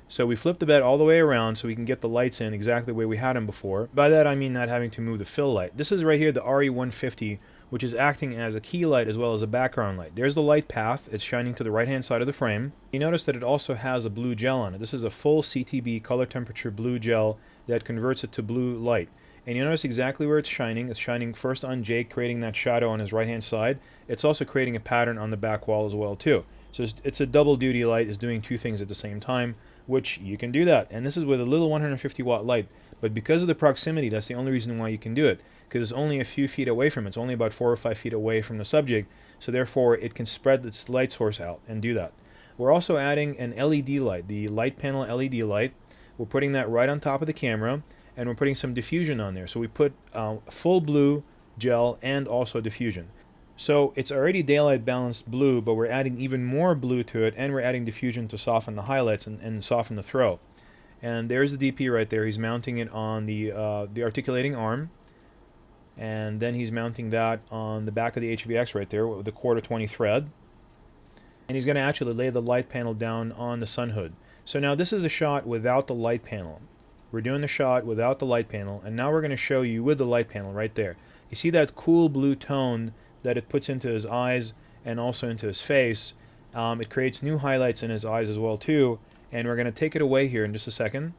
So we flip the bed all the way around so we can get the lights in exactly the way we had them before. By that I mean not having to move the fill light. This is right here the RE150, which is acting as a key light as well as a background light. There's the light path. It's shining to the right-hand side of the frame. You notice that it also has a blue gel on it. This is a full CTB color temperature blue gel that converts it to blue light. And you notice exactly where it's shining. It's shining first on Jake, creating that shadow on his right-hand side. It's also creating a pattern on the back wall as well, too. So it's a double duty light. It's doing two things at the same time, which you can do that. And this is with a little 150 watt light. But because of the proximity, that's the only reason why you can do it. Because it's only a few feet away from it. It's only about 4 or 5 feet away from the subject. So therefore, it can spread its light source out and do that. We're also adding an LED light, the light panel LED light. We're putting that right on top of the camera. And we're putting some diffusion on there. So we put full blue gel and also diffusion. So it's already daylight balanced blue, but we're adding even more blue to it, and we're adding diffusion to soften the highlights and soften the throw. And there's the DP right there. He's mounting it on the articulating arm. And then he's mounting that on the back of the HVX right there with the 1/4-20 thread. And he's going to actually lay the light panel down on the sun hood. So now this is a shot without the light panel. We're doing the shot without the light panel, and now we're going to show you with the light panel right there. You see that cool blue tone that it puts into his eyes and also into his face. It creates new highlights in his eyes as well too, and we're going to take it away here in just a second.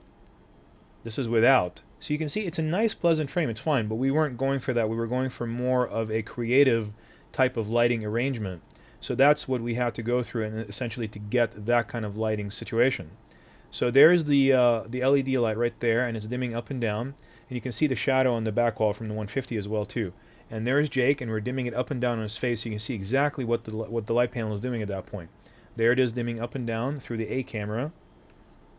This is without. So you can see it's a nice pleasant frame, it's fine, but we weren't going for that. We were going for more of a creative type of lighting arrangement. So that's what we have to go through, and essentially to get that kind of lighting situation. So there's the LED light right there, and it's dimming up and down. And you can see the shadow on the back wall from the 150 as well too. And there's Jake, and we're dimming it up and down on his face. So you can see exactly what the light panel is doing at that point. There it is, dimming up and down through the A camera.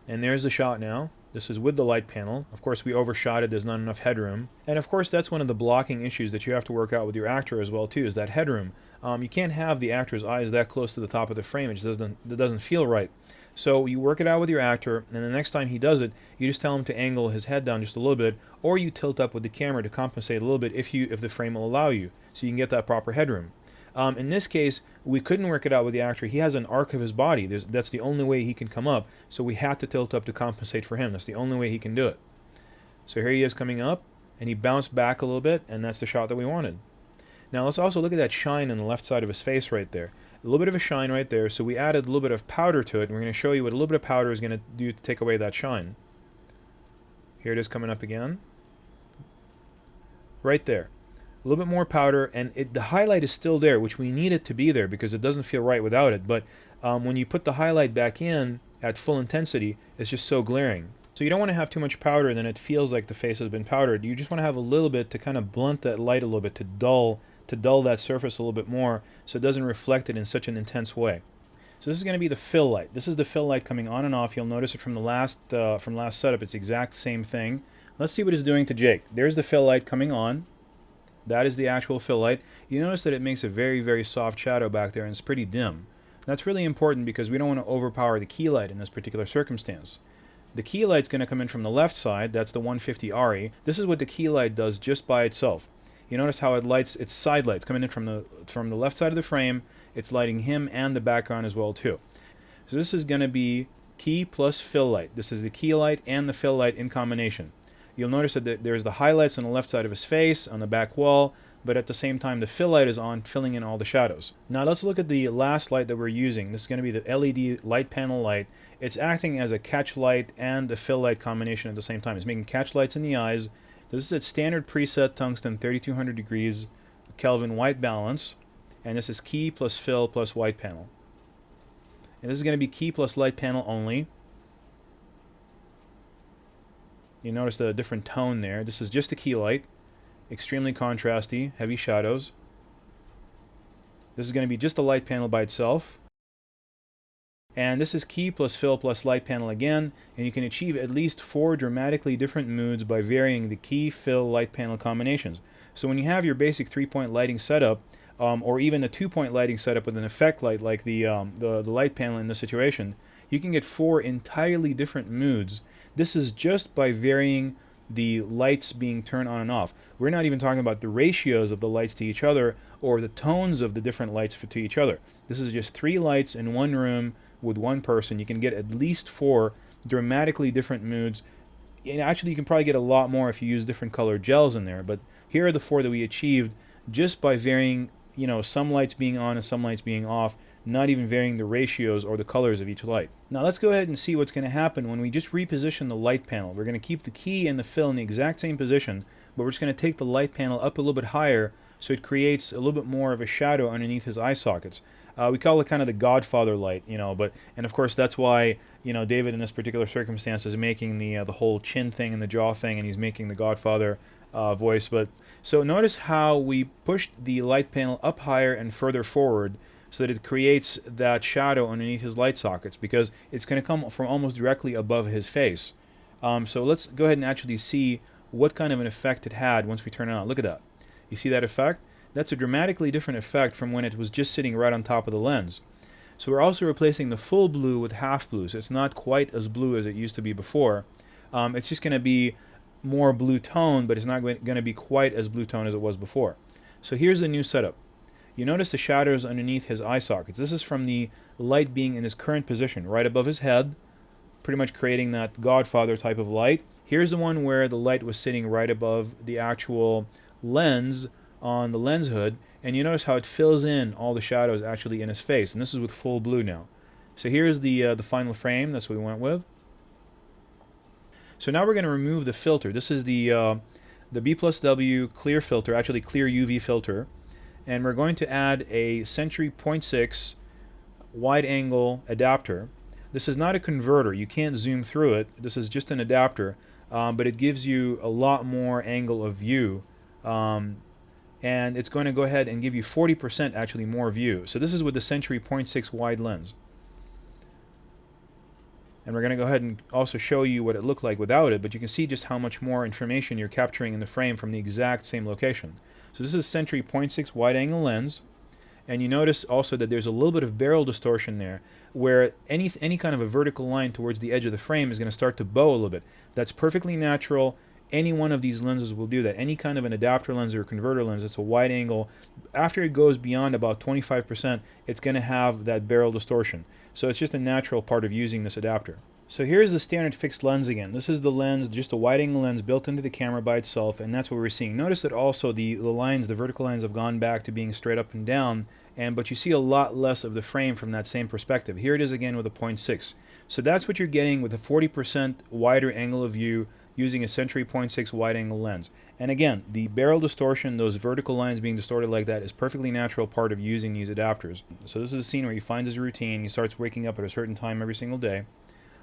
And there's the shot now. This is with the light panel. Of course, we overshot it. There's not enough headroom. And of course, that's one of the blocking issues that you have to work out with your actor as well too, is that headroom. You can't have the actor's eyes that close to the top of the frame. It just doesn't feel right. So you work it out with your actor, and the next time he does it, you just tell him to angle his head down just a little bit, or you tilt up with the camera to compensate a little bit if the frame will allow you, so you can get that proper headroom. In this case, we couldn't work it out with the actor. He has an arc of his body. That's the only way he can come up, so we had to tilt up to compensate for him. That's the only way he can do it. So here he is coming up, and he bounced back a little bit, and that's the shot that we wanted. Now let's also look at that shine on the left side of his face right there. A little bit of a shine right there, so we added a little bit of powder to it, and we're going to show you what a little bit of powder is going to do to take away that shine. Here it is coming up again. Right there. A little bit more powder, and the highlight is still there, which we need it to be there because it doesn't feel right without it. But when you put the highlight back in at full intensity, it's just so glaring. So you don't want to have too much powder, and then it feels like the face has been powdered. You just want to have a little bit to kind of blunt that light a little bit, to dull that surface a little bit more so it doesn't reflect it in such an intense way. So this is going to be the fill light. This is the fill light coming on and off. You'll notice it from the last setup. It's the exact same thing. Let's see what it's doing to Jake. There's the fill light coming on. That is the actual fill light. You notice that it makes a very, very soft shadow back there, and it's pretty dim. That's really important because we don't want to overpower the key light in this particular circumstance. The key light's going to come in from the left side. That's the 150 RE. This is what the key light does just by itself. You notice how it lights its side lights coming in from the left side of the frame. It's lighting him and the background as well too. So this is going to be key plus fill light. This is the key light and the fill light in combination. You'll notice that there's the highlights on the left side of his face, on the back wall, but at the same time the fill light is on, filling in all the shadows. Now let's look at the last light that we're using. This is going to be the LED light panel light. It's acting as a catch light and a fill light combination at the same time. It's making catch lights in the eyes. This is its standard preset tungsten 3200 degrees Kelvin white balance, and this is key plus fill plus white panel. And this is going to be key plus light panel only. You notice the different tone there. This is just the key light. Extremely contrasty, heavy shadows. This is going to be just the light panel by itself. And this is key plus fill plus light panel again, and you can achieve at least 4 dramatically different moods by varying the key, fill, light panel combinations. So when you have your basic 3-point lighting setup, or even a 2-point lighting setup with an effect light like the light panel in this situation, you can get 4 entirely different moods. This is just by varying the lights being turned on and off. We're not even talking about the ratios of the lights to each other or the tones of the different lights to each other. This is just 3 lights in one room with one person. You can get at least 4 dramatically different moods. And actually, you can probably get a lot more if you use different colored gels in there. But here are the 4 that we achieved just by varying, some lights being on and some lights being off, not even varying the ratios or the colors of each light. Now let's go ahead and see what's going to happen when we just reposition the light panel. We're going to keep the key and the fill in the exact same position, but we're just going to take the light panel up a little bit higher so it creates a little bit more of a shadow underneath his eye sockets. We call it kind of the Godfather light, and of course that's why, David in this particular circumstance is making the whole chin thing and the jaw thing, and he's making the Godfather voice. But so notice how we pushed the light panel up higher and further forward so that it creates that shadow underneath his light sockets, because it's going to come from almost directly above his face. So let's go ahead and actually see what kind of an effect it had once we turn it on. Look at that. You see that effect? That's a dramatically different effect from when it was just sitting right on top of the lens. So we're also replacing the full blue with half blue, so it's not quite as blue as it used to be before. It's just going to be more blue tone, but it's not going to be quite as blue tone as it was before. So here's the new setup. You notice the shadows underneath his eye sockets. This is from the light being in his current position, right above his head, pretty much creating that Godfather type of light. Here's the one where the light was sitting right above the actual lens on the lens hood, and you notice how it fills in all the shadows actually in his face, and this is with full blue now. So here's the final frame. That's what we went with. So now we're going to remove the filter. This is the B+W clear filter, actually clear UV filter, and we're going to add a Century 0.6 wide angle adapter. This is not a converter. You can't zoom through it. This is just an adapter, but it gives you a lot more angle of view. And it's going to go ahead and give you 40% actually more view. So this is with the Century 0.6 wide lens. And we're going to go ahead and also show you what it looked like without it, but you can see just how much more information you're capturing in the frame from the exact same location. So this is Century 0.6 wide angle lens, and you notice also that there's a little bit of barrel distortion there, where any kind of a vertical line towards the edge of the frame is going to start to bow a little bit. That's perfectly natural. Any one of these lenses will do that. Any kind of an adapter lens or a converter lens, it's a wide angle. After it goes beyond about 25%, it's going to have that barrel distortion. So it's just a natural part of using this adapter. So here's the standard fixed lens again. This is the lens, just a wide angle lens built into the camera by itself, and that's what we're seeing. Notice that also the lines, the vertical lines have gone back to being straight up and down, but you see a lot less of the frame from that same perspective. Here it is again with a 0.6. So that's what you're getting with a 40% wider angle of view using a Century 0.6 wide angle lens. And again, the barrel distortion, those vertical lines being distorted like that, is perfectly natural part of using these adapters. So this is a scene where he finds his routine. He starts waking up at a certain time every single day.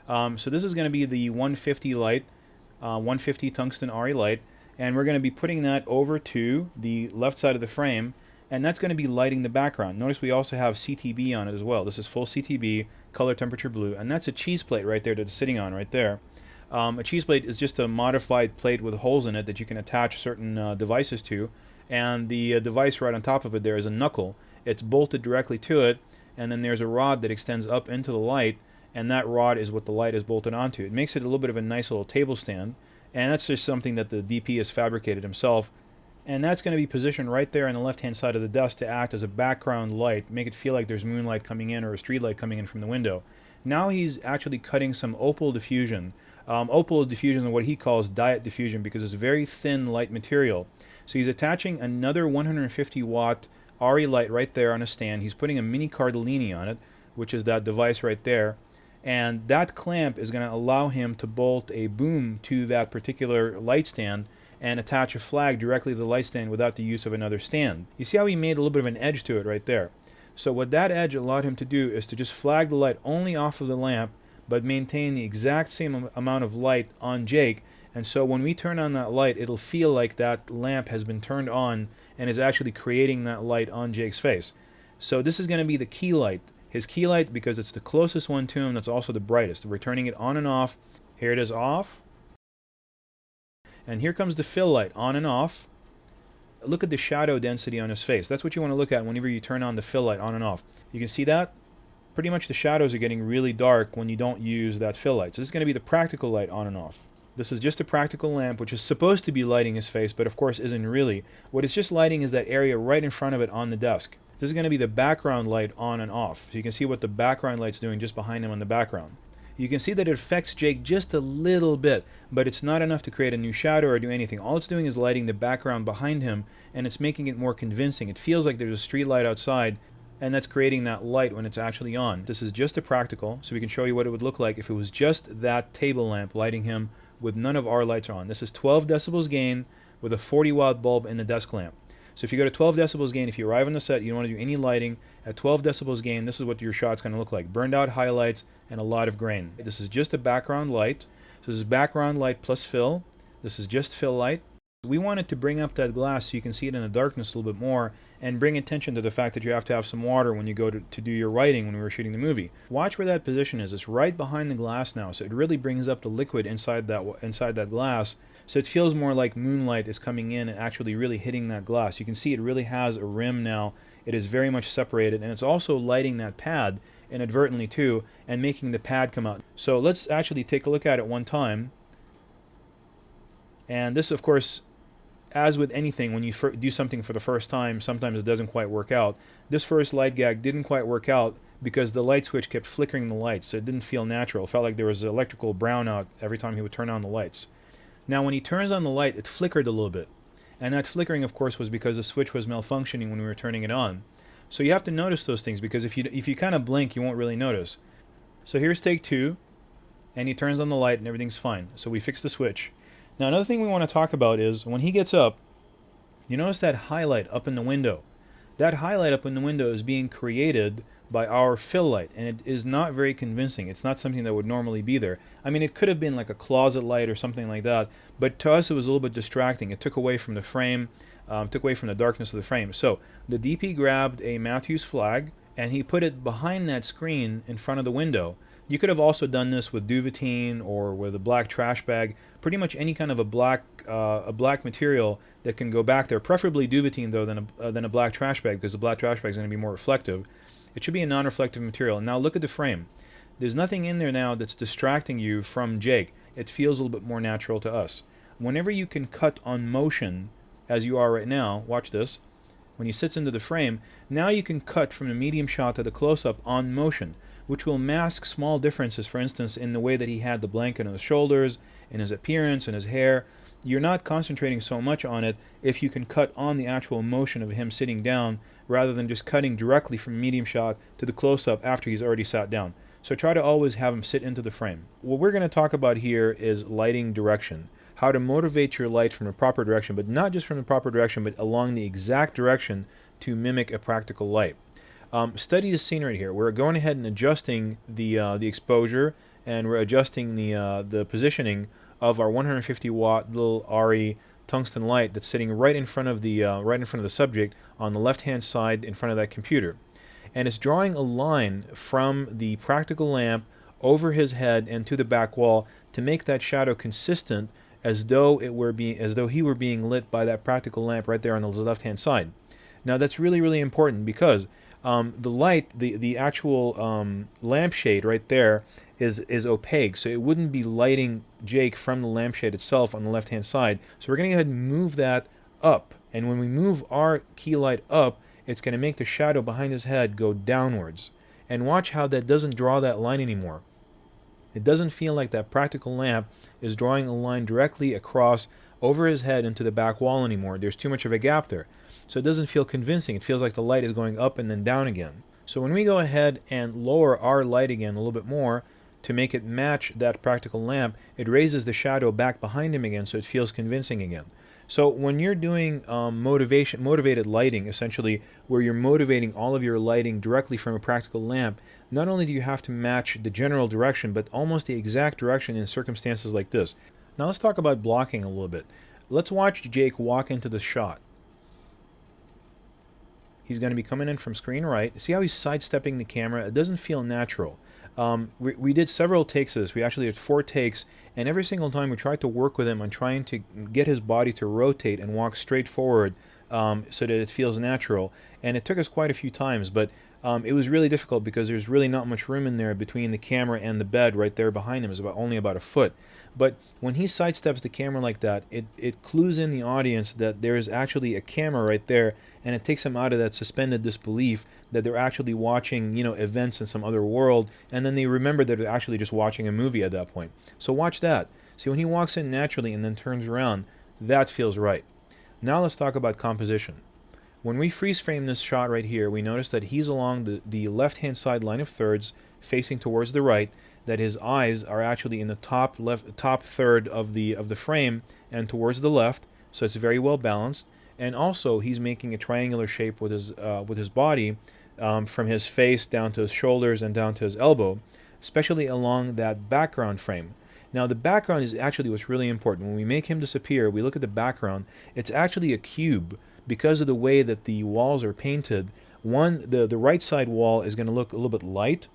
So this is going to be the 150 light, 150 tungsten RE light, and we're going to be putting that over to the left side of the frame, and that's going to be lighting the background. Notice we also have CTB on it as well. This is full CTB, color temperature blue, and that's a cheese plate right there that it's sitting on right there. A cheese plate is just a modified plate with holes in it that you can attach certain devices to, and the device right on top of it there is a knuckle. It's bolted directly to it, and then there's a rod that extends up into the light, and that rod is what the light is bolted onto. It makes it a little bit of a nice little table stand, and that's just something that the DP has fabricated himself, and that's going to be positioned right there on the left-hand side of the desk to act as a background light, make it feel like there's moonlight coming in or a street light coming in from the window. Now he's actually cutting some opal diffusion. Opal diffusion is what he calls diet diffusion because it's very thin light material. So he's attaching another 150 watt RE light right there on a stand. He's putting a mini Cardellini on it, which is that device right there. And that clamp is going to allow him to bolt a boom to that particular light stand and attach a flag directly to the light stand without the use of another stand. You see how he made a little bit of an edge to it right there? So what that edge allowed him to do is to just flag the light only off of the lamp, but maintain the exact same amount of light on Jake. And so when we turn on that light, it'll feel like that lamp has been turned on and is actually creating that light on Jake's face. So this is going to be the key light. His key light, because it's the closest one to him, that's also the brightest. We're turning it on and off. Here it is off. And here comes the fill light, on and off. Look at the shadow density on his face. That's what you want to look at whenever you turn on the fill light, on and off. You can see that? Pretty much the shadows are getting really dark when you don't use that fill light. So this is going to be the practical light, on and off. This is just a practical lamp, which is supposed to be lighting his face, but of course isn't really. What it's just lighting is that area right in front of it on the desk. This is going to be the background light, on and off. So you can see what the background light's doing just behind him on the background. you can see that it affects Jake just a little bit, but it's not enough to create a new shadow or do anything. All it's doing is lighting the background behind him, and it's making it more convincing. It feels like there's a street light outside, and that's creating that light when it's actually on. This is just a practical, so we can show you what it would look like if it was just that table lamp lighting him with none of our lights on. This is 12 decibels gain with a 40-watt bulb in the desk lamp. So if you go to 12 decibels gain, if you arrive on the set, you don't want to do any lighting, at 12 decibels gain, this is what your shot's going to look like. Burned out highlights and a lot of grain. This is just a background light. So this is background light plus fill. This is just fill light. We wanted to bring up that glass so you can see it in the darkness a little bit more and bring attention to the fact that you have to have some water when you go to do your writing when we were shooting the movie. Watch where that position is. It's right behind the glass now, so it really brings up the liquid inside that glass. So it feels more like moonlight is coming in and actually really hitting that glass. You can see it really has a rim now. It is very much separated, and it's also lighting that pad inadvertently too and making the pad come out. So let's actually take a look at it one time. And this, of course, as with anything, when you do something for the first time, sometimes it doesn't quite work out. This first light gag didn't quite work out because the light switch kept flickering the lights, so it didn't feel natural. It felt like there was electrical brownout every time he would turn on the lights. Now when he turns on the light, it flickered a little bit. And that flickering, of course, was because the switch was malfunctioning when we were turning it on. So you have to notice those things, because if you kind of blink, you won't really notice. So here's take 2, and he turns on the light and everything's fine. So we fixed the switch. Now another thing we want to talk about is when he gets up, you notice that highlight up in the window. That highlight up in the window is being created by our fill light, and it is not very convincing. It's not something that would normally be there. I mean, it could have been like a closet light or something like that, but to us it was a little bit distracting. It took away from the frame, took away from the darkness of the frame. So the DP grabbed a Matthews flag and he put it behind that screen in front of the window. You could have also done this with duvetine or with a black trash bag, pretty much any kind of a black material that can go back there, preferably duvetine though than a black trash bag, because the black trash bag is going to be more reflective. It should be a non-reflective material. And now look at the frame. There's nothing in there now that's distracting you from Jake. It feels a little bit more natural to us. Whenever you can cut on motion, as you are right now, watch this, when he sits into the frame, now you can cut from the medium shot to the close-up on motion, which will mask small differences, for instance, in the way that he had the blanket on his shoulders, in his appearance, in his hair. You're not concentrating so much on it if you can cut on the actual motion of him sitting down rather than just cutting directly from medium shot to the close-up after he's already sat down. So try to always have him sit into the frame. What we're going to talk about here is lighting direction. How to motivate your light from the proper direction, but not just from the proper direction, but along the exact direction to mimic a practical light. Study the scene right here. We're going ahead and adjusting the exposure, and we're adjusting the positioning of our 150 watt little RE tungsten light that's sitting right in front of the subject on the left hand side in front of that computer, and it's drawing a line from the practical lamp over his head and to the back wall to make that shadow consistent, as though he were being lit by that practical lamp right there on the left hand side. Now that's really, really important, because the light, the actual lampshade right there is opaque, so it wouldn't be lighting Jake from the lampshade itself on the left hand side. So we're going to go ahead and move that up, and when we move our key light up, it's going to make the shadow behind his head go downwards. And watch how that doesn't draw that line anymore. It doesn't feel like that practical lamp is drawing a line directly across over his head into the back wall anymore. There's too much of a gap there. So it doesn't feel convincing. It feels like the light is going up and then down again. So when we go ahead and lower our light again a little bit more to make it match that practical lamp, it raises the shadow back behind him again, so it feels convincing again. So when you're doing motivated lighting, essentially, where you're motivating all of your lighting directly from a practical lamp, not only do you have to match the general direction, but almost the exact direction in circumstances like this. Now let's talk about blocking a little bit. Let's watch Jake walk into the shot. He's going to be coming in from screen right. See how he's sidestepping the camera? It doesn't feel natural. We did several takes of this. We actually did 4 takes, and every single time we tried to work with him on trying to get his body to rotate and walk straight forward so that it feels natural. And it took us quite a few times, but it was really difficult because there's really not much room in there between the camera and the bed right there behind him. Is only about a foot. But when he sidesteps the camera like that, it clues in the audience that there is actually a camera right there, and it takes them out of that suspended disbelief that they're actually watching, events in some other world, and then they remember that they're actually just watching a movie at that point. So watch that. See, when he walks in naturally and then turns around, that feels right. Now let's talk about composition. When we freeze frame this shot right here, we notice that he's along the left-hand side line of thirds, facing towards the right, that his eyes are actually in the top third of the frame and towards the left, so it's very well balanced. And also he's making a triangular shape with his body, from his face down to his shoulders and down to his elbow, especially along that background frame. Now the background is actually what's really important. When we make him disappear, we look at the background, it's actually a cube because of the way that the walls are painted. The right side wall is going to look a little bit light.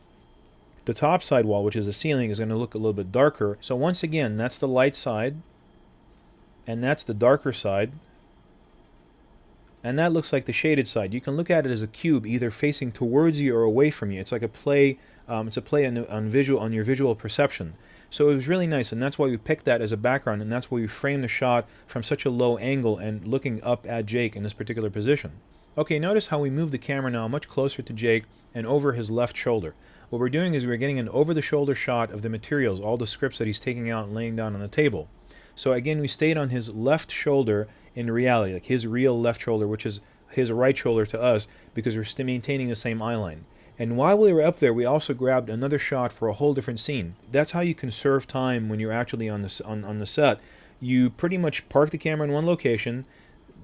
The top side wall, which is the ceiling, is going to look a little bit darker. So once again, that's the light side, and that's the darker side, and that looks like the shaded side. You can look at it as a cube, either facing towards you or away from you. It's like a play. It's a play on your visual perception. So it was really nice, and that's why we picked that as a background, and that's why we framed the shot from such a low angle and looking up at Jake in this particular position. Okay, notice how we move the camera now much closer to Jake and over his left shoulder. What we're doing is we're getting an over-the-shoulder shot of the materials, all the scripts that he's taking out and laying down on the table. So again, we stayed on his left shoulder in reality, like his real left shoulder, which is his right shoulder to us, because we're still maintaining the same eye line. And while we were up there, we also grabbed another shot for a whole different scene. That's how you conserve time when you're actually on the set. You pretty much park the camera in one location,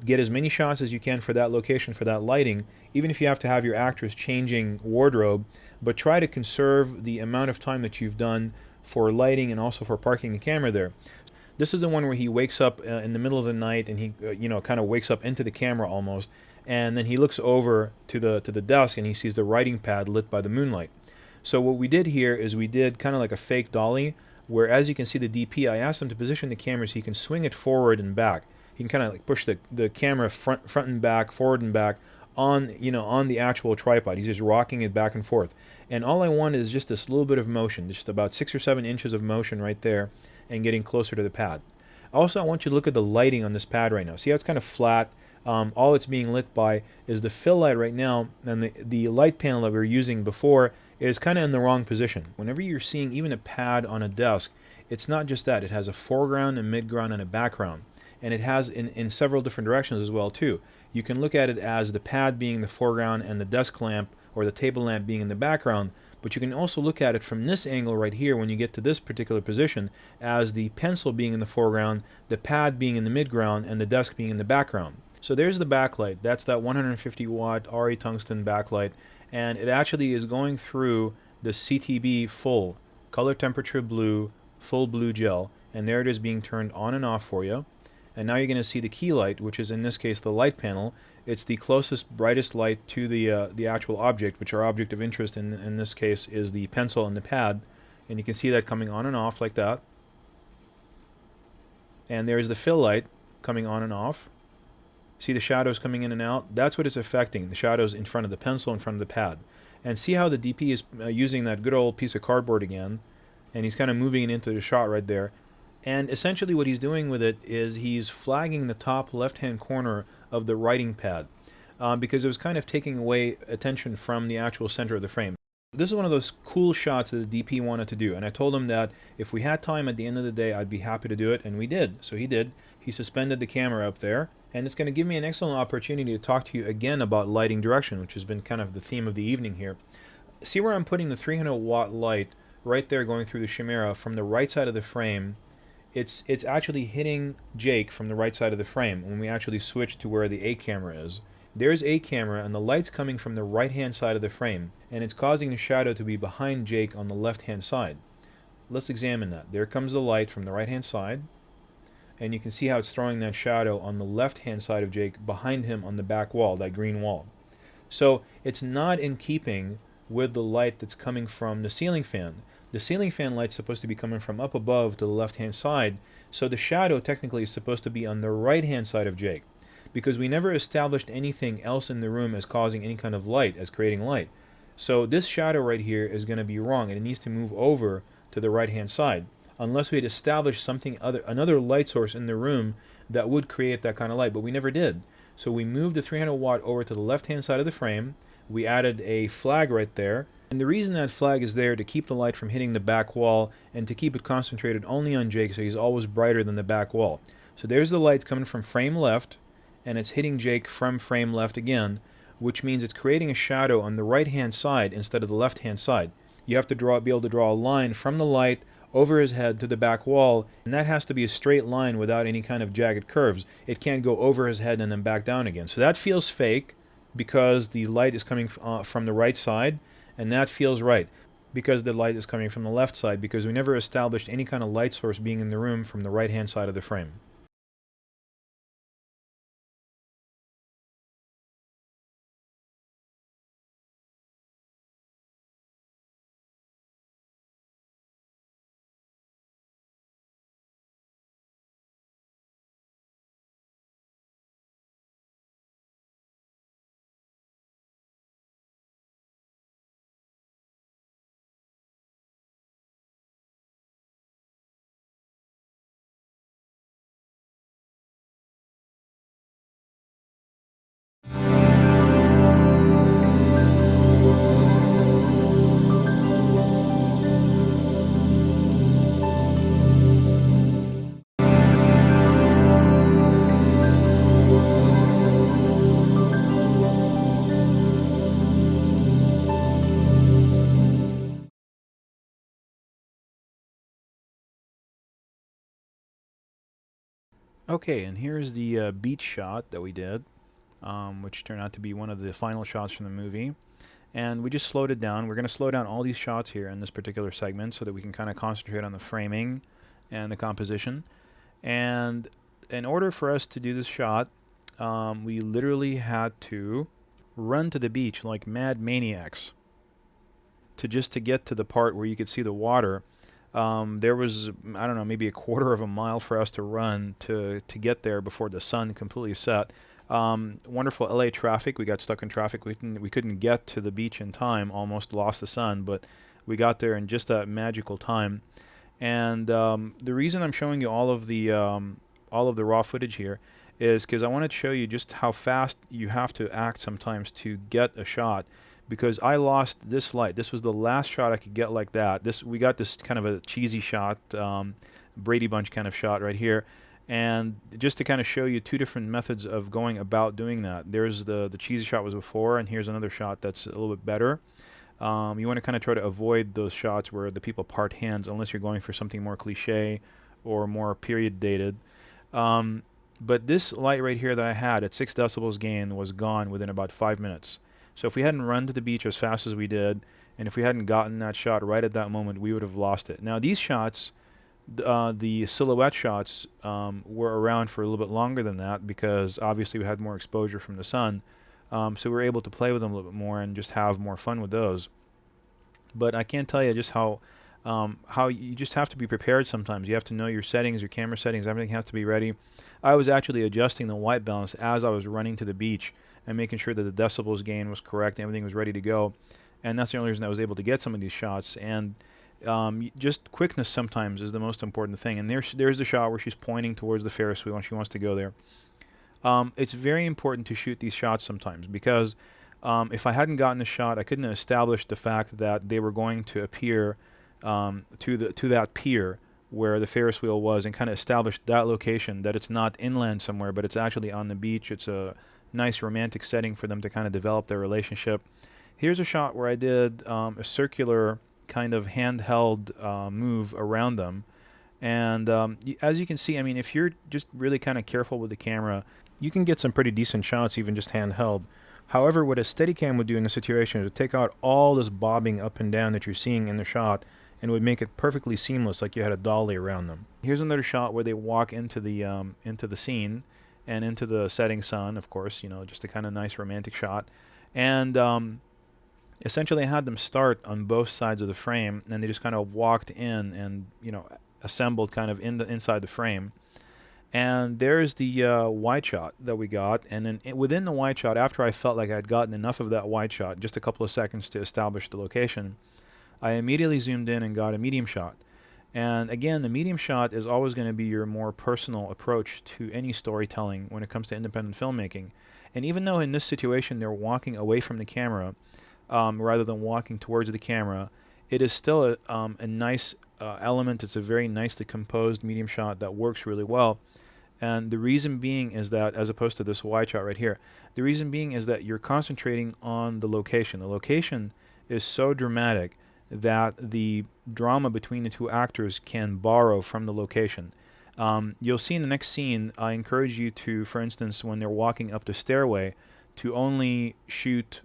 get as many shots as you can for that location, for that lighting, even if you have to have your actors changing wardrobe, but try to conserve the amount of time that you've done for lighting and also for parking the camera there. This is the one where he wakes up in the middle of the night, and he kind of wakes up into the camera almost, and then he looks over to the desk and he sees the writing pad lit by the moonlight. So what we did here is we did kind of like a fake dolly, where as you can see the DP, I asked him to position the camera so he can swing it forward and back. He can kind of like push the camera front and back, forward and back on the actual tripod. He's just rocking it back and forth. And all I want is just this little bit of motion, just about 6 or 7 inches of motion right there, and getting closer to the pad. Also, I want you to look at the lighting on this pad right now. See how it's kind of flat? All it's being lit by is the fill light right now, and the light panel that we were using before is kind of in the wrong position. Whenever you're seeing even a pad on a desk, it's not just that. It has a foreground, a midground, and a background. And it has in several different directions as well too. You can look at it as the pad being the foreground and the desk lamp or the table lamp being in the background, but you can also look at it from this angle right here when you get to this particular position as the pencil being in the foreground, the pad being in the midground, and the desk being in the background. So there's the backlight. That's that 150 watt RE tungsten backlight, and it actually is going through the CTB full color temperature blue, full blue gel, and there it is being turned on and off for you. And now you're going to see the key light, which is in this case the light panel. It's the closest, brightest light to the actual object, which our object of interest in this case is the pencil and the pad. And you can see that coming on and off like that. And there's the fill light coming on and off. See the shadows coming in and out? That's what it's affecting, the shadows in front of the pencil, in front of the pad. And see how the DP is using that good old piece of cardboard again, and he's kind of moving it into the shot right there. And essentially what he's doing with it is he's flagging the top left-hand corner of the writing pad because it was kind of taking away attention from the actual center of the frame. This is one of those cool shots that the DP wanted to do, and I told him that if we had time at the end of the day, I'd be happy to do it, and we did. So he did. He suspended the camera up there, and it's going to give me an excellent opportunity to talk to you again about lighting direction, which has been kind of the theme of the evening here. See where I'm putting the 300 watt light right there going through the chimera from the right side of the frame. It's actually hitting Jake from the right side of the frame when we actually switch to where the A camera is. There's A camera, and the light's coming from the right-hand side of the frame, and it's causing the shadow to be behind Jake on the left-hand side. Let's examine that. There comes the light from the right-hand side, and you can see how it's throwing that shadow on the left-hand side of Jake behind him on the back wall, that green wall. So it's not in keeping with the light that's coming from the ceiling fan. The ceiling fan light's supposed to be coming from up above to the left-hand side, so the shadow technically is supposed to be on the right-hand side of Jake, because we never established anything else in the room as causing any kind of light, as creating light. So this shadow right here is going to be wrong, and it needs to move over to the right-hand side, unless we had established another light source in the room that would create that kind of light, but we never did. So we moved the 300 watt over to the left-hand side of the frame. We added a flag right there, and the reason that flag is there to keep the light from hitting the back wall and to keep it concentrated only on Jake, so he's always brighter than the back wall. So there's the light coming from frame left, and it's hitting Jake from frame left again, which means it's creating a shadow on the right-hand side instead of the left-hand side. You have to be able to draw a line from the light over his head to the back wall, and that has to be a straight line without any kind of jagged curves. It can't go over his head and then back down again. So that feels fake because the light is coming from the right side, and that feels right because the light is coming from the left side, because we never established any kind of light source being in the room from the right-hand side of the frame. Okay, and here's the beach shot that we did, which turned out to be one of the final shots from the movie. And we just slowed it down. We're going to slow down all these shots here in this particular segment so that we can kind of concentrate on the framing and the composition. And in order for us to do this shot, we literally had to run to the beach like mad maniacs to get to the part where you could see the water. There was, I don't know, maybe a quarter of a mile for us to run to get there before the sun completely set. Wonderful LA traffic. We got stuck in traffic. We couldn't get to the beach in time. Almost lost the sun, but we got there in just that magical time. And the reason I'm showing you all of the raw footage here is because I wanted to show you just how fast you have to act sometimes to get a shot. Because I lost this light. This was the last shot I could get like that. We got this kind of a cheesy shot, Brady Bunch kind of shot right here. And just to kind of show you two different methods of going about doing that. There's the cheesy shot was before, and here's another shot that's a little bit better. You want to kind of try to avoid those shots where the people part hands, unless you're going for something more cliche or more period dated. But this light right here that I had at 6 decibels gain was gone within about 5 minutes. So if we hadn't run to the beach as fast as we did, and if we hadn't gotten that shot right at that moment, we would have lost it. Now these shots, the silhouette shots, were around for a little bit longer than that because obviously we had more exposure from the sun. So we were able to play with them a little bit more and just have more fun with those. But I can't tell you just how you just have to be prepared sometimes. You have to know your settings, your camera settings, everything has to be ready. I was actually adjusting the white balance as I was running to the beach and making sure that the decibels gain was correct, everything was ready to go. And that's the only reason I was able to get some of these shots. And just quickness sometimes is the most important thing. And there's the shot where she's pointing towards the Ferris wheel and she wants to go there. It's very important to shoot these shots sometimes because if I hadn't gotten the shot, I couldn't have established the fact that they were going to appear to that pier where the Ferris wheel was and kind of establish that location, that it's not inland somewhere, but it's actually on the beach. It's a nice romantic setting for them to kind of develop their relationship. Here's a shot where I did a circular kind of handheld move around them. And as you can see, I mean, if you're just really kind of careful with the camera, you can get some pretty decent shots even just handheld. However, what a Steadicam would do in this situation is to take out all this bobbing up and down that you're seeing in the shot and would make it perfectly seamless like you had a dolly around them. Here's another shot where they walk into the scene and into the setting sun, of course, you know, just a kind of nice romantic shot. And essentially I had them start on both sides of the frame, and they just kind of walked in and, you know, assembled kind of inside the frame. And there's the wide shot that we got, and then within the wide shot, after I felt like I'd gotten enough of that wide shot, just a couple of seconds to establish the location, I immediately zoomed in and got a medium shot. And again, the medium shot is always going to be your more personal approach to any storytelling when it comes to independent filmmaking. And even though in this situation they're walking away from the camera rather than walking towards the camera, it is still a nice element. It's a very nicely composed medium shot that works really well. And the reason being is that, as opposed to this wide shot right here, the reason being is that you're concentrating on the location. The location is so dramatic that the drama between the two actors can borrow from the location. You'll see in the next scene, I encourage you to, for instance, when they're walking up the stairway, to only shoot,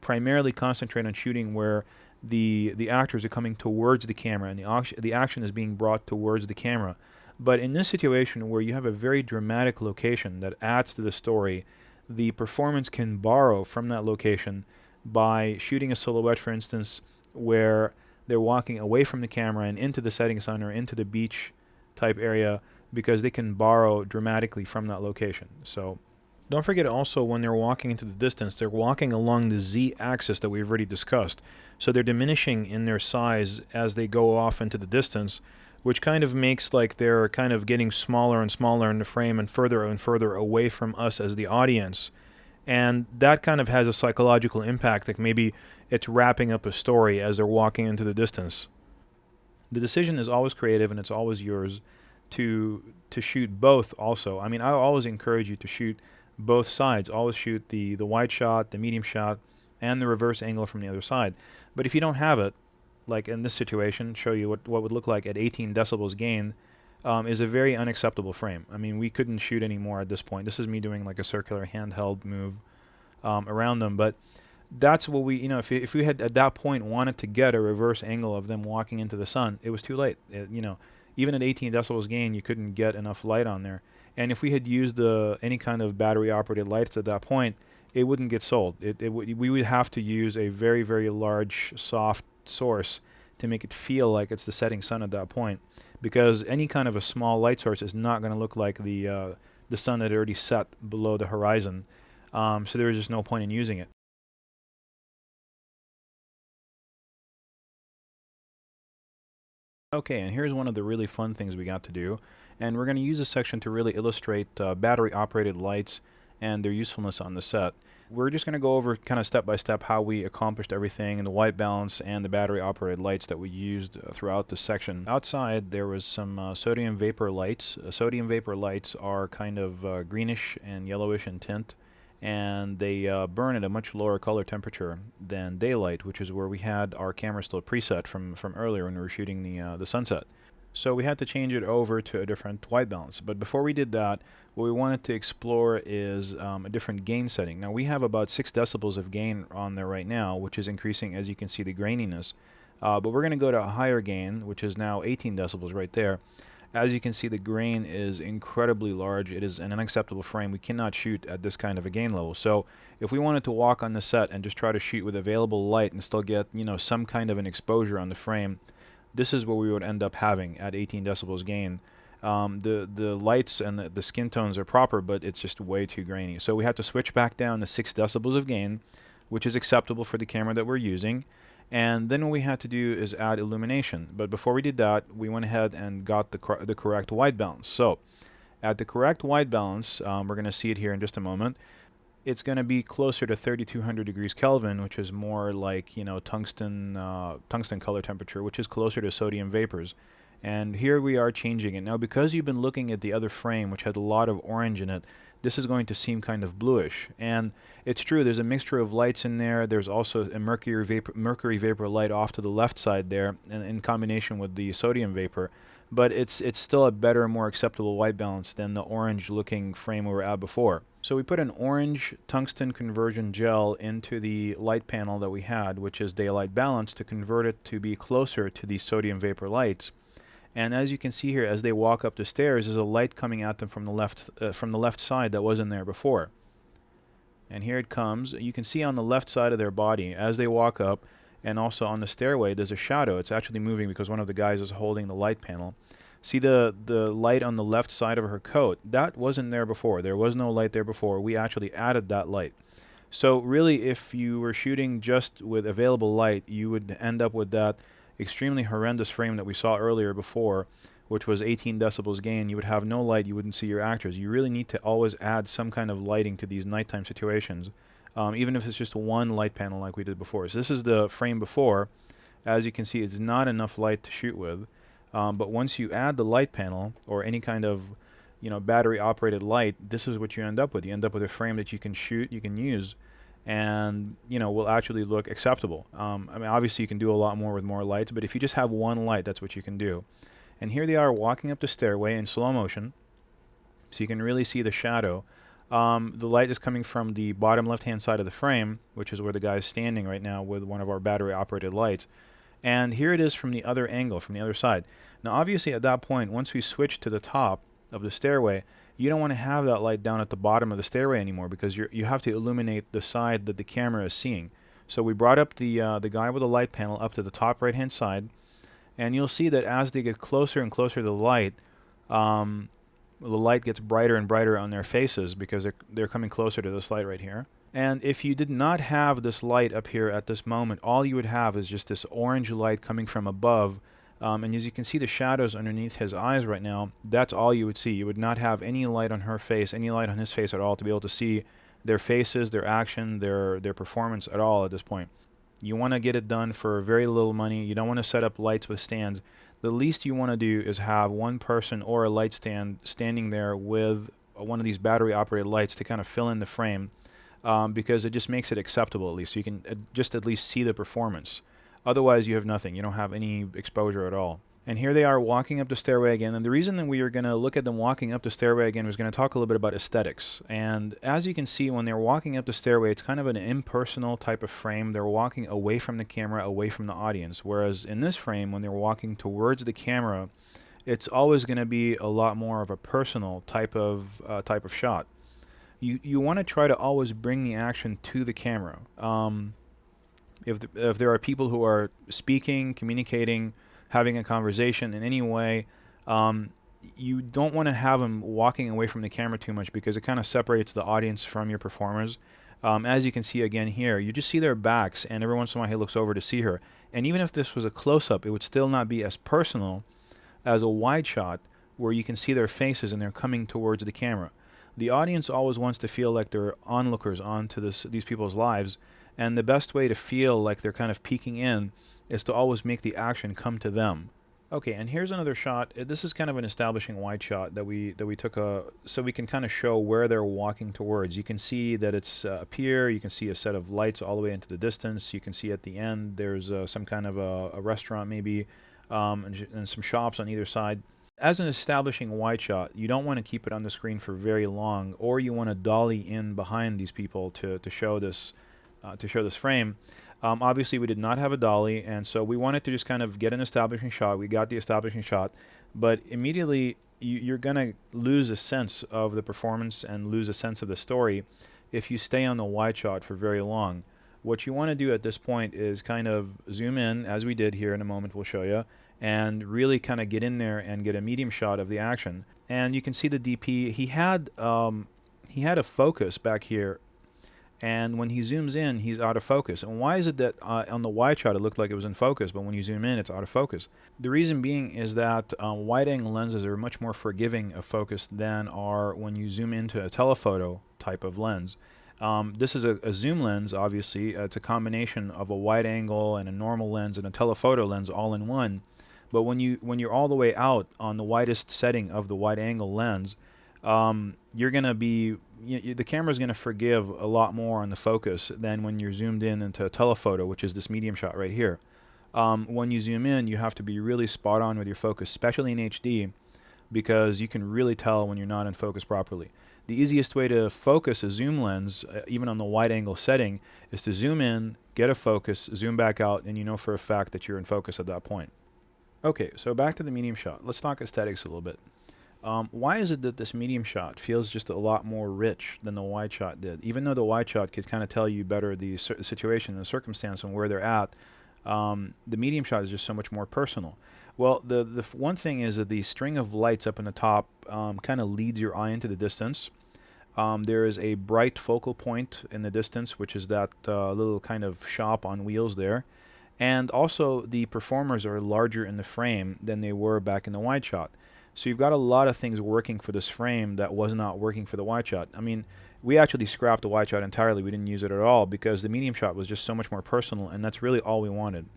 primarily concentrate on shooting where the actors are coming towards the camera and the action is being brought towards the camera. But in this situation where you have a very dramatic location that adds to the story, the performance can borrow from that location by shooting a silhouette, for instance, where they're walking away from the camera and into the setting sun or into the beach type area, because they can borrow dramatically from that location. So don't forget also, when they're walking into the distance, they're walking along the z-axis that we've already discussed. So they're diminishing in their size as they go off into the distance, which kind of makes like they're kind of getting smaller and smaller in the frame and further away from us as the audience. And that kind of has a psychological impact, like maybe it's wrapping up a story as they're walking into the distance. The decision is always creative and it's always yours to shoot both also. I mean, I always encourage you to shoot both sides. Always shoot the wide shot, the medium shot, and the reverse angle from the other side. But if you don't have it, like in this situation, show you what would look like at 18 decibels gain, is a very unacceptable frame. I mean, we couldn't shoot anymore at this point. This is me doing like a circular handheld move around them, but that's what we, if we had at that point wanted to get a reverse angle of them walking into the sun, it was too late. Even at 18 decibels gain, you couldn't get enough light on there. And if we had used any kind of battery-operated lights at that point, it wouldn't get sold. We would have to use a very, very large, soft source to make it feel like it's the setting sun at that point, because any kind of a small light source is not going to look like the sun that had already set below the horizon. So there was just no point in using it. Okay, and here's one of the really fun things we got to do, and we're going to use this section to really illustrate battery-operated lights and their usefulness on the set. We're just going to go over kind of step by step how we accomplished everything and the white balance and the battery-operated lights that we used throughout the section. Outside, there was some sodium vapor lights. Sodium vapor lights are kind of greenish and yellowish in tint, and they burn at a much lower color temperature than daylight, which is where we had our camera still preset from earlier when we were shooting the sunset. So we had to change it over to a different white balance. But before we did that, what we wanted to explore is a different gain setting. Now we have about 6 decibels of gain on there right now, which is increasing, as you can see, the graininess. But we're going to go to a higher gain, which is now 18 decibels right there. As you can see, the grain is incredibly large. It is an unacceptable frame. We cannot shoot at this kind of a gain level. So if we wanted to walk on the set and just try to shoot with available light and still get, some kind of an exposure on the frame, this is what we would end up having at 18 decibels gain. The lights and the skin tones are proper, but it's just way too grainy. So we have to switch back down to 6 decibels of gain, which is acceptable for the camera that we're using. And then what we had to do is add illumination. But before we did that, we went ahead and got the correct white balance. So at the correct white balance, we're going to see it here in just a moment, it's going to be closer to 3200 degrees Kelvin, which is more like, tungsten color temperature, which is closer to sodium vapors. And here we are changing it. Now, because you've been looking at the other frame, which had a lot of orange in it, this is going to seem kind of bluish. And it's true, there's a mixture of lights in there. There's also a mercury vapor light off to the left side there, and in combination with the sodium vapor. But it's still a better, more acceptable white balance than the orange-looking frame we were at before. So we put an orange tungsten conversion gel into the light panel that we had, which is daylight balance, to convert it to be closer to the sodium vapor lights. And as you can see here, as they walk up the stairs, there's a light coming at them from the left side that wasn't there before. And here it comes. You can see on the left side of their body as they walk up, and also on the stairway, there's a shadow. It's actually moving because one of the guys is holding the light panel. See the light on the left side of her coat? That wasn't there before. There was no light there before. We actually added that light. So really, if you were shooting just with available light, you would end up with that extremely horrendous frame that we saw earlier before, which was 18 decibels gain. You would have no light. You wouldn't see your actors. You really need to always add some kind of lighting to these nighttime situations, even if it's just one light panel like we did before. So this is the frame before. As you can see, it's not enough light to shoot with. But once you add the light panel or any kind of battery operated light, this is what you end up with. You end up with a frame that you can shoot, you can use, and will actually look acceptable. I mean, obviously you can do a lot more with more lights, but if you just have one light, that's what you can do. And here they are walking up the stairway in slow motion, so you can really see the shadow. The light is coming from the bottom left hand side of the frame, which is where the guy is standing right now with one of our battery operated lights. And here it is from the other angle, from the other side. Now obviously at that point, once we switch to the top of the stairway, you don't want to have that light down at the bottom of the stairway anymore, because you have to illuminate the side that the camera is seeing. So we brought up the guy with the light panel up to the top right hand side, and you'll see that as they get closer and closer to the light gets brighter and brighter on their faces because they're coming closer to this light right here. And if you did not have this light up here at this moment, all you would have is just this orange light coming from above. And as you can see the shadows underneath his eyes right now, that's all you would see. You would not have any light on her face, any light on his face at all to be able to see their faces, their action, their performance at all at this point. You want to get it done for very little money. You don't want to set up lights with stands. The least you want to do is have one person or a light stand standing there with one of these battery operated lights to kind of fill in the frame. Because it just makes it acceptable at least. So you can just at least see the performance. Otherwise, you have nothing. You don't have any exposure at all. And here they are walking up the stairway again. And the reason that we are going to look at them walking up the stairway again was going to talk a little bit about aesthetics. And as you can see, when they're walking up the stairway, it's kind of an impersonal type of frame. They're walking away from the camera, away from the audience. Whereas in this frame, when they're walking towards the camera, it's always going to be a lot more of a personal type of shot. You want to try to always bring the action to the camera. If there are people who are speaking, communicating, having a conversation in any way, you don't want to have them walking away from the camera too much, because it kind of separates the audience from your performers. As you can see again here, you just see their backs, and every once in a while he looks over to see her. And even if this was a close-up, it would still not be as personal as a wide shot where you can see their faces and they're coming towards the camera. The audience always wants to feel like they're onlookers onto these people's lives, and the best way to feel like they're kind of peeking in is to always make the action come to them. Okay, and here's another shot. This is kind of an establishing wide shot that we took so we can kind of show where they're walking towards. You can see that it's up here. You can see a set of lights all the way into the distance. You can see at the end there's some kind of a restaurant maybe, and some shops on either side. As an establishing wide shot, you don't want to keep it on the screen for very long, or you want to dolly in behind these people to show this frame. Obviously, we did not have a dolly, and so we wanted to just kind of get an establishing shot. We got the establishing shot, but immediately you're going to lose a sense of the performance and lose a sense of the story if you stay on the wide shot for very long. What you want to do at this point is kind of zoom in, as we did here in a moment, we'll show you, and really kind of get in there and get a medium shot of the action. And you can see the DP, he had a focus back here, and when he zooms in, he's out of focus. And why is it that on the wide shot it looked like it was in focus, but when you zoom in, it's out of focus? The reason being is that wide-angle lenses are much more forgiving of focus than are when you zoom into a telephoto type of lens. This is a zoom lens, obviously. It's a combination of a wide angle and a normal lens and a telephoto lens all in one. But when you're all the way out on the widest setting of the wide angle lens, you're gonna be the camera's gonna forgive a lot more on the focus than when you're zoomed in into a telephoto, which is this medium shot right here. When you zoom in, you have to be really spot on with your focus, especially in HD, because you can really tell when you're not in focus properly. The easiest way to focus a zoom lens, even on the wide angle setting, is to zoom in, get a focus, zoom back out, and you know for a fact that you're in focus at that point. Okay, so back to the medium shot. Let's talk aesthetics a little bit. Why is it that this medium shot feels just a lot more rich than the wide shot did? Even though the wide shot could kind of tell you better the situation and the circumstance and where they're at, the medium shot is just so much more personal. Well, the one thing is that the string of lights up in the top kind of leads your eye into the distance. There is a bright focal point in the distance, which is that little kind of shop on wheels there. And also, the performers are larger in the frame than they were back in the wide shot. So you've got a lot of things working for this frame that was not working for the wide shot. I mean, we actually scrapped the wide shot entirely. We didn't use it at all because the medium shot was just so much more personal, and that's really all we wanted.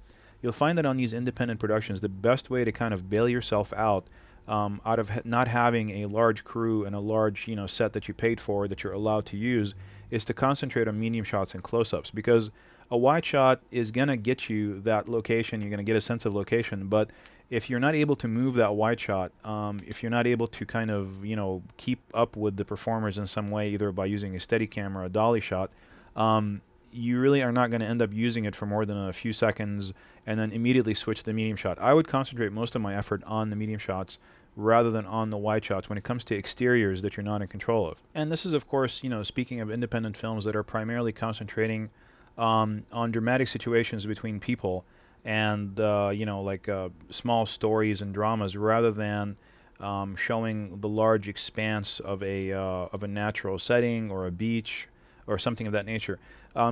You'll find that on these independent productions, the best way to kind of bail yourself out of not having a large crew and a large set that you paid for that you're allowed to use is to concentrate on medium shots and close-ups, because a wide shot is going to get you that location. You're going to get a sense of location, but if you're not able to move that wide shot, if you're not able to kind of keep up with the performers in some way, either by using a steady camera or a dolly shot, you really are not going to end up using it for more than a few seconds and then immediately switch to the medium shot. I would concentrate most of my effort on the medium shots rather than on the wide shots when it comes to exteriors that you're not in control of. And this is, of course, speaking of independent films that are primarily concentrating on dramatic situations between people and, small stories and dramas rather than showing the large expanse of a natural setting or a beach or something of that nature.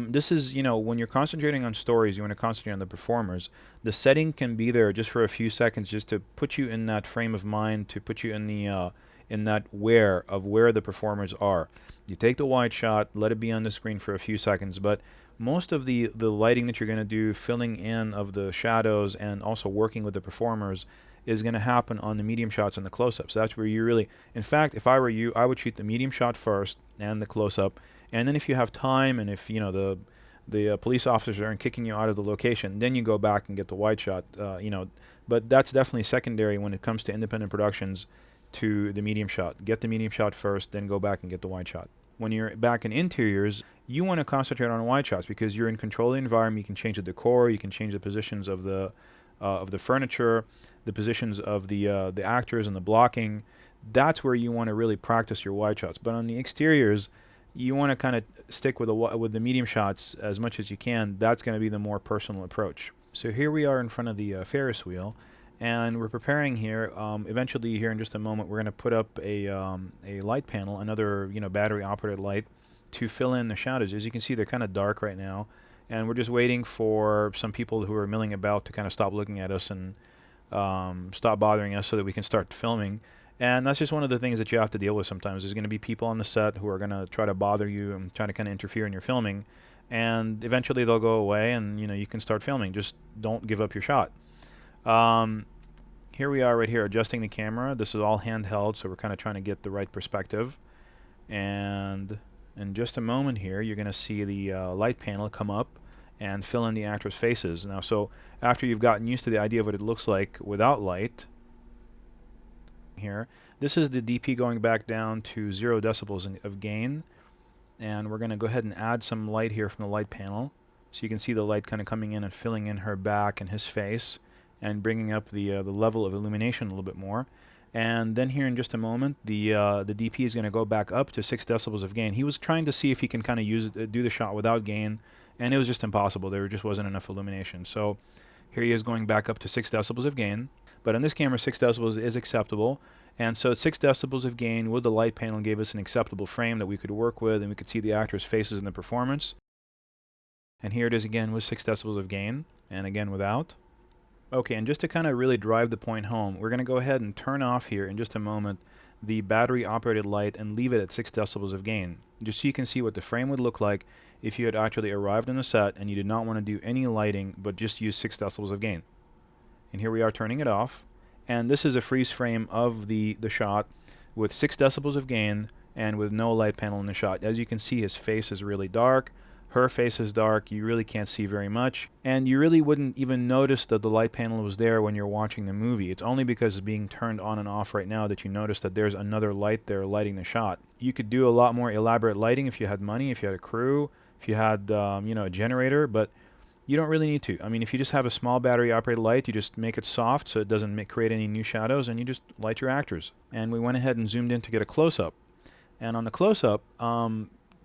This is, when you're concentrating on stories, you want to concentrate on the performers. The setting can be there just for a few seconds, just to put you in that frame of mind, to put you in the in that where the performers are. You take the wide shot, let it be on the screen for a few seconds, but most of the lighting that you're going to do, filling in of the shadows and also working with the performers, is going to happen on the medium shots and the close-ups. That's where you really, in fact, if I were you, I would shoot the medium shot first and the close-up. And then if you have time and if the police officers aren't kicking you out of the location, then you go back and get the wide shot. But that's definitely secondary when it comes to independent productions to the medium shot. Get the medium shot first, then go back and get the wide shot. When you're back in interiors, you want to concentrate on wide shots because you're in control of the environment. You can change the decor, you can change the positions of the furniture, the positions of the actors and the blocking. That's where you want to really practice your wide shots. But on the exteriors, you want to kind of stick with the medium shots as much as you can. That's going to be the more personal approach. So here we are in front of the Ferris wheel, and we're preparing here. Eventually, here in just a moment, we're going to put up a light panel, another battery-operated light, to fill in the shadows. As you can see, they're kind of dark right now, and we're just waiting for some people who are milling about to kind of stop looking at us and stop bothering us so that we can start filming. And that's just one of the things that you have to deal with sometimes. There's going to be people on the set who are going to try to bother you and try to kind of interfere in your filming. And eventually they'll go away and, you can start filming. Just don't give up your shot. Here we are right here adjusting the camera. This is all handheld, so we're kind of trying to get the right perspective. And in just a moment here, you're going to see the light panel come up and fill in the actors' faces. Now, so after you've gotten used to the idea of what it looks like without light, here, this is the DP going back down to 0 decibels of gain, and we're going to go ahead and add some light here from the light panel, so you can see the light kind of coming in and filling in her back and his face and bringing up the level of illumination a little bit more. And then here in just a moment, the DP is going to go back up to 6 decibels of gain. He was trying to see if he can kind of do the shot without gain, and it was just impossible. There just wasn't enough illumination. So here he is going back up to 6 decibels of gain. But on this camera, 6 decibels is acceptable. And so 6 decibels of gain with the light panel gave us an acceptable frame that we could work with, and we could see the actors' faces in the performance. And here it is again with 6 decibels of gain, and again without. Okay, and just to kind of really drive the point home, we're going to go ahead and turn off here in just a moment the battery-operated light and leave it at 6 decibels of gain, just so you can see what the frame would look like if you had actually arrived on the set and you did not want to do any lighting but just use 6 decibels of gain. And here we are turning it off, and this is a freeze frame of the shot with 6 decibels of gain and with no light panel in the shot. As you can see, his face is really dark, her face is dark, you really can't see very much, and you really wouldn't even notice that the light panel was there when you're watching the movie. It's only because it's being turned on and off right now that you notice that there's another light there lighting the shot. You could do a lot more elaborate lighting if you had money, if you had a crew, if you had a generator, but you don't really need to. I mean, if you just have a small battery-operated light, you just make it soft so it doesn't create any new shadows, and you just light your actors. And we went ahead and zoomed in to get a close-up. And on the close-up,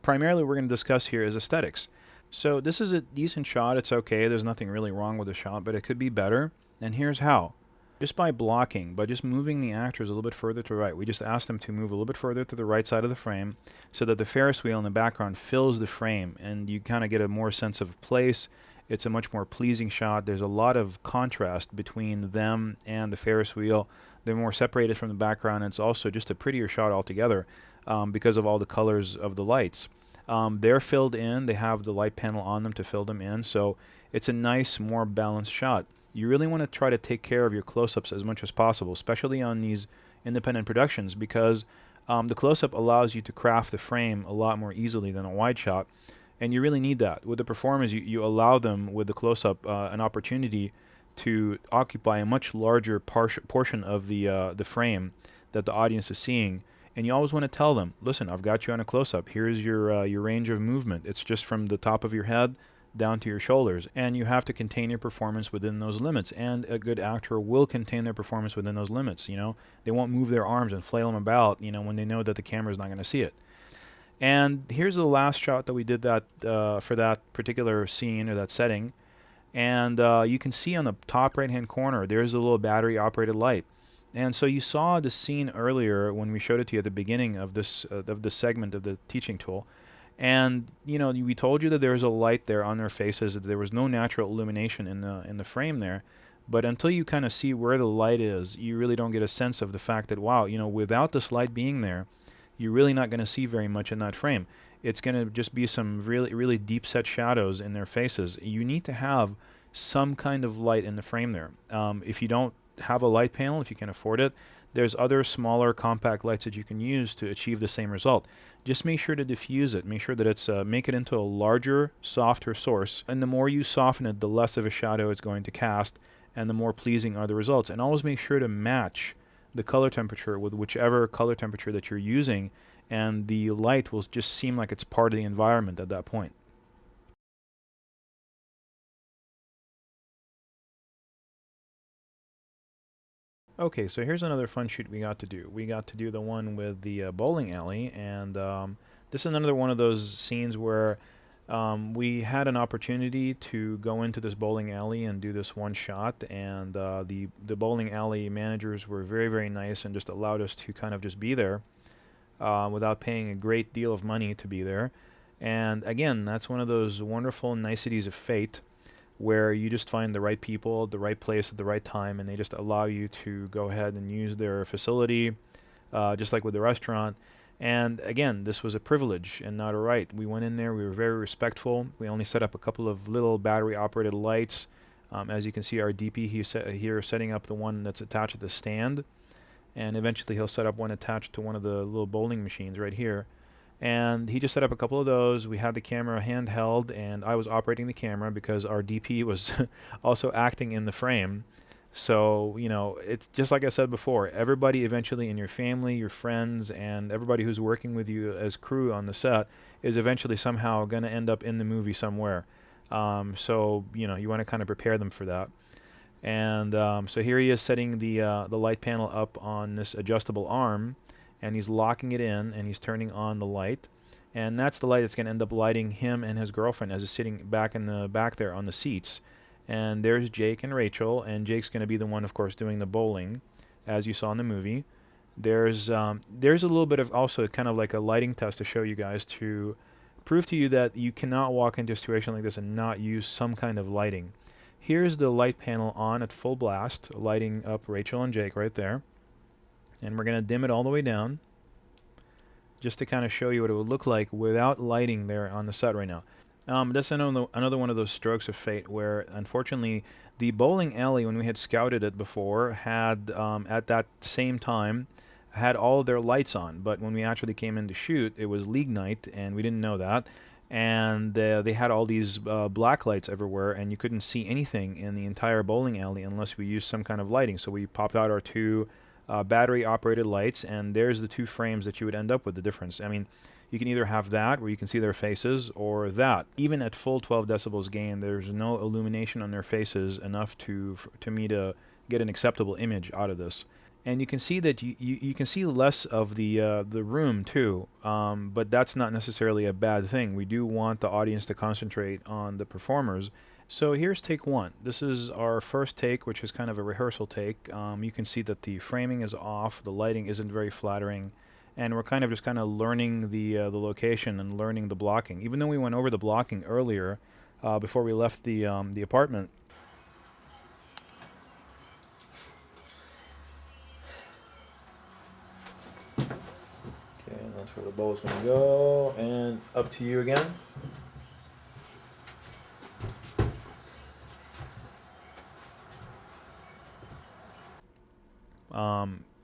primarily we're going to discuss here is aesthetics. So this is a decent shot. It's okay. There's nothing really wrong with the shot, but it could be better. And here's how. just by blocking, by just moving the actors a little bit further to the right. We just asked them to move a little bit further to the right side of the frame so that the Ferris wheel in the background fills the frame, and you kind of get a more sense of place. It's a much more pleasing shot. There's a lot of contrast between them and the Ferris wheel. They're more separated from the background, and it's also just a prettier shot altogether because of all the colors of the lights. They're filled in. They have the light panel on them to fill them in, so it's a nice, more balanced shot. You really want to try to take care of your close-ups as much as possible, especially on these independent productions, because the close-up allows you to craft the frame a lot more easily than a wide shot, and you really need that. With the performers, you allow them, with the close-up, an opportunity to occupy a much larger portion of the frame that the audience is seeing. And you always want to tell them, listen, I've got you on a close-up. Here's your range of movement. It's just from the top of your head down to your shoulders, and you have to contain your performance within those limits, and a good actor will contain their performance within those limits. They won't move their arms and flail them about when they know that the camera is not going to see it. And here's the last shot that we did that for that particular scene or that setting, and you can see on the top right hand corner there's a little battery operated light. And so you saw the scene earlier when we showed it to you at the beginning of this segment of the teaching tool. And we told you that there was a light there on their faces, that there was no natural illumination in the frame there. But until you kind of see where the light is, you really don't get a sense of the fact that, wow, without this light being there, you're really not going to see very much in that frame. It's going to just be some really, really deep set shadows in their faces. You need to have some kind of light in the frame there. If you don't have a light panel, if you can afford it, there's other smaller compact lights that you can use to achieve the same result. Just make sure to diffuse it. Make sure that it's make it into a larger, softer source. And the more you soften it, the less of a shadow it's going to cast, and the more pleasing are the results. And always make sure to match the color temperature with whichever color temperature that you're using, and the light will just seem like it's part of the environment at that point. Okay, so here's another fun shoot we got to do. We got to do the one with the bowling alley, and this is another one of those scenes where we had an opportunity to go into this bowling alley and do this one shot, and the bowling alley managers were very, very nice and just allowed us to kind of just be there without paying a great deal of money to be there. And again, that's one of those wonderful niceties of fate, where you just find the right people, the right place at the right time, and they just allow you to go ahead and use their facility, just like with the restaurant. And again, this was a privilege and not a right. We went in there, we were very respectful. We only set up a couple of little battery-operated lights. As you can see, our DP here setting up the one that's attached to the stand, and eventually he'll set up one attached to one of the little bowling machines right here. And he just set up a couple of those. We had the camera handheld, and I was operating the camera because our DP was also acting in the frame. So, it's just like I said before, everybody eventually in your family, your friends, and everybody who's working with you as crew on the set is eventually somehow going to end up in the movie somewhere. So, you want to kind of prepare them for that. And so here he is setting the light panel up on this adjustable arm, and he's locking it in, and he's turning on the light, and that's the light that's going to end up lighting him and his girlfriend as he's sitting back in the back there on the seats. And there's Jake and Rachel, and Jake's going to be the one, of course, doing the bowling, as you saw in the movie. There's a little bit of also kind of like a lighting test to show you guys, to prove to you that you cannot walk into a situation like this and not use some kind of lighting. Here's the light panel on at full blast, lighting up Rachel and Jake right there. And we're going to dim it all the way down, just to kind of show you what it would look like without lighting there on the set right now. That's another one of those strokes of fate where, unfortunately, the bowling alley, when we had scouted it before, had, at that same time, had all of their lights on. But when we actually came in to shoot, it was league night, and we didn't know that. And they had all these black lights everywhere, and you couldn't see anything in the entire bowling alley unless we used some kind of lighting. So we popped out our two battery-operated lights, and there's the two frames that you would end up with the difference. I mean, you can either have that, where you can see their faces, or that. Even at full 12 decibels gain, there's no illumination on their faces enough to me to get an acceptable image out of this. And you can see that you can see less of the room too, but that's not necessarily a bad thing. We do want the audience to concentrate on the performers, So here's take one. This is our first take, which is kind of a rehearsal take. You can see that the framing is off, the lighting isn't very flattering, and we're kind of just kind of learning the location and learning the blocking. Even though we went over the blocking earlier, before we left the apartment. Okay, and that's where the bow's gonna go, and up to you again.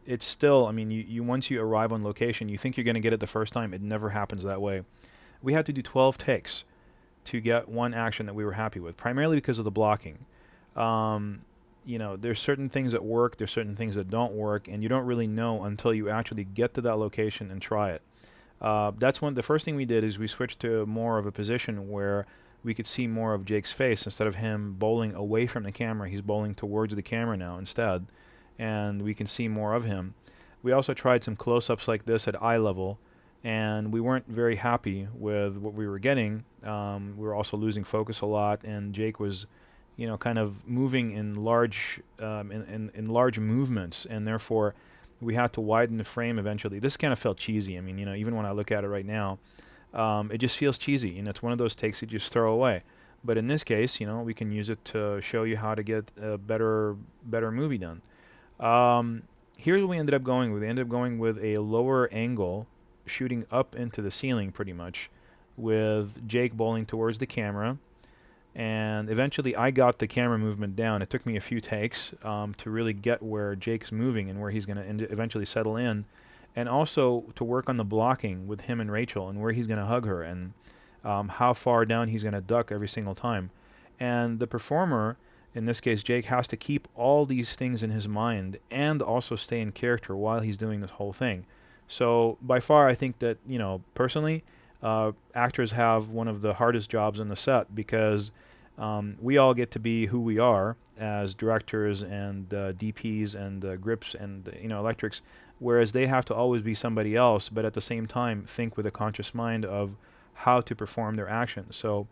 It's still, I mean, you once you arrive on location, you think you're going to get it the first time. It never happens that way. We had to do 12 takes to get one action that we were happy with, primarily because of the blocking. You know, there's certain things that work, there's certain things that don't work, and you don't really know until you actually get to that location and try it. That's when the first thing we did is we switched to more of a position where we could see more of Jake's face. Instead of him bowling away from the camera, he's bowling towards the camera now instead. And we can see more of him. We also tried some close-ups like this at eye level, and we weren't very happy with what we were getting. We were also losing focus a lot, and Jake was, you know, kind of moving in large in large movements, and therefore we had to widen the frame eventually. This kind of felt cheesy. I mean, you know, even when I look at it right now, it just feels cheesy, and it's one of those takes you just throw away. But in this case, you know, we can use it to show you how to get a better movie done. Here's what we ended up going with. We ended up going with a lower angle, shooting up into the ceiling pretty much, with Jake bowling towards the camera. And eventually I got the camera movement down. It took me a few takes to really get where Jake's moving and where he's going to eventually settle in. And also to work on the blocking with him and Rachel and where he's going to hug her and how far down he's going to duck every single time. And the performer, in this case, Jake, has to keep all these things in his mind and also stay in character while he's doing this whole thing. So by far, I think that, you know, personally, actors have one of the hardest jobs on the set because we all get to be who we are as directors and DPs and grips and, you know, electrics, whereas they have to always be somebody else, but at the same time think with a conscious mind of how to perform their actions. So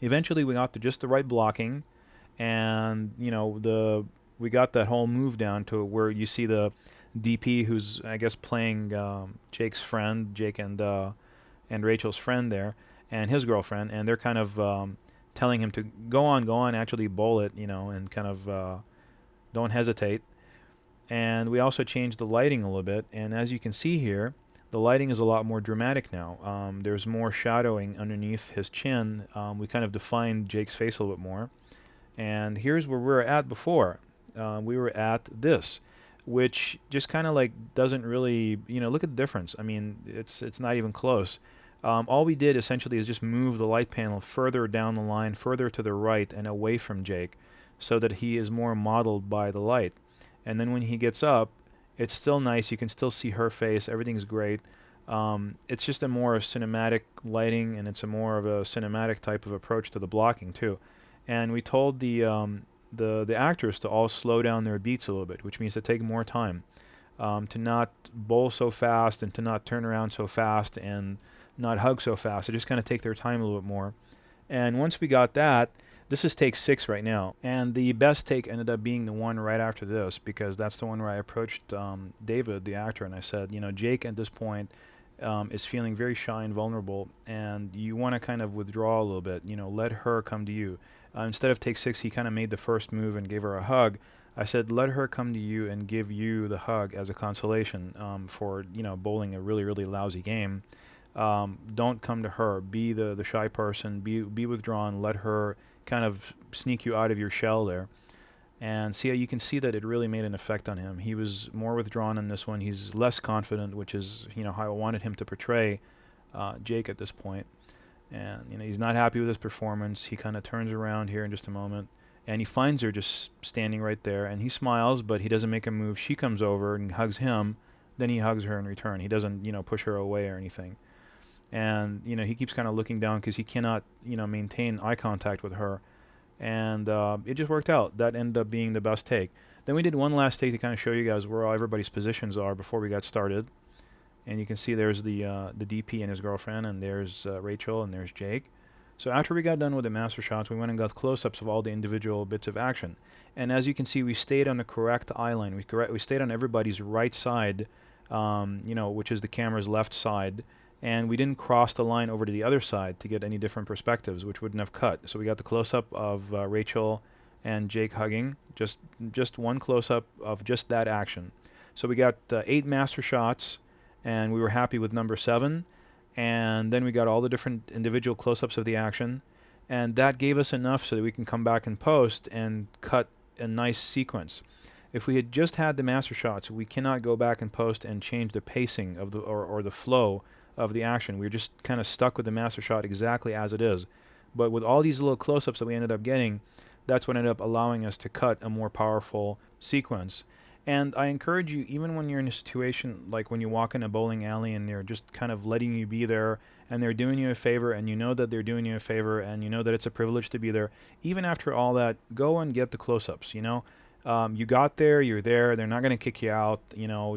eventually we got to just the right blocking. And, you know, we got that whole move down to where you see the DP who's, I guess, playing Jake's friend, Jake and Rachel's friend there, and his girlfriend, and they're kind of telling him to go on, actually bowl it, you know, and kind of don't hesitate. And we also changed the lighting a little bit, and as you can see here, the lighting is a lot more dramatic now. There's more shadowing underneath his chin. We kind of defined Jake's face a little bit more. And here's where we were at before. We were at this, which just kind of like doesn't really, you know, look at the difference. I mean, it's not even close. All we did essentially is just move the light panel further down the line, further to the right and away from Jake, so that he is more modeled by the light. And then when he gets up, it's still nice. You can still see her face. Everything's great. It's just a more cinematic lighting, and it's a more of a cinematic type of approach to the blocking too. And we told the actors to all slow down their beats a little bit, which means to take more time, to not bowl so fast and to not turn around so fast and not hug so fast. So just kind of take their time a little bit more. And once we got that, this is take 6 right now. And the best take ended up being the one right after this, because that's the one where I approached David, the actor, and I said, you know, Jake at this point is feeling very shy and vulnerable, and you want to kind of withdraw a little bit, you know, let her come to you. Instead of take 6, he kind of made the first move and gave her a hug. I said, let her come to you and give you the hug as a consolation for, you know, bowling a really, really lousy game. Don't come to her. Be the shy person. Be withdrawn. Let her kind of sneak you out of your shell there. And see, you can see that it really made an effect on him. He was more withdrawn in this one. He's less confident, which is, you know, how I wanted him to portray Jake at this point. And, you know, he's not happy with his performance. He kind of turns around here in just a moment, and he finds her just standing right there, and he smiles, but he doesn't make a move. She comes over and hugs him. Then he hugs her in return. He doesn't, you know, push her away or anything. And, you know, he keeps kind of looking down because he cannot, you know, maintain eye contact with her. And it just worked out. That ended up being the best take. Then we did one last take to kind of show you guys where all everybody's positions are before we got started. And you can see there's the DP and his girlfriend, and there's Rachel, and there's Jake. So after we got done with the master shots, we went and got close-ups of all the individual bits of action. And as you can see, we stayed on the correct eye line. We stayed on everybody's right side, which is the camera's left side. And we didn't cross the line over to the other side to get any different perspectives, which wouldn't have cut. So we got the close-up of Rachel and Jake hugging, just one close-up of just that action. So we got 8 master shots, and we were happy with number 7. And then we got all the different individual close-ups of the action, and that gave us enough so that we can come back and post and cut a nice sequence. If we had just had the master shots, we cannot go back and post and change the pacing of the or the flow of the action. We're just kind of stuck with the master shot exactly as it is. But with all these little close-ups that we ended up getting, that's what ended up allowing us to cut a more powerful sequence. And I encourage you, even when you're in a situation like when you walk in a bowling alley and they're just kind of letting you be there and they're doing you a favor and you know that they're doing you a favor and you know that it's a privilege to be there, even after all that, go and get the close-ups, you got there, you're there, they're not going to kick you out,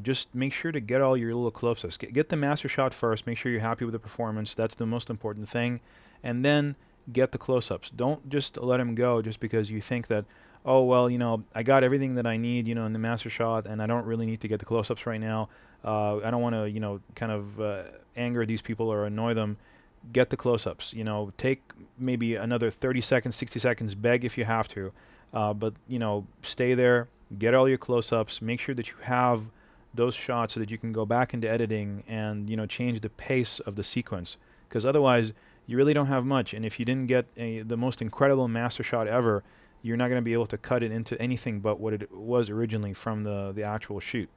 just make sure to get all your little close-ups. Get the master shot first, make sure you're happy with the performance, that's the most important thing, and then get the close-ups. Don't just let them go just because you think that, oh, well, I got everything that I need, in the master shot, and I don't really need to get the close-ups right now. I don't want to, kind of anger these people or annoy them. Get the close-ups. Take maybe another 30 seconds, 60 seconds, beg if you have to. But, stay there, get all your close-ups, make sure that you have those shots so that you can go back into editing and, change the pace of the sequence. Because otherwise, you really don't have much. And if you didn't get the most incredible master shot ever, you're not going to be able to cut it into anything but what it was originally from the actual shoot.